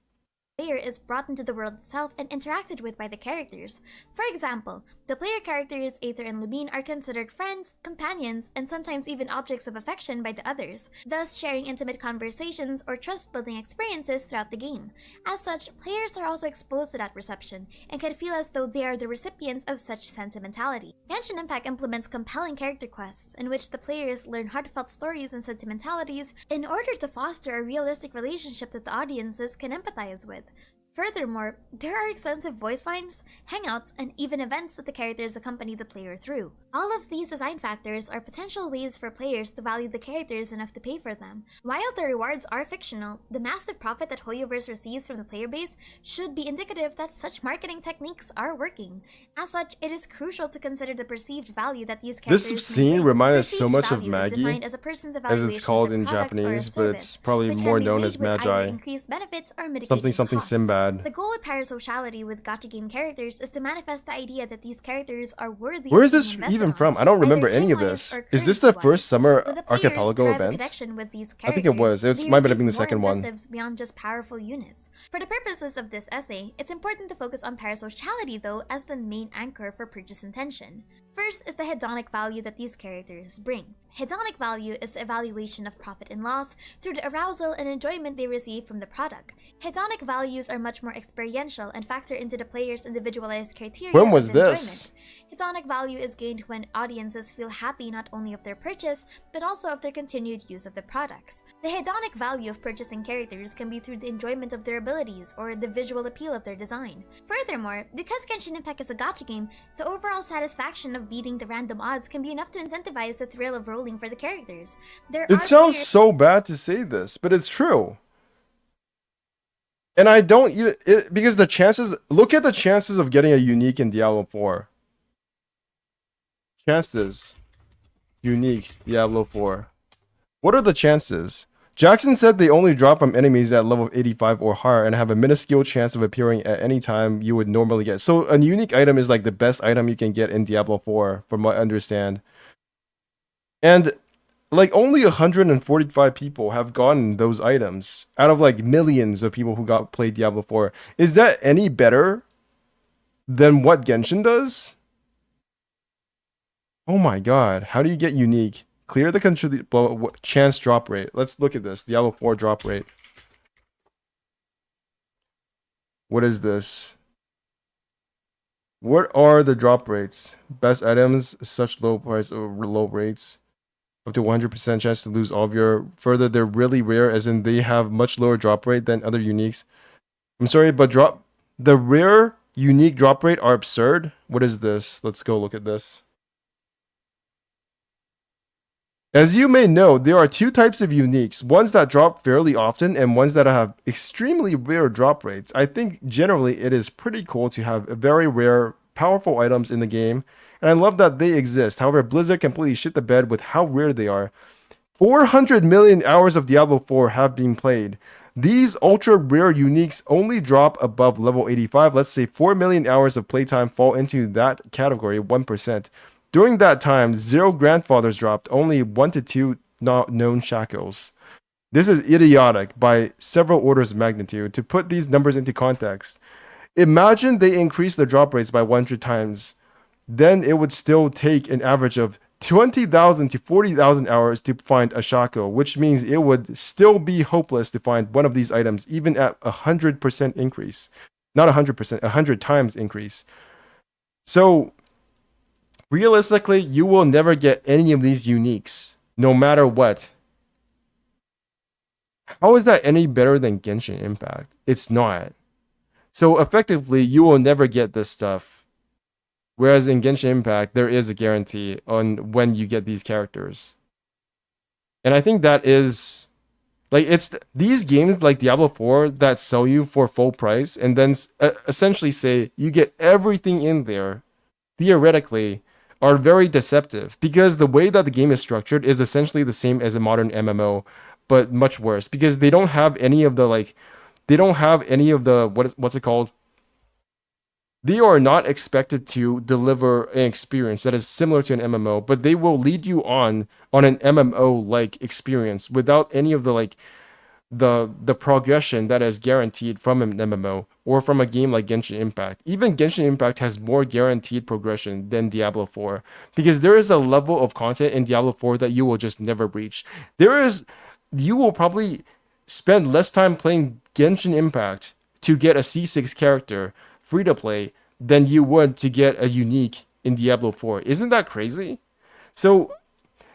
Player is brought into the world itself and interacted with by the characters. For example, the player characters Aether and Lumine are considered friends, companions, and sometimes even objects of affection by the others, thus sharing intimate conversations or trust-building experiences throughout the game. As such, players are also exposed to that reception and can feel as though they are the recipients of such sentimentality. Genshin Impact implements compelling character quests in which the players learn heartfelt stories and sentimentalities in order to foster a realistic relationship that the audiences can empathize with. Furthermore, there are extensive voice lines, hangouts, and even events that the characters accompany the player through. All of these design factors are potential ways for players to value the characters enough to pay for them. While the rewards are fictional, the massive profit that Hoyoverse receives from the player base should be indicative that such marketing techniques are working. As such, it is crucial to consider the perceived value that these characters This scene reminded us so much of Maggie, as it's called in Japanese, but it's probably more known as Magi. Something Sinbad. bad. The goal of parasociality with gacha game characters is to manifest the idea that these characters are worthy Where of is being this invested even on, from? I don't remember either any of time-wise this. or Is this the currency-wise. first summer When the players archipelago derive a event? connection with these I think it was. characters, It they might have been the receive more second one. incentives beyond just powerful units. For the purposes of this essay, it's important to focus on parasociality though as the main anchor for purchase intention. First is the hedonic value that these characters bring. Hedonic value is the evaluation of profit and loss through the arousal and enjoyment they receive from the product. Hedonic values are much more experiential and factor into the player's individualized criteria When was of enjoyment. this? Hedonic value is gained when audiences feel happy not only of their purchase, but also of their continued use of the products. The hedonic value of purchasing characters can be through the enjoyment of their abilities or the visual appeal of their design. Furthermore, because Genshin Impact is a gacha game, the overall satisfaction of beating the random odds can be enough to incentivize the thrill of rolling for the characters. It sounds so bad to say this, but it's true. And I don't even... because the chances... Look at the chances of getting a unique in Diablo 4. Chances. Unique Diablo 4. What are the chances? Jackson said they only drop from enemies at level 85 or higher and have a minuscule chance of appearing at any time you would normally get. So a unique item is like the best item you can get in Diablo 4, from what I understand. And like only 145 people have gotten those items out of like millions of people who played Diablo 4. Is that any better than what Genshin does? Oh my god, how do you get unique? Clear the chance drop rate. Let's look at this. Diablo 4 drop rate. What is this? What are the drop rates? Best items, such low price or low rates. Up to 100% chance to lose all of your... Further, they're really rare, as in they have much lower drop rate than other uniques. I'm sorry, but the rare unique drop rate are absurd. What is this? Let's go look at this. As you may know, there are two types of uniques, ones that drop fairly often and ones that have extremely rare drop rates. I think generally it is pretty cool to have very rare, powerful items in the game, and I love that they exist. However, Blizzard completely shit the bed with how rare they are. 400 million hours of Diablo 4 have been played. These ultra rare uniques only drop above level 85. Let's say 4 million hours of playtime fall into that category, 1%. During that time, 0 grandfathers dropped, only 1 to 2 not known shackles. This is idiotic by several orders of magnitude. To put these numbers into context, imagine they increase the drop rates by 100 times. Then it would still take an average of 20,000 to 40,000 hours to find a shackle, which means it would still be hopeless to find one of these items, even at 100% increase. Not 100%, 100 times increase. So realistically, you will never get any of these uniques, no matter what. How is that any better than Genshin Impact? It's not. So effectively, you will never get this stuff. Whereas in Genshin Impact, there is a guarantee on when you get these characters. And I think that is... like, it's these games like Diablo 4 that sell you for full price and then essentially say you get everything in there, theoretically, are very deceptive, because the way that the game is structured is essentially the same as a modern MMO, but much worse, because they don't have any of the what's it called? They are not expected to deliver an experience that is similar to an MMO, but they will lead you on an MMO-like experience without any of the progression that is guaranteed from an MMO or from a game like Genshin Impact. Even Genshin Impact has more guaranteed progression than Diablo 4, because there is a level of content in Diablo 4 that you will just never reach. You will probably spend less time playing Genshin Impact to get a C6 character free to play than you would to get a unique in Diablo 4. Isn't that crazy? So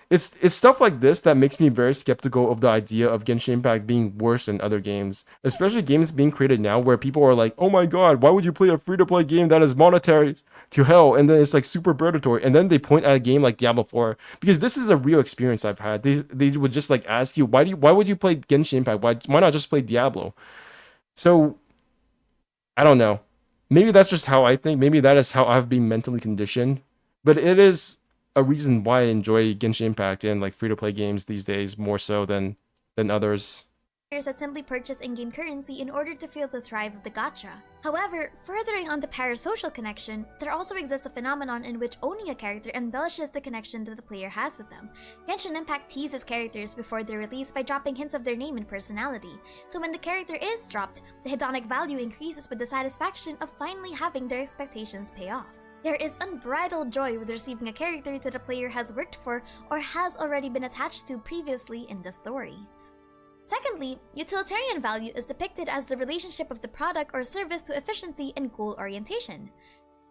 it's stuff like this that makes me very skeptical of the idea of Genshin Impact being worse than other games, especially games being created now where people are like, oh my god, why would you play a free-to-play game that is monetary to hell, and then it's like super predatory, and then they point at a game like Diablo 4, because this is a real experience I've had. They would just like ask you, why would you play Genshin Impact? Why not just play Diablo? So I don't know. Maybe that's just how I think. Maybe that is how I've been mentally conditioned. But it is a reason why I enjoy Genshin Impact and like free-to-play games these days more so than others. that simply purchase in-game currency in order to feel the thrive of the gacha. However, furthering on the parasocial connection, there also exists a phenomenon in which owning a character embellishes the connection that the player has with them. Genshin Impact teases characters before their release by dropping hints of their name and personality, so when the character is dropped, the hedonic value increases with the satisfaction of finally having their expectations pay off. There is unbridled joy with receiving a character that a player has worked for or has already been attached to previously in the story. Secondly, utilitarian value is depicted as the relationship of the product or service to efficiency and goal orientation.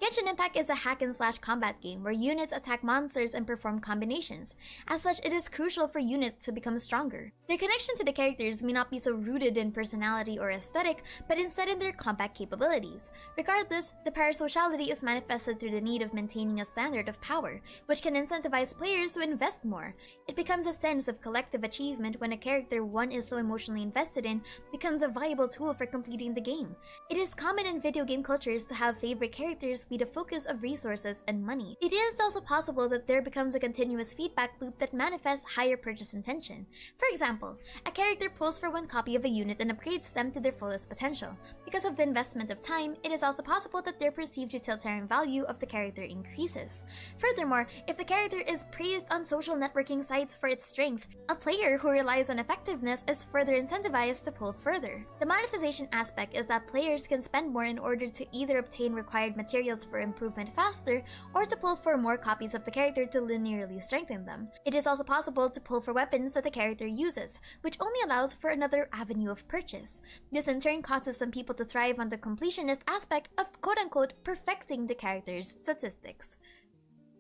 Genshin Impact is a hack-and-slash combat game where units attack monsters and perform combinations. As such, it is crucial for units to become stronger. Their connection to the characters may not be so rooted in personality or aesthetic, but instead in their combat capabilities. Regardless, the parasociality is manifested through the need of maintaining a standard of power, which can incentivize players to invest more. It becomes a sense of collective achievement when a character one is so emotionally invested in becomes a viable tool for completing the game. It is common in video game cultures to have favorite characters be the focus of resources and money. It is also possible that there becomes a continuous feedback loop that manifests higher purchase intention. For example, a character pulls for one copy of a unit and upgrades them to their fullest potential. Because of the investment of time, it is also possible that their perceived utilitarian value of the character increases. Furthermore, if the character is praised on social networking sites for its strength, a player who relies on effectiveness is further incentivized to pull further. The monetization aspect is that players can spend more in order to either obtain required materials for improvement faster, or to pull for more copies of the character to linearly strengthen them. It is also possible to pull for weapons that the character uses, which only allows for another avenue of purchase. This in turn causes some people to thrive on the completionist aspect of quote-unquote perfecting the character's statistics.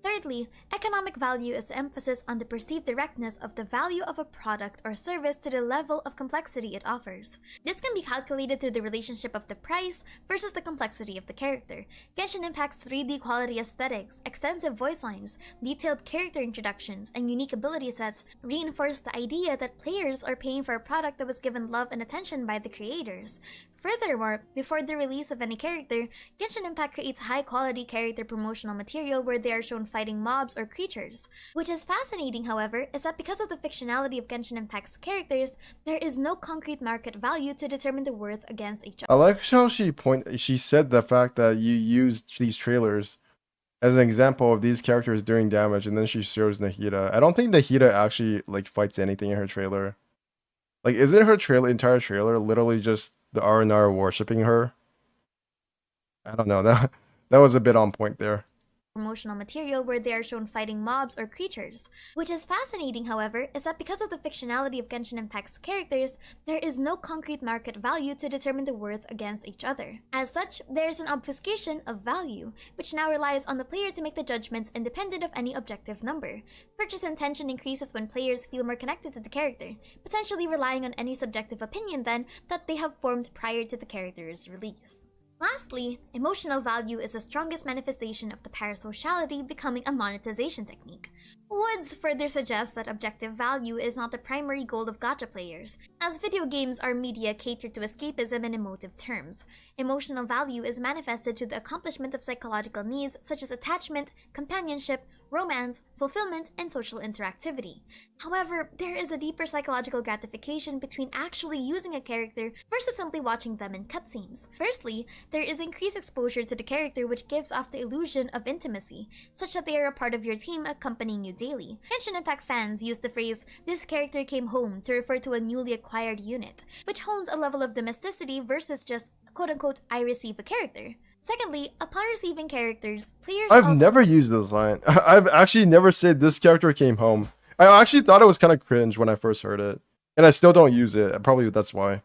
Thirdly, economic value is the emphasis on the perceived directness of the value of a product or service to the level of complexity it offers. This can be calculated through the relationship of the price versus the complexity of the character. Genshin Impact's 3D quality aesthetics, extensive voice lines, detailed character introductions, and unique ability sets reinforce the idea that players are paying for a product that was given love and attention by the creators. Furthermore, before the release of any character, Genshin Impact creates high-quality character promotional material where they are shown fighting mobs or creatures. What is fascinating, however, is that because of the fictionality of Genshin Impact's characters, there is no concrete market value to determine the worth against each other. I like how she said the fact that you used these trailers as an example of these characters doing damage, and then she shows Nahida. I don't think Nahida actually like fights anything in her trailer. Like, isn't her entire trailer literally just the R&R worshipping her? I don't know. That was a bit on point there. Promotional material where they are shown fighting mobs or creatures. What is fascinating, however, is that because of the fictionality of Genshin Impact's characters, there is no concrete market value to determine the worth against each other. As such, there is an obfuscation of value, which now relies on the player to make the judgments independent of any objective number. Purchase intention increases when players feel more connected to the character, potentially relying on any subjective opinion then that they have formed prior to the character's release. Lastly, emotional value is the strongest manifestation of the parasociality becoming a monetization technique. Woods further suggests that objective value is not the primary goal of gacha players, as video games are media catered to escapism in emotive terms. Emotional value is manifested through the accomplishment of psychological needs such as attachment, companionship, romance, fulfillment, and social interactivity. However, there is a deeper psychological gratification between actually using a character versus simply watching them in cutscenes. Firstly, there is increased exposure to the character which gives off the illusion of intimacy, such that they are a part of your team accompanying you daily. Genshin Impact fans use the phrase, "this character came home" to refer to a newly acquired unit, which hones a level of domesticity versus just quote-unquote, "I receive a character." Secondly, upon receiving characters, players I've never used this line. I've actually never said this character came home. I actually thought it was kind of cringe when I first heard it. And I still don't use it. Probably that's why.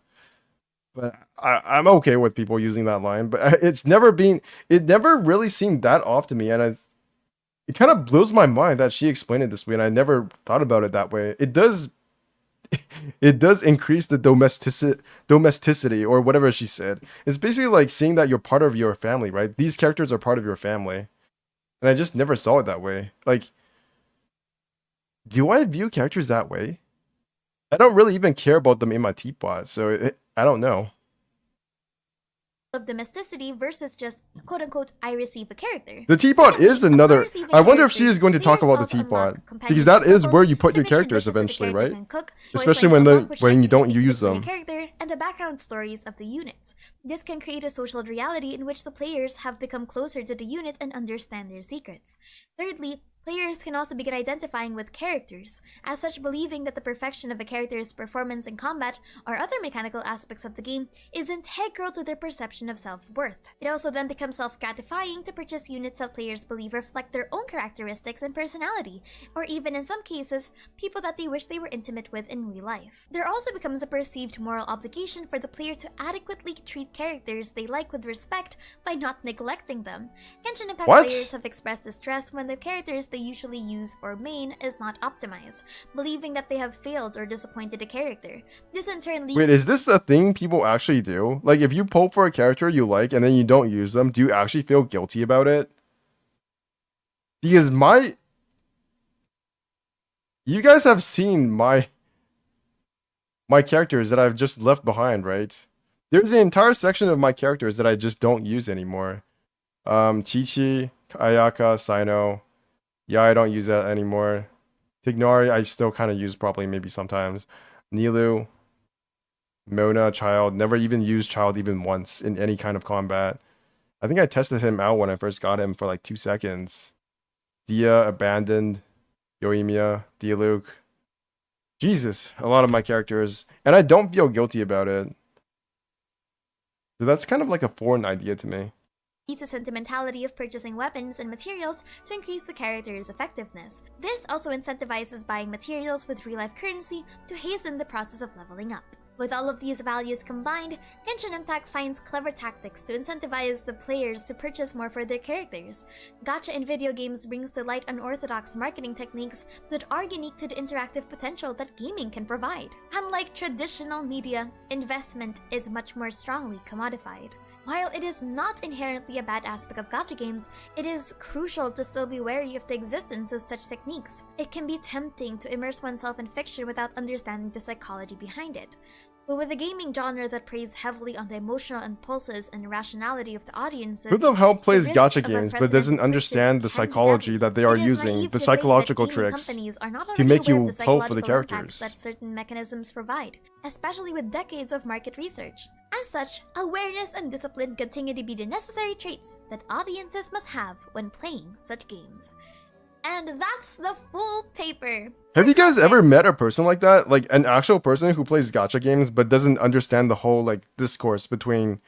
But I'm okay with people using that line. But it never really seemed that off to me. And it kind of blows my mind that she explained it this way. And I never thought about it that way. It does increase the domesticity or whatever she said. It's basically like seeing that you're part of your family, right? These characters are part of your family. And I just never saw it that way. Like, do I view characters that way? I don't really even care about them in my teapot, so I don't know. of domesticity versus just quote-unquote I receive a character. The teapot Secondly, is upon another. receiving I wonder if she characters, is going to talk players about the also unlock teapot, companion because that is levels, where you put your signature characters dishes that the eventually, character right? can cook, Especially voice when lines unlocked which when you techniques don't make use particular them. character, and the background stories of the units. This can create a social reality in which the players have become closer to the unit and understand their secrets. Thirdly, players can also begin identifying with characters, as such believing that the perfection of a character's performance in combat or other mechanical aspects of the game is integral to their perception of self-worth. It also then becomes self-gratifying to purchase units that players believe reflect their own characteristics and personality, or even in some cases, people that they wish they were intimate with in real life. There also becomes a perceived moral obligation for the player to adequately treat characters they like with respect by not neglecting them. Genshin Impact What? players have expressed distress when the characters they usually use or main is not optimized, believing that they have failed or disappointed a character. This in turn leads— Wait, is this a thing people actually do? Like, if you pull for a character you like and then you don't use them, do you actually feel guilty about it? Because you guys have seen my characters that I've just left behind, right? There's an entire section of my characters that I just don't use anymore. Chi-Chi, Ayaka, Sino. Yeah, I don't use that anymore. Tignari, I still kind of use probably maybe sometimes. Nilu, Mona, Child. Never even used Child even once in any kind of combat. I think I tested him out when I first got him for like 2 seconds. Dia, Abandoned, Yoimiya, Diluc. Jesus, a lot of my characters. And I don't feel guilty about it. So that's kind of like a foreign idea to me. leads to sentimentality of purchasing weapons and materials to increase the character's effectiveness. This also incentivizes buying materials with real-life currency to hasten the process of leveling up. With all of these values combined, Genshin Impact finds clever tactics to incentivize the players to purchase more for their characters. Gacha in video games brings to light unorthodox marketing techniques that are unique to the interactive potential that gaming can provide. Unlike traditional media, investment is much more strongly commodified. While it is not inherently a bad aspect of gacha games, it is crucial to still be wary of the existence of such techniques. It can be tempting to immerse oneself in fiction without understanding the psychology behind it. But with a gaming genre that preys heavily on the emotional impulses and rationality of the audiences, Who the hell plays risks gacha of games but unprecedented doesn't understand the purchase can be psychology deadly. that they are It is using, naive the to say that psychological gaming tricks companies are not to already make aware you of the pull for the psychological impacts characters. that certain mechanisms provide, especially with decades of market research. As such, awareness and discipline continue to be the necessary traits that audiences must have when playing such games. And that's the full paper. Have you guys ever met a person like that? Like an actual person who plays gacha games but doesn't understand the whole like discourse between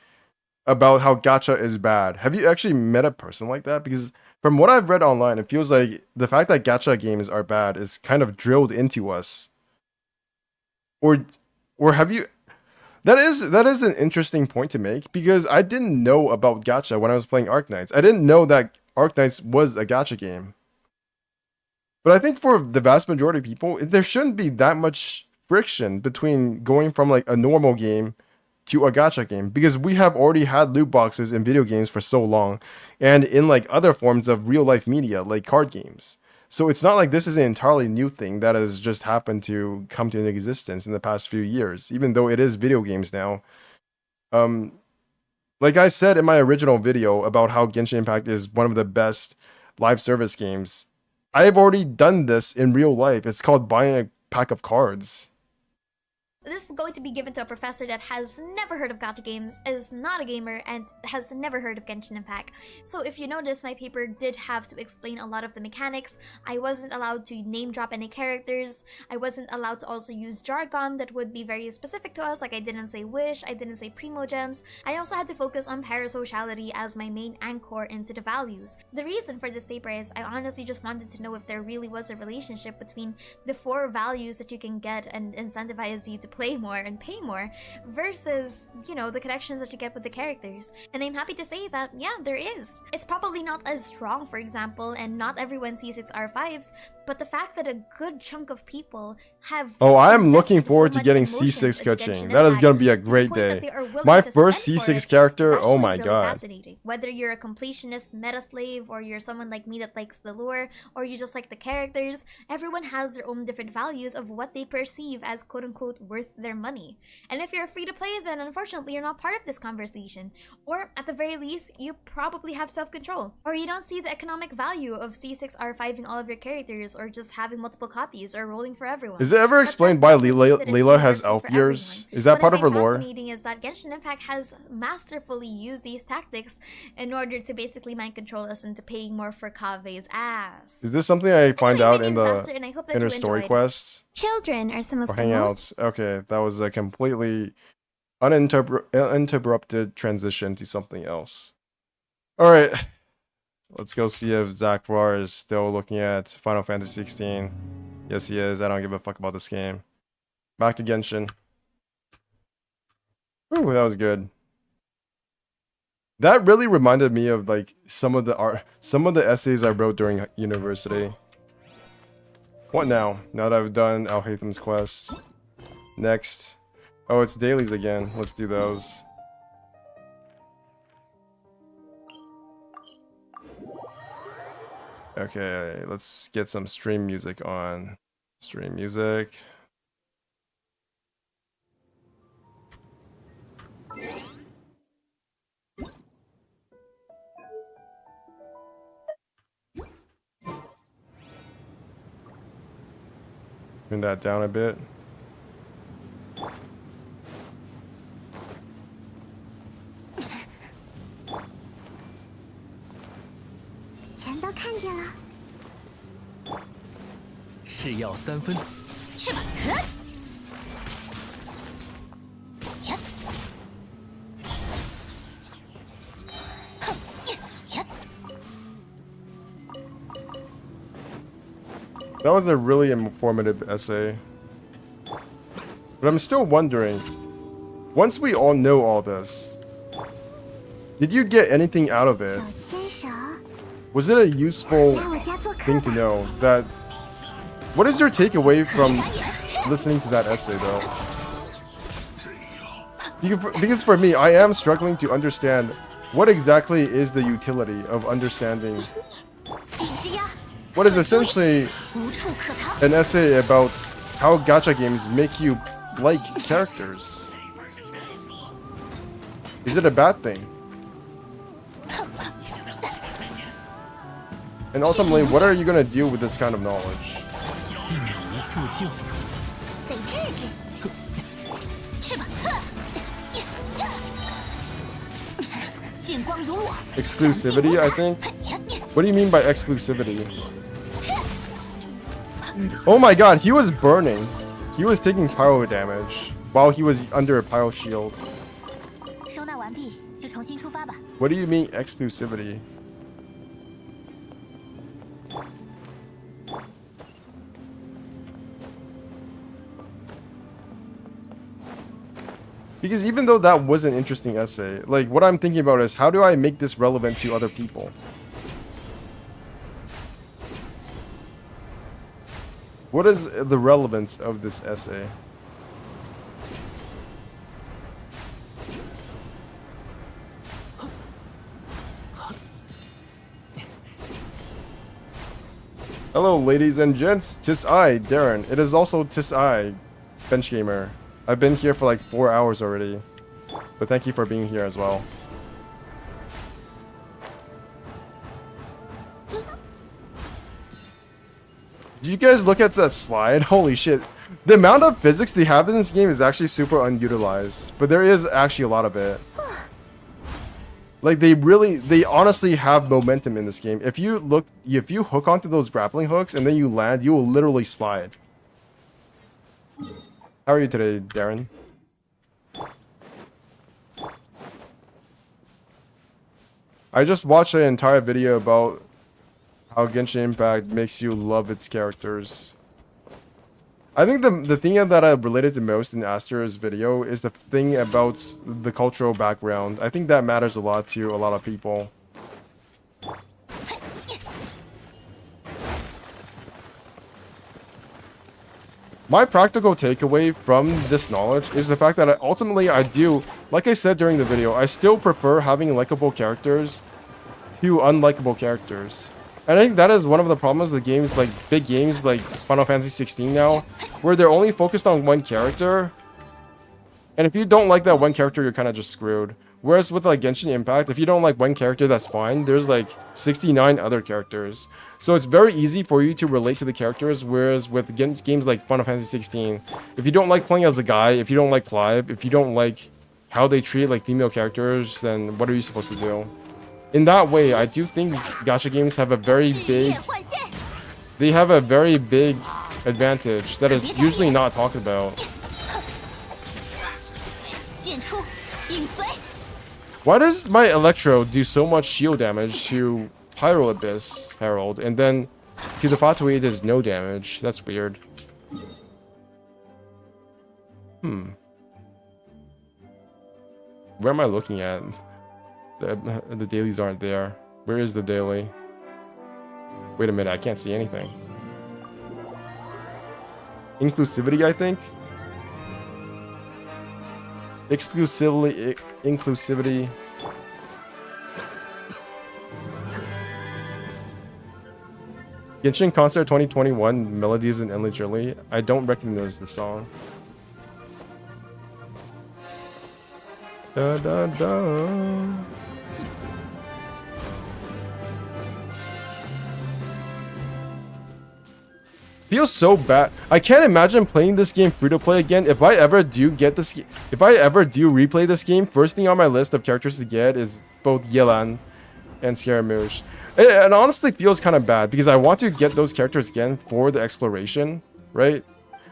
about how gacha is bad. Have you actually met a person like that? Because from what I've read online, it feels like the fact that gacha games are bad is kind of drilled into us. Or have you— that is an interesting point to make, because I didn't know about gacha when I was playing Arknights. I didn't know that Arknights was a gacha game. But I think for the vast majority of people, there shouldn't be that much friction between going from like a normal game to a gacha game, because we have already had loot boxes in video games for so long, and in like other forms of real life media like card games. So it's not like this is an entirely new thing that has just happened to come to an existence in the past few years, even though it is video games now. Like I said in my original video about how Genshin Impact is one of the best live service games, I have already done this in real life. It's called buying a pack of cards. This is going to be given to a professor that has never heard of gacha games, is not a gamer, and has never heard of Genshin Impact. So if you notice, my paper did have to explain a lot of the mechanics. I wasn't allowed to name drop any characters. I wasn't allowed to also use jargon that would be very specific to us, like I didn't say wish, I didn't say primogems. I also had to focus on parasociality as my main anchor into the values. The reason for this paper is I honestly just wanted to know if there really was a relationship between the 4 values that you can get and incentivize you to play more and pay more versus, you know, the connections that you get with the characters. And I'm happy to say that, yeah, there is. It's probably not as strong, for example, and not everyone sees its R5s, but the fact that a good chunk of people have— Oh, I'm looking invested forward so to much getting emotion C6 into coaching. Genshin That is Impact going to be a to the great point that day. they are willing My to first spend for C6 it character, is oh actually my really god. fascinating. Whether you're a completionist meta slave, or you're someone like me that likes the lore, or you just like the characters, everyone has their own different values of what they perceive as quote-unquote worth worth their money. And if you're free to play, then unfortunately you're not part of this conversation. Or at the very least, you probably have self-control. Or you don't see the economic value of C6R5ing all of your characters, or just having multiple copies, or rolling for everyone. Is it ever explained why Layla has elf ears? Is that part of her lore? What I find fascinating is that Genshin Impact has masterfully used these tactics in order to basically mind control us into paying more for Kave's ass. Is this something I find Anyway, out my in name's the Aster, and I hope that inner you story enjoyed. quests Children are some of or the most hangouts? Okay, that was a completely uninterrupted transition to something else. All right, let's go see if Zakbar is still looking at Final Fantasy 16. Yes, he is. I don't give a fuck about this game. Back to Genshin. Ooh, that was good. That really reminded me of like some of the essays I wrote during university. What now? Now that I've done Al Haytham's quest. Next. Oh, it's dailies again. Let's do those. Okay, let's get some stream music on. Stream music. Turn that down a bit. That was a really informative essay. But I'm still wondering, once we all know all this, did you get anything out of it? Was it a useful thing to know? That what is your takeaway from listening to that essay though? Because for me, I am struggling to understand what exactly is the utility of understanding what is essentially an essay about how gacha games make you like characters. Is it a bad thing? And ultimately, what are you gonna do with this kind of knowledge? Exclusivity, I think? What do you mean by exclusivity? Oh my god, he was burning. He was taking pyro damage while he was under a pyro shield. What do you mean exclusivity? Because even though that was an interesting essay, like what I'm thinking about is how do I make this relevant to other people? What is the relevance of this essay? Hello ladies and gents, 'tis I, Darren. It is also 'tis I, Bench Gamer. I've been here for like 4 hours already. But thank you for being here as well. Did you guys look at that slide? Holy shit. The amount of physics they have in this game is actually super unutilized. But there is actually a lot of it. Like they honestly have momentum in this game. If you hook onto those grappling hooks and then you land, you will literally slide. How are you today, Darren? I just watched an entire video about how Genshin Impact makes you love its characters. I think the thing that I related to most in Aster's video is the thing about the cultural background. I think that matters a lot to a lot of people. My practical takeaway from this knowledge is the fact that ultimately I do, like I said during the video, I still prefer having likable characters to unlikable characters. And I think that is one of the problems with games like big games like Final Fantasy 16 now, where they're only focused on one character, And if you don't like that one character, you're kind of just screwed. Whereas with like Genshin Impact, if you don't like one character, that's fine. There's like 69 other characters. So it's very easy for you to relate to the characters. Whereas with games like Final Fantasy 16, if you don't like playing as a guy, if you don't like Clive, if you don't like how they treat like female characters, then what are you supposed to do? In that way, I do think gacha games have a very big... They have a very big advantage that is usually not talked about. Why does my Electro do so much shield damage to Pyro Abyss Herald, and then to the Fatui it does no damage? That's weird. Where am I looking at? The dailies aren't there. Where is the daily? Wait a minute, I can't see anything. Inclusivity, I think? Inclusivity. Genshin Concert 2021, Melodies and Endless Journey. I don't recognize the song. Da da da. Feels so bad. I can't imagine playing this game free to play again. If I ever do get this, if I ever do replay this game, first thing on my list of characters to get is both Yelan and Scaramouche. It honestly feels kind of bad because I want to get those characters again for the exploration, right?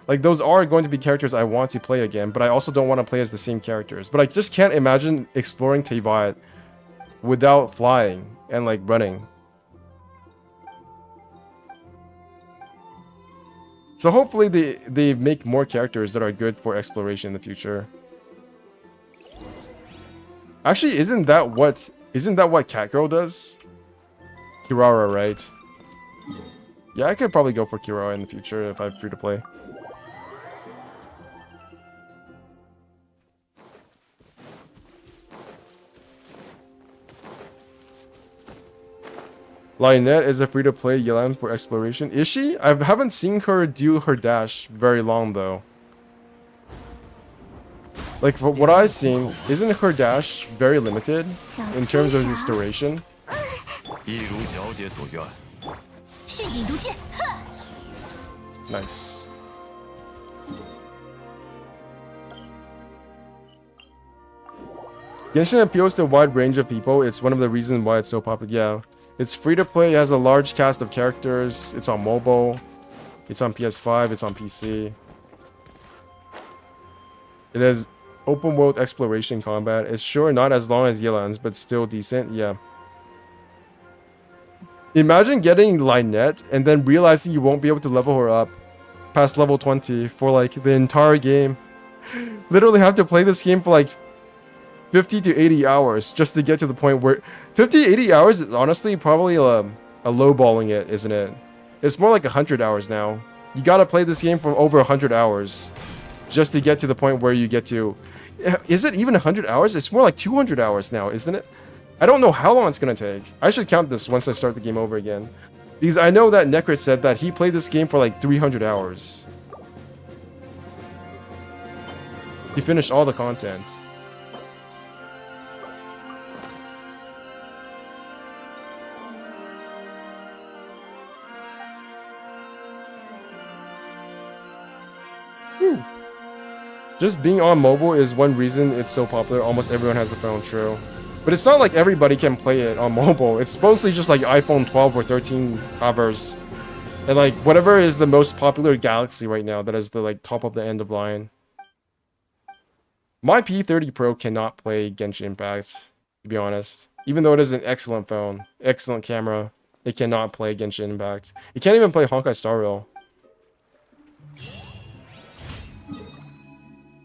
Like those are going to be characters I want to play again, but I also don't want to play as the same characters. But I just can't imagine exploring Teyvat without flying and like running. So hopefully they make more characters that are good for exploration in the future. Actually, isn't that what Catgirl does? Kirara, right? Yeah, I could probably go for Kirara in the future if I'm free to play. Lionette is a free-to-play Yelan for exploration. Is she? I haven't seen her do her dash very long, though. Like, for what I've seen, isn't her dash very limited in terms of its duration? Nice. Genshin appeals to a wide range of people. It's one of the reasons why it's so popular. Yeah. It's free to play, it has a large cast of characters, it's on mobile, it's on PS5, it's on PC. It has open world exploration combat. It's sure not as long as Yelan's, but still decent, yeah. Imagine getting Lynette and then realizing you won't be able to level her up past level 20 for like the entire game. Literally have to play this game for like 50 to 80 hours just to get to the point where 50 80 hours is honestly probably a lowballing it, isn't it? It's more like 100 hours now. You gotta play this game for over 100 hours just to get to the point where you get to... Is it even 100 hours? It's more like 200 hours now, isn't it? I don't know how long it's gonna take. I should count this once I start the game over again, because I know that Necrit said that he played this game for like 300 hours. He finished all the content. Just being on mobile is one reason it's so popular. Almost everyone has a phone, true. But it's not like everybody can play it on mobile. It's mostly just like iPhone 12 or 13 havers. And like whatever is the most popular Galaxy right now that is the like top of the end of line. My P30 Pro cannot play Genshin Impact, to be honest. Even though it is an excellent phone, excellent camera, it cannot play Genshin Impact. It can't even play Honkai Star Rail.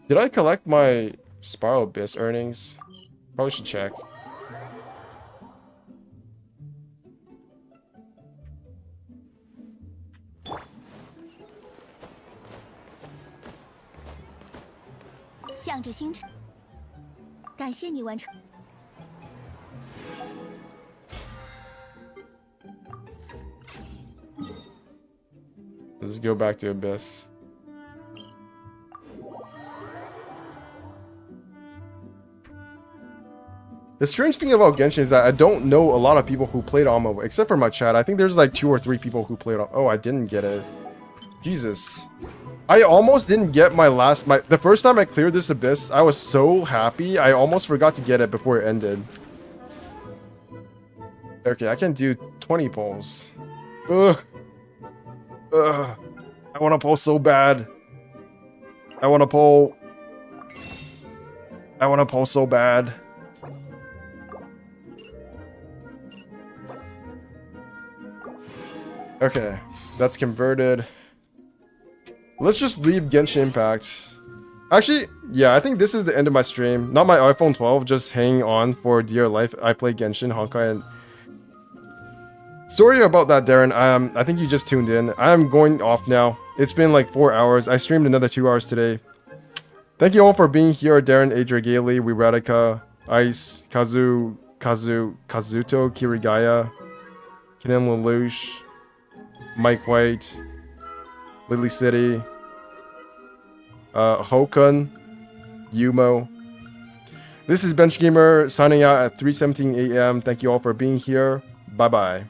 Did I collect my Spiral Abyss earnings? Probably should check. Let's go back to Abyss. The strange thing about Genshin is that I don't know a lot of people who played on mobile, except for my chat. I think there's like 2 or 3 people who played on. Oh, I didn't get it. Jesus. I almost didn't get the first time I cleared this abyss, I was so happy. I almost forgot to get it before it ended. Okay, I can do 20 pulls. Ugh. Ugh. I want to pull so bad. I want to pull so bad. Okay, that's converted. Let's just leave Genshin Impact. Actually, yeah, I think this is the end of my stream. Not my iPhone 12, just hang on for dear life. I play Genshin, Honkai, and... Sorry about that, Darren. I think you just tuned in. I'm going off now. It's been like 4 hours. I streamed another 2 hours today. Thank you all for being here. Darren, Adria Gailey, Wiradika, Ice, Kazuto, Kirigaya, Kenan Lelouch, Mike White, Lily City, Hokun, Yumo. This is Bench Gamer signing out at 3:17 a.m. Thank you all for being here. Bye-bye.